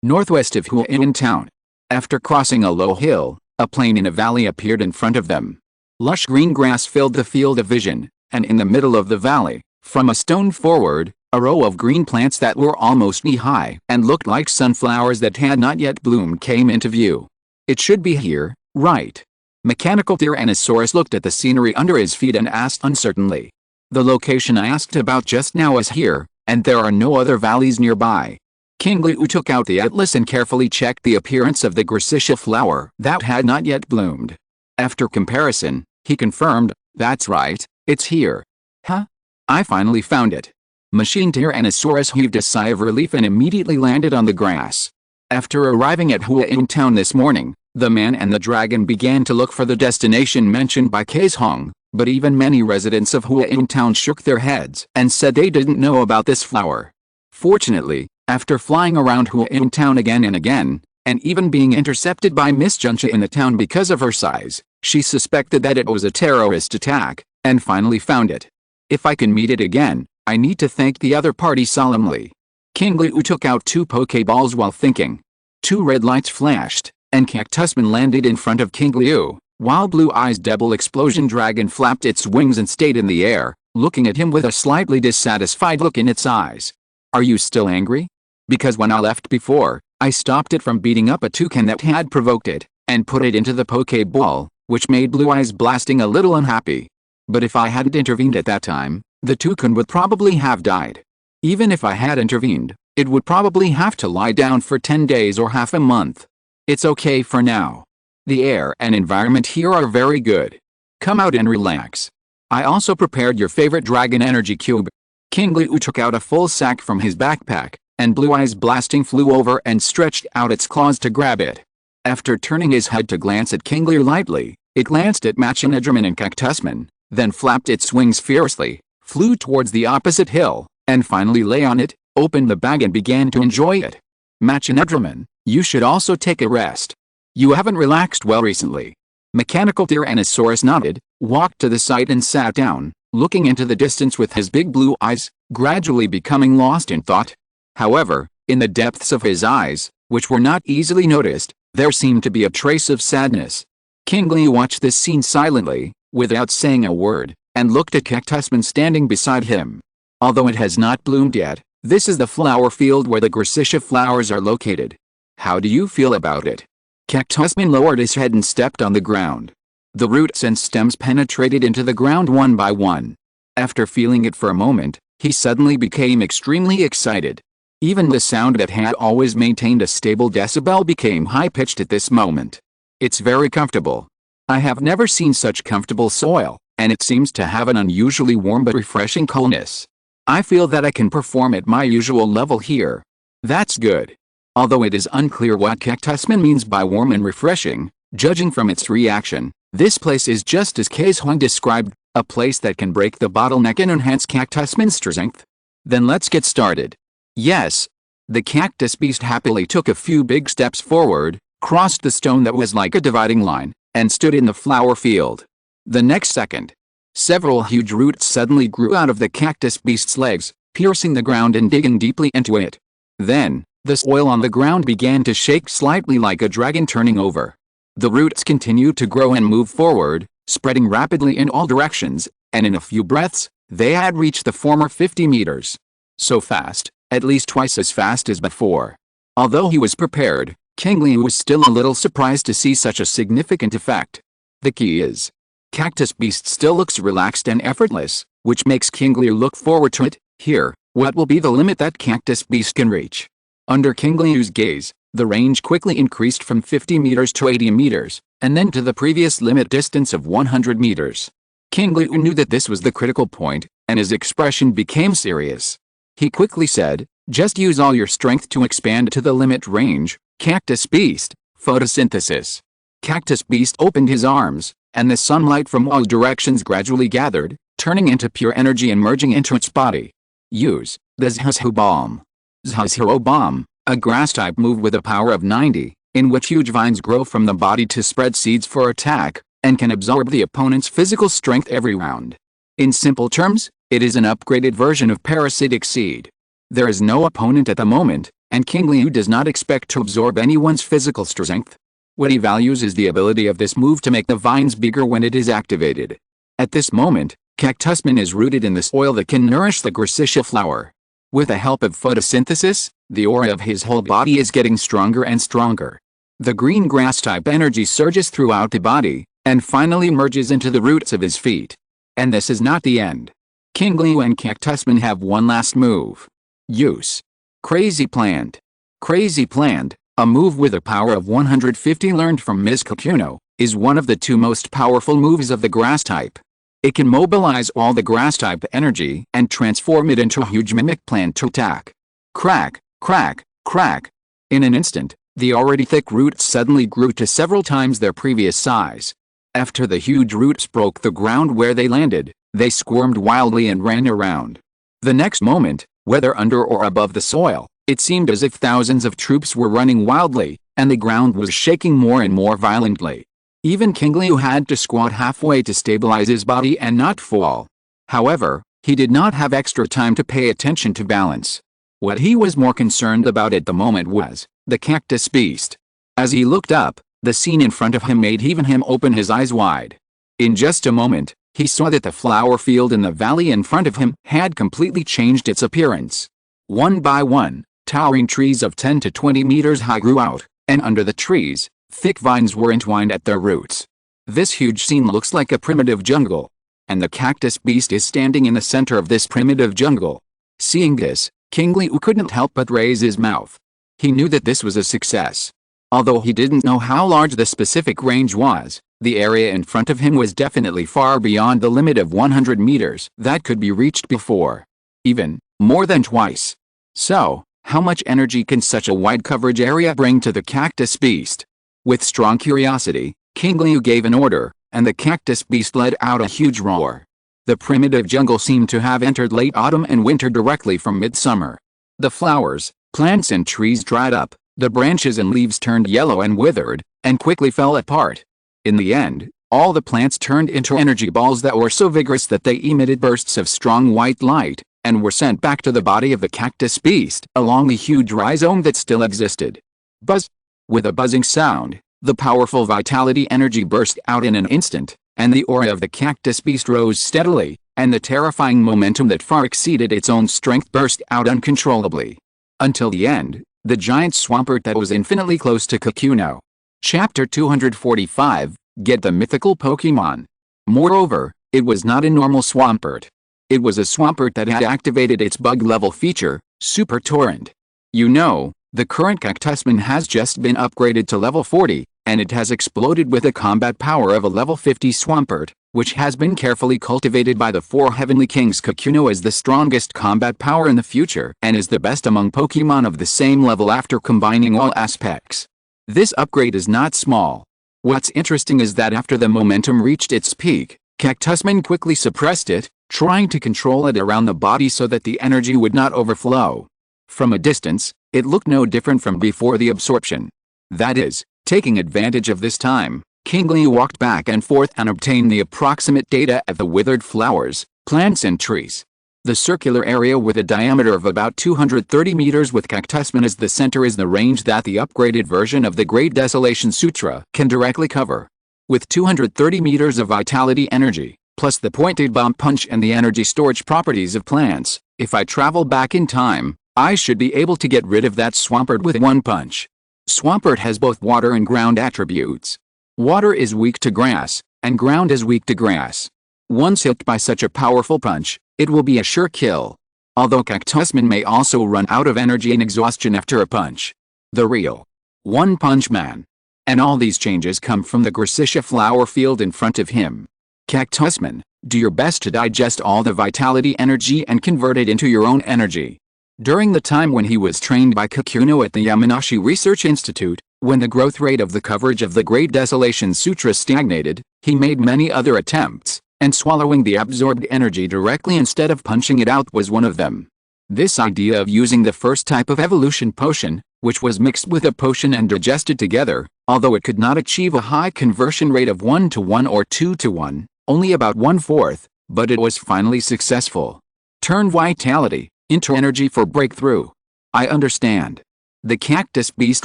Northwest of Whirlwind town. After crossing a low hill, a plain in a valley appeared in front of them. Lush green grass filled the field of vision, and in the middle of the valley, from a stone forward, a row of green plants that were almost knee-high and looked like sunflowers that had not yet bloomed came into view. It should be here, right? Mechanical Tyrannosaurus looked at the scenery under his feet and asked uncertainly. The location I asked about just now is here, and there are no other valleys nearby. Qingliu took out the atlas and carefully checked the appearance of the Gracitia flower that had not yet bloomed. After comparison, he confirmed, that's right, it's here. Huh? I finally found it. Machine Tyrannosaurus heaved a sigh of relief and immediately landed on the grass. After arriving at Whirlwind town this morning, the man and the dragon began to look for the destination mentioned by Kaizhong, but even many residents of Whirlwind town shook their heads and said they didn't know about this flower. Fortunately, after flying around Whirlwind town again and again, and even being intercepted by Miss Juncha in the town because of her size, she suspected that it was a terrorist attack, and finally found it. If I can meet it again, I need to thank the other party solemnly. Qingliu took out 2 Poké Balls while thinking. 2 red lights flashed, and Cactusman landed in front of Qingliu, while Blue Eyes Double Explosion Dragon flapped its wings and stayed in the air, looking at him with a slightly dissatisfied look in its eyes. Are you still angry? Because when I left before, I stopped it from beating up a toucan that had provoked it, and put it into the Poké Ball, which made Blue Eyes Blasting a little unhappy. But if I hadn't intervened at that time, the toucan would probably have died. Even if I had intervened, it would probably have to lie down for 10 days or half a month. It's okay for now. The air and environment here are very good. Come out and relax. I also prepared your favorite dragon energy cube. Qingliu took out a full sack from his backpack, and Blue Eyes Blasting flew over and stretched out its claws to grab it. After turning his head to glance at Qingliu lightly, it glanced at Machinedramon and Cactusman, then flapped its wings fiercely, flew towards the opposite hill, and finally lay on it, opened the bag and began to enjoy it. Machinedramon, you should also take a rest. You haven't relaxed well recently. Mechanical Tyrannosaurus nodded, walked to the side and sat down, looking into the distance with his big blue eyes, gradually becoming lost in thought. However, in the depths of his eyes, which were not easily noticed, there seemed to be a trace of sadness. Qingliu watched this scene silently, without saying a word, and looked at Cactusman standing beside him. Although it has not bloomed yet, this is the flower field where the Gracitia flowers are located. How do you feel about it? Cactusman lowered his head and stepped on the ground. The roots and stems penetrated into the ground one by one. After feeling it for a moment, he suddenly became extremely excited. Even the sound that had always maintained a stable decibel became high-pitched at this moment. It's very comfortable. I have never seen such comfortable soil, and it seems to have an unusually warm but refreshing coolness. I feel that I can perform at my usual level here. That's good. Although it is unclear what Cactusman means by warm and refreshing, judging from its reaction, this place is just as Kaizhong described, a place that can break the bottleneck and enhance Cactusman's strength. Then let's get started. Yes. The cactus beast happily took a few big steps forward, crossed the stone that was like a dividing line, and stood in the flower field. The next second, several huge roots suddenly grew out of the cactus beast's legs, piercing the ground and digging deeply into it. Then, the soil on the ground began to shake slightly like a dragon turning over. The roots continued to grow and move forward, spreading rapidly in all directions, and in a few breaths, They had reached the former 50 meters. So fast, at least twice as fast as before. Although he was prepared, Qingliu was still a little surprised to see such a significant effect. The key is, Cactus Beast still looks relaxed and effortless, which makes Qingliu look forward to it. Here, what will be the limit that Cactus Beast can reach? Under Qingliu's gaze, the range quickly increased from 50 meters to 80 meters, and then to the previous limit distance of 100 meters. Qingliu knew that this was the critical point, and his expression became serious. He quickly said, "Just use all your strength to expand to the limit range, Cactus Beast." Photosynthesis. Cactus Beast opened his arms, and the sunlight from all directions gradually gathered, turning into pure energy and merging into its body. Use the Zhuzhou Bomb. Zhuzhou Bomb, a grass-type move with a power of 90, in which huge vines grow from the body to spread seeds for attack, and can absorb the opponent's physical strength every round. In simple terms, it is an upgraded version of Parasitic Seed. There is no opponent at the moment, and Qingliu does not expect to absorb anyone's physical strength. What he values is the ability of this move to make the vines bigger when it is activated. At this moment, Cactusman is rooted in the soil that can nourish the Gracitia flower. With the help of photosynthesis, the aura of his whole body is getting stronger and stronger. The green grass-type energy surges throughout the body, and finally merges into the roots of his feet. And this is not the end. Qingliu and Cactusman have one last move. Use Crazy Plant. Crazy Plant, a move with a power of 150 learned from Ms. Kakuno, is one of the two most powerful moves of the grass type. It can mobilize all the grass type energy and transform it into a huge mimic plant to attack. Crack, crack, crack. In an instant, the already thick roots suddenly grew to several times their previous size. After the huge roots broke the ground where they landed, they squirmed wildly and ran around. The next moment, whether under or above the soil, it seemed as if thousands of troops were running wildly, and the ground was shaking more and more violently. Even Qingliu had to squat halfway to stabilize his body and not fall. However, he did not have extra time to pay attention to balance. What he was more concerned about at the moment was the Cactus Beast. As he looked up, the scene in front of him made even him open his eyes wide. In just a moment, he saw that the flower field in the valley in front of him had completely changed its appearance. One by one, towering trees of 10 to 20 meters high grew out, and under the trees, thick vines were entwined at their roots. This huge scene looks like a primitive jungle, and the Cactus Beast is standing in the center of this primitive jungle. Seeing this, Qingliu couldn't help but raise his mouth. He knew that this was a success. Although he didn't know how large the specific range was, the area in front of him was definitely far beyond the limit of 100 meters that could be reached before. Even more than twice. So, how much energy can such a wide coverage area bring to the Cactus Beast? With strong curiosity, Qingliu gave an order, and the Cactus Beast let out a huge roar. The primitive jungle seemed to have entered late autumn and winter directly from midsummer. The flowers, plants and trees dried up, the branches and leaves turned yellow and withered, and quickly fell apart. In the end, all the plants turned into energy balls that were so vigorous that they emitted bursts of strong white light, and were sent back to the body of the Cactus Beast along the huge rhizome that still existed. Buzz! With a buzzing sound, the powerful vitality energy burst out in an instant, and the aura of the Cactus Beast rose steadily, and the terrifying momentum that far exceeded its own strength burst out uncontrollably. Until the end, the giant swampert that was infinitely close to Kakuno. Chapter 245, Get the Mythical Pokemon. Moreover, it was not a normal swampert. It was a swampert that had activated its bug level feature, Super Torrent. You know, the current Cactusman has just been upgraded to level 40, and it has exploded with the combat power of a level 50 swampert, which has been carefully cultivated by the 4 Heavenly Kings. Kakuno is the strongest combat power in the future and is the best among Pokemon of the same level after combining all aspects. This upgrade is not small. What's interesting is that after the momentum reached its peak, Cactusman quickly suppressed it, trying to control it around the body so that the energy would not overflow. From a distance, it looked no different from before the absorption. That is, taking advantage of this time, Qingliu walked back and forth and obtained the approximate data of the withered flowers, plants and trees. The circular area with a diameter of about 230 meters with Cactusman as the center is the range that the upgraded version of the Great Desolation Sutra can directly cover. With 230 meters of vitality energy, plus the pointed bomb punch and the energy storage properties of plants. If I travel back in time, I should be able to get rid of that Swampert with one punch. Swampert has both water and ground attributes. Water is weak to grass, and ground is weak to grass. Once hit by such a powerful punch, it will be a sure kill. Although Cactusman may also run out of energy and exhaustion after a punch. The real One Punch Man. And all these changes come from the Gracitia flower field in front of him. Cactusman, do your best to digest all the vitality energy and convert it into your own energy. During the time when he was trained by Kakuno at the Yamanashi Research Institute, when the growth rate of the coverage of the Great Desolation Sutra stagnated, he made many other attempts, and swallowing the absorbed energy directly instead of punching it out was one of them. This idea of using the first type of evolution potion, which was mixed with a potion and digested together, although it could not achieve a high conversion rate of 1:1 or 2:1, only about 1/4, but it was finally successful. Turn vitality into energy for breakthrough. I understand. The cactus beast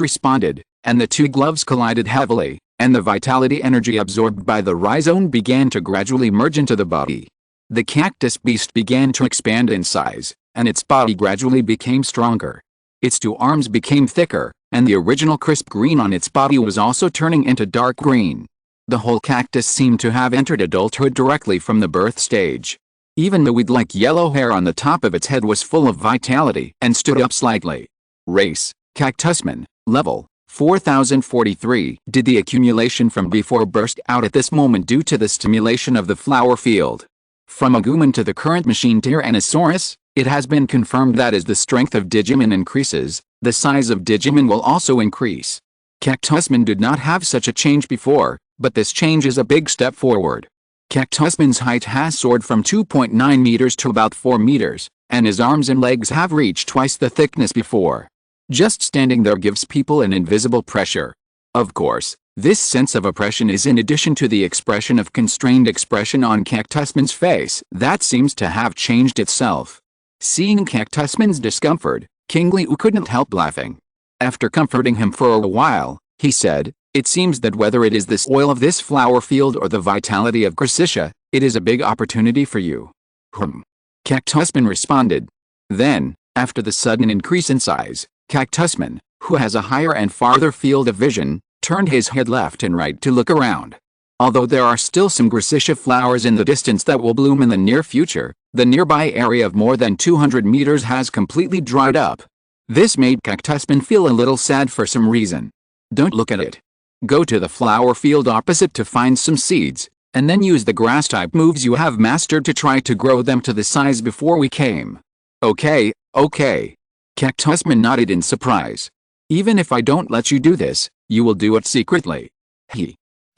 responded, and the two gloves collided heavily, and the vitality energy absorbed by the rhizome began to gradually merge into the body. The cactus beast began to expand in size, and its body gradually became stronger. Its two arms became thicker, and the original crisp green on its body was also turning into dark green. The whole cactus seemed to have entered adulthood directly from the birth stage. Even the weed-like yellow hair on the top of its head was full of vitality and stood up slightly. Race, Cactusman, level 4043. Did the accumulation from before burst out at this moment due to the stimulation of the flower field? From Agumon to the current machine Tyrannosaurus, it has been confirmed that as the strength of Digimon increases, the size of Digimon will also increase. Cactusman did not have such a change before, but this change is a big step forward. Cactusman's height has soared from 2.9 meters to about 4 meters, and his arms and legs have reached twice the thickness before. Just standing there gives people an invisible pressure. Of course, this sense of oppression is in addition to the expression of constrained expression on Cactusman's face that seems to have changed itself. Seeing Cactusman's discomfort, Qingliu couldn't help laughing. After comforting him for a while, he said, "It seems that whether it is this oil of this flower field or the vitality of Gracitia, it is a big opportunity for you." Cactusman responded. Then, after the sudden increase in size, Cactusman, who has a higher and farther field of vision, turned his head left and right to look around. Although there are still some Gracitia flowers in the distance that will bloom in the near future, the nearby area of more than 200 meters has completely dried up. This made Cactusman feel a little sad for some reason. Don't look at it. Go to the flower field opposite to find some seeds, and then use the grass-type moves you have mastered to try to grow them to the size before we came. Okay. Cactusman nodded in surprise. Even if I don't let you do this, you will do it secretly.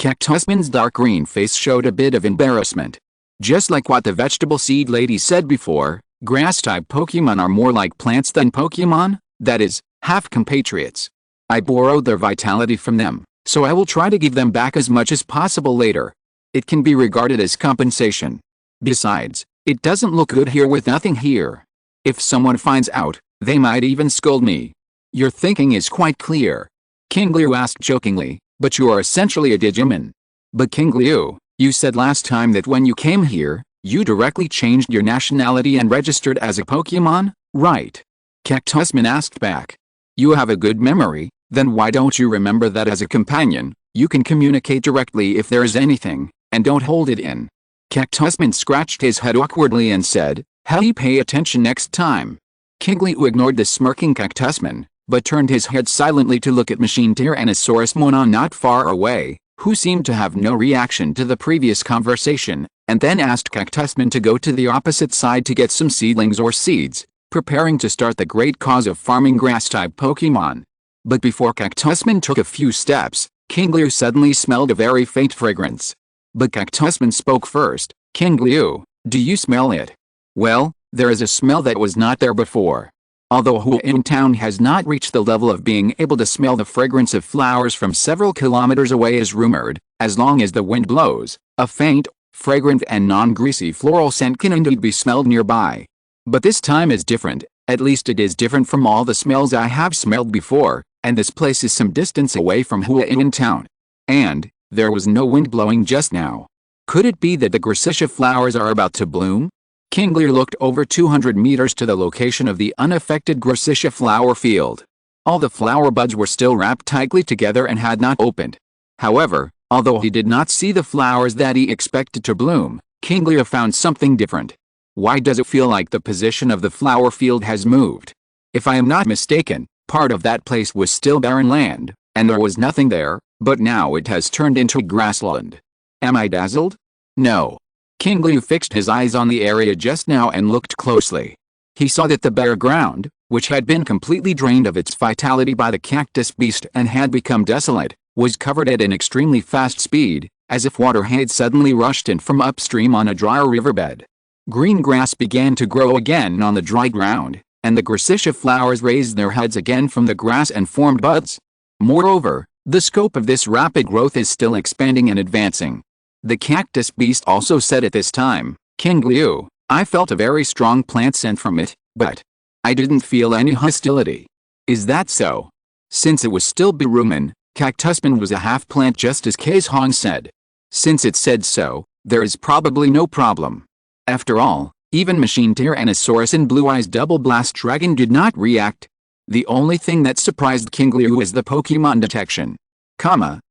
Cactusman's dark green face showed a bit of embarrassment. Just like what the vegetable seed lady said before, grass-type Pokemon are more like plants than Pokemon, that is, half compatriots. I borrowed their vitality from them, so I will try to give them back as much as possible later. It can be regarded as compensation. Besides, it doesn't look good here with nothing here. If someone finds out, they might even scold me. Your thinking is quite clear. Qingliu asked jokingly, but you are essentially a Digimon. But Qingliu, you said last time that when you came here, you directly changed your nationality and registered as a Pokemon, right? Cactusman asked back. You have a good memory, then why don't you remember that as a companion, you can communicate directly if there is anything, and don't hold it in. Cactusman scratched his head awkwardly and said, "Hey, pay attention next time." Qingliu ignored the smirking Cactusman, but turned his head silently to look at Machine Tyrannosaurus Monon not far away, who seemed to have no reaction to the previous conversation, and then asked Cactusman to go to the opposite side to get some seedlings or seeds, preparing to start the great cause of farming grass-type Pokemon. But before Cactusman took a few steps, Qingliu suddenly smelled a very faint fragrance. But Cactusman spoke first. "Qingliu, do you smell it?" "Well, there is a smell that was not there before." Although Huayin Town has not reached the level of being able to smell the fragrance of flowers from several kilometers away as rumored, as long as the wind blows, a faint, fragrant and non-greasy floral scent can indeed be smelled nearby. But this time is different, at least it is different from all the smells I have smelled before, and this place is some distance away from Huayin Town. And there was no wind blowing just now. Could it be that the Gracitia flowers are about to bloom? Qingliu looked over 200 meters to the location of the unaffected Gracitia flower field. All the flower buds were still wrapped tightly together and had not opened. However, although he did not see the flowers that he expected to bloom, Qingliu found something different. Why does it feel like the position of the flower field has moved? If I am not mistaken, part of that place was still barren land, and there was nothing there, but now it has turned into grassland. Am I dazzled? No. Qingliu fixed his eyes on the area just now and looked closely. He saw that the bare ground, which had been completely drained of its vitality by the cactus beast and had become desolate, was covered at an extremely fast speed, as if water had suddenly rushed in from upstream on a drier riverbed. Green grass began to grow again on the dry ground, and the Gracitia flowers raised their heads again from the grass and formed buds. Moreover, the scope of this rapid growth is still expanding and advancing. The cactus beast also said at this time, Qingliu, I felt a very strong plant scent from it, but I didn't feel any hostility. Is that so? Since it was still Biruman, Cactusman was a half-plant just as Kazhong said. Since it said so, there is probably no problem. After all, even Machine Tyrannosaurus and Blue Eyes Double Blast Dragon did not react. The only thing that surprised Qingliu was the Pokemon detection.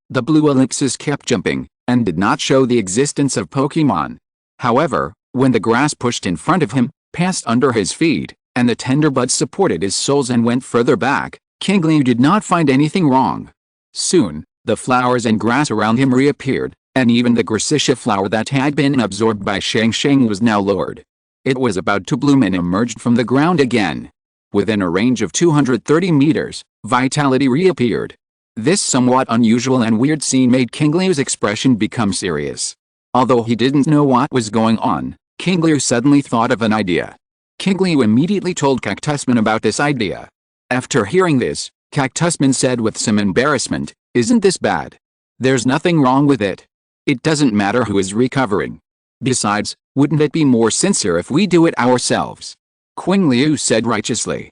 The blue ellipses kept jumping, and did not show the existence of Pokemon. However, when the grass pushed in front of him, passed under his feet, and the tender buds supported his soles and went further back, Qingliu did not find anything wrong. Soon, the flowers and grass around him reappeared, and even the Gracitia flower that had been absorbed by Shang Shang was now lowered. It was about to bloom and emerged from the ground again. Within a range of 230 meters, vitality reappeared. This somewhat unusual and weird scene made Qingliu's expression become serious. Although he didn't know what was going on, Qingliu suddenly thought of an idea. Qingliu immediately told Cactusman about this idea. After hearing this, Cactusman said with some embarrassment, Isn't this bad? There's nothing wrong with it. It doesn't matter who is recovering. Besides, wouldn't it be more sincere if we do it ourselves? Qingliu said righteously.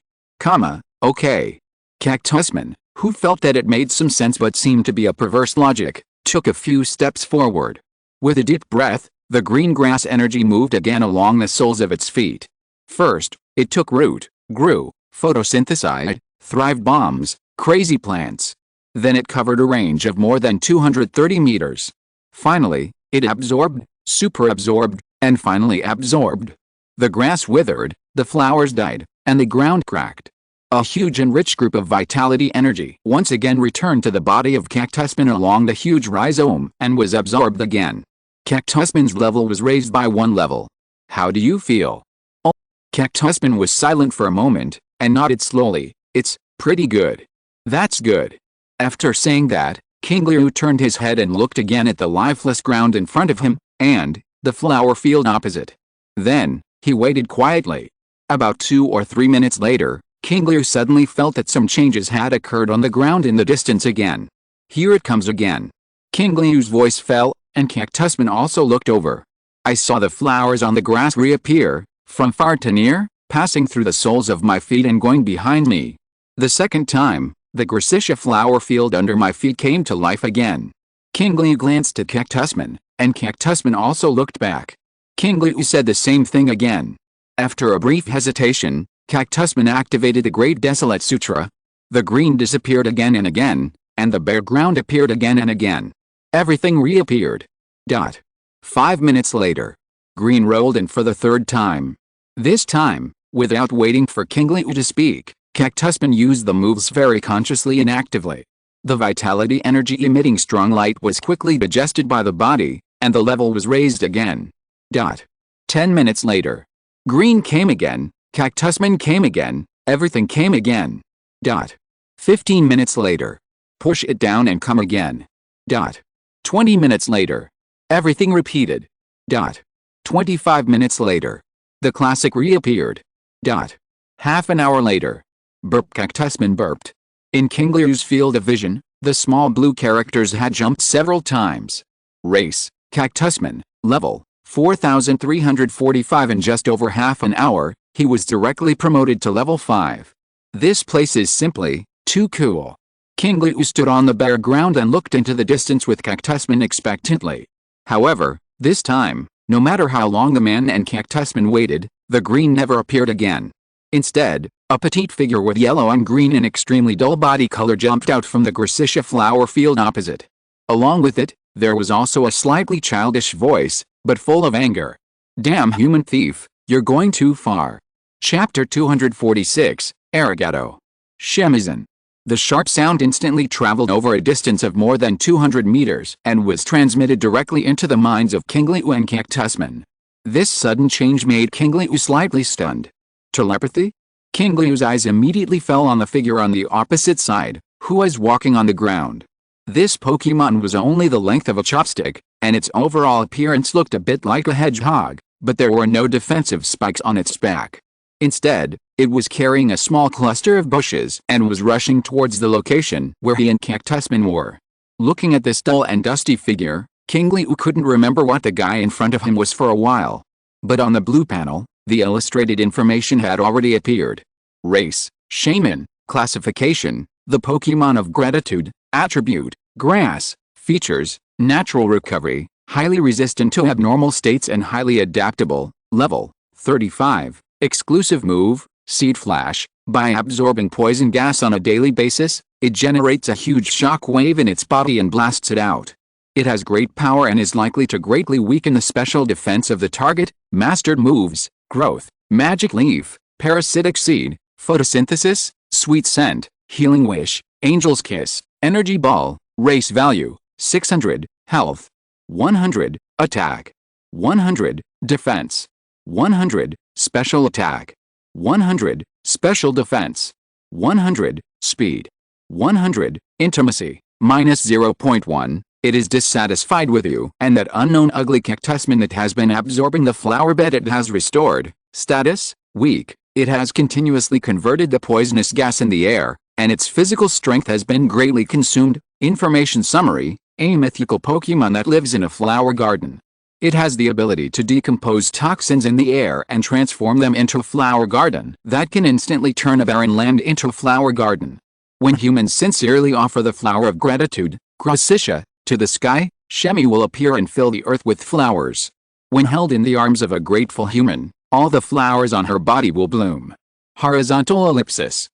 Okay. Cactusman, who felt that it made some sense but seemed to be a perverse logic, took a few steps forward. With a deep breath, the green grass energy moved again along the soles of its feet. First, it took root, grew, photosynthesized, thrived bombs, crazy plants. Then it covered a range of more than 230 meters. Finally, it absorbed, superabsorbed, and finally absorbed. The grass withered, the flowers died, and the ground cracked. A huge and rich group of vitality energy once again returned to the body of Cactusman along the huge rhizome and was absorbed again. Cactusman's level was raised by 1 level. How do you feel? Oh. Cactusman was silent for a moment, and nodded slowly. It's pretty good. That's good. After saying that, Qingliu turned his head and looked again at the lifeless ground in front of him, and the flower field opposite. Then, he waited quietly. About 2 or 3 minutes later, Qingliu suddenly felt that some changes had occurred on the ground in the distance again. Here it comes again. Qingliu's voice fell, and Cactusman also looked over. I saw the flowers on the grass reappear, from far to near, passing through the soles of my feet and going behind me. The second time, the Gracitia flower field under my feet came to life again. Qingliu glanced at Cactusman, and Cactusman also looked back. Qingliu said the same thing again. After a brief hesitation, Cactusman activated the Great Desolate Sutra. The green disappeared again and again, and the bare ground appeared again and again. Everything reappeared. 5 minutes later. Green rolled in for the third time. This time, without waiting for Qingliu to speak, Cactusman used the moves very consciously and actively. The vitality energy emitting strong light was quickly digested by the body, and the level was raised again. 10 minutes later. Green came again, Cactusman came again, everything came again. 15 minutes later. Push it down and come again. 20 minutes later. Everything repeated. 25 minutes later. The classic reappeared. Half an hour later. Burp. Cactusman burped. In Qingliu's field of vision, the small blue characters had jumped several times. Race, Cactusman, level 4,345. In just over half an hour, he was directly promoted to level 5. This place is simply too cool. Qingliu stood on the bare ground and looked into the distance with Cactusman expectantly. However, This time, no matter how long the man and cactusman waited, the green never appeared again. Instead, a petite figure with yellow and green and extremely dull body color jumped out from the Gracitia flower field opposite. Along with it, there was also a slightly childish voice, but full of anger. "Damn human thief, you're going too far." Chapter 246, Arigato. Shemizan. The sharp sound instantly traveled over a distance of more than 200 meters and was transmitted directly into the minds of Qingliu and Cactusman. This sudden change made Qingliu slightly stunned. Telepathy? Qingliu's eyes immediately fell on the figure on the opposite side, who was walking on the ground. This Pokemon was only the length of a chopstick, and its overall appearance looked a bit like a hedgehog, but there were no defensive spikes on its back. Instead, it was carrying a small cluster of bushes and was rushing towards the location where he and Cactusman were. Looking at this dull and dusty figure, Qingliu couldn't remember what the guy in front of him was for a while. But on the blue panel, the illustrated information had already appeared. Race, Shaman, Classification, the Pokemon of Gratitude, Attribute, Grass, Features, Natural Recovery, Highly Resistant to Abnormal States and Highly Adaptable, Level 35. Exclusive move, Seed Flash. By absorbing poison gas on a daily basis, it generates a huge shock wave in its body and blasts it out. It has great power and is likely to greatly weaken the special defense of the target. Mastered moves, Growth, Magic Leaf, Parasitic Seed, Photosynthesis, Sweet Scent, Healing Wish, Angel's Kiss, Energy Ball. Race value, 600, Health, 100, Attack, 100, Defense, 100, Special Attack, 100, Special Defense, 100, Speed, 100, Intimacy, -0.1, it is dissatisfied with you and that unknown ugly cactusman that has been absorbing the flower bed it has restored. Status, weak, it has continuously converted the poisonous gas in the air, and its physical strength has been greatly consumed. Information summary, a mythical Pokemon that lives in a flower garden. It has the ability to decompose toxins in the air and transform them into a flower garden that can instantly turn a barren land into a flower garden. When humans sincerely offer the flower of gratitude, Gracitia, to the sky, Shemi will appear and fill the earth with flowers. When held in the arms of a grateful human, all the flowers on her body will bloom. Horizontal ellipsis.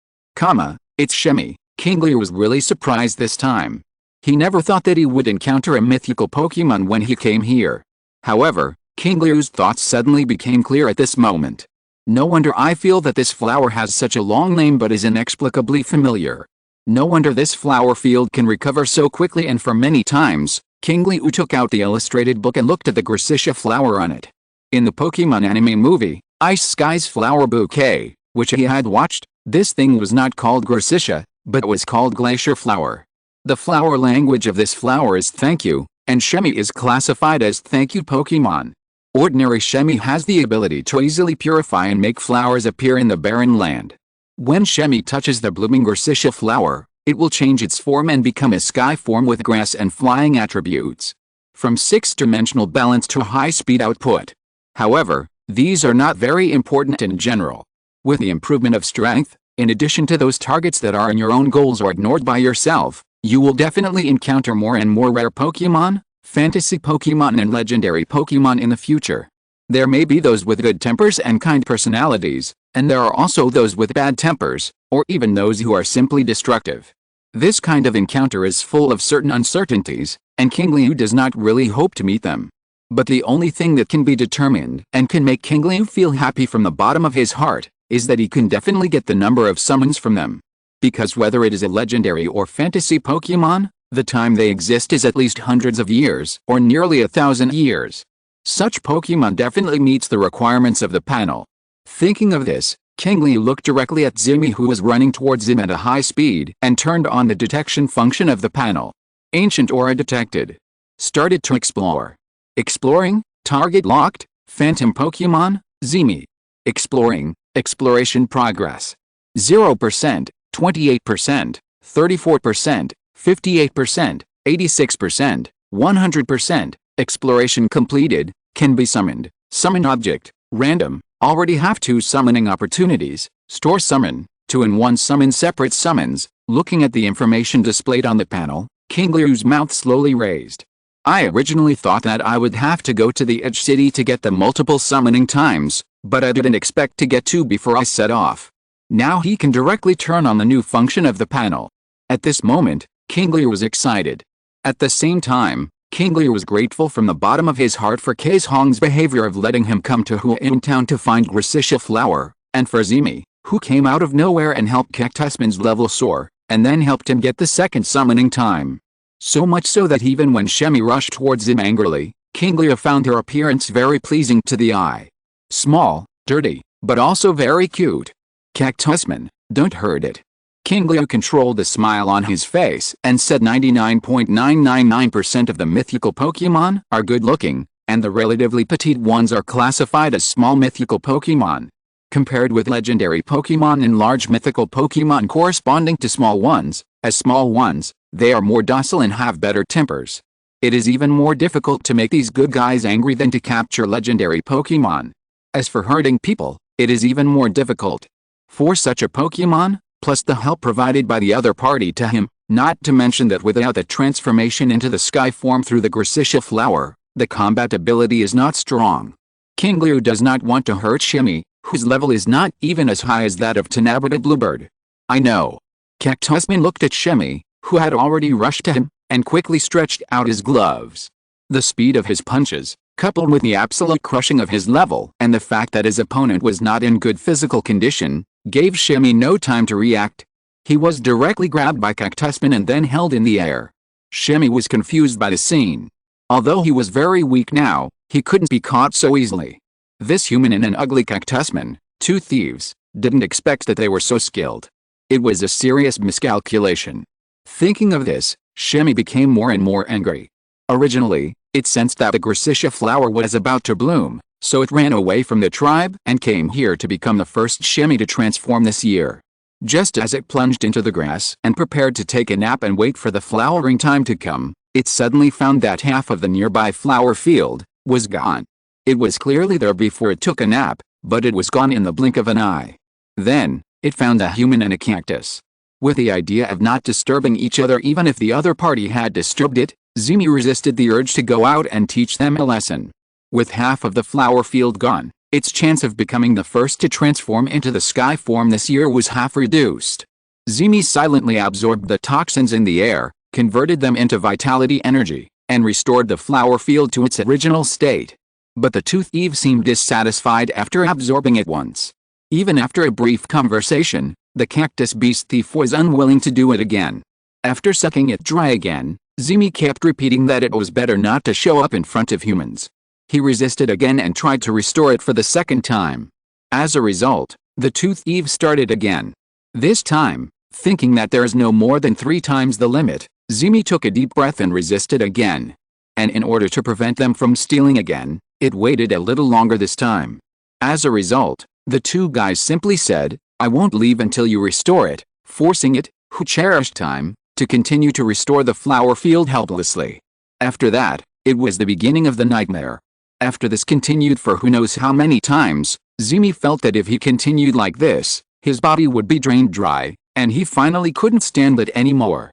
It's Shemi. Qingliu was really surprised this time. He never thought that he would encounter a mythical Pokemon when he came here. However, Qingliu's thoughts suddenly became clear at this moment. No wonder I feel that this flower has such a long name but is inexplicably familiar. No wonder this flower field can recover so quickly and for many times. Qingliu took out the illustrated book and looked at the Gracitia flower on it. In the Pokemon anime movie, Ice Sky's Flower Bouquet, which he had watched, this thing was not called Gracitia, but was called Glacier Flower. The flower language of this flower is thank you, and Shemi is classified as thank you Pokemon. Ordinary Shemi has the ability to easily purify and make flowers appear in the barren land. When Shemi touches the blooming Gracitia flower, it will change its form and become a sky form with grass and flying attributes. From 6-dimensional balance to high-speed output. However, these are not very important in general. With the improvement of strength, in addition to those targets that are in your own goals or ignored by yourself, you will definitely encounter more and more rare Pokemon, fantasy Pokemon and legendary Pokemon in the future. There may be those with good tempers and kind personalities, and there are also those with bad tempers, or even those who are simply destructive. This kind of encounter is full of certain uncertainties, and Qingliu does not really hope to meet them. But the only thing that can be determined and can make Qingliu feel happy from the bottom of his heart is that he can definitely get the number of summons from them. Because whether it is a legendary or fantasy Pokemon, the time they exist is at least hundreds of years or nearly 1,000 years. Such Pokemon definitely meets the requirements of the panel. Thinking of this, Qingliu looked directly at Zimi who was running towards him at a high speed and turned on the detection function of the panel. Ancient Aura detected. Started to explore. Exploring, target locked, phantom Pokemon, Zimi. Exploring, exploration progress. 0%, 28%, 34%, 58%, 86%, 100%, exploration completed, can be summoned, summon object, random, already have 2 summoning opportunities, store summon, 2 and 1 summon separate summons. Looking at the information displayed on the panel, Qingliu's mouth slowly raised. I originally thought that I would have to go to the Edge City to get the multiple summoning times, but I didn't expect to get 2 before I set off. Now he can directly turn on the new function of the panel. At this moment, Qingliu was excited. At the same time, Qingliu was grateful from the bottom of his heart for Case Hong's behavior of letting him come to Huan Town to find Grisacia Flower, and for Zimi, who came out of nowhere and helped Cactusman's level soar, and then helped him get the second summoning time. So much so that even when Shemi rushed towards him angrily, Qingliu found her appearance very pleasing to the eye. Small, dirty, but also very cute. Cactusman, don't hurt it. Qingliu controlled the smile on his face and said 99.999% of the mythical Pokémon are good-looking, and the relatively petite ones are classified as small mythical Pokémon. Compared with legendary Pokémon and large mythical Pokémon corresponding to small ones, as small ones, they are more docile and have better tempers. It is even more difficult to make these good guys angry than to capture legendary Pokémon. As for hurting people, it is even more difficult. For such a Pokémon, plus the help provided by the other party to him, not to mention that without the transformation into the sky form through the Grisacia Flower, the combat ability is not strong. Qingliu does not want to hurt Shemi, whose level is not even as high as that of Tanabata Bluebird. I know. Cactusman looked at Shemi, who had already rushed to him, and quickly stretched out his gloves. The speed of his punches, coupled with the absolute crushing of his level and the fact that his opponent was not in good physical condition, gave Shemi no time to react. He was directly grabbed by Cactusman and then held in the air. Shemi was confused by the scene. Although he was very weak now, he couldn't be caught so easily. This human and an ugly Cactusman, 2 thieves, didn't expect that they were so skilled. It was a serious miscalculation. Thinking of this, Shemi became more and more angry. Originally, it sensed that the Grisacia Flower was about to bloom, so it ran away from the tribe and came here to become the first Shemi to transform this year. Just as it plunged into the grass and prepared to take a nap and wait for the flowering time to come, it suddenly found that half of the nearby flower field was gone. It was clearly there before it took a nap, but it was gone in the blink of an eye. Then, it found a human and a cactus. With the idea of not disturbing each other even if the other party had disturbed it, Zimi resisted the urge to go out and teach them a lesson. With half of the flower field gone, its chance of becoming the first to transform into the sky form this year was half reduced. Zimi silently absorbed the toxins in the air, converted them into vitality energy, and restored the flower field to its original state. But the 2 thieves seemed dissatisfied after absorbing it once. Even after a brief conversation, the cactus beast thief was unwilling to do it again. After sucking it dry again, Zimi kept repeating that it was better not to show up in front of humans. He resisted again and tried to restore it for the second time. As a result, the 2 thieves started again. This time, thinking that there is no more than 3 times the limit, Zimi took a deep breath and resisted again. And in order to prevent them from stealing again, it waited a little longer this time. As a result, the 2 guys simply said, "I won't leave until you restore it," forcing it, who cherished time, to continue to restore the flower field helplessly. After that, it was the beginning of the nightmare. After this continued for who knows how many times, Zimi felt that if he continued like this, his body would be drained dry, and he finally couldn't stand it anymore.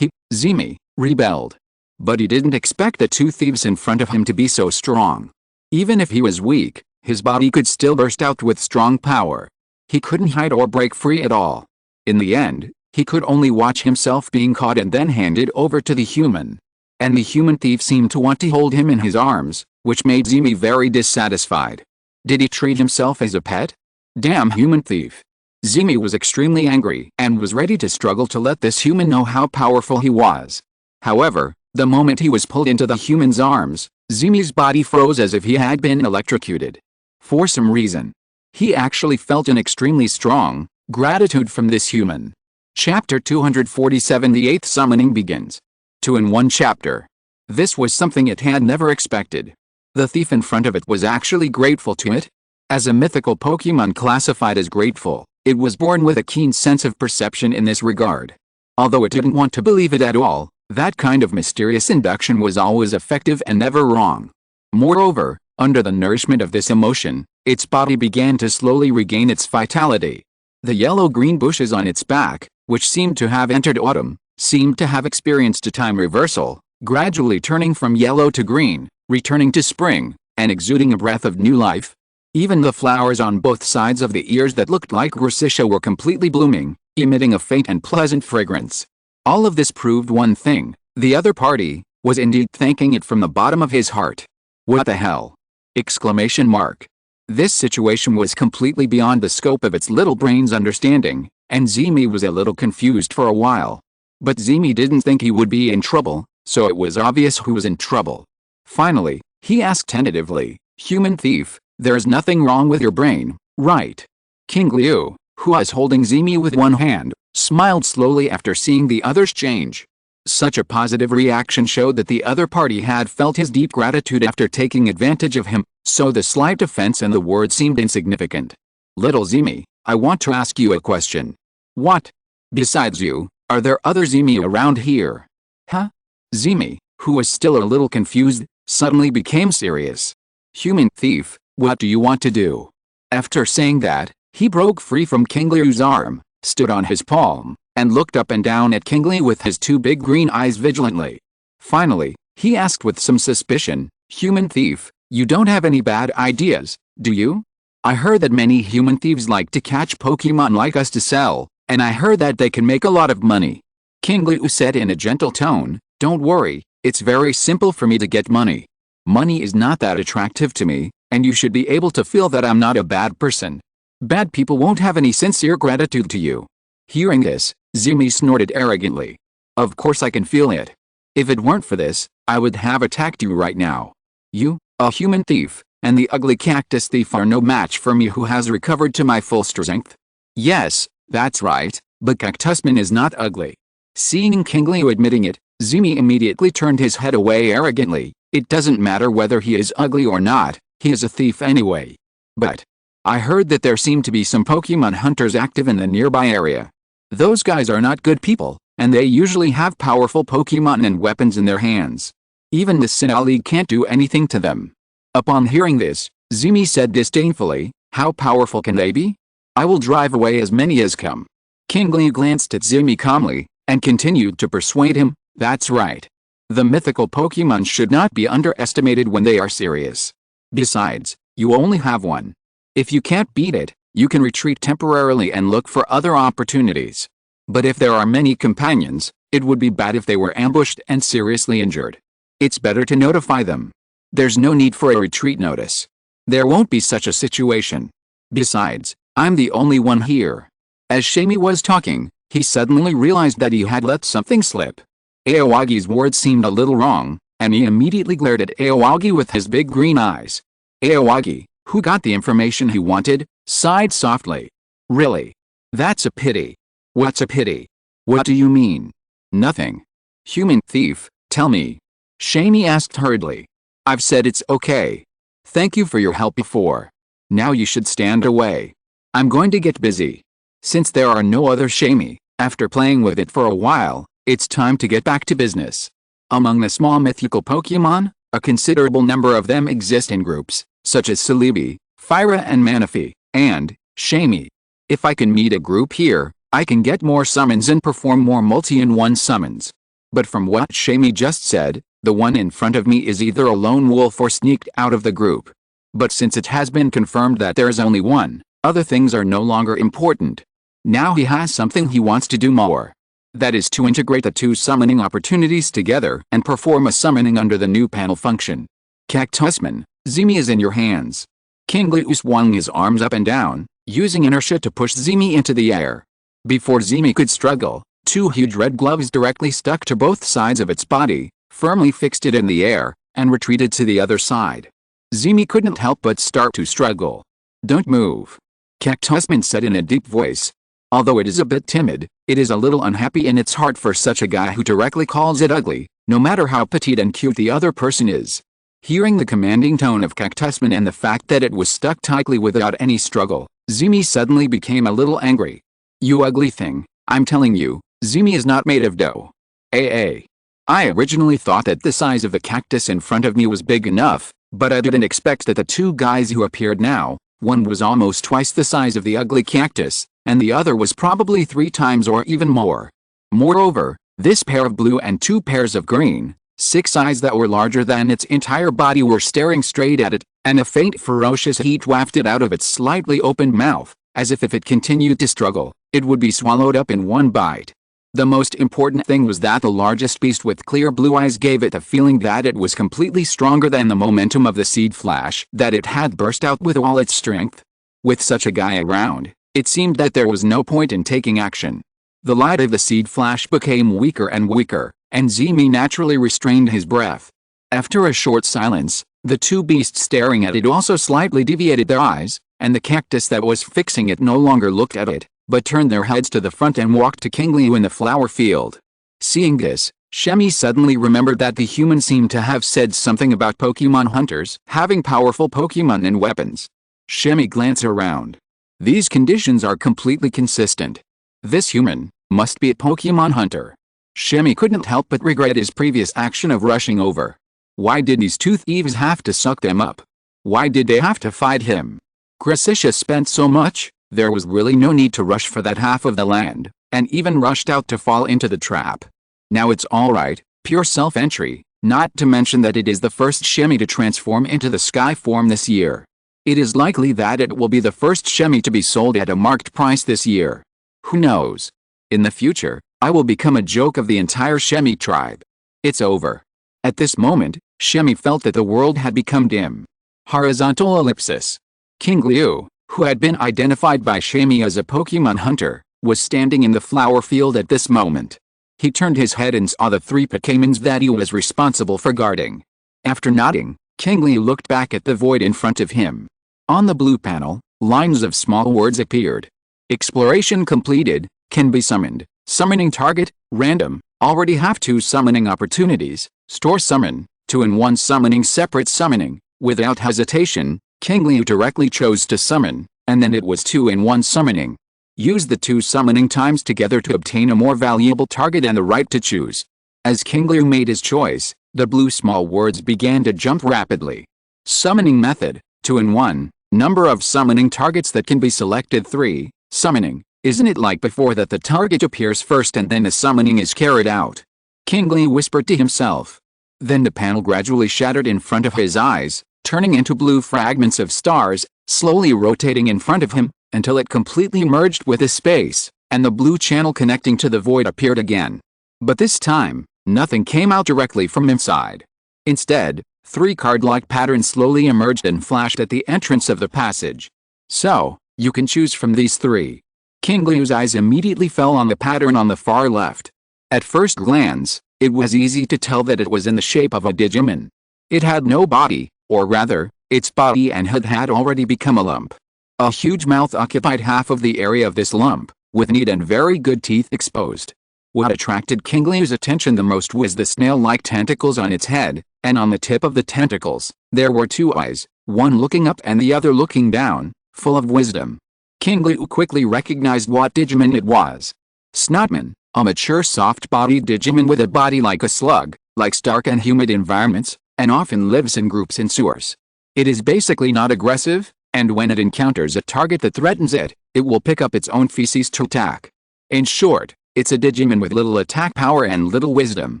Zimi, rebelled. But he didn't expect the 2 thieves in front of him to be so strong. Even if he was weak, his body could still burst out with strong power. He couldn't hide or break free at all. In the end, he could only watch himself being caught and then handed over to the human. And the human thief seemed to want to hold him in his arms, which made Zimi very dissatisfied. Did he treat himself as a pet? Damn human thief. Zimi was extremely angry and was ready to struggle to let this human know how powerful he was. However, the moment he was pulled into the human's arms, Zimi's body froze as if he had been electrocuted. For some reason, he actually felt an extremely strong gratitude from this human. Chapter 247 The 8th Summoning begins. 2 in 1 chapter. This was something it had never expected. The thief in front of it was actually grateful to it. As a mythical Pokemon classified as grateful, it was born with a keen sense of perception in this regard. Although it didn't want to believe it at all, that kind of mysterious induction was always effective and never wrong. Moreover, under the nourishment of this emotion, its body began to slowly regain its vitality. The yellow-green bushes on its back, which seemed to have entered autumn, seemed to have experienced a time reversal, gradually turning from yellow to green, returning to spring, and exuding a breath of new life. Even the flowers on both sides of the ears that looked like Racisha were completely blooming, emitting a faint and pleasant fragrance. All of this proved one thing: the other party was indeed thanking it from the bottom of his heart. What the hell? Exclamation mark. This situation was completely beyond the scope of its little brain's understanding, and Zimi was a little confused for a while. But Zimi didn't think he would be in trouble, so it was obvious who was in trouble. Finally, he asked tentatively, "Human thief, there's nothing wrong with your brain, right?" Qingliu, who was holding Zimi with one hand, smiled slowly after seeing the other's change. Such a positive reaction showed that the other party had felt his deep gratitude after taking advantage of him, so the slight offense in the word seemed insignificant. "Little Zimi, I want to ask you a question." "What? Besides you, are there other Zimi around here?" "Huh?" Zimi, who was still a little confused, suddenly became serious. "Human thief, what do you want to do?" After saying that, he broke free from Qingliu's arm, stood on his palm, and looked up and down at Qingliu with his two big green eyes vigilantly. Finally, he asked with some suspicion, "Human thief, you don't have any bad ideas, do you? I heard that many human thieves like to catch Pokemon like us to sell, and I heard that they can make a lot of money." Qingliu said in a gentle tone, "Don't worry, it's very simple for me to get money. Money is not that attractive to me, and you should be able to feel that I'm not a bad person. Bad people won't have any sincere gratitude to you." Hearing this, Zimi snorted arrogantly. "Of course I can feel it. If it weren't for this, I would have attacked you right now. You, a human thief, and the ugly cactus thief are no match for me who has recovered to my full strength." "Yes, that's right, but Cactusman is not ugly." Seeing Qingliu admitting it, Zimi immediately turned his head away arrogantly. "It doesn't matter whether he is ugly or not, he is a thief anyway. But I heard that there seem to be some Pokemon hunters active in the nearby area. Those guys are not good people, and they usually have powerful Pokemon and weapons in their hands. Even the Sinnoh League can't do anything to them." Upon hearing this, Zimi said disdainfully, "How powerful can they be? I will drive away as many as come." Qingliu glanced at Zimi calmly, and continued to persuade him, "That's right. The mythical Pokemon should not be underestimated when they are serious. Besides, you only have one. If you can't beat it, you can retreat temporarily and look for other opportunities. But if there are many companions, it would be bad if they were ambushed and seriously injured. It's better to notify them. There's no need for a retreat notice. There won't be such a situation. Besides, I'm the only one here." As Shami was talking, he suddenly realized that he had let something slip. Aowagi's words seemed a little wrong, and he immediately glared at Aowagi with his big green eyes. Aowagi, who got the information he wanted, sighed softly. "Really? That's a pity." "What's a pity? What do you mean?" "Nothing. Human thief, tell me." Shami asked hurriedly. "I've said it's okay. Thank you for your help before. Now you should stand away. I'm going to get busy." Since there are no other Shami, after playing with it for a while, it's time to get back to business. Among the small mythical Pokemon, a considerable number of them exist in groups, such as Celebi, Phyra and Manaphy, and Shami. If I can meet a group here, I can get more summons and perform more multi-in-one summons. But from what Shami just said, the one in front of me is either a lone wolf or sneaked out of the group. But since it has been confirmed that there is only one, other things are no longer important. Now he has something he wants to do more. That is to integrate the two summoning opportunities together and perform a summoning under the new panel function. "Cactusman, Zimi is in your hands." Qingliu swung his arms up and down, using inertia to push Zimi into the air. Before Zimi could struggle, two huge red gloves directly stuck to both sides of its body, firmly fixed it in the air, and retreated to the other side. Zimi couldn't help but start to struggle. "Don't move," Cactusman said in a deep voice. Although it is a bit timid, it is a little unhappy in its heart for such a guy who directly calls it ugly, no matter how petite and cute the other person is. Hearing the commanding tone of Cactusman and the fact that it was stuck tightly without any struggle, Zimi suddenly became a little angry. "You ugly thing, I'm telling you, Zimi is not made of dough. I originally thought that the size of the cactus in front of me was big enough, but I didn't expect that the two guys who appeared now, one was almost twice the size of the ugly cactus, and the other was probably 3 times or even more. Moreover, this pair of blue and 2 pairs of green, 6 eyes that were larger than its entire body were staring straight at it, and a faint ferocious heat wafted out of its slightly opened mouth, as if it continued to struggle, it would be swallowed up in one bite. The most important thing was that the largest beast with clear blue eyes gave it the feeling that it was completely stronger than the momentum of the seed flash that it had burst out with all its strength. With such a guy around, it seemed that there was no point in taking action. The light of the seed flash became weaker and weaker, and Zemi naturally restrained his breath. After a short silence, the two beasts staring at it also slightly deviated their eyes, and the cactus that was fixing it no longer looked at it, but turned their heads to the front and walked to Qingliu in the flower field. Seeing this, Shemi suddenly remembered that the human seemed to have said something about Pokemon hunters having powerful Pokemon and weapons. Shemi glanced around. These conditions are completely consistent. This human must be a Pokemon hunter. Shemi couldn't help but regret his previous action of rushing over. Why did these two thieves have to suck them up? Why did they have to fight him? Crescentia spent so much, there was really no need to rush for that half of the land, and even rushed out to fall into the trap. Now it's alright, pure self-entry, not to mention that it is the first Shemi to transform into the sky form this year. It is likely that it will be the first Shemi to be sold at a marked price this year. Who knows? In the future, I will become a joke of the entire Shemi tribe. It's over. At this moment, Shemi felt that the world had become dim. Horizontal ellipsis. Qingliu, who had been identified by Shemi as a Pokemon hunter, was standing in the flower field at this moment. He turned his head and saw the 3 Pokémons that he was responsible for guarding. After nodding, Qingliu looked back at the void in front of him. On the blue panel, lines of small words appeared. Exploration completed, can be summoned. Summoning target, random, already have 2 summoning opportunities, store summon, 2-in-1 summoning separate summoning. Without hesitation, Qingliu directly chose to summon, and then it was 2-in-1 summoning. Use the 2 summoning times together to obtain a more valuable target and the right to choose. As Qingliu made his choice, the blue small words began to jump rapidly. Summoning method, 2-in-1, number of summoning targets that can be selected 3, summoning, isn't it like before that the target appears first and then the summoning is carried out? Qingliu whispered to himself. Then the panel gradually shattered in front of his eyes, turning into blue fragments of stars, slowly rotating in front of him, until it completely merged with the space, and the blue channel connecting to the void appeared again. But this time, nothing came out directly from inside. Instead, 3 card-like patterns slowly emerged and flashed at the entrance of the passage. So, you can choose from these 3. Qingliu's eyes immediately fell on the pattern on the far left. At first glance, it was easy to tell that it was in the shape of a Digimon. It had no body, or rather, its body and head had already become a lump. A huge mouth occupied half of the area of this lump, with neat and very good teeth exposed. What attracted Qingliu's attention the most was the snail-like tentacles on its head, and on the tip of the tentacles, there were 2 eyes, one looking up and the other looking down, full of wisdom. Qingliu quickly recognized what Digimon it was. Snotman, a mature soft-bodied Digimon with a body like a slug, likes dark and humid environments, and often lives in groups in sewers. It is basically not aggressive, and when it encounters a target that threatens it, it will pick up its own feces to attack. In short, it's a Digimon with little attack power and little wisdom.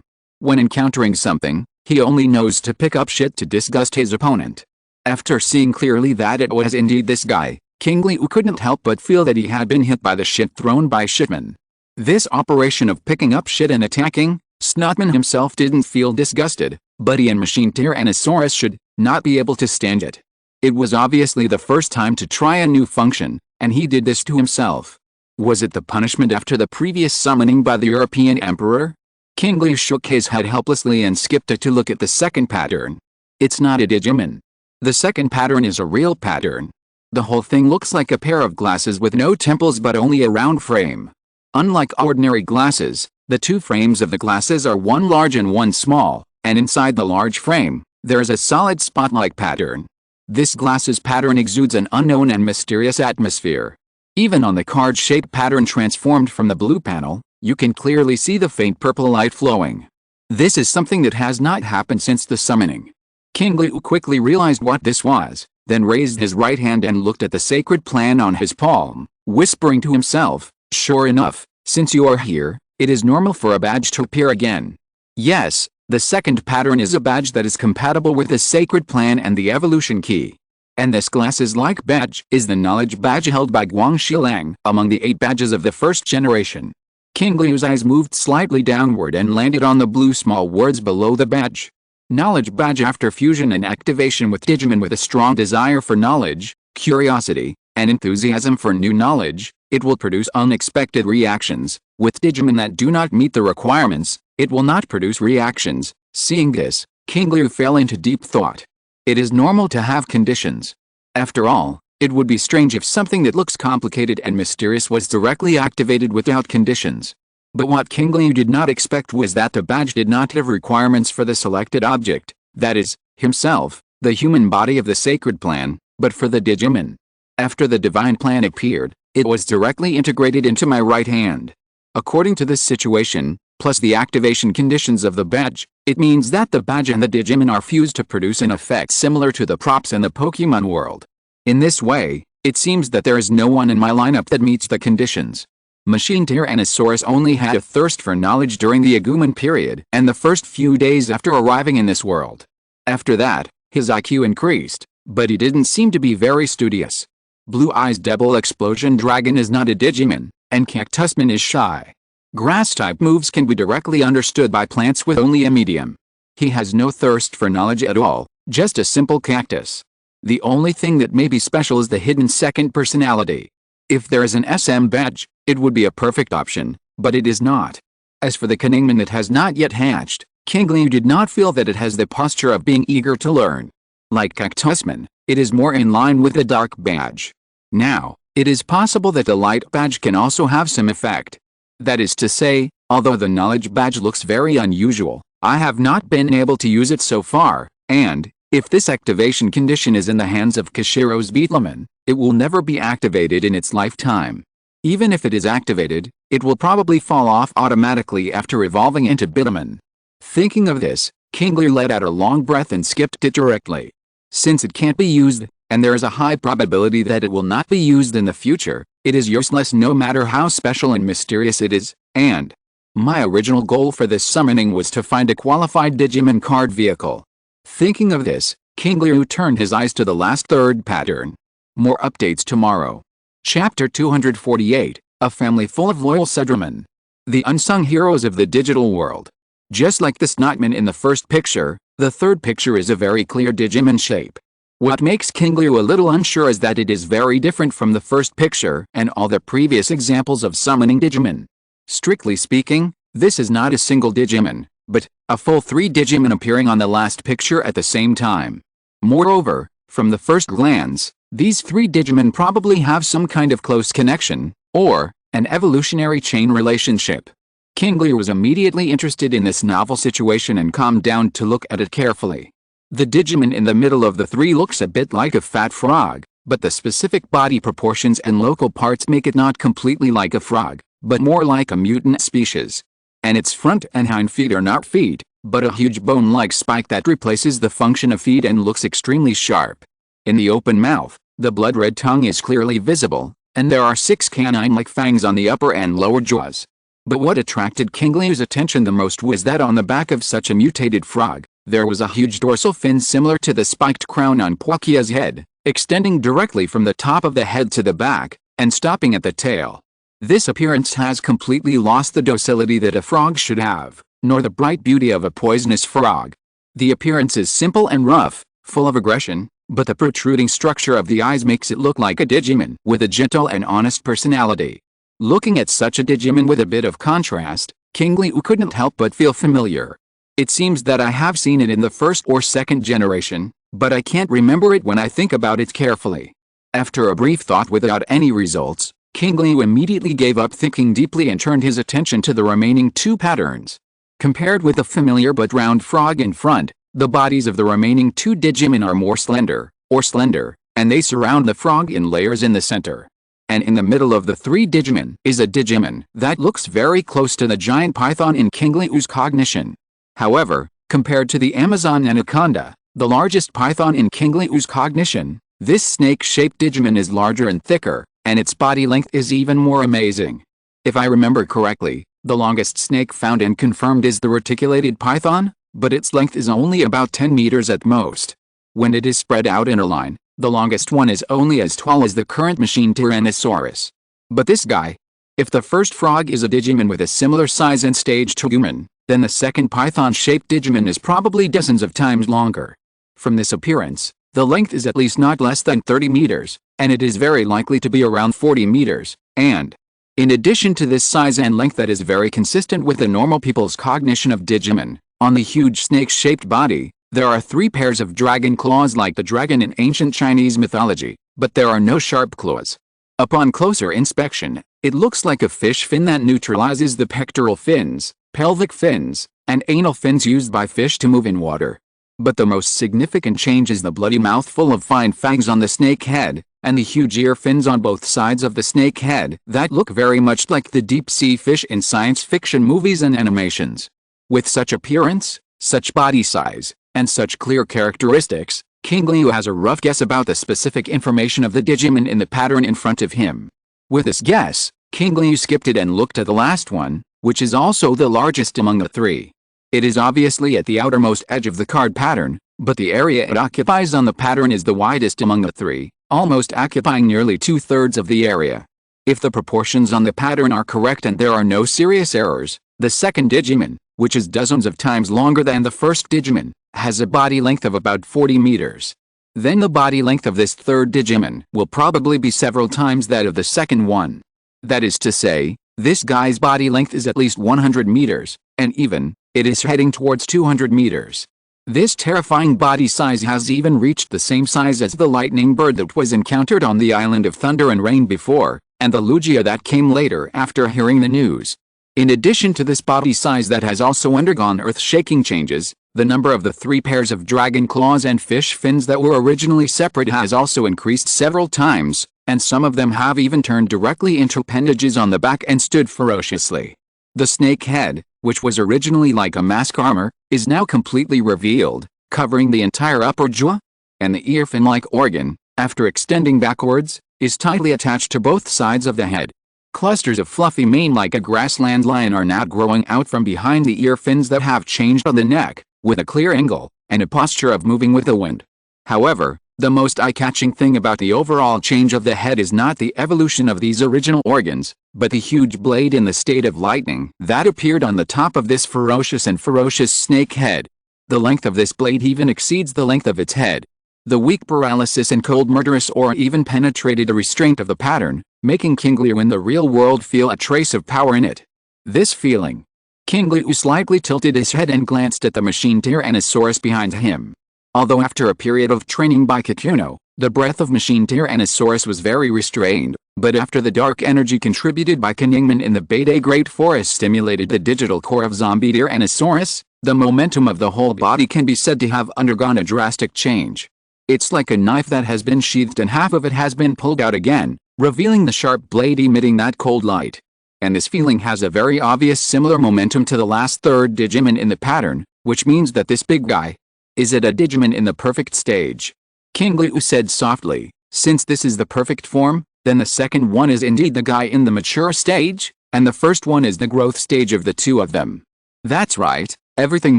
When encountering something, he only knows to pick up shit to disgust his opponent. After seeing clearly that it was indeed this guy, Qingliu couldn't help but feel that he had been hit by the shit thrown by Shitman. This operation of picking up shit and attacking, Snotman himself didn't feel disgusted, but he and Machine Tyrannosaurus should not be able to stand it. It was obviously the first time to try a new function, and he did this to himself. Was it the punishment after the previous summoning by the European Emperor? Qingliu shook his head helplessly and skipped to look at the second pattern. It's not a Digimon. The second pattern is a real pattern. The whole thing looks like a pair of glasses with no temples but only a round frame. Unlike ordinary glasses, the 2 frames of the glasses are one large and one small, and inside the large frame, there's a solid spot-like pattern. This glasses pattern exudes an unknown and mysterious atmosphere. Even on the card-shaped pattern transformed from the blue panel, you can clearly see the faint purple light flowing. This is something that has not happened since the summoning. Qingliu quickly realized what this was, then raised his right hand and looked at the sacred plan on his palm, whispering to himself, sure enough, since you are here, it is normal for a badge to appear again. Yes, The second pattern is a badge that is compatible with the sacred plan and the evolution key. And this glasses-like badge is the knowledge badge held by Guangxilang among the 8 badges of the first generation. Qingliu's eyes moved slightly downward and landed on the blue small words below the badge. Knowledge badge. After fusion and activation with Digimon with a strong desire for knowledge, curiosity, and enthusiasm for new knowledge, it will produce unexpected reactions. With Digimon that do not meet the requirements, it will not produce reactions. Seeing this, Qingliu fell into deep thought. It is normal to have conditions. After all, it would be strange if something that looks complicated and mysterious was directly activated without conditions. But what Qingliu did not expect was that the badge did not have requirements for the selected object, that is, himself, the human body of the sacred plan, but for the Digimon. After the divine plan appeared, it was directly integrated into my right hand. According to this situation, plus the activation conditions of the badge, it means that the badge and the Digimon are fused to produce an effect similar to the props in the Pokemon world. In this way, it seems that there is no one in my lineup that meets the conditions. Machine Tyrannosaurus only had a thirst for knowledge during the Agumon period and the first few days after arriving in this world. After that, his IQ increased, but he didn't seem to be very studious. Blue Eyes Double Explosion Dragon is not a Digimon, and Cactusman is shy. Grass-type moves can be directly understood by plants with only a medium. He has no thirst for knowledge at all, just a simple cactus. The only thing that may be special is the hidden second personality. If there is an SM badge, it would be a perfect option, but it is not. As for the Qingliu that has not yet hatched, Qingliu did not feel that it has the posture of being eager to learn. Like Cactusman, it is more in line with the dark badge. Now, it is possible that the light badge can also have some effect. That is to say, although the knowledge badge looks very unusual, I have not been able to use it so far, and, if this activation condition is in the hands of Kashiro's Beetlemon, it will never be activated in its lifetime. Even if it is activated, it will probably fall off automatically after evolving into Beetlemon. Thinking of this, Qingliu let out a long breath and skipped it directly. Since it can't be used, and there is a high probability that it will not be used in the future, it is useless no matter how special and mysterious it is, and my original goal for this summoning was to find a qualified Digimon card vehicle. Thinking of this, Qingliu turned his eyes to the last third pattern. More updates tomorrow. Chapter 248, A Family Full of Loyal Sudramon. The Unsung Heroes of the Digital World. Just like the Snotman in the first picture, the third picture is a very clear Digimon shape. What makes Qingliu a little unsure is that it is very different from the first picture and all the previous examples of summoning Digimon. Strictly speaking, this is not a single Digimon, but a full 3 Digimon appearing on the last picture at the same time. Moreover, from the first glance, these 3 Digimon probably have some kind of close connection, or an evolutionary chain relationship. Qingliu was immediately interested in this novel situation and calmed down to look at it carefully. The Digimon in the middle of the 3 looks a bit like a fat frog, but the specific body proportions and local parts make it not completely like a frog, but more like a mutant species. And its front and hind feet are not feet, but a huge bone-like spike that replaces the function of feet and looks extremely sharp. In the open mouth, the blood-red tongue is clearly visible, and there are 6 canine-like fangs on the upper and lower jaws. But what attracted Qingliu's attention the most was that on the back of such a mutated frog, there was a huge dorsal fin similar to the spiked crown on Palkia's head, extending directly from the top of the head to the back, and stopping at the tail. This appearance has completely lost the docility that a frog should have, nor the bright beauty of a poisonous frog. The appearance is simple and rough, full of aggression, but the protruding structure of the eyes makes it look like a Digimon with a gentle and honest personality. Looking at such a Digimon with a bit of contrast, Qingliu couldn't help but feel familiar. It seems that I have seen it in the first or second generation, but I can't remember it when I think about it carefully. After a brief thought without any results, Qingliu immediately gave up thinking deeply and turned his attention to the remaining 2 patterns. Compared with the familiar but round frog in front, the bodies of the remaining 2 Digimon are more slender, and they surround the frog in layers in the center. And in the middle of the 3 Digimon is a Digimon that looks very close to the giant python in Qingliu's cognition. However, compared to the Amazon anaconda, the largest python in Qingliu's cognition, this snake-shaped Digimon is larger and thicker, and its body length is even more amazing. If I remember correctly, the longest snake found and confirmed is the reticulated python, but its length is only about 10 meters at most. When it is spread out in a line, the longest one is only as tall as the current machine Tyrannosaurus. But this guy? If the first frog is a Digimon with a similar size and stage to Agumon, then the second python-shaped Digimon is probably dozens of times longer. From this appearance, the length is at least not less than 30 meters, and it is very likely to be around 40 meters, and in addition to this size and length that is very consistent with the normal people's cognition of Digimon, on the huge snake-shaped body, there are 3 pairs of dragon claws like the dragon in ancient Chinese mythology, but there are no sharp claws. Upon closer inspection, it looks like a fish fin that neutralizes the pectoral fins, pelvic fins, and anal fins used by fish to move in water. But the most significant change is the bloody mouthful of fine fangs on the snake head, and the huge ear fins on both sides of the snake head that look very much like the deep-sea fish in science fiction movies and animations. With such appearance, such body size, and such clear characteristics, Qingliu has a rough guess about the specific information of the Digimon in the pattern in front of him. With this guess, Qingliu skipped it and looked at the last one, which is also the largest among the 3. It is obviously at the outermost edge of the card pattern, but the area it occupies on the pattern is the widest among the 3, almost occupying nearly 2/3 of the area. If the proportions on the pattern are correct and there are no serious errors, the second Digimon, which is dozens of times longer than the first Digimon, has a body length of about 40 meters. Then the body length of this third Digimon will probably be several times that of the second one. That is to say, this guy's body length is at least 100 meters, and even, it is heading towards 200 meters. This terrifying body size has even reached the same size as the lightning bird that was encountered on the Island of Thunder and Rain before, and the Lugia that came later after hearing the news. In addition to this body size that has also undergone earth-shaking changes, the number of the 3 pairs of dragon claws and fish fins that were originally separate has also increased several times, and some of them have even turned directly into appendages on the back and stood ferociously. The snake head, which was originally like a mask armor, is now completely revealed, covering the entire upper jaw, and the ear fin-like organ, after extending backwards, is tightly attached to both sides of the head. Clusters of fluffy mane like a grassland lion are now growing out from behind the ear fins that have changed on the neck, with a clear angle, and a posture of moving with the wind. However, the most eye-catching thing about the overall change of the head is not the evolution of these original organs, but the huge blade in the state of lightning that appeared on the top of this ferocious snake head. The length of this blade even exceeds the length of its head. The weak paralysis and cold murderous aura even penetrated the restraint of the pattern, making Qingliu in the real world feel a trace of power in it. This feeling. Qingliu slightly tilted his head and glanced at the machine Tyrannosaurus behind him. Although after a period of training by Kikuno, the breath of machine Tyrannosaurus was very restrained, but after the dark energy contributed by Qingliu in the Beta Great Forest stimulated the digital core of zombie Tyrannosaurus, the momentum of the whole body can be said to have undergone a drastic change. It's like a knife that has been sheathed and half of it has been pulled out again, revealing the sharp blade emitting that cold light. And this feeling has a very obvious similar momentum to the last third Digimon in the pattern, which means that this big guy, is it a Digimon in the perfect stage? Qingliu said softly, since this is the perfect form, then the second one is indeed the guy in the mature stage, and the first one is the growth stage of the 2 of them. That's right, everything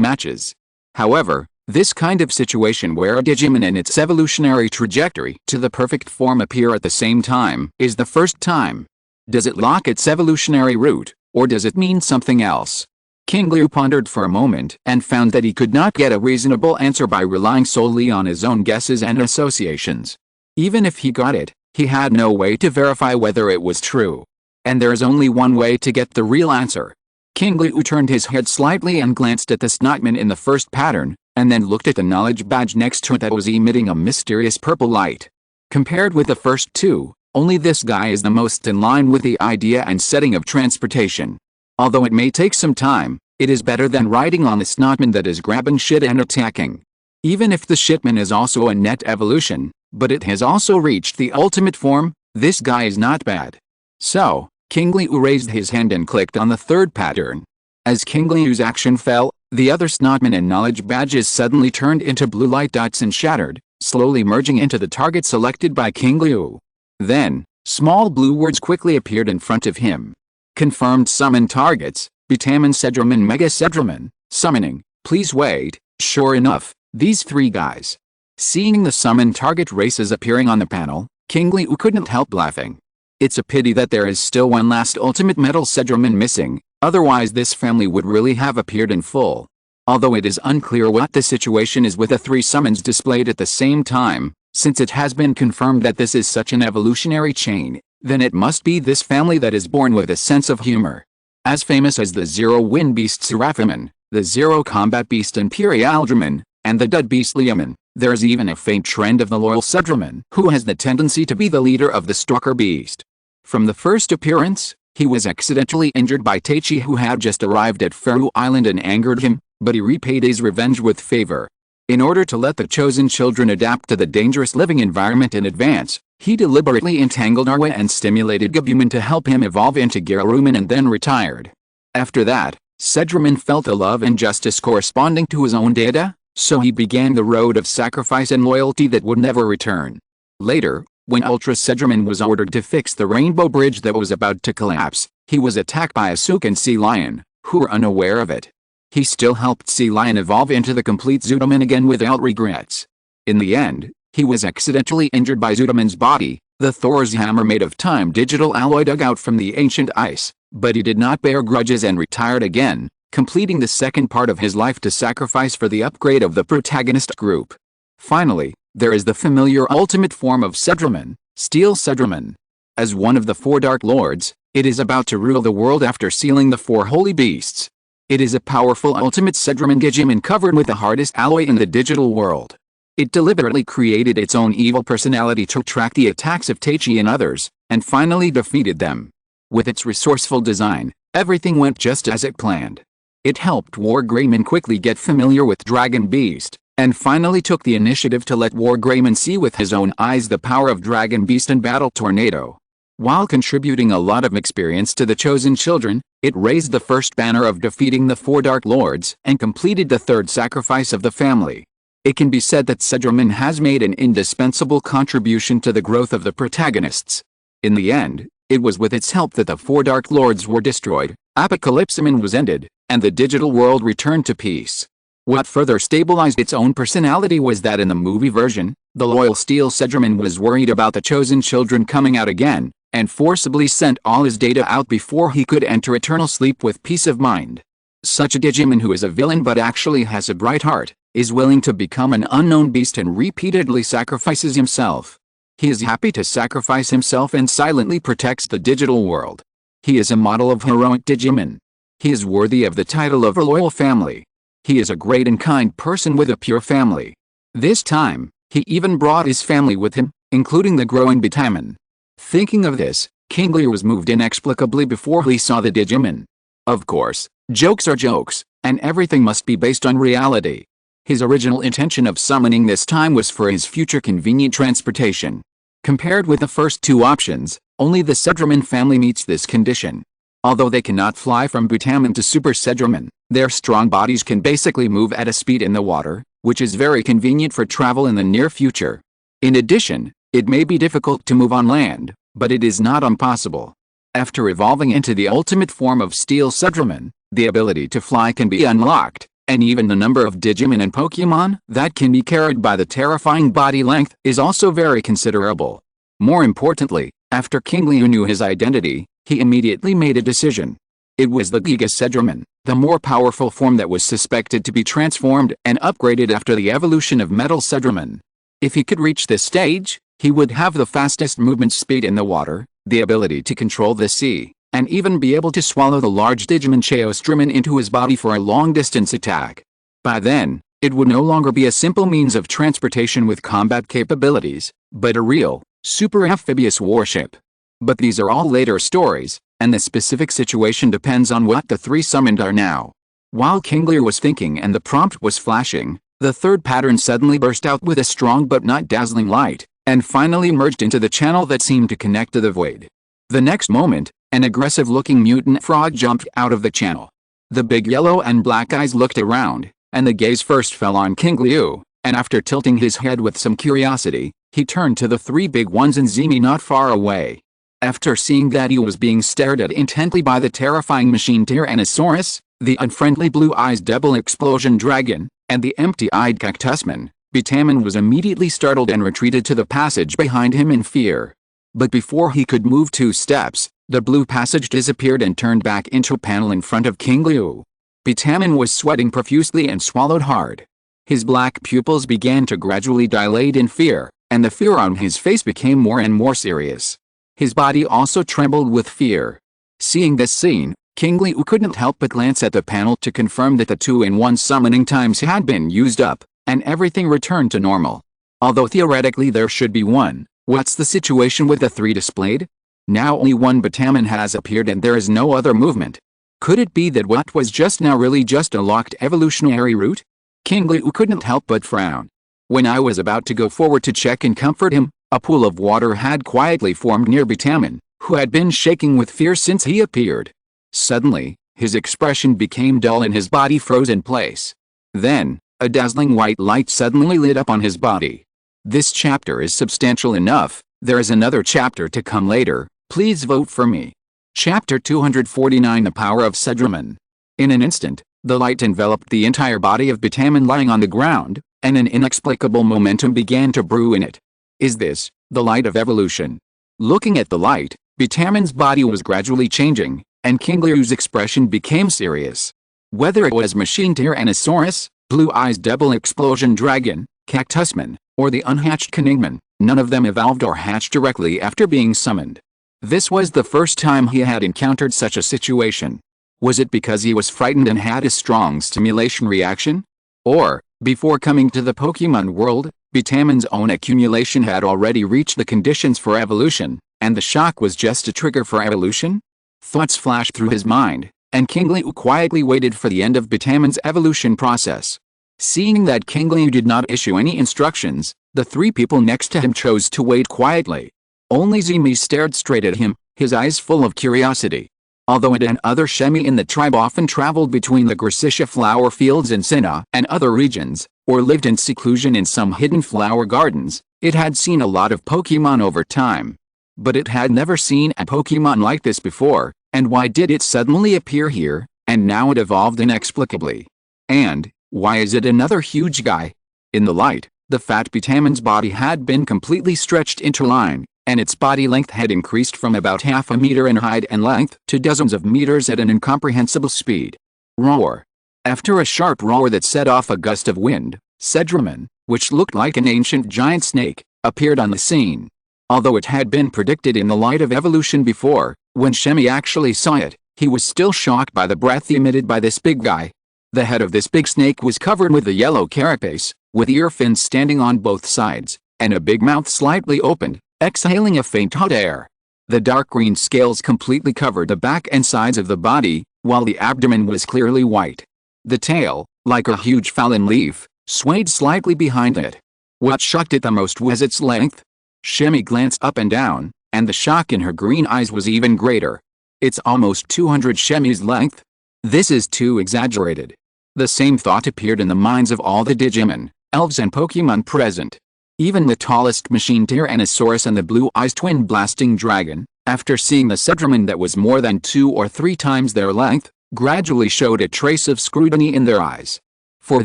matches. However, this kind of situation where a Digimon and its evolutionary trajectory to the perfect form appear at the same time is the first time. Does it lock its evolutionary route, or does it mean something else? Qingliu pondered for a moment and found that he could not get a reasonable answer by relying solely on his own guesses and associations. Even if he got it, he had no way to verify whether it was true. And there is only one way to get the real answer. Qingliu turned his head slightly and glanced at the Snotman in the first pattern, and then looked at the knowledge badge next to it that was emitting a mysterious purple light. Compared with the first 2, only this guy is the most in line with the idea and setting of transportation. Although it may take some time, it is better than riding on a Snotman that is grabbing shit and attacking. Even if the shitman is also a net evolution, but it has also reached the ultimate form, this guy is not bad. So, Qingliu raised his hand and clicked on the third pattern. As Qingliu's action fell, the other Snotman and knowledge badges suddenly turned into blue light dots and shattered, slowly merging into the target selected by Qingliu. Then, small blue words quickly appeared in front of him. Confirmed summon targets, Betamin Sedramon Mega Sedramon, summoning, Please wait. Sure enough, these three guys. Seeing the summoned target races appearing on the panel, Qingliu couldn't help laughing. It's a pity that there is still one last ultimate metal Sedramon missing, otherwise this family would really have appeared in full. Although it is unclear what the situation is with the three summons displayed at the same time, since it has been confirmed that this is such an evolutionary chain, then it must be this family that is born with a sense of humor. As famous as the Zero Wind Beast Seraphimon, the Zero Combat Beast Imperialdramon, and the Dud Beast Leomon, there is even a faint trend of the loyal Sedramon, who has the tendency to be the leader of the Stalker Beast. From the first appearance, he was accidentally injured by Taichi, who had just arrived at Faru Island and angered him, but he repaid his revenge with favor. In order to let the chosen children adapt to the dangerous living environment in advance, he deliberately entangled Arwa and stimulated Agumon to help him evolve into Garurumon and then retired. After that, Sedramon felt a love and justice corresponding to his own data, so he began the road of sacrifice and loyalty that would never return. Later, when Ultra Sedramon was ordered to fix the Rainbow Bridge that was about to collapse, he was attacked by a Sukin Sea Lion, who were unaware of it. He still helped Sea Lion evolve into the complete Zudomon again without regrets. In the end, he was accidentally injured by Zudomon's body, the Thor's hammer made of time digital alloy dug out from the ancient ice, but he did not bear grudges and retired again, completing the second part of his life to sacrifice for the upgrade of the protagonist group. Finally, there is the familiar ultimate form of Sedramon, Steel Sedramon. As one of the four Dark Lords, it is about to rule the world after sealing the four holy beasts. It is a powerful ultimate Sedramon Digimon covered with the hardest alloy in the digital world. It deliberately created its own evil personality to track the attacks of Taichi and others, and finally defeated them. With its resourceful design, everything went just as it planned. It helped Wargreymon quickly get familiar with Dragon Beast, and finally took the initiative to let Wargreymon see with his own eyes the power of Dragon Beast and Battle Tornado. While contributing a lot of experience to the chosen children, it raised the first banner of defeating the four Dark Lords and completed the third sacrifice of the family. It can be said that Sedramon has made an indispensable contribution to the growth of the protagonists. In the end, it was with its help that the four Dark Lords were destroyed, Apocalypsimon was ended, and the digital world returned to peace. What further stabilized its own personality was that in the movie version, the loyal Steel Sedramon was worried about the chosen children coming out again, and forcibly sent all his data out before he could enter eternal sleep with peace of mind. Such a Digimon who is a villain but actually has a bright heart, is willing to become an unknown beast and repeatedly sacrifices himself. He is happy to sacrifice himself and silently protects the digital world. He is a model of heroic Digimon. He is worthy of the title of a loyal family. He is a great and kind person with a pure family. This time, he even brought his family with him, including the growing Bitamon. Thinking of this, Qingliu was moved inexplicably before he saw the Digimon. Of course, jokes are jokes, and everything must be based on reality. His original intention of summoning this time was for his future convenient transportation. Compared with the first two options, only the Sedramon family meets this condition. Although they cannot fly from Bitamon to Super Sedramon, their strong bodies can basically move at a speed in the water, which is very convenient for travel in the near future. In addition, it may be difficult to move on land, but it is not impossible. After evolving into the ultimate form of Steel Sedramon, the ability to fly can be unlocked, and even the number of Digimon and Pokémon that can be carried by the terrifying body length is also very considerable. More importantly, after Qingliu knew his identity, he immediately made a decision. It was the Giga Sedramon, the more powerful form that was suspected to be transformed and upgraded after the evolution of Metal Sedramon. If he could reach this stage, he would have the fastest movement speed in the water, the ability to control the sea, and even be able to swallow the large Digimon Chaosdramon into his body for a long-distance attack. By then, it would no longer be a simple means of transportation with combat capabilities, but a real, super amphibious warship. But these are all later stories, and the specific situation depends on what the three summoned are now. While Qingliu was thinking and the prompt was flashing, the third pattern suddenly burst out with a strong but not dazzling light, and finally merged into the channel that seemed to connect to the void. The next moment, an aggressive-looking mutant frog jumped out of the channel. The big yellow and black eyes looked around, and the gaze first fell on Qingliu, and after tilting his head with some curiosity, he turned to the three big ones in Zemi not far away. After seeing that he was being stared at intently by the terrifying machine Tyrannosaurus, The unfriendly blue-eyed double explosion dragon, and the empty-eyed cactusman, Bitamin was immediately startled and retreated to the passage behind him in fear. But before he could move 2 steps, the blue passage disappeared and turned back into a panel in front of Qingliu. Bitamin was sweating profusely and swallowed hard. His black pupils began to gradually dilate in fear, and the fear on his face became more and more serious. His body also trembled with fear. Seeing this scene, Qingliu couldn't help but glance at the panel to confirm that the 2-in-1 summoning times had been used up, and everything returned to normal. Although theoretically there should be 1, what's the situation with the 3 displayed? Now only 1 Bitamin has appeared and there is no other movement. Could it be that what was just now really just a locked evolutionary route? Qingliu couldn't help but frown. When I was about to go forward to check and comfort him, a pool of water had quietly formed near Bitamin, who had been shaking with fear since he appeared. Suddenly, his expression became dull and his body froze in place. Then, a dazzling white light suddenly lit up on his body. This chapter is substantial enough. There is another chapter to come later. Please vote for me. Chapter 249 The Power of Sedramon. In an instant, the light enveloped the entire body of Bitamin lying on the ground, and an inexplicable momentum began to brew in it. Is this the light of evolution? Looking at the light, Bitamin's body was gradually changing, and Qingliu's expression became serious. Whether it was Machine Tyrannosaurus, Blue-Eyes Double Explosion Dragon, Cactusman, or the unhatched Qingliu, none of them evolved or hatched directly after being summoned. This was the first time he had encountered such a situation. Was it because he was frightened and had a strong stimulation reaction? Or, before coming to the Pokemon world, Bitamin's own accumulation had already reached the conditions for evolution, and the shock was just a trigger for evolution? Thoughts flashed through his mind, and Qingliu quietly waited for the end of Bitamin's evolution process. Seeing that Qingliu did not issue any instructions, the 3 people next to him chose to wait quietly. Only Zimi stared straight at him, his eyes full of curiosity. Although it and other Shemi in the tribe often traveled between the Gracitia flower fields in Sinnoh and other regions, or lived in seclusion in some hidden flower gardens, it had seen a lot of Pokemon over time. But it had never seen a Pokemon like this before, and why did it suddenly appear here, and now it evolved inexplicably? And, why is it another huge guy? In the light, the fat Bitamin's body had been completely stretched into line, and its body length had increased from about half a meter in height and length to dozens of meters at an incomprehensible speed. Roar. After a sharp roar that set off a gust of wind, Sedramon, which looked like an ancient giant snake, appeared on the scene. Although it had been predicted in the light of evolution before, when Shemi actually saw it, he was still shocked by the breath emitted by this big guy. The head of this big snake was covered with a yellow carapace, with ear fins standing on both sides, and a big mouth slightly opened, exhaling a faint hot air. The dark green scales completely covered the back and sides of the body, while the abdomen was clearly white. The tail, like a huge fallen leaf, swayed slightly behind it. What shocked it the most was its length. Shemi glanced up and down, and the shock in her green eyes was even greater. It's almost 200 Shemi's length? This is too exaggerated. The same thought appeared in the minds of all the Digimon, elves and Pokemon present. Even the tallest Machine Tyrannosaurus and the Blue-Eyes Twin Blasting Dragon, after seeing the Sedramon that was more than 2 or 3 times their length, gradually showed a trace of scrutiny in their eyes. For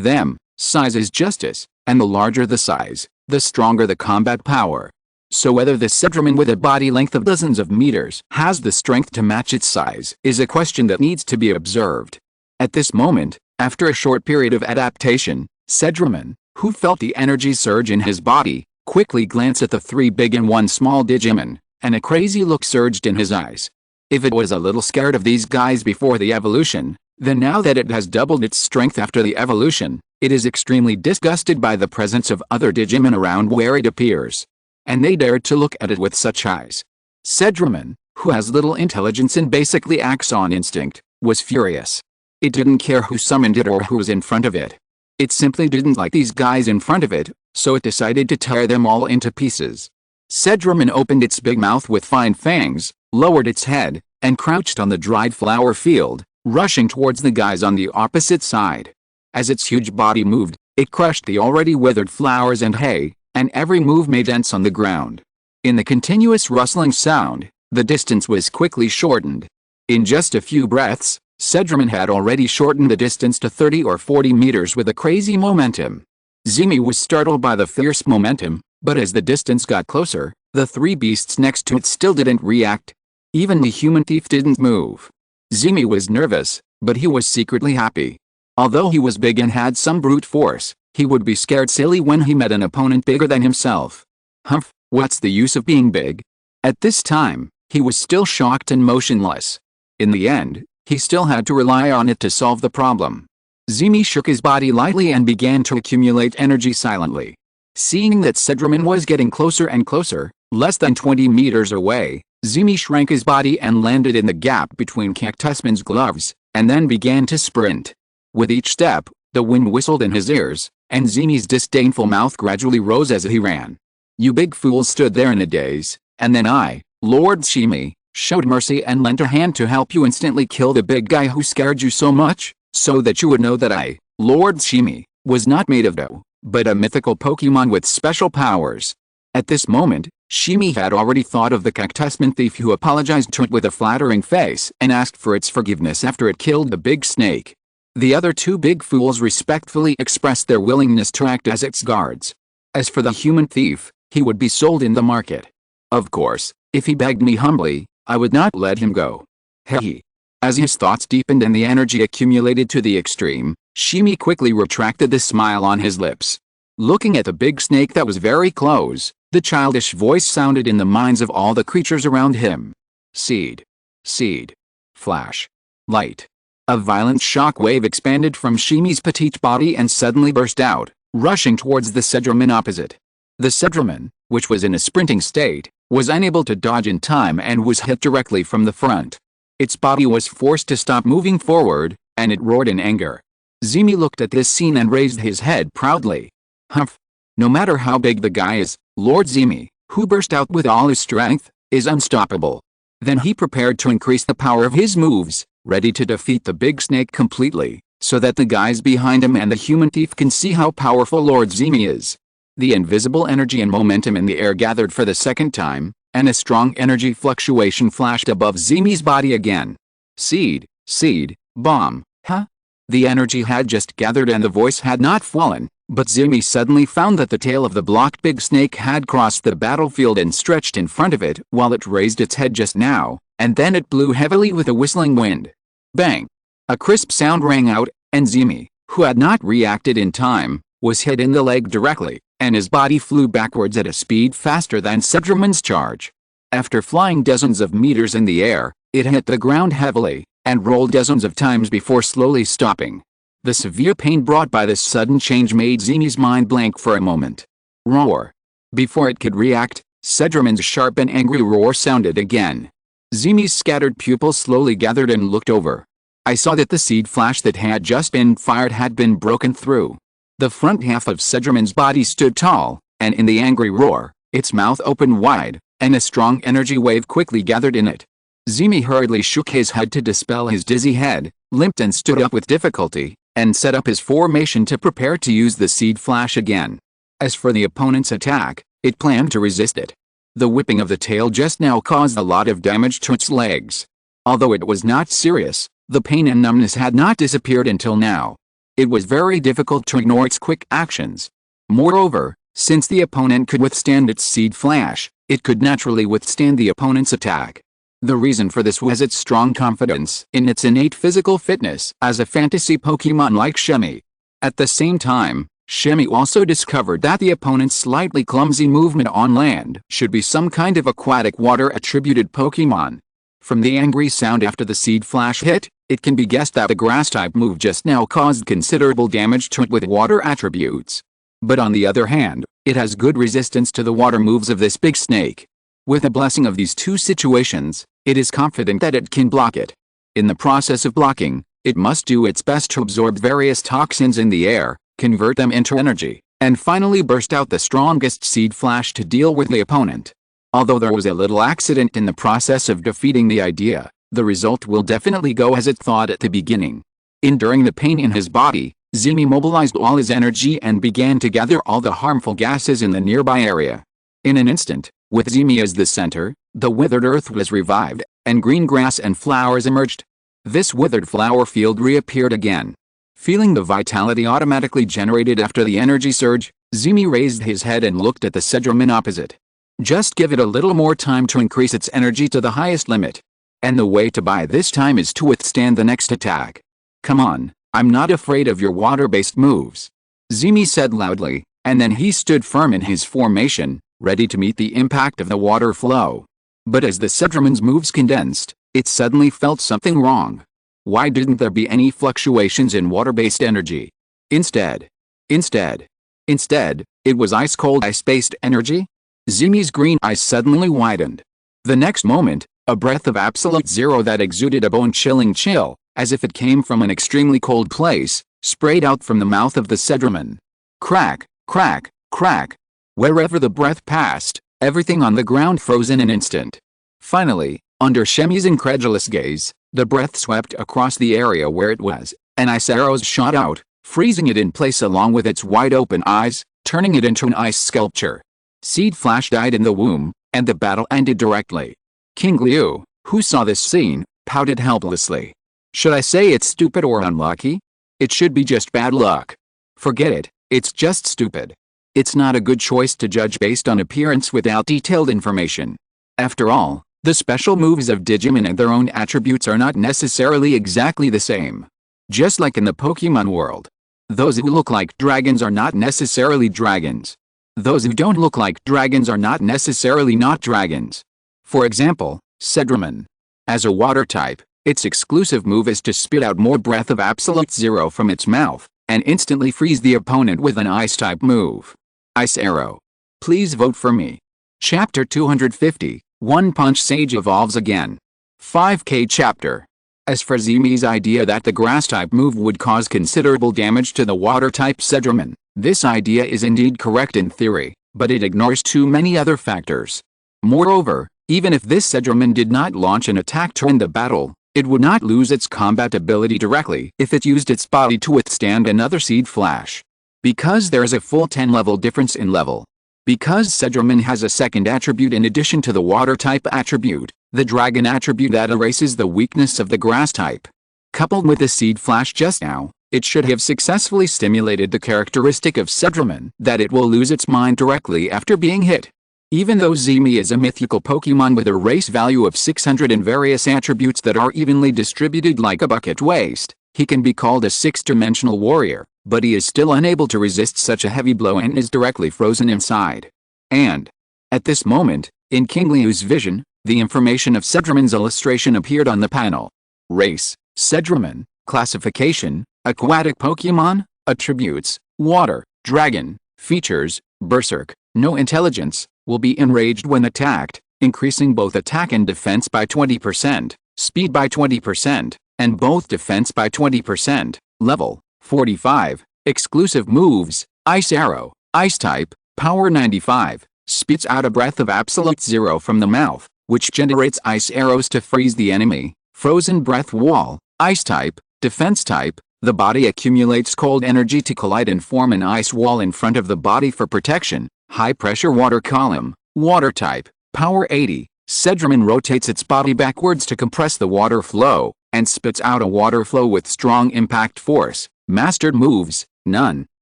them, size is justice, and the larger the size, the stronger the combat power. So whether the Sedramon with a body length of dozens of meters has the strength to match its size is a question that needs to be observed. At this moment, after a short period of adaptation, Sedramon, who felt the energy surge in his body, quickly glanced at the 3 big and 1 small Digimon, and a crazy look surged in his eyes. If it was a little scared of these guys before the evolution, then now that it has doubled its strength after the evolution, it is extremely disgusted by the presence of other Digimon around where it appears. And they dared to look at it with such eyes. Sedramon, who has little intelligence and basically acts on instinct, was furious. It didn't care who summoned it or who was in front of it. It simply didn't like these guys in front of it, so it decided to tear them all into pieces. Sedramon opened its big mouth with fine fangs, lowered its head, and crouched on the dried flower field, rushing towards the guys on the opposite side. As its huge body moved, it crushed the already withered flowers and hay, and every move made dents on the ground. In the continuous rustling sound, the distance was quickly shortened. In just a few breaths, Sedramon had already shortened the distance to 30 or 40 meters with a crazy momentum. Zimi was startled by the fierce momentum, but as the distance got closer, the three beasts next to it still didn't react. Even the human thief didn't move. Zimi was nervous, but he was secretly happy. Although he was big and had some brute force, he would be scared silly when he met an opponent bigger than himself. Humph, what's the use of being big? At this time, he was still shocked and motionless. In the end, he still had to rely on it to solve the problem. Zimi shook his body lightly and began to accumulate energy silently. Seeing that Sedramon was getting closer and closer, less than 20 meters away, Zimi shrank his body and landed in the gap between Cactusman's gloves, and then began to sprint. With each step, the wind whistled in his ears, and Zimi's disdainful mouth gradually rose as he ran. "You big fools," stood there in a daze, and then I, Lord Shimi, showed mercy and lent a hand to help you instantly kill the big guy who scared you so much, so that you would know that I, Lord Shimi, was not made of dough, but a mythical Pokemon with special powers. At this moment, Shimi had already thought of the Cactusman thief who apologized to it with a flattering face and asked for its forgiveness after it killed the big snake. The other two big fools respectfully expressed their willingness to act as its guards. As for the human thief, he would be sold in the market. Of course, if he begged me humbly, I would not let him go. Hehe. As his thoughts deepened and the energy accumulated to the extreme, Shimi quickly retracted the smile on his lips. Looking at the big snake that was very close, the childish voice sounded in the minds of all the creatures around him. Seed. Seed. Flash. Light. A violent shock wave expanded from Shimi's petite body and suddenly burst out, rushing towards the Sedramon opposite. The Sedramon, which was in a sprinting state, was unable to dodge in time and was hit directly from the front. Its body was forced to stop moving forward, and it roared in anger. Zimi looked at this scene and raised his head proudly. Humph. No matter how big the guy is, Lord Zimi, who burst out with all his strength, is unstoppable. Then he prepared to increase the power of his moves, ready to defeat the big snake completely, so that the guys behind him and the human thief can see how powerful Lord Zimi is. The invisible energy and momentum in the air gathered for the second time, and a strong energy fluctuation flashed above Zimi's body again. Seed, seed, bomb, huh? The energy had just gathered and the voice had not fallen, but Zimi suddenly found that the tail of the blocked big snake had crossed the battlefield and stretched in front of it while it raised its head just now, and then it blew heavily with a whistling wind. Bang! A crisp sound rang out, and Zimi, who had not reacted in time, was hit in the leg directly, and his body flew backwards at a speed faster than Sedramon's charge. After flying dozens of meters in the air, it hit the ground heavily, and rolled dozens of times before slowly stopping. The severe pain brought by this sudden change made Zimi's mind blank for a moment. Roar! Before it could react, Sedramon's sharp and angry roar sounded again. Zimi's scattered pupils slowly gathered and looked over. I saw that the seed flash that had just been fired had been broken through. The front half of Sedramon's body stood tall, and in the angry roar, its mouth opened wide, and a strong energy wave quickly gathered in it. Zimi hurriedly shook his head to dispel his dizzy head, limped and stood up with difficulty, and set up his formation to prepare to use the seed flash again. As for the opponent's attack, it planned to resist it. The whipping of the tail just now caused a lot of damage to its legs. Although it was not serious, the pain and numbness had not disappeared until now. It was very difficult to ignore its quick actions. Moreover, since the opponent could withstand its seed flash, it could naturally withstand the opponent's attack. The reason for this was its strong confidence in its innate physical fitness as a fantasy Pokemon like Shemi. At the same time, Shemi also discovered that the opponent's slightly clumsy movement on land should be some kind of aquatic water-attributed Pokemon. From the angry sound after the seed flash hit, it can be guessed that the grass-type move just now caused considerable damage to it with water attributes. But on the other hand, it has good resistance to the water moves of this big snake. With the blessing of these two situations, it is confident that it can block it. In the process of blocking, it must do its best to absorb various toxins in the air, convert them into energy, and finally burst out the strongest seed flash to deal with the opponent. Although there was a little accident in the process of defeating the idea, the result will definitely go as it thought at the beginning. Enduring the pain in his body, Zimi mobilized all his energy and began to gather all the harmful gases in the nearby area. In an instant, with Zimi as the center, the withered earth was revived, and green grass and flowers emerged. This withered flower field reappeared again. Feeling the vitality automatically generated after the energy surge, Zimi raised his head and looked at the Sedramon opposite. Just give it a little more time to increase its energy to the highest limit. And the way to buy this time is to withstand the next attack. Come on, I'm not afraid of your water-based moves. Zimi said loudly, and then he stood firm in his formation, ready to meet the impact of the water flow. But as the Sedramon's moves condensed, it suddenly felt something wrong. Why didn't there be any fluctuations in water-based energy? Instead, it was ice-cold ice-based energy? Zimi's green eyes suddenly widened. The next moment, a breath of absolute zero that exuded a bone-chilling chill, as if it came from an extremely cold place, sprayed out from the mouth of the Sedramon. Crack, crack, crack. Wherever the breath passed, everything on the ground froze in an instant. Finally, under Shemi's incredulous gaze, the breath swept across the area where it was, and ice arrows shot out, freezing it in place along with its wide-open eyes, turning it into an ice sculpture. Seed Flash died in the womb, and the battle ended directly. Qingliu, who saw this scene, pouted helplessly. Should I say it's stupid or unlucky? It should be just bad luck. Forget it, it's just stupid. It's not a good choice to judge based on appearance without detailed information. After all, the special moves of Digimon and their own attributes are not necessarily exactly the same. Just like in the Pokemon world. Those who look like dragons are not necessarily dragons. Those who don't look like dragons are not necessarily not dragons. For example, Sedramon. As a water type, its exclusive move is to spit out more breath of absolute zero from its mouth, and instantly freeze the opponent with an ice-type move. Ice Arrow. Please vote for me. Chapter 250, One Punch Sage evolves again. 5K Chapter. As for Zimi's idea that the grass-type move would cause considerable damage to the water-type Sedramon, this idea is indeed correct in theory, but it ignores too many other factors. Moreover, even if this Sedramon did not launch an attack during the battle, it would not lose its combat ability directly if it used its body to withstand another Seed Flash. Because there is a full 10-level difference in level. Because Sedramon has a second attribute in addition to the water-type attribute, the dragon attribute that erases the weakness of the grass-type. Coupled with the Seed Flash just now, it should have successfully stimulated the characteristic of Sedramon that it will lose its mind directly after being hit. Even though Zimi is a mythical Pokemon with a race value of 600 and various attributes that are evenly distributed like a bucket waste, he can be called a six-dimensional warrior, but he is still unable to resist such a heavy blow and is directly frozen inside. And, at this moment, in Qingliu's vision, the information of Sedramon's illustration appeared on the panel. Race, Sedramon, classification, aquatic Pokemon, attributes, water, dragon, features, berserk, no intelligence, will be enraged when attacked, increasing both attack and defense by 20%, speed by 20%, and both defense by 20%, level 45, exclusive moves, Ice Arrow, Ice type, power 95, spits out a breath of absolute zero from the mouth, which generates ice arrows to freeze the enemy, frozen breath wall, Ice type, defense type, the body accumulates cold energy to collide and form an ice wall in front of the body for protection, high-pressure water column, water type, power 80, Sedramon rotates its body backwards to compress the water flow, and spits out a water flow with strong impact force. Mastered moves, none.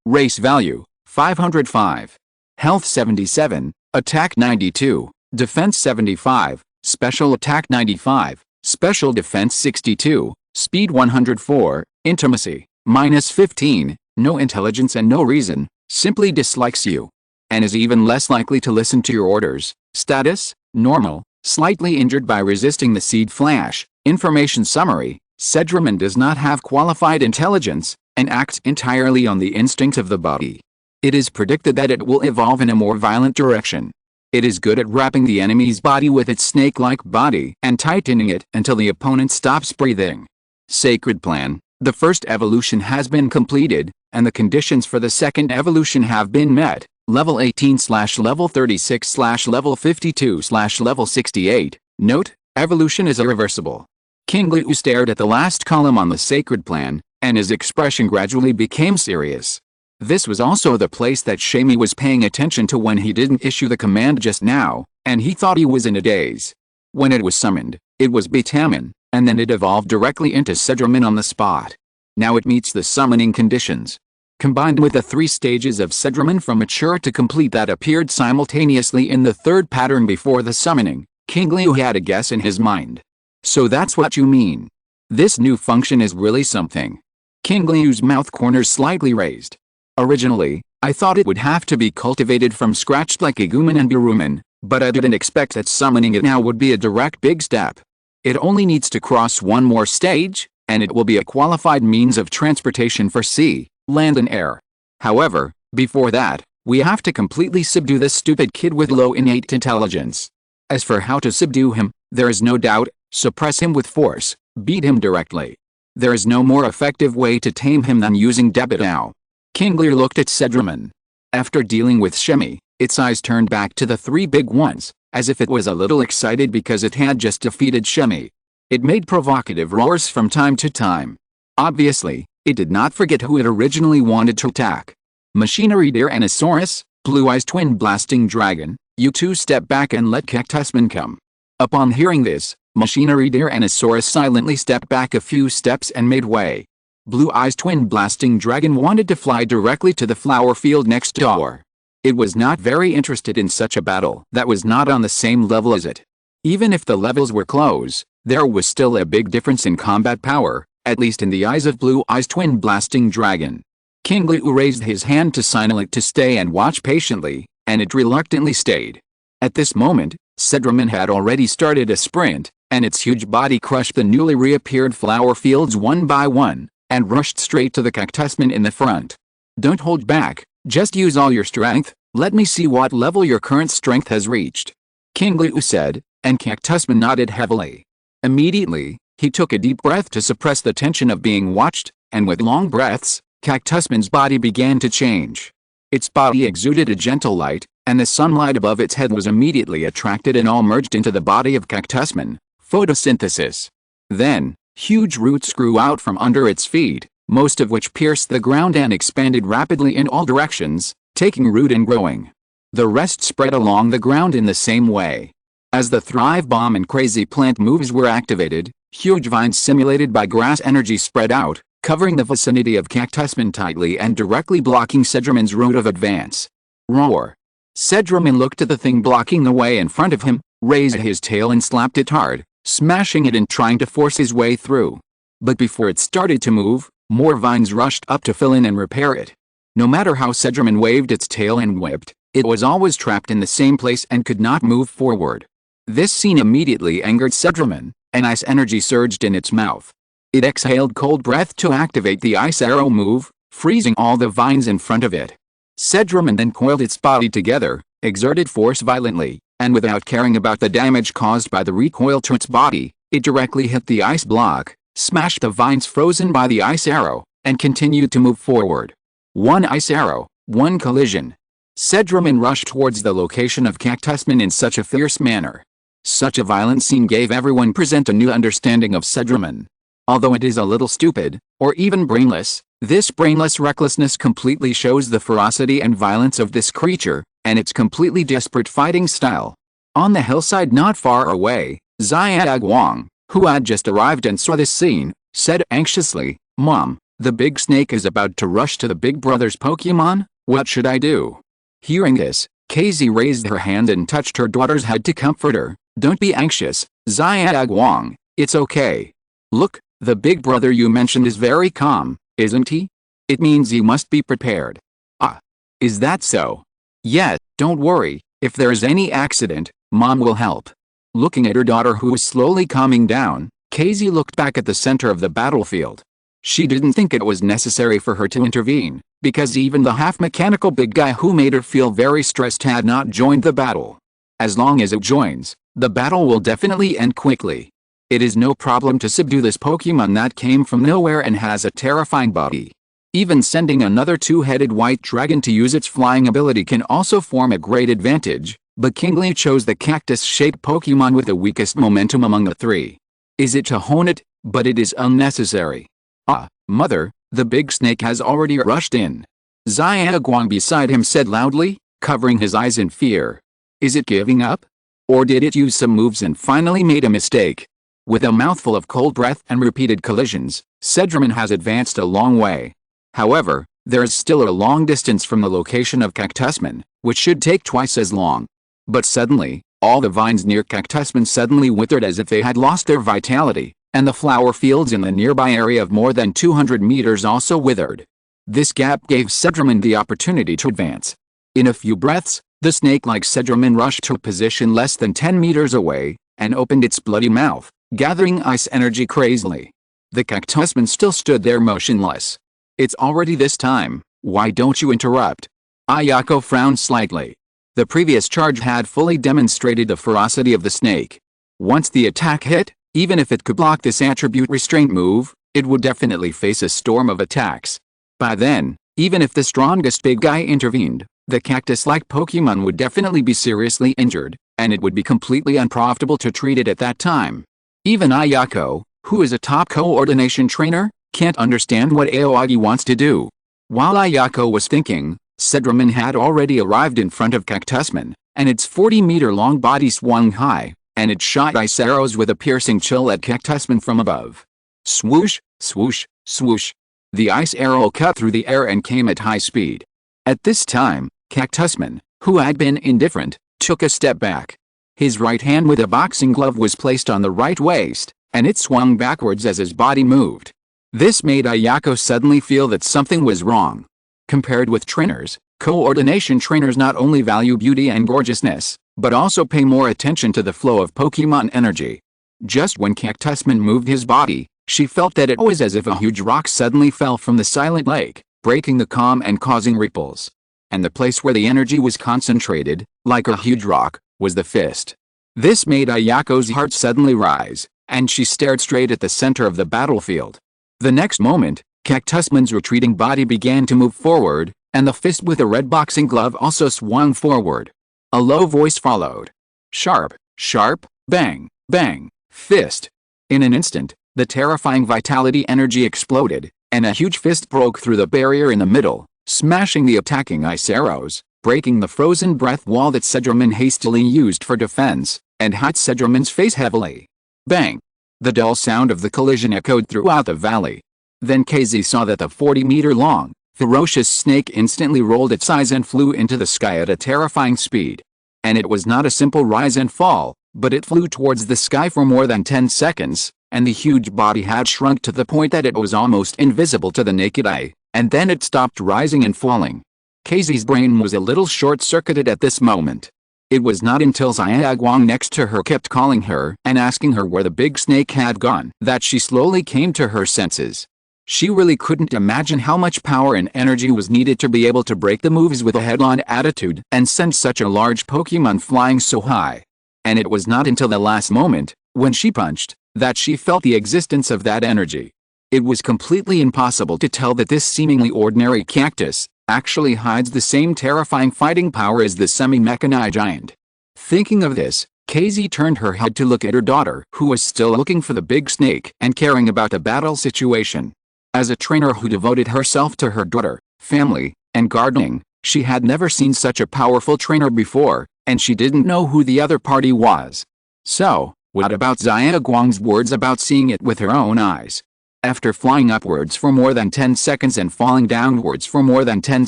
Race value, 505. Health 77, attack 92, defense 75, special attack 95, special defense 62, speed 104, intimacy, -15, no intelligence and no reason, simply dislikes you. And is even less likely to listen to your orders. Status, normal, slightly injured by resisting the Seed Flash. Information summary, Sedramon does not have qualified intelligence, and acts entirely on the instinct of the body. It is predicted that it will evolve in a more violent direction. It is good at wrapping the enemy's body with its snake-like body and tightening it until the opponent stops breathing. Sacred Plan, the first evolution has been completed, and the conditions for the second evolution have been met. Level 18/level 36/level 52/level 68. Note, evolution is irreversible. Qingliu stared at the last column on the Sacred Plan, and his expression gradually became serious. This was also the place that Shemi was paying attention to when he didn't issue the command just now, and he thought he was in a daze. When it was summoned, it was Bitamin, and then it evolved directly into Sedramon on the spot. Now it meets the summoning conditions. Combined with the 3 stages of Sedramon from mature to complete that appeared simultaneously in the third pattern before the summoning, Qingliu had a guess in his mind. So that's what you mean. This new function is really something. Qingliu's mouth corners slightly raised. Originally, I thought it would have to be cultivated from scratch like Agumon and Whirlwind, but I didn't expect that summoning it now would be a direct big step. It only needs to cross one more stage, and it will be a qualified means of transportation for sea, land and air. However, before that, we have to completely subdue this stupid kid with low innate intelligence. As for how to subdue him, there is no doubt, suppress him with force, beat him directly. There is no more effective way to tame him than using debit now. Qingliu looked at Sedramon. After dealing with Shemi, its eyes turned back to the 3 big ones, as if it was a little excited because it had just defeated Shemi. It made provocative roars from time to time. Obviously, it did not forget who it originally wanted to attack. Machinery Tyrannosaurus, Blue Eyes Twin Blasting Dragon, you 2 step back and let Cactusman come. Upon hearing this, Machinery Tyrannosaurus silently stepped back a few steps and made way. Blue Eyes Twin Blasting Dragon wanted to fly directly to the flower field next door. It was not very interested in such a battle that was not on the same level as it. Even if the levels were close, there was still a big difference in combat power, at least in the eyes of Blue Eyes Twin Blasting Dragon. Qingliu raised his hand to signal it to stay and watch patiently, and it reluctantly stayed. At this moment, Sedramon had already started a sprint, and its huge body crushed the newly reappeared flower fields one by one, and rushed straight to the Cactusman in the front. Don't hold back, just use all your strength, let me see what level your current strength has reached. Qingliu said, and Cactusman nodded heavily. Immediately, he took a deep breath to suppress the tension of being watched, and with long breaths, Cactusman's body began to change. Its body exuded a gentle light, and the sunlight above its head was immediately attracted and all merged into the body of Cactusman. Photosynthesis. Then, huge roots grew out from under its feet, most of which pierced the ground and expanded rapidly in all directions, taking root and growing. The rest spread along the ground in the same way. As the Thrive Bomb and Crazy Plant moves were activated, huge vines simulated by grass energy spread out, covering the vicinity of Cactusman tightly and directly blocking Sedramon's route of advance. Roar. Sedramon looked at the thing blocking the way in front of him, raised his tail and slapped it hard, smashing it and trying to force his way through. But before it started to move, more vines rushed up to fill in and repair it. No matter how Sedramon waved its tail and whipped, it was always trapped in the same place and could not move forward. This scene immediately angered Sedramon, and ice energy surged in its mouth. It exhaled cold breath to activate the ice arrow move, freezing all the vines in front of it. Sedramon then coiled its body together, exerted force violently, and without caring about the damage caused by the recoil to its body, it directly hit the ice block, smashed the vines frozen by the ice arrow, and continued to move forward. One ice arrow, one collision. Sedramon rushed towards the location of Cactusman in such a fierce manner. Such a violent scene gave everyone present a new understanding of Sedramon. Although it is a little stupid, or even brainless, this brainless recklessness completely shows the ferocity and violence of this creature, and its completely desperate fighting style. On the hillside not far away, Agumon, who had just arrived and saw this scene, said anxiously, "Mom, the big snake is about to rush to the big brother's Pokemon, what should I do?" Hearing this, Casey raised her hand and touched her daughter's head to comfort her. "Don't be anxious, Agumon, it's okay. Look, the big brother you mentioned is very calm, isn't he? It means you must be prepared." "Ah, is that so?" "Yeah, don't worry, if there is any accident, Mom will help." Looking at her daughter who was slowly calming down, Casey looked back at the center of the battlefield. She didn't think it was necessary for her to intervene, because even the half-mechanical big guy who made her feel very stressed had not joined the battle. As long as it joins, the battle will definitely end quickly. It is no problem to subdue this Pokemon that came from nowhere and has a terrifying body. Even sending another two-headed white dragon to use its flying ability can also form a great advantage, but Qingliu chose the cactus-shaped Pokemon with the weakest momentum among the three. Is it to hone it? But it is unnecessary. "Ah, mother, the big snake has already rushed in." Agumon beside him said loudly, covering his eyes in fear. "Is it giving up? Or did it use some moves and finally made a mistake?" With a mouthful of cold breath and repeated collisions, Cedramon has advanced a long way. However, there is still a long distance from the location of Cactusman, which should take twice as long. But suddenly, all the vines near Cactusman suddenly withered as if they had lost their vitality, and the flower fields in the nearby area of more than 200 meters also withered. This gap gave Cedramon the opportunity to advance. In a few breaths, the snake-like Cedramon rushed to a position less than 10 meters away, and opened its bloody mouth, gathering ice energy crazily. The Cactusman still stood there motionless. "It's already this time, why don't you interrupt?" Ayako frowned slightly. The previous charge had fully demonstrated the ferocity of the snake. Once the attack hit, even if it could block this attribute restraint move, it would definitely face a storm of attacks. By then, even if the strongest big guy intervened, the cactus-like Pokemon would definitely be seriously injured, and it would be completely unprofitable to treat it at that time. Even Ayako, who is a top coordination trainer, can't understand what Aoyagi wants to do. While Ayako was thinking, Cedramon had already arrived in front of Cactusman, and its 40-meter-long body swung high, and it shot ice arrows with a piercing chill at Cactusman from above. Swoosh, swoosh, swoosh. The ice arrow cut through the air and came at high speed. At this time, Cactusman, who had been indifferent, took a step back. His right hand with a boxing glove was placed on the right waist, and it swung backwards as his body moved. This made Ayako suddenly feel that something was wrong. Compared with trainers, coordination trainers not only value beauty and gorgeousness, but also pay more attention to the flow of Pokemon energy. Just when Cactusman moved his body, she felt that it was as if a huge rock suddenly fell from the silent lake, breaking the calm and causing ripples. And the place where the energy was concentrated, like a huge rock, was the fist. This made Ayako's heart suddenly rise, and she stared straight at the center of the battlefield. The next moment, Cactusman's retreating body began to move forward, and the fist with a red boxing glove also swung forward. A low voice followed. Sharp, sharp, bang, bang, fist. In an instant, the terrifying vitality energy exploded, and a huge fist broke through the barrier in the middle, smashing the attacking ice arrows, breaking the frozen breath wall that Cedramon hastily used for defense, and hit Cedramon's face heavily. Bang! The dull sound of the collision echoed throughout the valley. Then KZ saw that the 40-meter-long, ferocious snake instantly rolled its eyes and flew into the sky at a terrifying speed. And it was not a simple rise and fall, but it flew towards the sky for more than 10 seconds, and the huge body had shrunk to the point that it was almost invisible to the naked eye, and then it stopped rising and falling. KZ's brain was a little short-circuited at this moment. It was not until Xiaoguang next to her kept calling her and asking her where the big snake had gone that she slowly came to her senses. She really couldn't imagine how much power and energy was needed to be able to break the moves with a headlong attitude and send such a large Pokemon flying so high. And it was not until the last moment, when she punched, that she felt the existence of that energy. It was completely impossible to tell that this seemingly ordinary cactus actually hides the same terrifying fighting power as the semi-mechanized giant. Thinking of this, KZ turned her head to look at her daughter, who was still looking for the big snake and caring about the battle situation. As a trainer who devoted herself to her daughter, family, and gardening, she had never seen such a powerful trainer before, and she didn't know who the other party was. So, what about Xiaoguang's words about seeing it with her own eyes? After flying upwards for more than 10 seconds and falling downwards for more than 10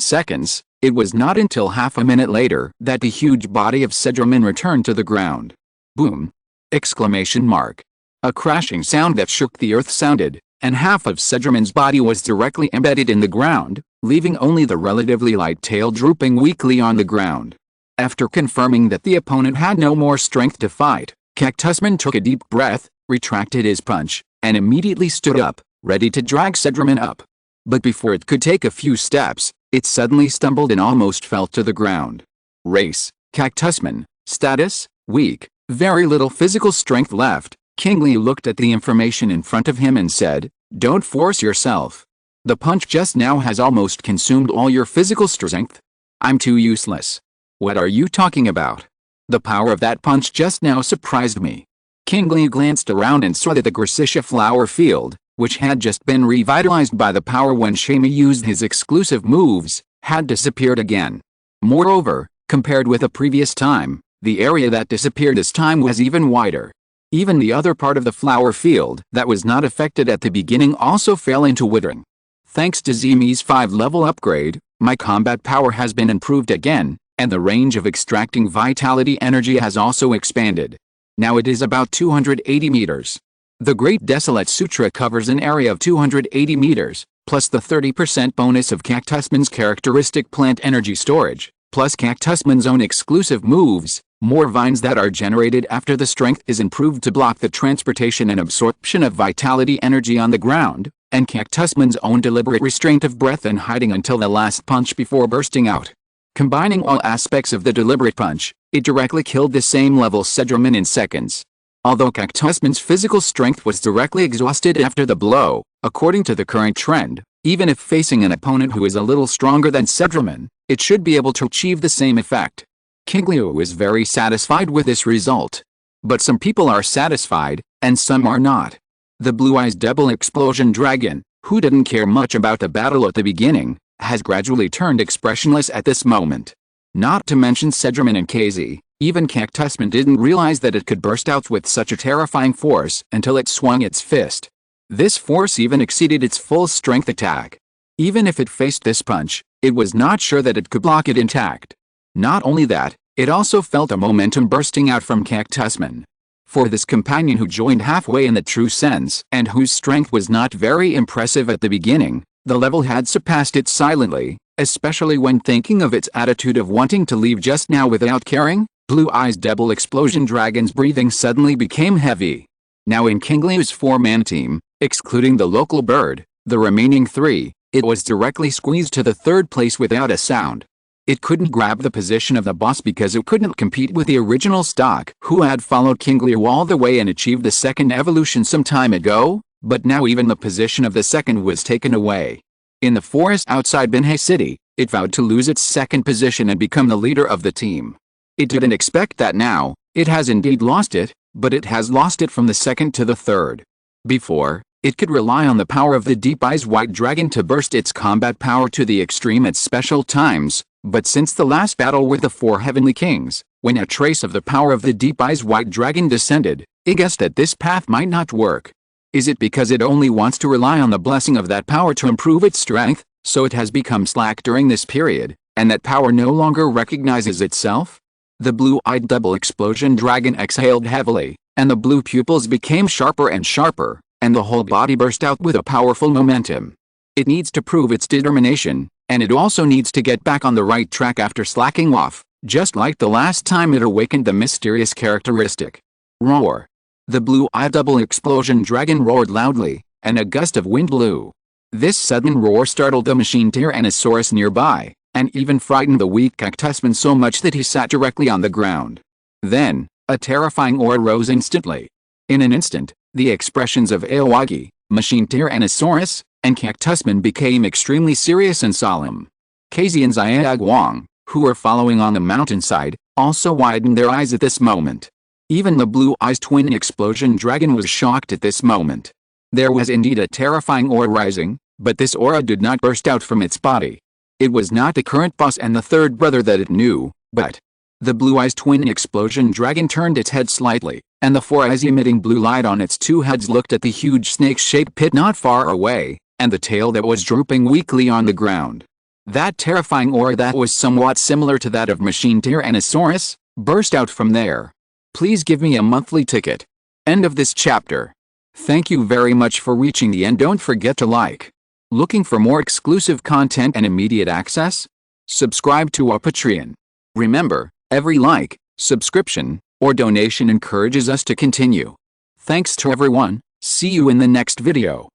seconds, it was not until half a minute later that the huge body of Cedramon returned to the ground. Boom! Exclamation mark. A crashing sound that shook the earth sounded, and half of Cedramon's body was directly embedded in the ground, leaving only the relatively light tail drooping weakly on the ground. After confirming that the opponent had no more strength to fight, Cactusman took a deep breath, retracted his punch, and immediately stood up, ready to drag Cedramon up. But before it could take a few steps, it suddenly stumbled and almost fell to the ground. Race, Cactusman, status, weak, very little physical strength left. Qingliu looked at the information in front of him and said, "Don't force yourself. The punch just now has almost consumed all your physical strength. I'm too useless." "What are you talking about? The power of that punch just now surprised me." Qingliu glanced around and saw that the Gracitia flower field, which had just been revitalized by the power when Shamey used his exclusive moves, had disappeared again. Moreover, compared with a previous time, the area that disappeared this time was even wider. Even the other part of the flower field that was not affected at the beginning also fell into withering. Thanks to Zimi's 5-level upgrade, my combat power has been improved again, and the range of extracting vitality energy has also expanded. Now it is about 280 meters. The Great Desolate Sutra covers an area of 280 meters, plus the 30% bonus of Cactusman's characteristic plant energy storage, plus Cactusman's own exclusive moves, more vines that are generated after the strength is improved to block the transportation and absorption of vitality energy on the ground, and Cactusman's own deliberate restraint of breath and hiding until the last punch before bursting out. Combining all aspects of the deliberate punch, it directly killed the same level Sedgerman in seconds. Although Cactusman's physical strength was directly exhausted after the blow, according to the current trend, even if facing an opponent who is a little stronger than Sedgerman, it should be able to achieve the same effect. Qingliu is very satisfied with this result. But some people are satisfied, and some are not. The Blue-Eyes Double Explosion Dragon, who didn't care much about the battle at the beginning, has gradually turned expressionless at this moment. Not to mention Sedgerman and KZ, even Cactusman didn't realize that it could burst out with such a terrifying force until it swung its fist. This force even exceeded its full strength attack. Even if it faced this punch, it was not sure that it could block it intact. Not only that, it also felt a momentum bursting out from Cactusman. For this companion who joined halfway in the true sense and whose strength was not very impressive at the beginning, the level had surpassed it silently, especially when thinking of its attitude of wanting to leave just now without caring. Blue-Eyes Double Explosion Dragon's breathing suddenly became heavy. Now in Qingliu's 4-man team, excluding the local bird, the remaining 3, it was directly squeezed to the 3rd place without a sound. It couldn't grab the position of the boss because it couldn't compete with the original stock who had followed Qingliu all the way and achieved the 2nd evolution some time ago, but now even the position of the 2nd was taken away. In the forest outside Binhei City, it vowed to lose its 2nd position and become the leader of the team. It didn't expect that now. It has indeed lost it, but it has lost it from the 2nd to the 3rd. Before, it could rely on the power of the Deep Eyes White Dragon to burst its combat power to the extreme at special times, but since the last battle with the 4 Heavenly Kings, when a trace of the power of the Deep Eyes White Dragon descended, it guessed that this path might not work. Is it because it only wants to rely on the blessing of that power to improve its strength, so it has become slack during this period, and that power no longer recognizes itself? The Blue-Eyed Double Explosion Dragon exhaled heavily, and the blue pupils became sharper and sharper, and the whole body burst out with a powerful momentum. It needs to prove its determination, and it also needs to get back on the right track after slacking off, just like the last time it awakened the mysterious characteristic. Roar! The Blue-Eyed Double Explosion Dragon roared loudly, and a gust of wind blew. This sudden roar startled the machine Tyrannosaurus nearby, and even frightened the weak Cactusman so much that he sat directly on the ground. Then, a terrifying aura rose instantly. In an instant, the expressions of Aoyagi, Machine Tyrannosaurus, and Cactusman became extremely serious and solemn. KZ and Agumon, who were following on the mountainside, also widened their eyes at this moment. Even the Blue-Eyes Twin Explosion Dragon was shocked at this moment. There was indeed a terrifying aura rising, but this aura did not burst out from its body. It was not the current boss and the 3rd brother that it knew, but the Blue-Eyes Twin Explosion Dragon turned its head slightly, and the 4 eyes emitting blue light on its 2 heads looked at the huge snake-shaped pit not far away, and the tail that was drooping weakly on the ground. That terrifying aura that was somewhat similar to that of Machine Tyrannosaurus, burst out from there. Please give me a monthly ticket. End of this chapter. Thank you very much for reaching the end. Don't forget to like. Looking for more exclusive content and immediate access? Subscribe to our Patreon. Remember, every like, subscription, or donation encourages us to continue. Thanks to everyone. See you in the next video.